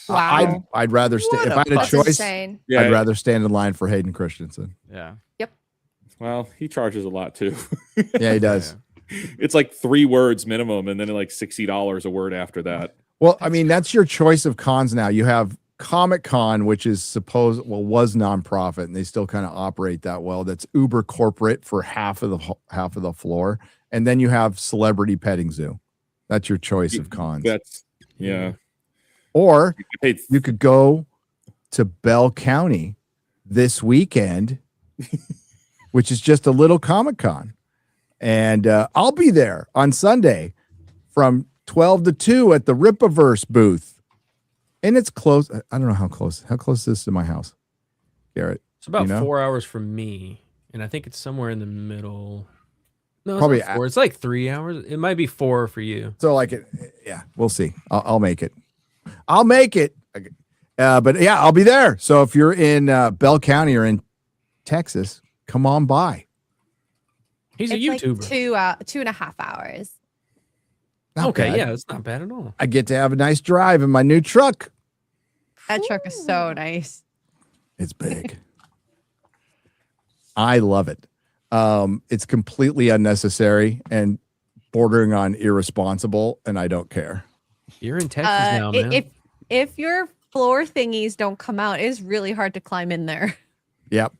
Wow. I'd rather stay if I had a That's choice. insane. Yeah. I'd rather stand in line for Hayden Christensen. Yeah. Well, he charges a lot too. Yeah, he does. It's like 3 words minimum, and then like $60 a word after that. Well, I mean, that's your choice of cons now. You have Comic-Con, which is was nonprofit, and they still kind of operate that well. That's uber corporate for half of the floor. And then you have Celebrity Petting Zoo. That's your choice of cons. Yeah. Or you could go to Bell County this weekend, which is just a little Comic-Con. And I'll be there on Sunday from 12 to 2 at the Ripaverse booth. And it's close. I don't know how close. How close is this to my house, Garrett? It's about 4 hours from me, and I think it's somewhere in the middle. No, it's Probably not 4. It's like 3 hours. It might be 4 for you. So yeah, we'll see. I'll make it. I'll make it. But yeah, I'll be there. So if you're in Bell County or in Texas, come on by. He's a It's YouTuber. like 2.5 hours. Not Okay, bad. yeah, it's not bad at all. I get to have a nice drive in my new truck. That truck is so nice. It's big. I love it. It's completely unnecessary and bordering on irresponsible, and I don't care. You're in Texas now, man. If your floor thingies don't come out, it's really hard to climb in there. Yep.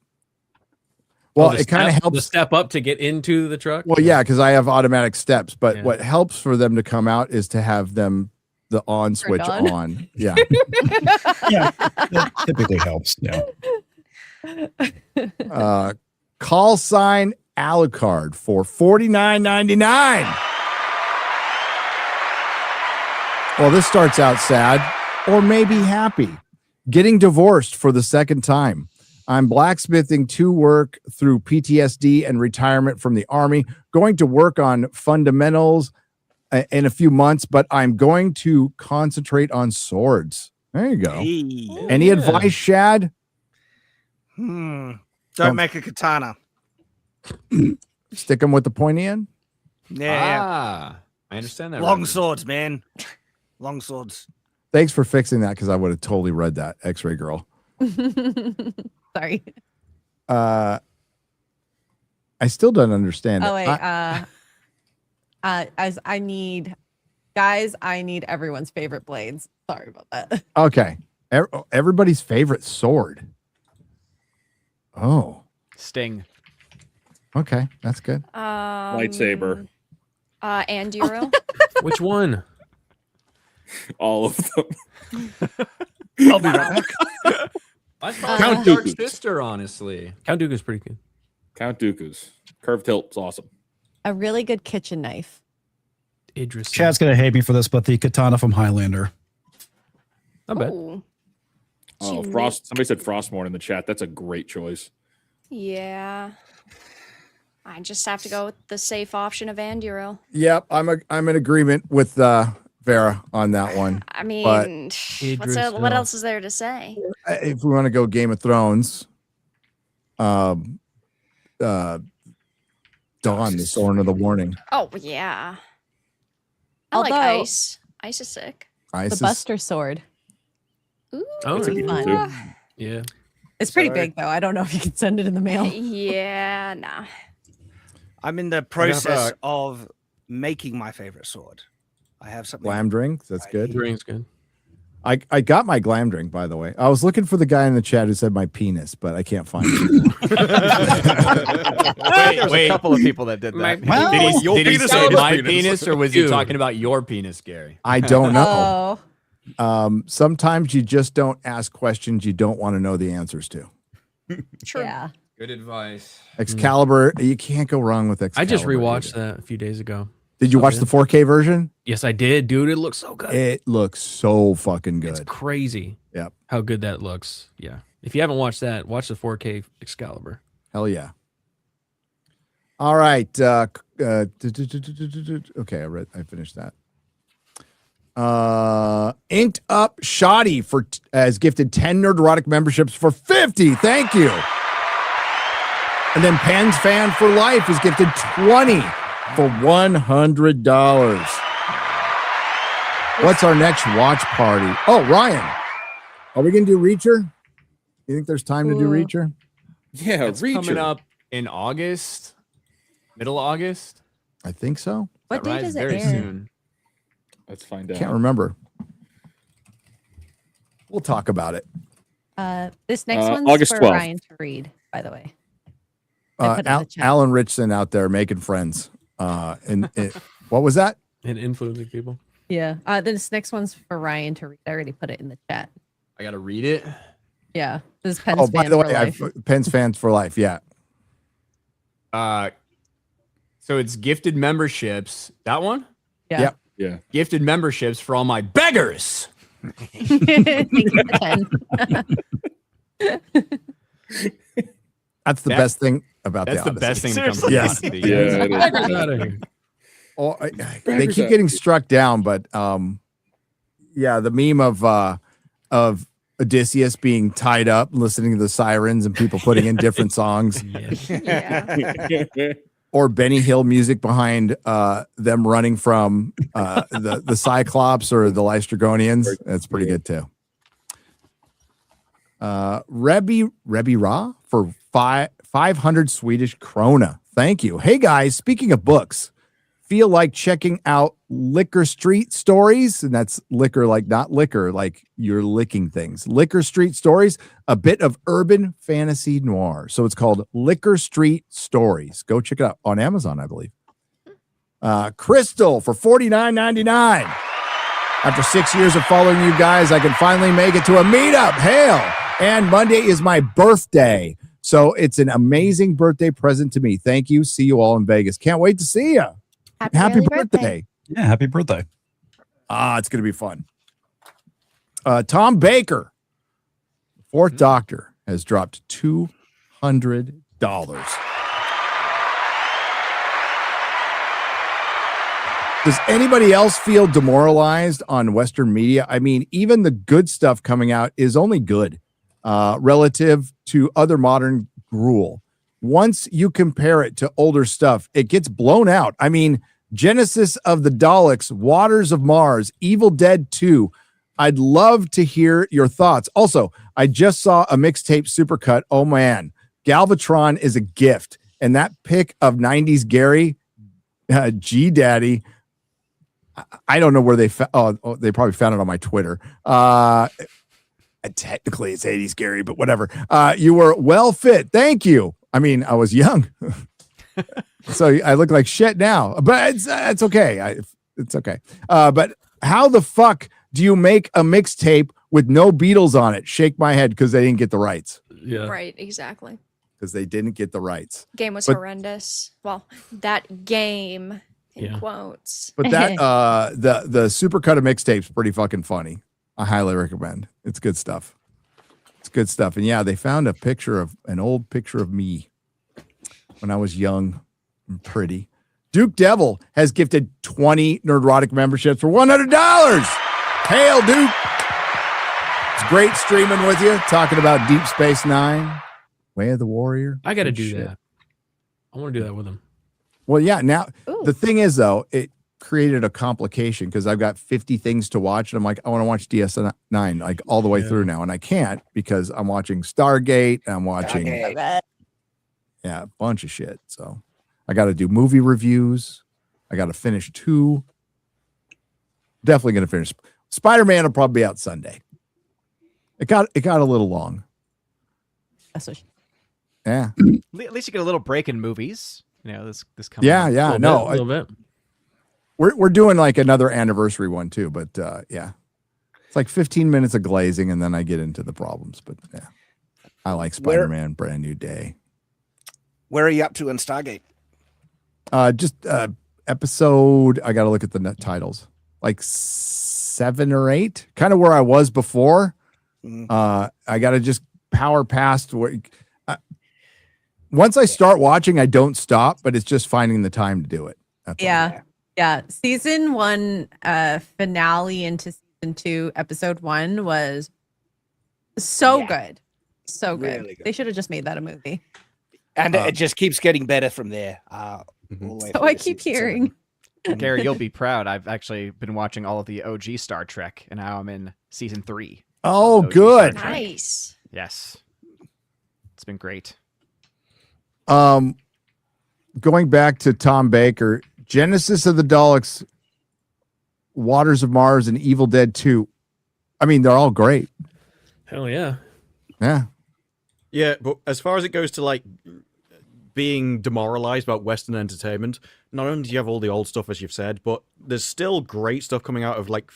Well, the it kind of step- helps. the step up to get into the truck. Well, yeah, because I have automatic steps, but Yeah. what helps for them to come out is to have them the on switch on. on. Yeah. Yeah, that typically helps. Yeah. Call sign Alucard for $49.99. Well, this starts out sad or maybe happy. Getting divorced for the second time. I'm blacksmithing to work through PTSD and retirement from the Army, going to work on fundamentals in a few months, but I'm going to concentrate on swords. There you go. Any advice, Shad? Don't Don't- make a katana. Stick them with the pointy end? Yeah. I understand that. Long reference. swords, man. Long swords. Thanks for fixing that because I would have totally read that, X-Ray Girl. Sorry. I still don't understand Oh it. wait. As I need everyone's favorite blades. Sorry about that. Okay. Everybody's favorite sword. Oh. Sting. Okay. That's good. Lightsaber. And Euro. Which one? All of them. I'll be right back. I thought Count Dark Dooku's. Sister, honestly. Count Dooku's pretty good. Count Dooku's. Curved tilt's awesome. A really good kitchen knife. Idris. Chad's gonna hate me for this, but the katana from Highlander. Not bad. Ooh. Oh, Gee, Frost. Somebody said Frostmourne in the chat. That's a great choice. Yeah. I just have to go with the safe option of Anduro. Yep. I'm in agreement with Vera on that one. I mean, But what else is there to say? if we want to go Game of Thrones, Dawn, the Sword of the Warning. Oh yeah. I like Although- ice. Ice is sick. Isis. The Buster Sword. Ooh. Oh, That's a good one, fun. too. Yeah. It's pretty Sorry. big though. I don't know if you can send it in the mail. Yeah, nah. I'm in the process of making my favorite sword. I have something. Glam drink. That's good. Drink's good. I got my glam drink, by the way. I was looking for the guy in the chat who said my penis, but I can't find it. There's a couple of people that did that. Well, Did he, your did he penis say or his my penis? penis, or was he Dude. talking about your penis, Gary? I don't know. Oh, Sometimes you just don't ask questions you don't want to know the answers to. True. yeah. Good advice. Excalibur, you can't go wrong with Excalibur. I just rewatched that a few days ago. Did you watch the 4K version? Yes, I did, dude. It looks so good. It looks so fucking good. It's crazy. Yep. How good that looks. Yeah. If you haven't watched that, watch the 4K Excalibur. Hell yeah. All right. Okay, I finished that. Inked Up Shoddy has gifted 10 Nerdrotic memberships for 50. Thank you. And then Pens Fan for Life is gifted 20 for $100. What's our next watch party? Oh, Ryan, are we going to do Reacher? You think there's time to do Reacher? Yeah, It's coming up in August, middle of August. I think so. What That date rides does it very air? soon. Let's find out. Can't remember. We'll talk about it. This next one's August for 12th. Ryan to read, by the way. I put it in the chat. Alan Richson out there making friends. What was that? And influencing people. Yeah. This next one's for Ryan to read. I already put it in the chat. I got to read it. Yeah. This is Pens Oh, by Fan the for way, Life. Pens Fans for Life. Yeah. So it's gifted memberships. That one? Yeah. Yep. Yeah. Gifted memberships for all my beggars. Thank you for 10. That's the best thing about That's the the best Odyssey. thing to come from Yes. the Odyssey. Yeah, it is. Get out of here. Oh, they keep getting struck down, but yeah, the meme of Odysseus being tied up, listening to the sirens, and people putting in different songs, or Benny Hill music behind them running from the Cyclops or the Lystragonians. That's pretty good too. Rebbe Ra for 500 Swedish krona. Thank you. Hey guys, speaking of books, feel like checking out Liquor Street Stories, and that's liquor like not liquor, like you're licking things. Liquor Street Stories, a bit of urban fantasy noir. So it's called Liquor Street Stories. Go check it out on Amazon, I believe. Crystal for $49.99. After 6 years of following you guys, I can finally make it to a meetup. Hail! And Monday is my birthday. So it's an amazing birthday present to me. Thank you. See you all in Vegas. Can't wait to see you. Happy early birthday. Yeah, happy birthday. It's going to be fun. Tom Baker, Fourth Doctor, has dropped $200. Does anybody else feel demoralized on Western media? I mean, even the good stuff coming out is only good relative to other modern gruel. Once you compare it to older stuff, it gets blown out. I mean, Genesis of the Daleks, Waters of Mars, Evil Dead 2. I'd love to hear your thoughts. Also, I just saw a mixtape supercut. Oh man, Galvatron is a gift. And that pic of 90s Gary, G Daddy, I don't know where they they probably found it on my Twitter. Technically it's 80s Gary, but whatever. You were well fit. Thank you. I mean, I was young. So I look like shit now, but it's okay. It's okay. But how the fuck do you make a mixtape with no Beatles on it? Shake my head because they didn't get the rights. Yeah. Right, exactly. Because they didn't get the rights. Game was But- horrendous. Well, that game in Yeah. quotes. But that the supercut of mixtape's pretty fucking funny. I highly recommend. It's good stuff. It's good stuff. And yeah, they found an old picture of me when I was young and pretty. Duke Devil has gifted 20 Nerdrotic memberships for $100. Hail, Duke. It's great streaming with you, talking about Deep Space Nine, Way of the Warrior. I got to Good do shit. that. I want to do that with him. Well, yeah. Now, Ooh. the thing is, though, it created a complication because I've got 50 things to watch. And I'm like, I want to watch DS9 like all the way through now. And I can't because I'm watching Stargate. And I'm watching, yeah, a bunch of shit. So I got to do movie reviews. I got to finish 2. Definitely going to finish. Spider-Man will probably be out Sunday. It got a little long. That's what Yeah. At least you get a little break in movies. You know, this coming. Yeah. up. Yeah. A No, little bit. we're doing like another anniversary one too, but yeah, it's like 15 minutes of glazing and then I get into the problems. But yeah, I like Spider-Man Brand New Day. Where are you up to in Stargate? Just episode, I got to look at the titles, like 7 or 8, kind of where I was before. I got to just power past where once I start watching, I don't stop, but it's just finding the time to do it. That's all. Yeah. Season 1 finale into season 2, episode 1 was so good. So good. Really good. They should have just made that a movie. And it just keeps getting better from there. All the way So through I to keep season hearing. Gary, you'll be proud. I've actually been watching all of the OG Star Trek, and now I'm in season 3. Oh, of OG good. Star Trek. Nice. Yes, it's been great. Going back to Tom Baker, Genesis of the Daleks, Waters of Mars, and Evil Dead 2. I mean, they're all great. Hell yeah. Yeah. Yeah, but as far as it goes to like being demoralized about Western entertainment, not only do you have all the old stuff as you've said, but there's still great stuff coming out of like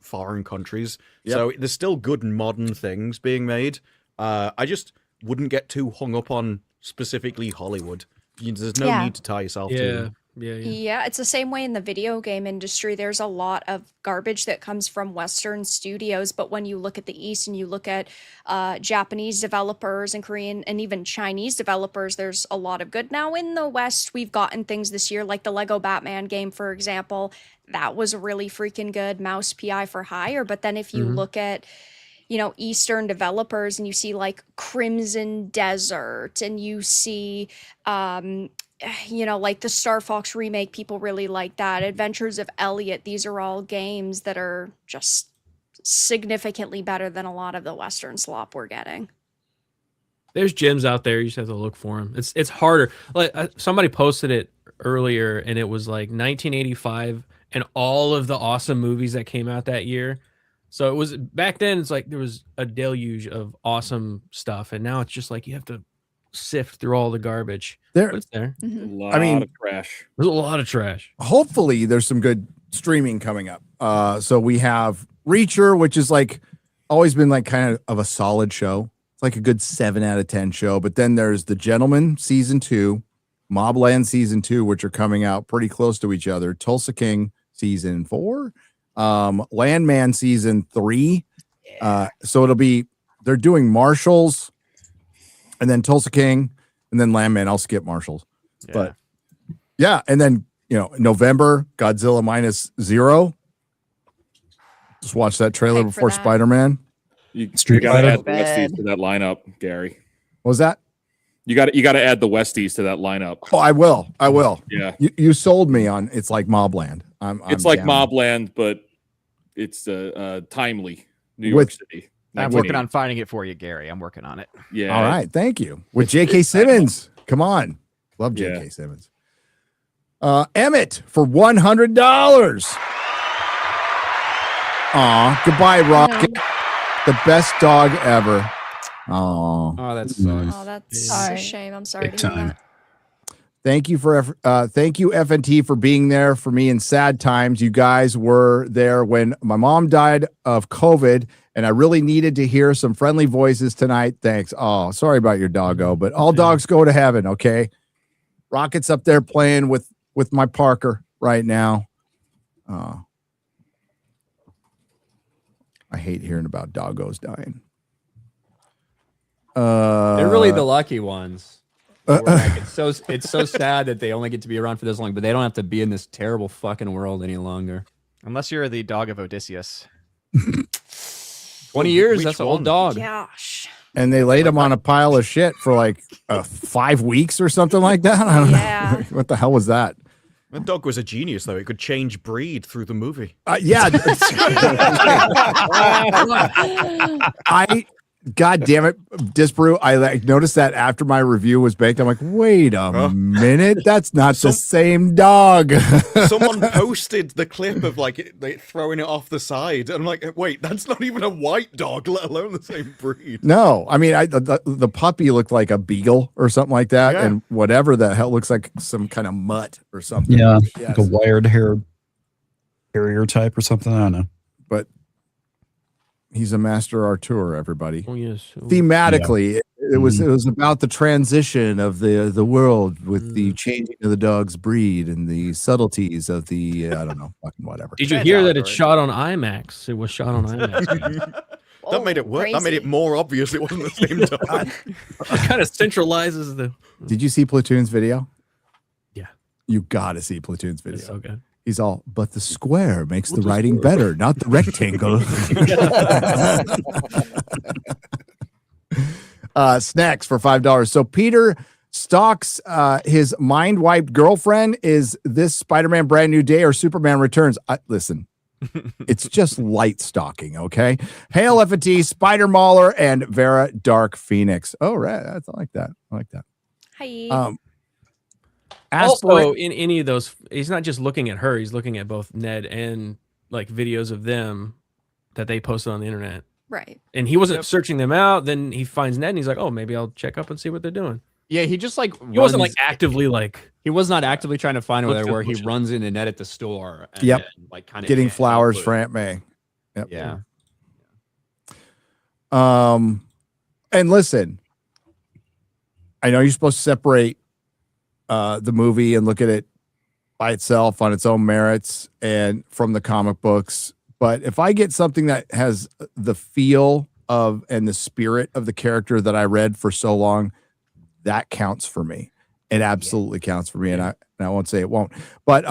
foreign countries. Yep. So there's still good modern things being made. I just wouldn't get too hung up on specifically Hollywood. There's no Yeah. need to tie yourself to them. Yeah, it's the same way in the video game industry. There's a lot of garbage that comes from Western studios, but when you look at the East and you look at Japanese developers and Korean and even Chinese developers, there's a lot of good. Now in the West, we've gotten things this year like the Lego Batman game, for example. That was really freaking good. Mouse PI for hire. But then if you look at Eastern developers and you see like Crimson Desert and you see like the Star Fox remake, people really like that. Adventures of Elliot, these are all games that are just significantly better than a lot of the Western slop we're getting. There's gems out there. You just have to look for them. It's harder. Like somebody posted it earlier, and it was like 1985 and all of the awesome movies that came out that year. So it was back then. It's like there was a deluge of awesome stuff, and now it's just like you have to sift through all the garbage. But it's there. A lot of trash. There's a lot of trash. Hopefully there's some good streaming coming up. So we have Reacher, which is like always been like kind of a solid show. It's like a good 7 out of 10 show. But then there's The Gentleman season 2, Mobland season 2, which are coming out pretty close to each other. Tulsa King season 4, Landman season 3. So it'll be, they're doing Marshals and then Tulsa King and then Landman. I'll skip Marshals. Yeah. But yeah, and then November, Godzilla -0. Just watch that trailer before Spider-Man. You Street gotta Fighter. add the Westies to that lineup, Gary. What was that? You got to add the Westies to that lineup. Oh, I will. Yeah. You sold me on it's like Mobland. It's like down. Mobland, but it's timely. New York City. I'm working on finding it for you, Gary. I'm working on it. Yeah. All right. Thank you. With J.K. Simmons. Come on. Love J.K. Simmons. Emmett for $100. Aw, goodbye, Rocket. The best dog ever. Oh, that sucks. Oh, that's a shame. I'm sorry to hear that. Thank you thank you FNT for being there for me in sad times. You guys were there when my mom died of COVID, and I really needed to hear some friendly voices tonight. Thanks. Oh, sorry about your doggo, but all dogs go to heaven. Okay. Rocket's up there playing with my Parker right now. Oh, I hate hearing about doggos dying. They're really the lucky ones. Like, it's so sad that they only get to be around for this long, but they don't have to be in this terrible fucking world any longer. Unless you're the dog of Odysseus. 20 years, that's an old dog. Gosh. And they laid him on a pile of shit for like 5 weeks or something like that. I don't know. What the hell was that? That dog was a genius, though. It could change breed through the movie. Yeah. God damn it, Disbrew. I noticed that after my review was baked. I'm like, wait a minute. That's not the same dog. Someone posted the clip of like throwing it off the side. And I'm like, wait, that's not even a white dog, let alone the same breed. No, I mean, the puppy looked like a beagle or something like that. Yeah. And whatever the hell looks like some kind of mutt or something. Yeah, Yes. like a wired hair carrier type or something. I don't know. But he's a master artur, everybody. Oh yes. Thematically, it was about the transition of the world with the changing of the dog's breed and the subtleties of the I don't know, fucking whatever. Did you hear that it's shot on IMAX? It was shot on IMAX. That made it work. That made it more obvious it wasn't the same dog. It kind of centralizes the. Did you see Platoon's video? Yeah. You got to see Platoon's video. It's so good. He's all, but the square makes the writing better, not the rectangle. Snacks for $5. So Peter stalks his mind-wiped girlfriend. Is this Spider-Man Brand New Day or Superman Returns? Listen, it's just light stalking, okay? Hail FNT, Spider Mauler, and Vera Dark Phoenix. Oh, right. I like that. I like that. Hi. Also, in any of those, he's not just looking at her. He's looking at both Ned and like videos of them that they posted on the internet. Right. And he wasn't searching them out. Then he finds Ned and he's like, oh, maybe I'll check up and see what they're doing. Yeah, he just like he wasn't like actively like he was not actively trying to find Look where for he runs into Ned at the store. And Yep. then, like kind of Getting flowers for Aunt May. Yep. Yeah. And listen, I know you're supposed to separate the movie and look at it by itself on its own merits and from the comic books. But if I get something that has the feel of and the spirit of the character that I read for so long, that counts for me. It absolutely counts for me. And I won't say it won't. But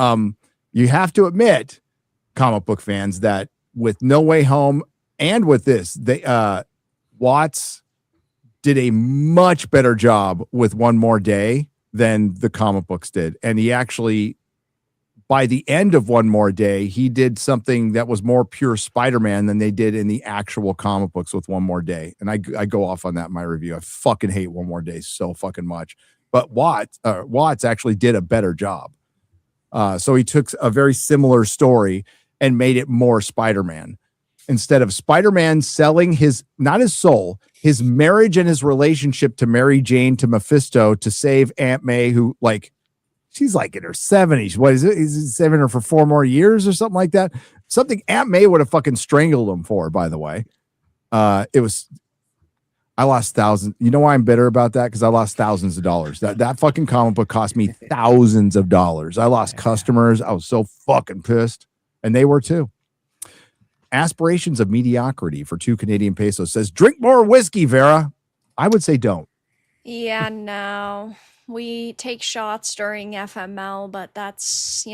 you have to admit, comic book fans, that with No Way Home and with this, Watts did a much better job with One More Day than the comic books did. And he actually, by the end of One More Day, he did something that was more pure Spider-Man than they did in the actual comic books with One More Day. And I go off on that in my review. I fucking hate One More Day so fucking much. But Watts actually did a better job. So he took a very similar story and made it more Spider-Man. Instead of Spider-Man selling not his soul, his marriage and his relationship to Mary Jane, to Mephisto, to save Aunt May, who she's like in her 70s. What is it? He's saving her for 4 more years or something like that. Something Aunt May would have fucking strangled him for, by the way. I lost thousands. You know why I'm bitter about that? Because I lost thousands of dollars. That fucking comic book cost me thousands of dollars. I lost customers. I was so fucking pissed. And they were too. Aspirations of Mediocrity for 2 Canadian pesos says, drink more whiskey, Vera. I would say don't. Yeah, no. We take shots during FML, but that's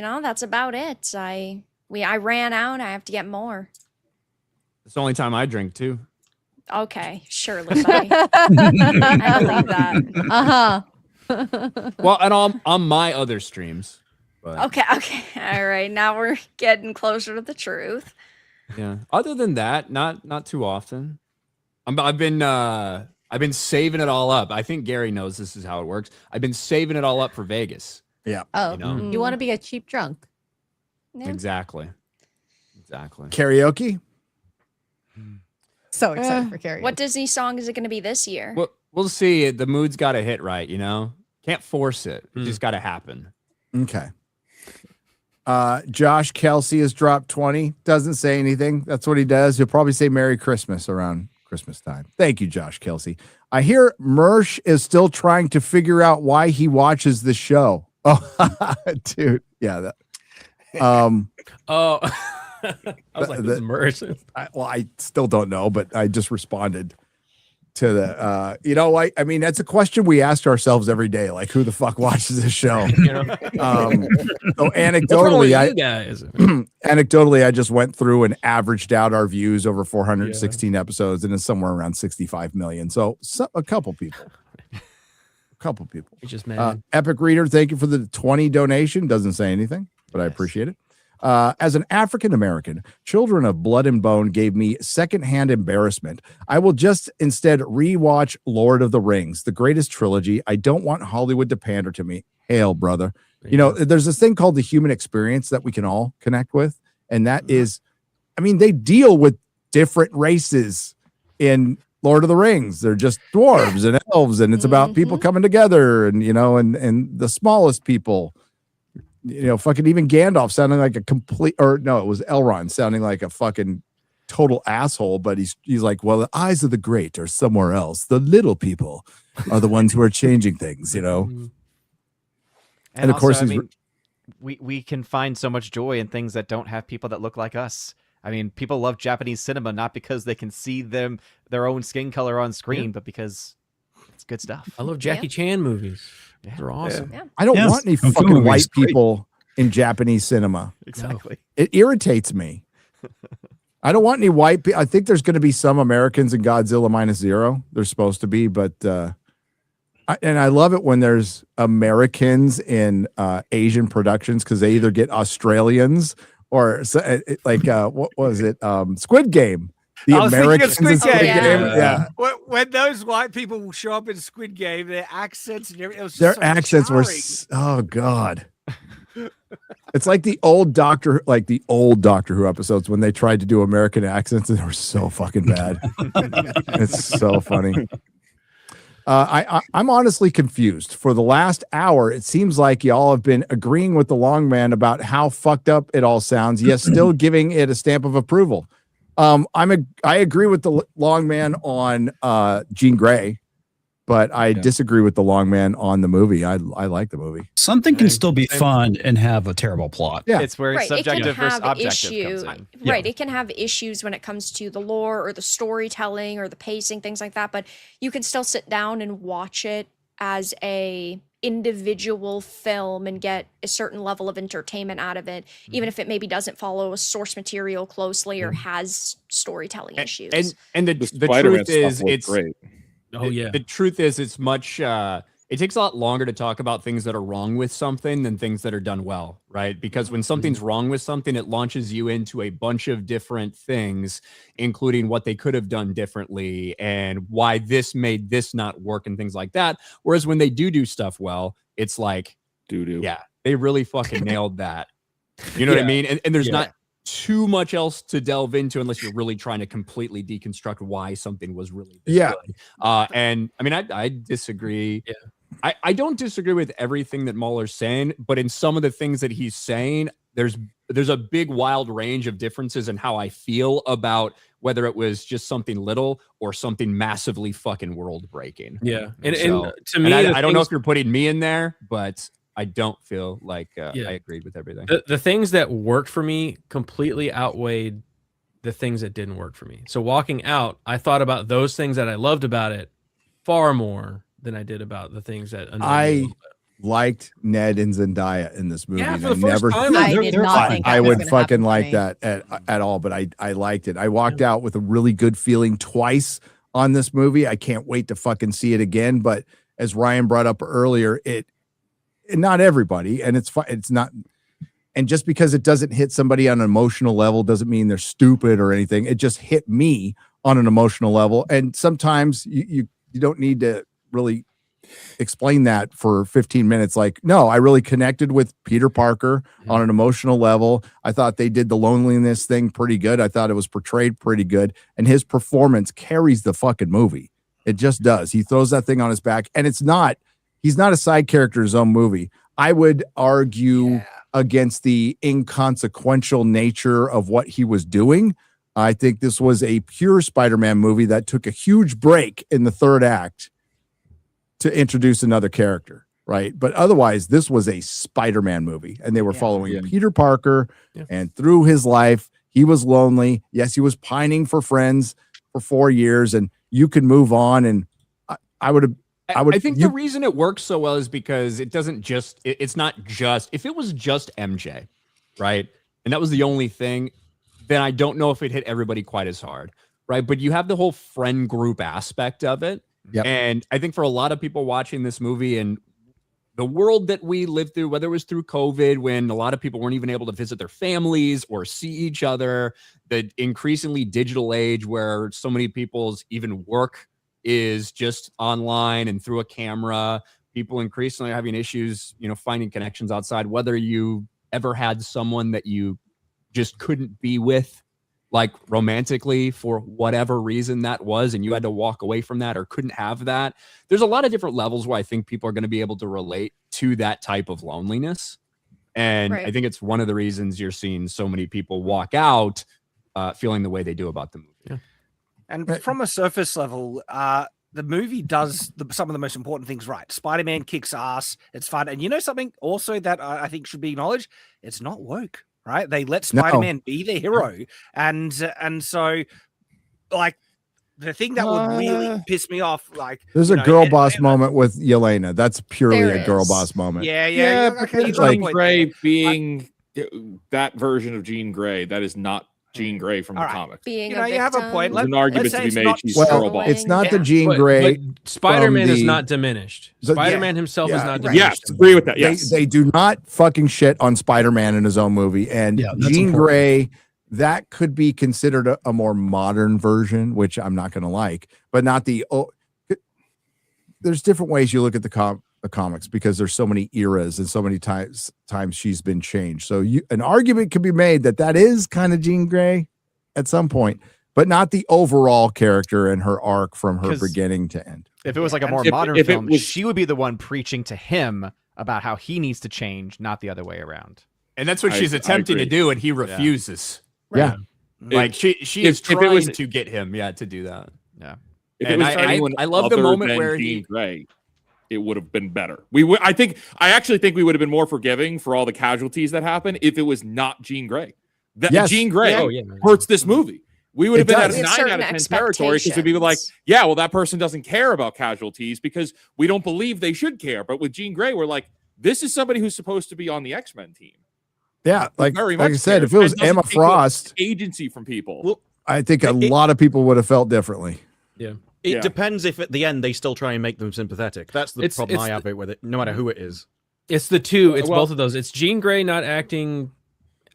about it. I ran out. I have to get more. It's the only time I drink too. Okay, surely, buddy. I believe that. Well, and on my other streams. But Okay. All right, now we're getting closer to the truth. yeah. Other than that, not too often. I've been saving it all up. I think Gary knows this is how it works. I've been saving it all up for Vegas. Yeah. Oh, You know? you want to be a cheap drunk. Yeah. Exactly. Karaoke? So excited for karaoke. What Disney song is it going to be this year? We'll see. The mood's got to hit right, you know? Can't force it. It just got to happen. Okay. Josh Kelsey has dropped 20. Doesn't say anything. That's what he does. He'll probably say Merry Christmas around Christmas time. Thank you, Josh Kelsey. I hear Mersh is still trying to figure out why he watches the show. Oh, dude. Yeah. Oh, I was like, this is Mersh. I still don't know, but I just responded to the, I mean, that's a question we ask ourselves every day. Like, who the fuck watches this show? So anecdotally, I just went through and averaged out our views over 416 episodes, and it's somewhere around 65 million. So a couple people. It's just mad. Epic Reader, thank you for the 20 donation. Doesn't say anything, but I appreciate it. As an African American, Children of Blood and Bone gave me secondhand embarrassment. I will just instead rewatch Lord of the Rings, the greatest trilogy. I don't want Hollywood to pander to me. Hail, brother. There's this thing called the human experience that we can all connect with. And that is, I mean, they deal with different races in Lord of the Rings. They're just dwarves and elves, and it's about people coming together and the smallest people. Fucking even Gandalf sounding like a complete, or no, it was Elrond sounding like a fucking total asshole. But he's like, well, the eyes of the great are somewhere else. The little people are the ones who are changing things, And And of also, course, we can find so much joy in things that don't have people that look like us. I mean, people love Japanese cinema not because they can see their own skin color on screen, but because it's good stuff. I love Jackie Chan movies. They're awesome. Yeah. I don't want any Kung Fu fucking movies, white great. people in Japanese cinema. Exactly. It irritates me. I don't want any white people. I think there's going to be some Americans in Godzilla Minus Zero. There's supposed to be, but I love it when there's Americans in Asian productions because they either get Australians or what was it? Squid Game. I was thinking of Squid Game. Yeah. When those white people will show up in Squid Game, their accents and everything, Their so accents were oh god. It's like the old Doctor Who episodes when they tried to do American accents and they were so fucking bad. It's so funny. I'm honestly confused. For the last hour, it seems like y'all have been agreeing with the long man about how fucked up it all sounds, yet still giving it a stamp of approval. I agree with the long man on Jean Grey, but I disagree with the long man on the movie. I like the movie. Something can still be fun and have a terrible plot. Yeah, it's where subjective versus objective comes in. Right, it can have issues when it comes to the lore or the storytelling or the pacing, things like that. But you can still sit down and watch it as a individual film and get a certain level of entertainment out of it, even if it maybe doesn't follow a source material closely or has storytelling issues. And the Spider-Man truth is, stuff was it's great. The truth is, it's much. It takes a lot longer to talk about things that are wrong with something than things that are done well, right? Because when something's wrong with something, it launches you into a bunch of different things, including what they could have done differently and why this made this not work and things like that. Whereas when they do stuff well, it's like, doo-doo. Yeah, they really fucking nailed that. You know what I mean? And there's not too much else to delve into unless you're really trying to completely deconstruct why something was really good. And I mean, I disagree. Yeah. I don't disagree with everything that Mahler's saying, but in some of the things that he's saying, there's a big wild range of differences in how I feel about whether it was just something little or something massively fucking world breaking. Yeah. And to me, I don't know if you're putting me in there, but I don't feel like I agreed with everything. The things that worked for me completely outweighed the things that didn't work for me. So walking out, I thought about those things that I loved about it far more than I did about the things that I liked Ned and Zendaya in this movie. Yeah, for the first time, I did not think I that was would gonna fucking happen like for that at all, but I liked it. I walked out with a really good feeling twice on this movie. I can't wait to fucking see it again. But as Ryan brought up earlier, not everybody, and it's not, and just because it doesn't hit somebody on an emotional level doesn't mean they're stupid or anything. It just hit me on an emotional level, and sometimes you don't need to really explain that for 15 minutes. Like, no, I really connected with Peter Parker on an emotional level. I thought they did the loneliness thing pretty good. I thought it was portrayed pretty good, and his performance carries the fucking movie. It just does. He throws that thing on his back, and he's not a side character in his own movie. I would argue against the inconsequential nature of what he was doing. I think this was a pure Spider-Man movie that took a huge break in the third act to introduce another character, right? But otherwise, this was a Spider-Man movie, and they were following Peter Parker, and through his life, he was lonely. Yes, he was pining for friends for 4 years, and you can move on. And I think the reason it works so well is because it doesn't just, it's not just, if it was just MJ, right? And that was the only thing, then I don't know if it hit everybody quite as hard, right? But you have the whole friend group aspect of it. Yep. And I think for a lot of people watching this movie and the world that we lived through, whether it was through COVID, when a lot of people weren't even able to visit their families or see each other, the increasingly digital age where so many people's even work is just online and through a camera, people increasingly are having issues, finding connections outside, whether you ever had someone that you just couldn't be with, like romantically for whatever reason that was, and you had to walk away from that or couldn't have that. There's a lot of different levels where I think people are going to be able to relate to that type of loneliness. And I think it's one of the reasons you're seeing so many people walk out feeling the way they do about the movie. Yeah. And from a surface level, the movie does some of the most important things right. Spider-Man kicks ass. It's fun. And you know something also that I think should be acknowledged? It's not woke, right? They let Spider-Man be the hero. And so, like, the thing that would really piss me off, like... There's a girl boss moment with Yelena. That's purely a girl boss moment. Yeah, because Jean Grey being that version of Jean Grey, that is not Jean Grey from the All right. comics. Being You know, you have a point. There's an argument let's to be say made. it's She's not- a Well, robot. it's not the Yeah. Jean Grey. But Spider-Man is the- not diminished. the- Spider-Man yeah, himself is yeah, not right. diminished. Yes, agree with that. Yes. They do not fucking shit on Spider-Man in his own movie. And Yeah, that's Jean important. Grey, that could be considered a more modern version, which I'm not going to like, but not the. There's different ways you look at the comics because there's so many eras and so many times she's been changed. So an argument could be made that is kind of Jean Grey at some point, but not the overall character and her arc from her 'Cause beginning to end. If it was like a more If- modern if it film, was- she would be the one preaching to him about how he needs to change, not the other way around. And that's what I- she's I attempting to agree. do, and he refuses. Yeah. Like she is if it trying was- to get him, to do that. Yeah. If And it was anyone I love the other moment than where Jean he Grey, it would have been better. I actually think we would have been more forgiving for all the casualties that happened if it was not Jean Grey. That Yes. Jean Grey Oh, yeah. hurts this movie. We would have It been does. at a With 9 certain out of 10 territory because we'd be like, expectations. yeah, well, that person doesn't care about casualties because we don't believe they should care. But with Jean Grey, we're like, this is somebody who's supposed to be on the X-Men team. Yeah, like Very I much said, cares if it was and doesn't Emma take Frost, agency from people. Well, I think a lot of people would have felt differently. Yeah. It Yeah. depends if at the end they still try and make them sympathetic. That's the problem I have with it, no matter who it is. It's the two. It's Well- both of those. It's Jean Grey not acting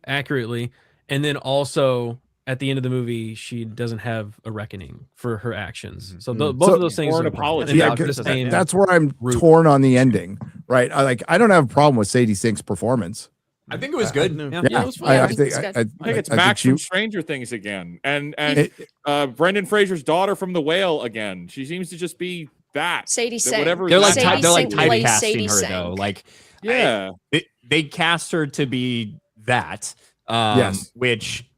accurately, and then also at the end of the movie, she doesn't have a reckoning for her actions. So both So- of those things Or an are apology. and Yeah, they're the 'cause same that's where I'm route. torn on the ending, right? I don't have a problem with Sadie Sink's performance. I think it was good. Yeah. Yeah, it was- I yeah, think it's I, good. I, I think it's I Max she- from Stranger Things again, and It- Brendan Fraser's daughter from The Whale again. She seems to just be that. Sadie that Sink. whatever They're like Sadie they're like Sink plays typecasting Sadie her Sink. though. Like Yeah, they cast her to be that. Yes. Which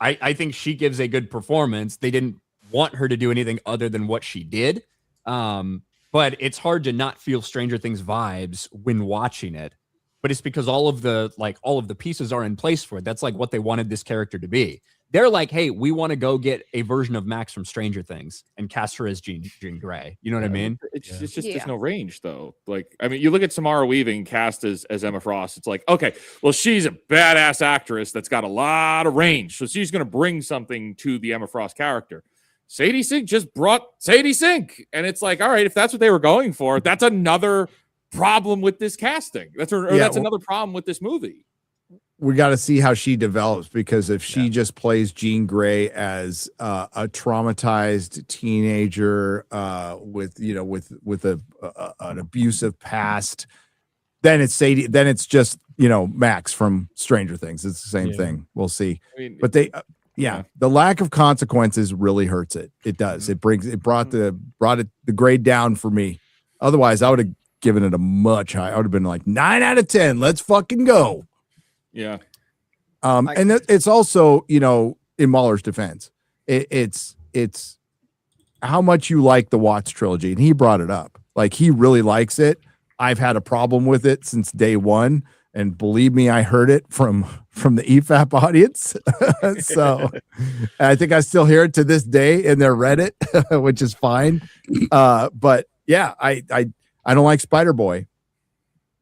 I think she gives a good performance. They didn't want her to do anything other than what she did. But it's hard to not feel Stranger Things vibes when watching it. But it's because all of the pieces are in place for it. That's like what they wanted this character to be. They're like, hey, we want to go get a version of Max from Stranger Things and cast her as Jean Grey. You know what I mean? it's just Yeah. there's no range though. Like I mean, you look at Samara Weaving cast as Emma Frost. It's like okay, well she's a badass actress that's got a lot of range, so she's going to bring something to the Emma Frost character. Sadie Sink just brought Sadie Sink, and it's like all right, if that's what they were going for, that's another problem with this casting. That's another problem with this movie. we got to see how she develops because if she just plays Jean Grey as a traumatized teenager with an abusive past, then it's Sadie. Then it's just Max from Stranger Things. It's the same thing. We'll see. I mean, But they, the lack of consequences really hurts it. It does. It brought the grade down for me. Otherwise, I would have given it a much high. I would have been like 9 out of 10. Let's fucking go. yeah. And it's also, in Mahler's defense, it's how much you like the Watts trilogy, and he brought it up. Like he really likes it. I've had a problem with it since day one, and believe me, I heard it from the EFAP audience. So I think I still hear it to this day in their Reddit, which is fine. But yeah, I don't like Spider-Boy.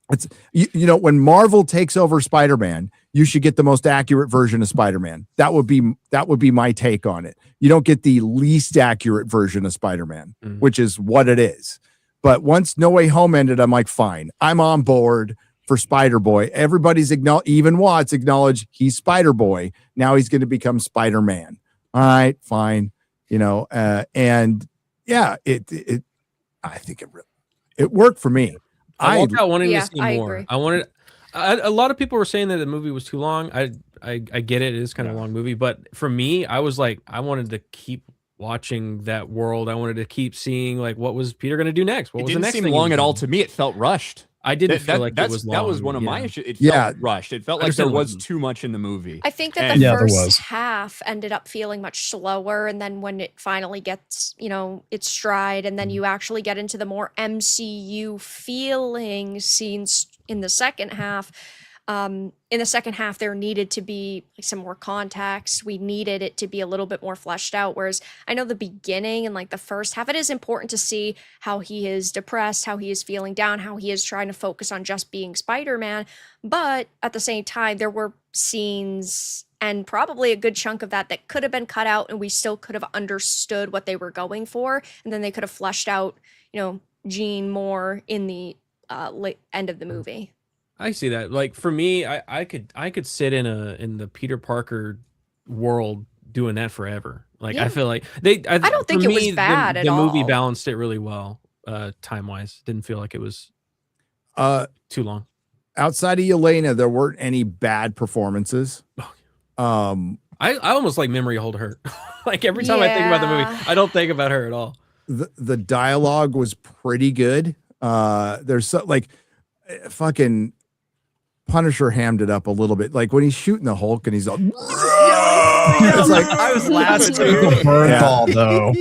It's when Marvel takes over Spider-Man, you should get the most accurate version of Spider-Man. That would be my take on it. You don't get the least accurate version of Spider-Man, which is what it is. But once No Way Home ended, I'm like, fine, I'm on board for Spider-Boy. Everybody's even Watts acknowledged he's Spider-Boy. Now he's going to become Spider-Man. All right, fine. And yeah, I think it worked for me. I walked out wanting to see I more. agree. I wanted. A lot of people were saying that the movie was too long. I get it. It is kind of a long movie, but for me, I was like, I wanted to keep watching that world. I wanted to keep seeing like what was Peter going to do next. What It was the didn't next seem thing he long was at all doing? to me. It felt rushed. I didn't feel like it was long. That was one of my yeah. issues. It Yeah. felt rushed. It felt like there was too much in the movie. I think that And- the Yeah, there was. first half ended up feeling much slower, and then when it finally gets, its stride, and then you actually get into the more MCU feeling scenes in the second half. There needed to be some more context. We needed it to be a little bit more fleshed out. Whereas I know the beginning and like the first half, it is important to see how he is depressed, how he is feeling down, how he is trying to focus on just being Spider-Man. But at the same time, there were scenes and probably a good chunk of that could have been cut out, and we still could have understood what they were going for, and then they could have fleshed out, Jean more in the end of the movie. I see that. Like for me, I could sit in the Peter Parker world doing that forever. Like I feel like I don't think it was bad at the movie all. balanced it really well, time wise. Didn't feel like it was too long. Outside of Yelena, there weren't any bad performances. I almost like memory hold her. Like every time I think about the movie, I don't think about her at all. The dialogue was pretty good. There's fucking Punisher hammed it up a little bit. Like when he's shooting the Hulk and he's all, it's like I was laughing. Bernthal, though.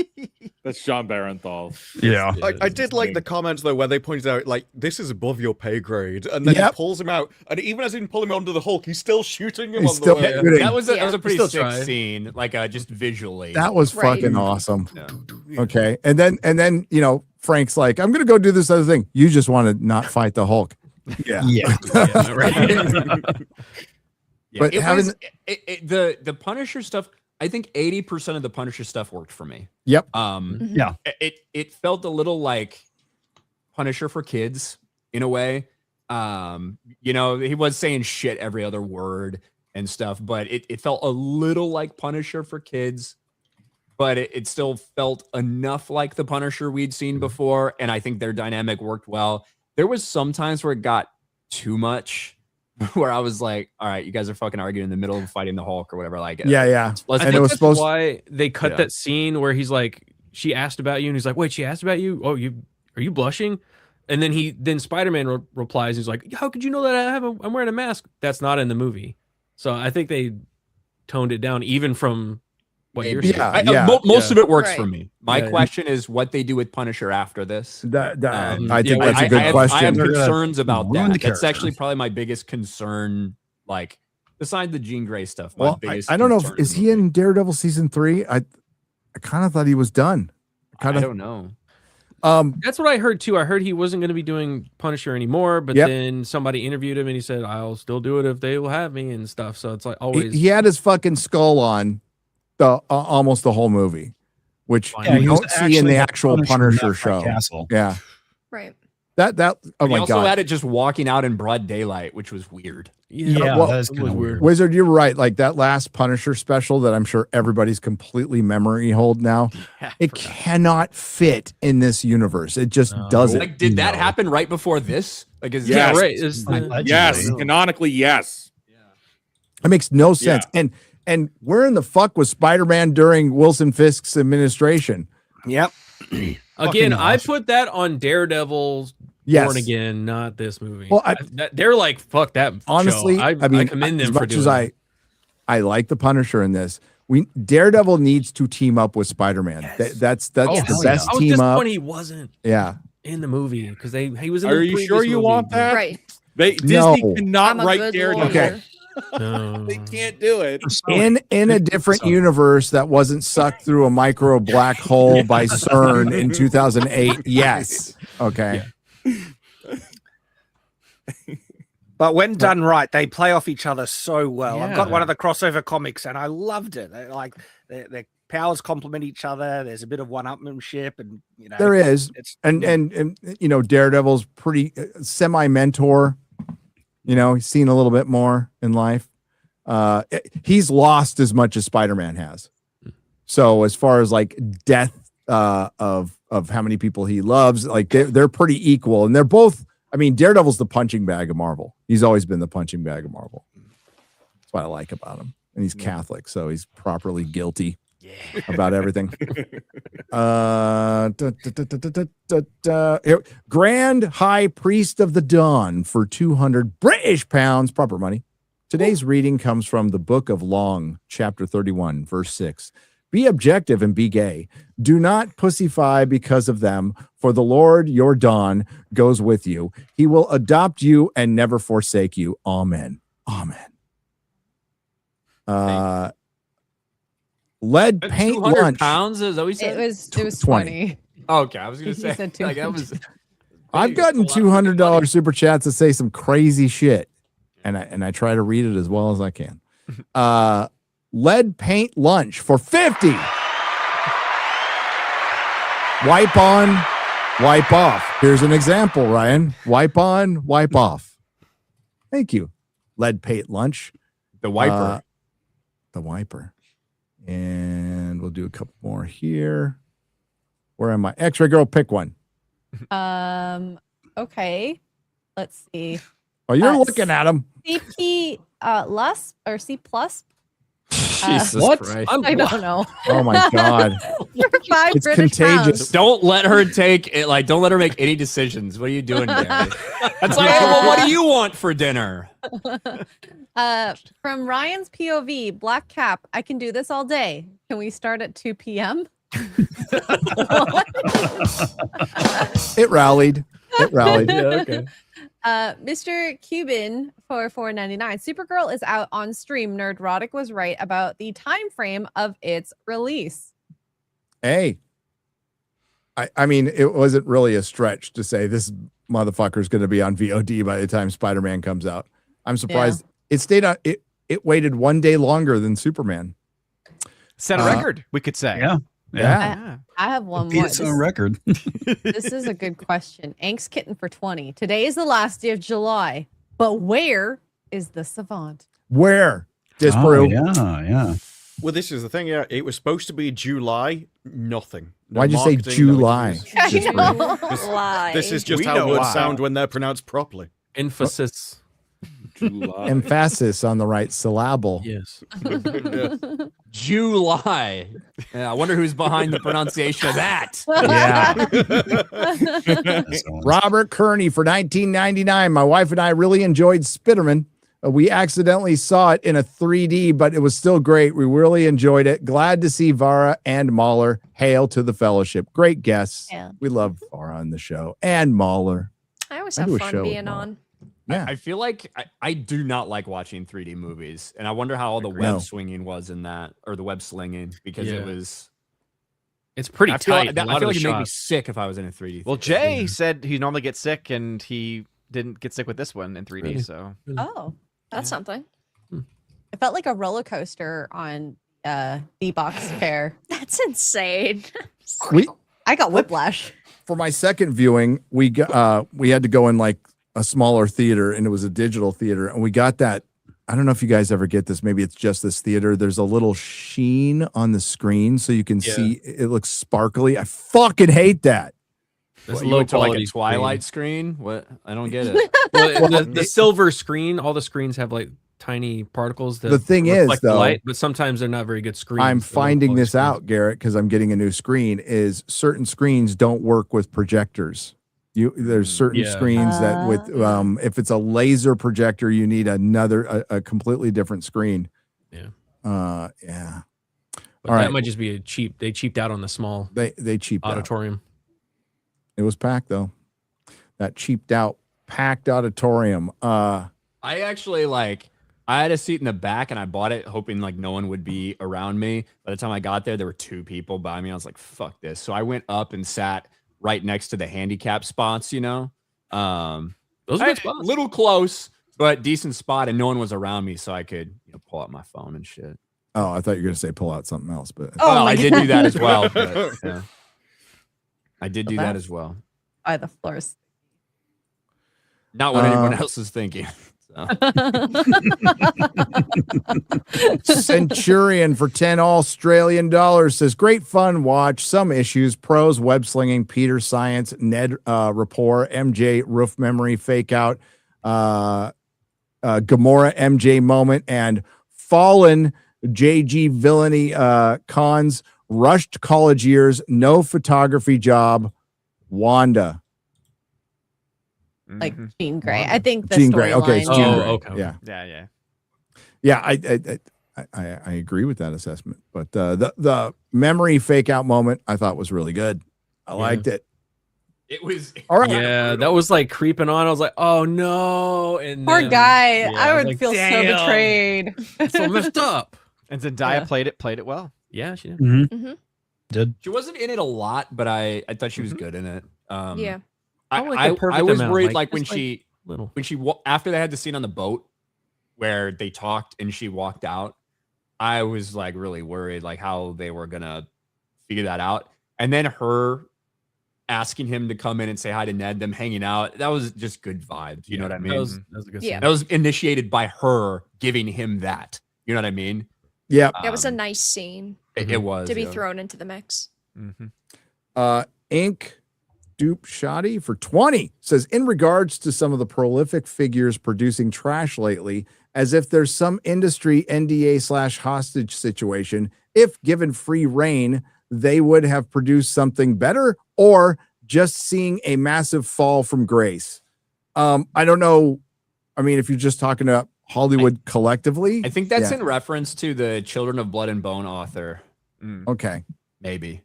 That's John Barenthal. Yeah. I did like the comments though where they pointed out like this is above your pay grade, and then he pulls him out, and even as he pull him onto the Hulk, he's still shooting him on the way. That was a pretty Still sick try. scene, like just visually. that was Right. fucking awesome. Okay, and then Frank's like, I'm gonna go do this other thing. You just want to not fight the Hulk. Yeah. But it having was, the Punisher stuff, I think 80% of the Punisher stuff worked for me. Yep. Yeah. It felt a little like Punisher for kids in a way. He was saying shit every other word and stuff, but it felt a little like Punisher for kids, but it still felt enough like the Punisher we'd seen before, and I think their dynamic worked well. There was some times where it got too much, where I was like, all right, you guys are fucking arguing in the middle of fighting the Hulk or whatever. Like, I and think it was that's supposed why they cut that scene where he's like, she asked about you, and he's like, wait, she asked about you? Oh, are you blushing? And then Spider-Man replies, he's like, how could you know that I'm wearing a mask? That's not in the movie. So I think they toned it down even from what you're saying. Most of it works Right. for me. My question is what they do with Punisher after this. I think that's a good question. I have concerns about ruin the that. That's character. actually probably my biggest concern. Like, besides the Jean Grey stuff, Well, I don't know if is he in Daredevil season 3. I kind of thought he was done. I don't know. That's what I heard too. I heard he wasn't going to be doing Punisher anymore, but then somebody interviewed him and he said, I'll still do it if they will have me and stuff. So it's like always. He had his fucking skull on the almost the whole movie, which Yeah, you he was don't see in actually the the actual Punisher, Punisher not Frank show. Castle. Yeah, Right. that oh He my also god. had it just walking out in broad daylight, which was weird. Yeah, well, that is kind of weird. Wizard, you're right. Like that last Punisher special that I'm sure everybody's completely memory hold now. It cannot fit in this universe. It just doesn't. Like, did that happen right before this? Like, is Yes. right. Is Yes, canonically, yes. It makes no sense. And where in the fuck was Spider-Man during Wilson Fisk's administration? Yep. Again, I awesome. put that on Daredevil's Yes. Born Again, not this movie. Well, they're like, fuck that. Honestly, show. I mean, I commend them as for much doing as that. I like the Punisher in this. Daredevil needs to team up with Spider-Man. That's the best I was team up. disappointed he wasn't Yeah. in the movie because he was in Are the you previous sure you movie, want but- that? Right. Disney No. cannot I'm a write good Daredevil. lawyer. Okay. No. They can't do it. In a different universe that wasn't sucked through a micro black hole by CERN in 2008. Yes. Okay. But when done right, they play off each other so well. I've got Yeah. one of the crossover comics, and I loved it. Their powers complement each other. There's a bit of one-upmanship, and There is. It's And Daredevil's pretty semi-mentor. He's seen a little bit more in life. He's lost as much as Spider-Man has. So as far as like death of how many people he loves, like they're pretty equal, and they're both. I mean, Daredevil's the punching bag of Marvel. He's always been the punching bag of Marvel. That's what I like about him. And he's Catholic, so he's properly guilty about everything. Grand High Priest of the Dawn for 200 British pounds, proper money. Today's reading comes from the Book of Long, chapter 31, verse 6. Be objective and be gay. Do not pussyfy because of them, for the Lord your dawn goes with you. He will adopt you and never forsake you. Amen. Amen. Lead paint 200 lunch. pounds? Is that what you said? It was 20. 20. Okay, I was gonna He say said like that was. I've gotten $200 super chats that say some crazy shit, and I try to read it as well as I can. Lead paint lunch for 50. Wipe on, wipe off. Here's an example, Ryan. Wipe on, wipe off. Thank you. Lead paint lunch. The wiper. The wiper. And we'll do a couple more here. Where am I? X-Ray Girl, pick one. Okay. Let's see. Oh, you're looking at them. CP lus or C plus. Jesus Christ. I don't know. Oh my God. For 5 It's British contagious. pounds. Don't let her take it. Like, don't let her make any decisions. What are you doing, Gary? That's like, well, what do you want for dinner? From Ryan's POV, black cap. I can do this all day. Can we start at 2 p.m.? It rallied. It rallied. Yeah, okay. Mr. Cuban for $4.99. Supergirl is out on stream. Nerdrotic was right about the time frame of its release. Hey, I mean, it wasn't really a stretch to say this motherfucker's going to be on VOD by the time Spider-Man comes out. I'm surprised it stayed on. It waited 1 day longer than Superman. Set a record, we could say. Yeah. I have one Beat more. its own record. This is a good question. Angst Kitten for 20. Today is the last day of July, but where is the Savant? Where? Disprove. Yeah. Well, this is the thing. Yeah, it was supposed to be July. Nothing. No Why'd you say marketing, no July? anything. I know. Lie. This is just We how know words why. sound when they're pronounced properly. Emphasis. Emphasis on the right syllable. Yes. July. Yeah, I wonder who's behind the pronunciation of that. Robert Kearney for $19.99. My wife and I really enjoyed Spiderman. We accidentally saw it in a 3D, but it was still great. We really enjoyed it. Glad to see Vara and Mahler. Hail to the fellowship. Great guests. Yeah. We love Vara on the show and Mahler. I always I have do a fun show with being Mom. on. Yeah. I feel like I do not like watching 3D movies, and I wonder how all the web No. swinging was in that, or the web slinging, because it was. It's pretty I feel tight. like, A I lot feel of like the it made me shots. sick if I was in a 3D. Well, theater. Jay said he normally gets sick, and he didn't get sick with this one in 3D. Really? So Oh, That's something. it felt like a roller coaster on the box fair. That's insane. I got whiplash. For my second viewing, we had to go in like a smaller theater, and it was a digital theater, and we got that. I don't know if you guys ever get this. Maybe it's just this theater. There's a little sheen on the screen, so you can see it looks sparkly. I fucking hate that. That's What, you low went to like quality a Twilight screen. What? I don't get it. Well, the silver screen, all the screens have like tiny particles that The thing is, reflect the though, light, but sometimes they're not very good screens. I'm They're low finding quality this screens. out, Garrett, because I'm getting a new screen. Is certain screens don't work with projectors. There's certain screens that with if it's a laser projector, you need a completely different screen. Yeah. Yeah. But All that right. might just be a cheap. They cheaped out on the small They cheaped out. auditorium. It was packed though. That cheaped out, packed auditorium. I actually I had a seat in the back, and I bought it hoping like no one would be around me. By the time I got there were 2 people by me. I was like, fuck this. So I went up and sat right next to the handicap spots, Those are good spots. Little close, but decent spot, and no one was around me, so I could pull out my phone and shit. Oh, I thought you were gonna say pull out something else, but Well, I did do that as well. But, yeah. I did do that that's- as well. By the floors. Not what anyone else is thinking. So. Centurion for 10 Australian dollars says great fun watch, some issues, pros, web slinging, Peter science, Ned rapport, MJ roof memory fake out, Gamora MJ moment, and fallen JG villainy cons, rushed college years, no photography job, Wanda. Like Jean Grey. I think the Jean Grey. Okay, it's storyline- Jean Grey. okay. Yeah. Yeah, I agree with that assessment. But the memory fake out moment I thought was really good. I liked it. It was all right. Yeah, that was like creeping on. I was like, oh no. And Poor then- guy. yeah, I was would like, feel so "Damn, betrayed. So messed up. And Zendaya played it well. Yeah, she did. Mm-hmm. Did. She wasn't in it a lot, but I thought she was good in it. Yeah. Like the I perfect was amount, worried like when just, she little. after they had the scene on the boat where they talked and she walked out, I was like really worried, like how they were gonna figure that out. And then her asking him to come in and say hi to Ned, them hanging out, that was just good vibes. You know what I mean? That was a good scene. That was initiated by her giving him that. You know what I mean? Yeah. It was a nice scene. It was to be thrown into the mix. Ink Dupe Shoddy for 20 says, in regards to some of the prolific figures producing trash lately, as if there's some industry NDA / hostage situation, if given free reign, they would have produced something better, or just seeing a massive fall from grace. I don't know. I mean, if you're just talking about Hollywood collectively, I think that's in reference to the Children of Blood and Bone author. Okay. Maybe.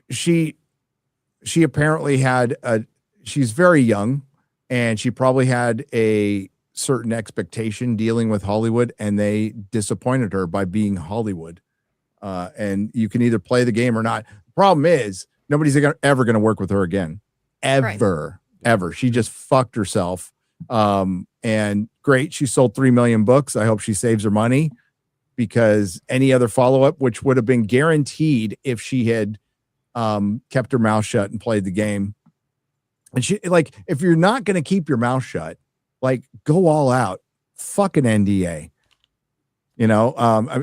She apparently had she's very young, and she probably had a certain expectation dealing with Hollywood, and they disappointed her by being Hollywood. And you can either play the game or not. The problem is nobody's ever going to work with her again. Ever. She just fucked herself. And great. She sold 3 million books. I hope she saves her money, because any other follow-up, which would have been guaranteed if she had kept her mouth shut and played the game. And she, like, if you're not going to keep your mouth shut, like, go all out, fucking NDA, you know,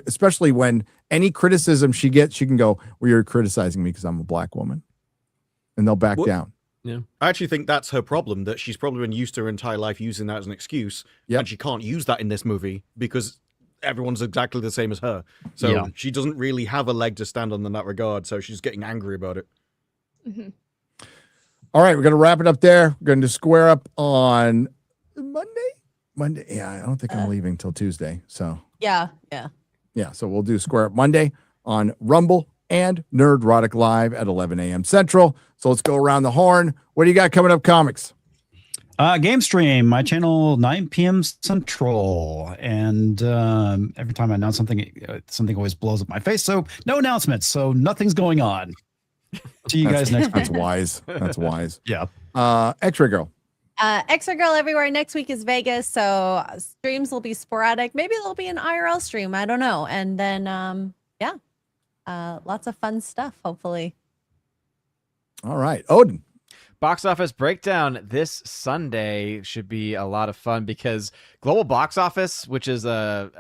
especially when any criticism she gets, she can go, well, you're criticizing me because I'm a black woman, and they'll back down. Yeah. I actually think that's her problem, that she's probably been used to her entire life using that as an excuse. And she can't use that in this movie because everyone's exactly the same as her. So she doesn't really have a leg to stand on in that regard. So she's getting angry about it. All right, we're going to wrap it up there. We're going to square up on Monday. Yeah, I don't think I'm leaving till Tuesday. So Yeah. So we'll do square up Monday on Rumble and Nerdrotic Live at 11 a.m. Central. So let's go around the horn. What do you got coming up, comics? Game stream, my channel, 9 p.m. Central. And every time I announce something, something always blows up my face. So no announcements. So nothing's going on. See you guys next week. That's wise. That's wise. Yeah. X-Ray Girl. X-Ray Girl everywhere. Next week is Vegas, so streams will be sporadic. Maybe there'll be an IRL stream. I don't know. And then, lots of fun stuff, hopefully. All right. Odin. Box office breakdown this Sunday should be a lot of fun, because Global Box Office, which is a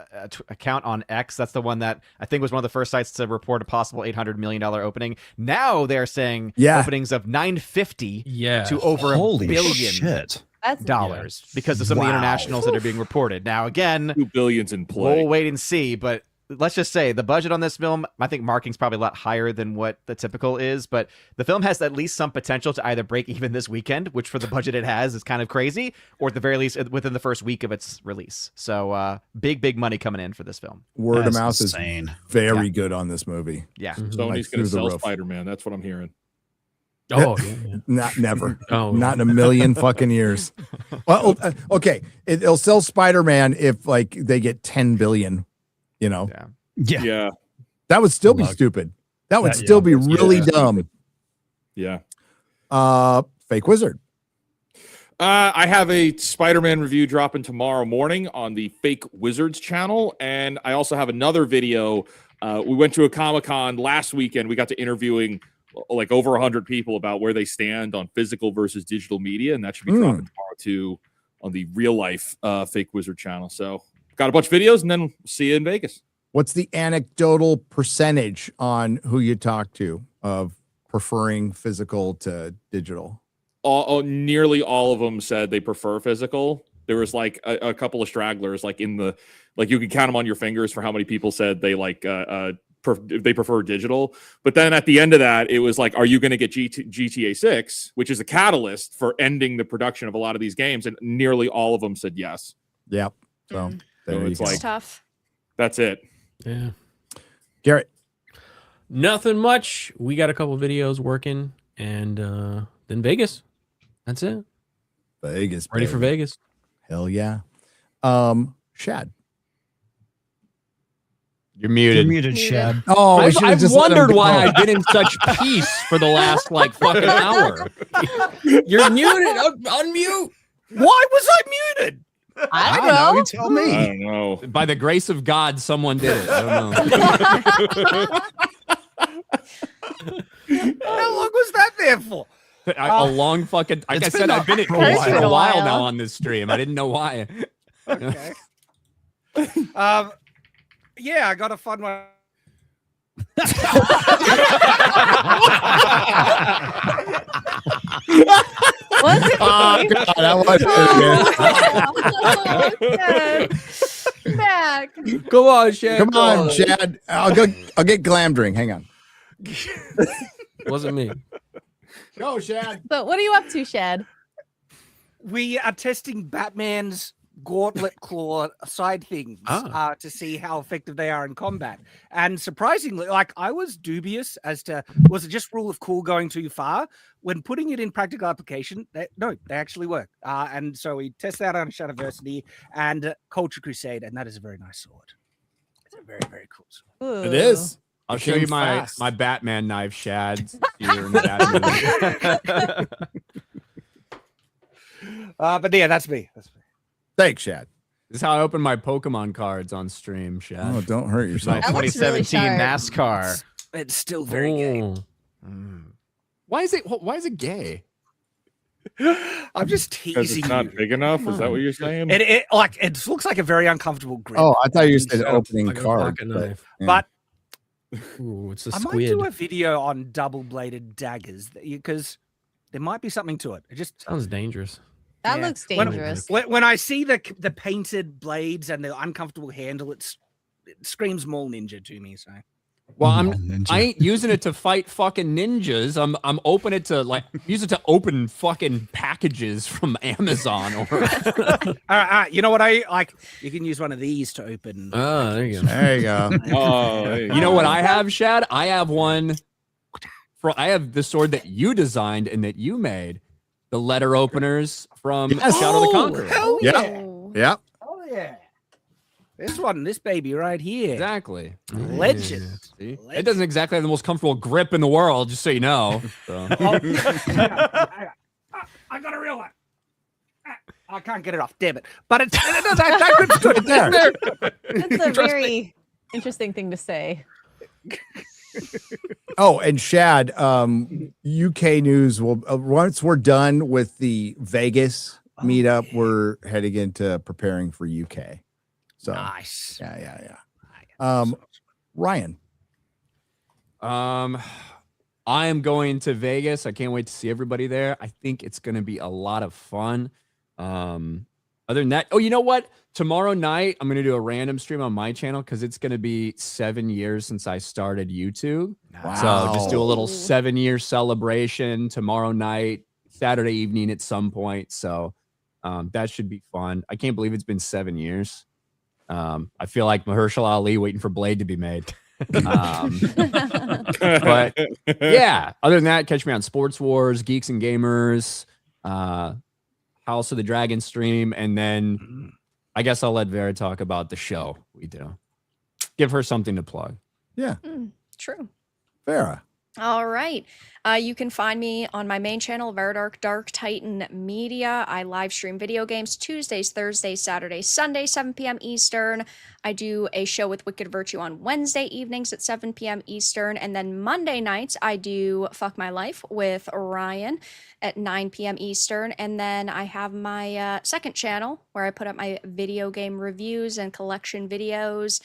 account on X, that's the one that I think was one of the first sites to report a possible $800 million opening. Now they're saying openings of $950 to over Holy $1 billion shit. dollars because of some of the internationals that are being reported. Now, again, $2 billion in play. We'll wait and see, but let's just say the budget on this film, I think marking's probably a lot higher than what the typical is, but the film has at least some potential to either break even this weekend, which for the budget it has is kind of crazy, or at the very least within the first week of its release. So big money coming in for this film. Word of mouth is very good on this movie. Yeah. Sony's going to sell Spider-Man. That's what I'm hearing. Oh, yeah. Not never. Not in a million fucking years. Well, okay. It'll sell Spider-Man if like they get 10 billion. You know, yeah, that would still be stupid. That would still be really dumb. Yeah. Fake Wizard. I have a Spider-Man review dropping tomorrow morning on the Fake Wizards channel, and I also have another video. We went to a Comic-Con last weekend. We got to interviewing like over 100 people about where they stand on physical versus digital media, and that should be dropping tomorrow too on the Real Life Fake Wizard channel. So. Got a bunch of videos, and then we'll see you in Vegas. What's the anecdotal percentage on who you talk to of preferring physical to digital? Nearly all of them said they prefer physical. There was like a couple of stragglers, like you could count them on your fingers for how many people said they they prefer digital. But then at the end of that, it was like, are you going to get GTA 6, which is a catalyst for ending the production of a lot of these games? And nearly all of them said yes. Yep. So. It's like tough. That's it. Yeah. Garrett. Nothing much. We got a couple videos working, and then Vegas. That's it. Vegas. Ready for Vegas. Hell yeah. Shad. You're muted. You're muted, Shad. Oh, I've wondered why I've been in such peace for the last like fucking hour. You're muted. Unmute. Why was I muted? I don't know. You tell me. I don't know. By the grace of God, someone did it. I don't know. How long was that there for? A long fucking. Like I It's said, been I've been at for a Chris for while. a while now on this stream. I didn't know why. Okay. Yeah, I got a fun one. What's it? Oh, God, I want it again. Back. Come on, Shad. Come on, Shad. I'll get glamdring. Hang on. Wasn't me. Go, Shad. So, what are you up to, Shad? We are testing Batman's gauntlet claw side things to see how effective they are in combat. And surprisingly, like I was dubious as to was it just rule of cool going too far? When putting it in practical application, they actually work. And so we test that on Shadiversity and Culture Crusade, and that is a very nice sword. It's a very, very cool sword. It is. I'll show you Came my fast. my Batman knife, Shad. Here in Batman. But yeah, that's me. Thanks, Shad. This is how I open my Pokemon cards on stream, Shad. Oh, don't hurt My yourself. That looks really 2017 sharp. NASCAR. It's still very gay. Why is it gay? I'm just Because teasing it's not you. big enough. Is that what you're saying? It looks like a very uncomfortable grip. Oh, I thought you said Shut up, opening fucking card. pocket But, knife. yeah. But Ooh, it's a I might squid. do a video on double-bladed daggers because there might be something to it. It just Sounds dangerous. That Yeah. looks dangerous. when I see the painted blades and the uncomfortable handle, it screams mall ninja to me. So Well, Ninja. I ain't using it to fight fucking ninjas. I'm open it to use it to open fucking packages from Amazon or all right, you know what I like? You can use one of these to open. Oh, there you go. There you go. Oh, there you know what I have, Shad? I have one I have the sword that you designed and that you made. The letter openers from Yes. Shadow the Conqueror. Hell Yeah. yeah! Yeah. Oh yeah! This baby right here. Exactly. Legend. See? It doesn't exactly have the most comfortable grip in the world, just so you know. So. I got a real one. I can't get it off. Damn it! But it's that grip's good. There. That's a very interesting thing to say. Oh, and Shad, UK news will once we're done with the Vegas meetup, we're heading into preparing for UK. So Nice. yeah. Ryan. I am going to Vegas. I can't wait to see everybody there. I think it's going to be a lot of fun. Other than that, oh, you know what? Tomorrow night, I'm going to do a random stream on my channel because it's going to be 7 years since I started YouTube. Wow. So just do a little 7-year celebration tomorrow night, Saturday evening at some point. So that should be fun. I can't believe it's been 7 years. I feel like Mahershala Ali waiting for Blade to be made. But yeah, other than that, catch me on Sports Wars, Geeks and Gamers, House of the Dragon stream, and then I guess I'll let Vera talk about the show we do. Give her something to plug. Yeah. True. Vera. All right. You can find me on my main channel, Veridark Dark Titan Media. I live stream video games Tuesdays, Thursdays, Saturdays, Sundays, 7 p.m. Eastern. I do a show with Wicked Virtue on Wednesday evenings at 7 p.m. Eastern. And then Monday nights, I do Fuck My Life with Ryan at 9 p.m. Eastern. And then I have my second channel where I put up my video game reviews and collection videos,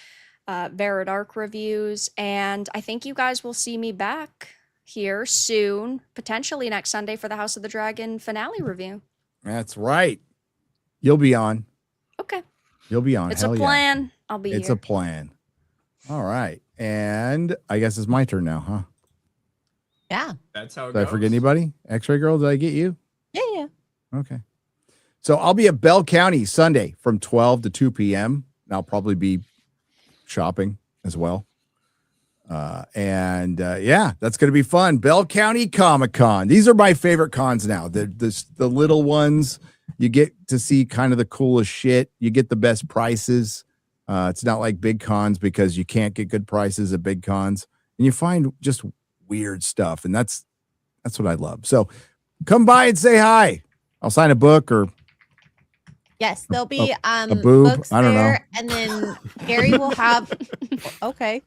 Veridark reviews. And I think you guys will see me back here soon, potentially next Sunday for the House of the Dragon finale review. That's right. You'll be on. Okay. You'll be on. It's Hell a yeah. plan. I'll be It's here. a plan. All right. And I guess it's my turn now, huh? Yeah. That's how it Did I goes. forget anybody? X-Ray Girl, did I get you? Yeah. Okay. So I'll be at Bell County Sunday from 12 to 2 p.m. And I'll probably be shopping as well. Yeah, that's going to be fun. Bell County Comic Con. These are my favorite cons now. The little ones, you get to see kind of the coolest shit. You get the best prices. It's not like big cons because you can't get good prices at big cons, and you find just weird stuff. And that's what I love. So come by and say hi. I'll sign a book or Yes, there'll be boob? books I don't know. there, and then Gary will have. Okay,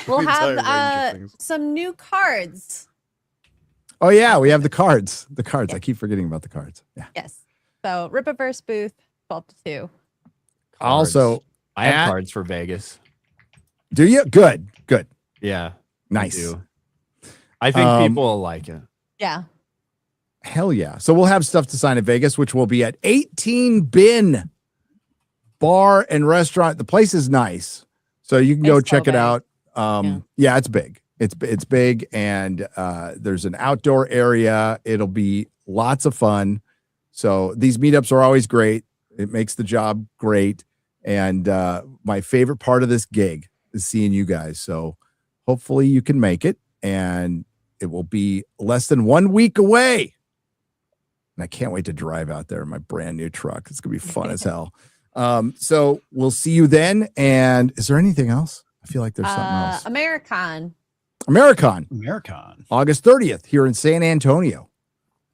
we'll Entire range of have things. some new cards. Oh yeah, we have the cards. The cards. I keep forgetting about the cards. Yeah. Yes. So Rippaverse booth, 12 to 2. Also, I have cards for Vegas. Do you? Good. Good. Yeah. Nice. I do. I think people will like it. Yeah. Hell yeah. So we'll have stuff to sign at Vegas, which will be at 18 Bin Bar and Restaurant. The place is nice. So you can go It's so check it big. out. Yeah, it's big. It's big, and there's an outdoor area. It'll be lots of fun. So these meetups are always great. It makes the job great. And my favorite part of this gig is seeing you guys. So hopefully you can make it, and it will be less than 1 week away. And I can't wait to drive out there in my brand new truck. It's gonna be fun as hell. So we'll see you then. And is there anything else? I feel like there's something else. Americon. August 30th here in San Antonio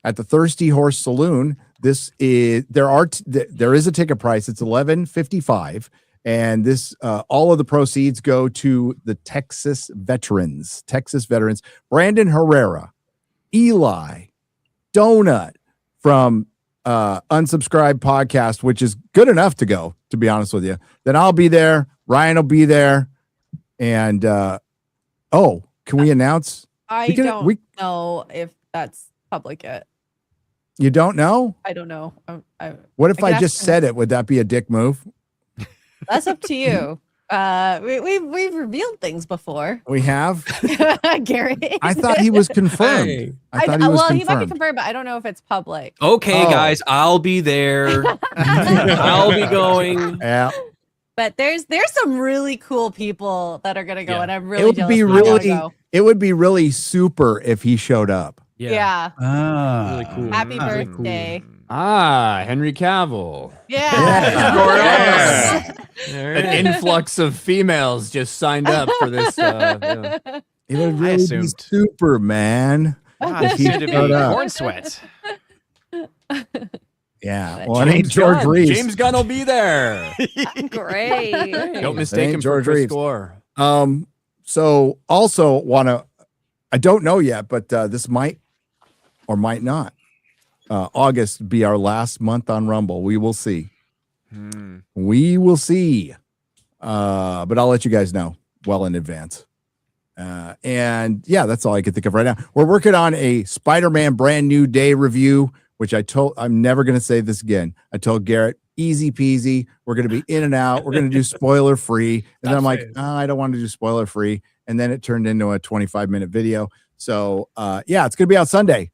at the Thirsty Horse Saloon. There is a ticket price. It's $11.55, and this all of the proceeds go to the Texas veterans. Brandon Herrera, Eli, Donut from Unsubscribed Podcast, which is good enough to go, to be honest with you. Then I'll be there. Ryan will be there. And can we announce? I don't know if that's public yet. You don't know? I don't know. What if I guess- just said it? Would that be a dick move? That's up to you. We've revealed things before. We have. Gary. I thought he was confirmed. Hey. I thought he was he might be confirmed. confirmed, but I don't know if it's public. Okay, Oh. guys, I'll be there. I'll be going. Yeah. But there's some really cool people that are gonna go, and I'm It really would jealous. be I'm gonna really. go. It would be really super if he showed up. Yeah. Really cool. Happy Really birthday. Henry Cavill. Yeah. An influx of females just signed up for this. It would really be assumed. super, man. Ah, if he soon to be showed up. corn sweat. Yeah. Well, it ain't George Gunn. Reeves. James Gunn will be there. Great. Don't mistake him for George Chris Reeves. Gore. So also I don't know yet, but this might or might not. August be our last month on Rumble. We will see. We will see. But I'll let you guys know well in advance. And yeah, that's all I can think of right now. We're working on a Spider-Man brand new day review, which I'm never going to say this again. I told Garrett, easy peasy. We're going to be in and out. We're going to do spoiler free. And then I'm like, I don't want to do spoiler free. And then it turned into a 25-minute video. So yeah, it's going to be out Sunday.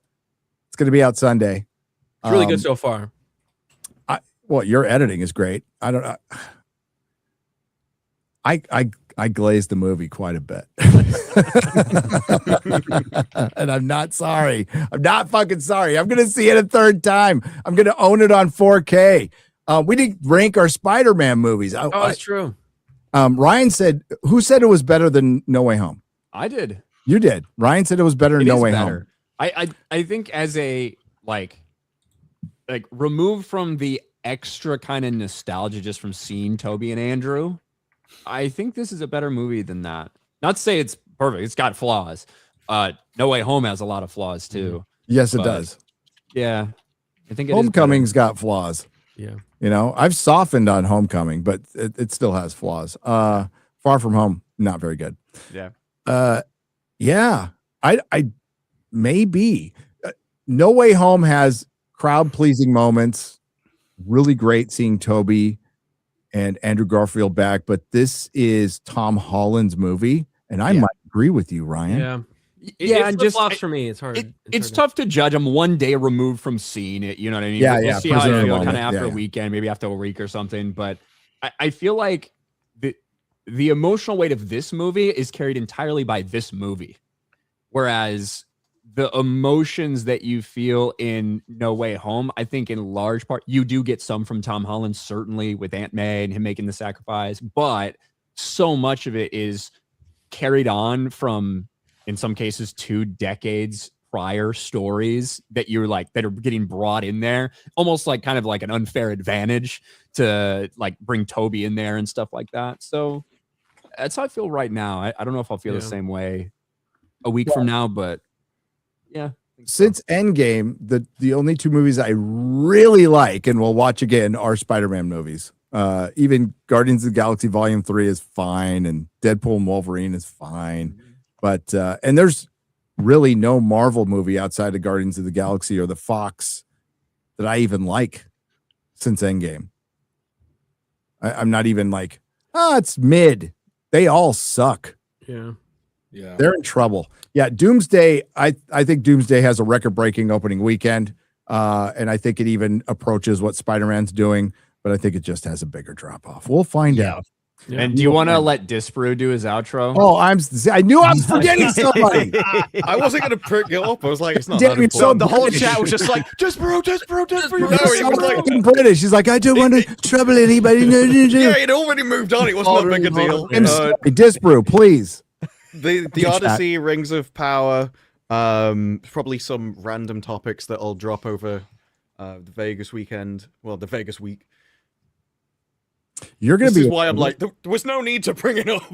It's Really good so far. Well, your editing is great. I don't know. I glazed the movie quite a bit. And I'm not sorry. I'm not fucking sorry. I'm going to see it a third time. I'm going to own it on 4K. We didn't rank our Spider-Man movies. That's true. Ryan said, who said it was better than No Way Home? I did. You did. Ryan said it was better than It No is Way better. Home. I think as a like removed from the extra kind of nostalgia just from seeing Toby and Andrew, I think this is a better movie than that. Not to say it's perfect. It's got flaws. No Way Home has a lot of flaws too. Yes, it does. Yeah. I think it is Homecoming's got flaws. Yeah. You know, I've softened on Homecoming, but it still has flaws. Far From Home, not very good. Yeah. Yeah. I maybe. No Way Home has crowd-pleasing moments. Really great seeing Toby and Andrew Garfield back, but this is Tom Holland's movie, and I might agree with you, Ryan. Yeah. Yeah, It and just flip-flops for me. It's hard. It's tough to judge. I'm one day removed from seeing it. You know what I mean? Yeah, We'll yeah, see how I prisoner feel moment. kind of after Yeah, a yeah. weekend, maybe after a week or something. But I feel like the emotional weight of this movie is carried entirely by this movie, whereas the emotions that you feel in No Way Home, I think in large part you do get some from Tom Holland, certainly with Aunt May and him making the sacrifice, but so much of it is carried on from, in some cases, 2 decades prior stories that you're like that are getting brought in there, almost like kind of like an unfair advantage to like bring Toby in there and stuff like that. So that's how I feel right now. I don't know if I'll feel the same way a week from now, but yeah. Since Endgame, the only two movies I really like and will watch again are Spider-Man movies. Even Guardians of the Galaxy Volume 3 is fine, and Deadpool and Wolverine is fine. But and there's really no Marvel movie outside of Guardians of the Galaxy or the Fox that I even like since Endgame. I'm not even like, it's mid. They all suck. Yeah. They're in trouble. Yeah, Doomsday, I think Doomsday has a record-breaking opening weekend. And I think it even approaches what Spider-Man's doing, but I think it just has a bigger drop-off. We'll find out. Yeah. And do you want to let Disparu do his outro? Oh, I knew I was forgetting somebody. I wasn't going to prick it up. I was like, it's not Damn, that it's so important. The whole chat was just like, Disparu. Fucking British. He's like, I don't want to trouble anybody. No. Yeah, it already moved on. It wasn't that big a deal. I'm sorry, Disparu, please. The Odyssey, Rings of Power, probably some random topics that I'll drop over the Vegas weekend. Well, the Vegas week. You're going to This be. is why I'm like, there was no need to bring it up.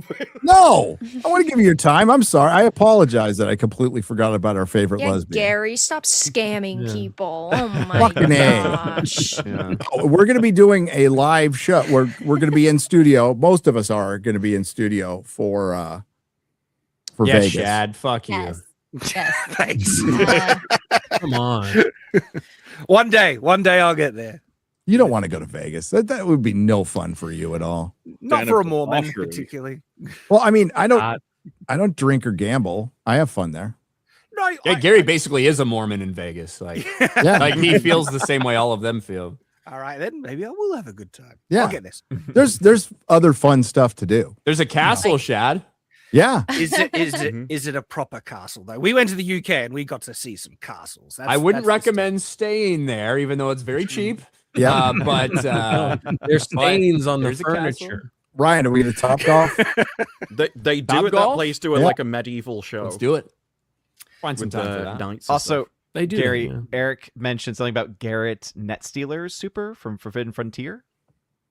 No, I want to give you your time. I'm sorry. I apologize that I completely forgot about our favorite Yeah, lesbian. Gary, stop scamming people. Oh my Fucking A. gosh. We're going to be doing a live show. We're going to be in studio. Most of us are going to be in studio for Vegas. Shad, fuck you. Yes. Thanks. Come on. One day I'll get there. You don't want to go to Vegas. That would be no fun for you at all. Not for a Mormon, particularly. Well, I mean, I don't drink or gamble. I have fun there. No, Gary basically is a Mormon in Vegas. Like, like he feels the same way all of them feel. All right, then maybe I will have a good time. Yeah. I'll get this. There's other fun stuff to do. There's a castle, Shad. Yeah. Is it a proper castle though? We went to the UK and we got to see some castles. I wouldn't recommend staying there, even though it's very cheap. Yeah, but there's stains on the there's a castle. furniture. Ryan, are we going to Top Golf? They do Top at that golf? place do it like a medieval show. Let's do it. Find some With time the for that. knights and Also, stuff. They do. Gary, yeah. Eric mentioned something about Garrett Netstealer's Super from Forbidden Frontier.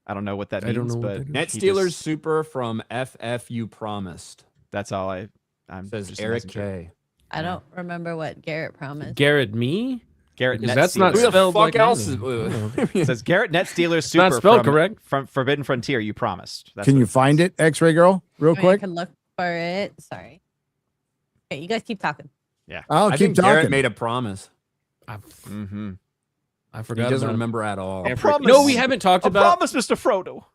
I don't know what that I don't means, know what but that Net he Stealers just- Super from FF You Promised. That's all I'm Says just a Eric messenger. K. I don't remember what Garrett promised. Garrett, me? Garrett Because that's not Who the spelled fuck like else me. is- It says Garrett Netstealer's It's Super not spelled from, correct. from Forbidden Frontier. You promised. That's Can what you it says. find it, X-Ray Girl, real I mean, I quick? can look for it. Sorry. Okay, you guys keep talking. Yeah. I'll I keep think Garrett talking. made a promise. Mm-hmm. I He forgot doesn't about it. remember at all. No, we haven't talked about promise, Mr. Frodo.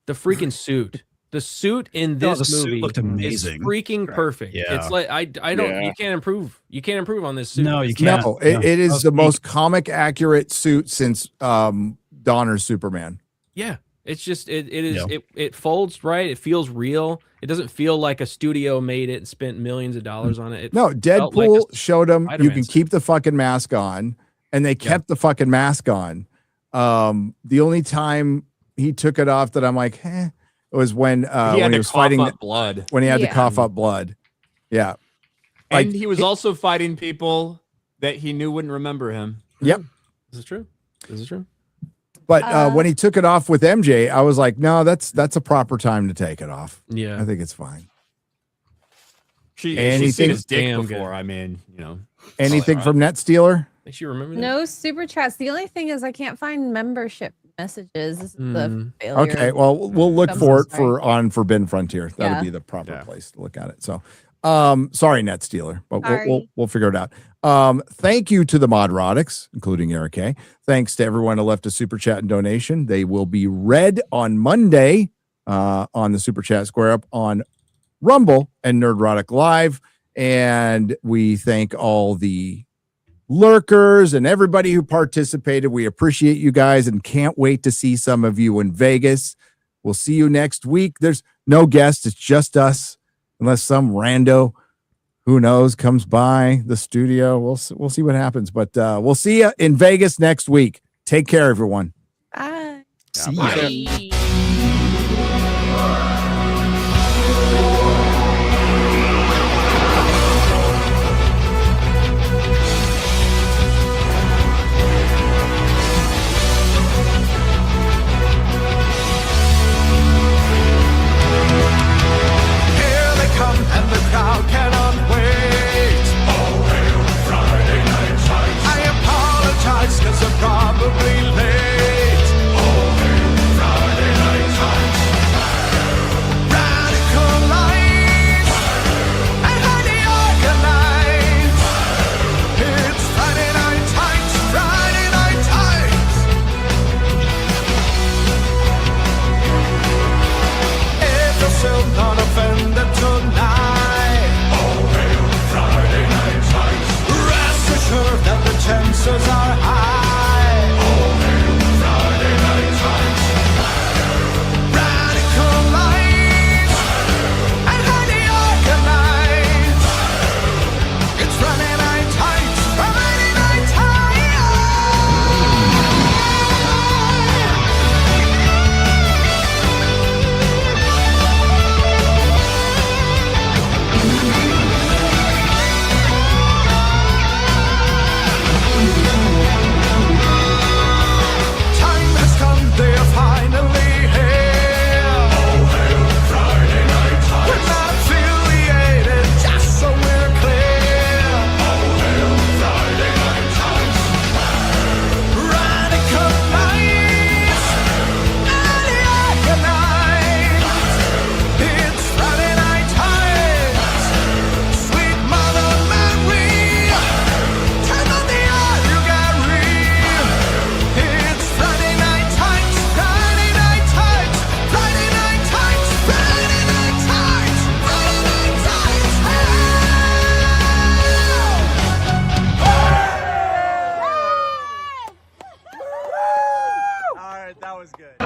the freaking suit. The suit in No, this the suit movie looked amazing. is freaking perfect. Yeah. It's like I don't Yeah. you can't improve. You can't improve on this suit. No, you can't. No, Yeah. it is That the was most comic accurate suit since Donner's Superman. Yeah. It's just it is Yeah. it folds right. It feels real. It doesn't feel like a studio made it and spent millions of dollars on it. It No, felt like Deadpool a showed him you Spider-Man can suit. keep the fucking mask on, and they kept the fucking mask on. The only time he took it off that I'm like, it was when he had he to was cough fighting up blood. when he had to Yeah. cough up blood. Yeah. Like, And he was also fighting people that he knew wouldn't remember him. Yep. This is true. This is true. But when he took it off with MJ, I was like, no, that's a proper time to take it off. Yeah. I think it's fine. She's Anything- seen his dick Damn before. good. I mean, you know. Anything from Net Stealer? Makes you remember that? No super chats. The only thing is I can't find membership messages. This is the Mm. failure. Okay, well, we'll look I'm for it sorry. on Forbidden Frontier. That'll Yeah. be the proper place to look at it. So, sorry, Net Stealer, but Sorry. we'll figure it out. Thank you to the Modrotics, including Eric A. Thanks to everyone who left a super chat and donation. They will be read on Monday on the Super Chat Square Up on Rumble and Nerdrotic Live. And we thank all the lurkers and everybody who participated. We appreciate you guys and can't wait to see some of you in Vegas. We'll see you next week. There's no guests. It's just us, unless some rando, who knows, comes by the studio. We'll see what happens, but we'll see you in Vegas next week. Take care, everyone. Bye. See ya. Bye. was good.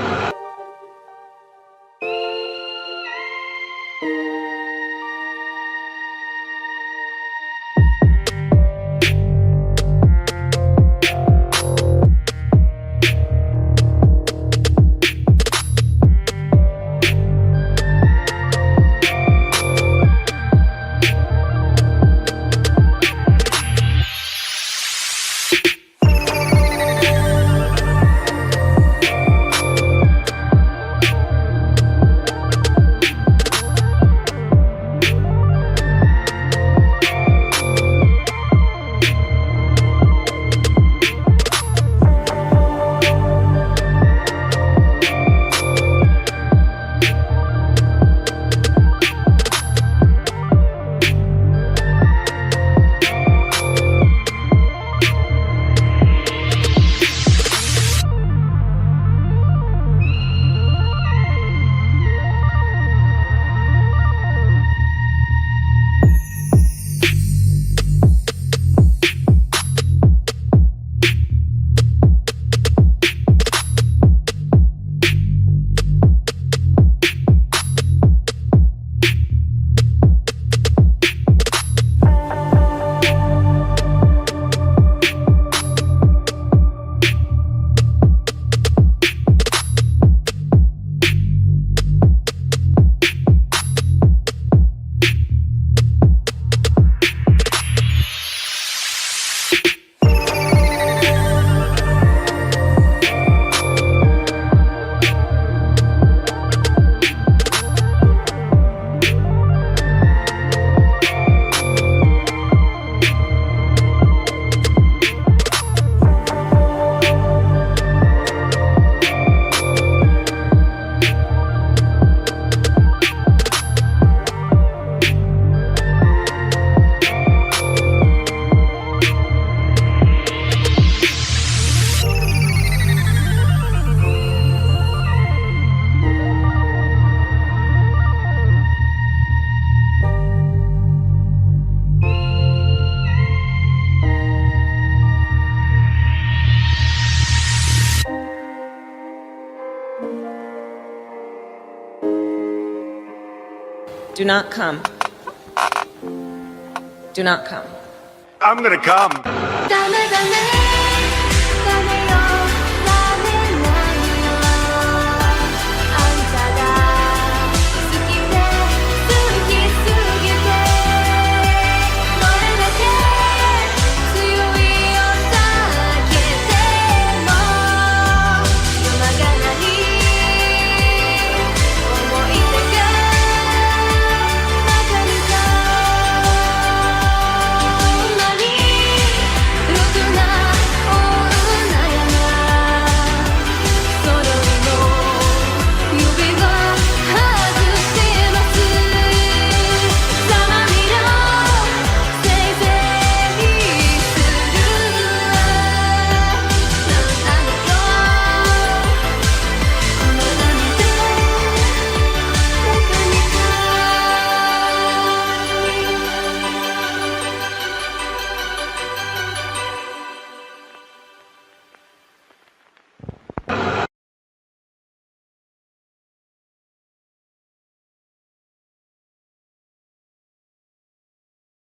Do not come. Do not come. I'm gonna come.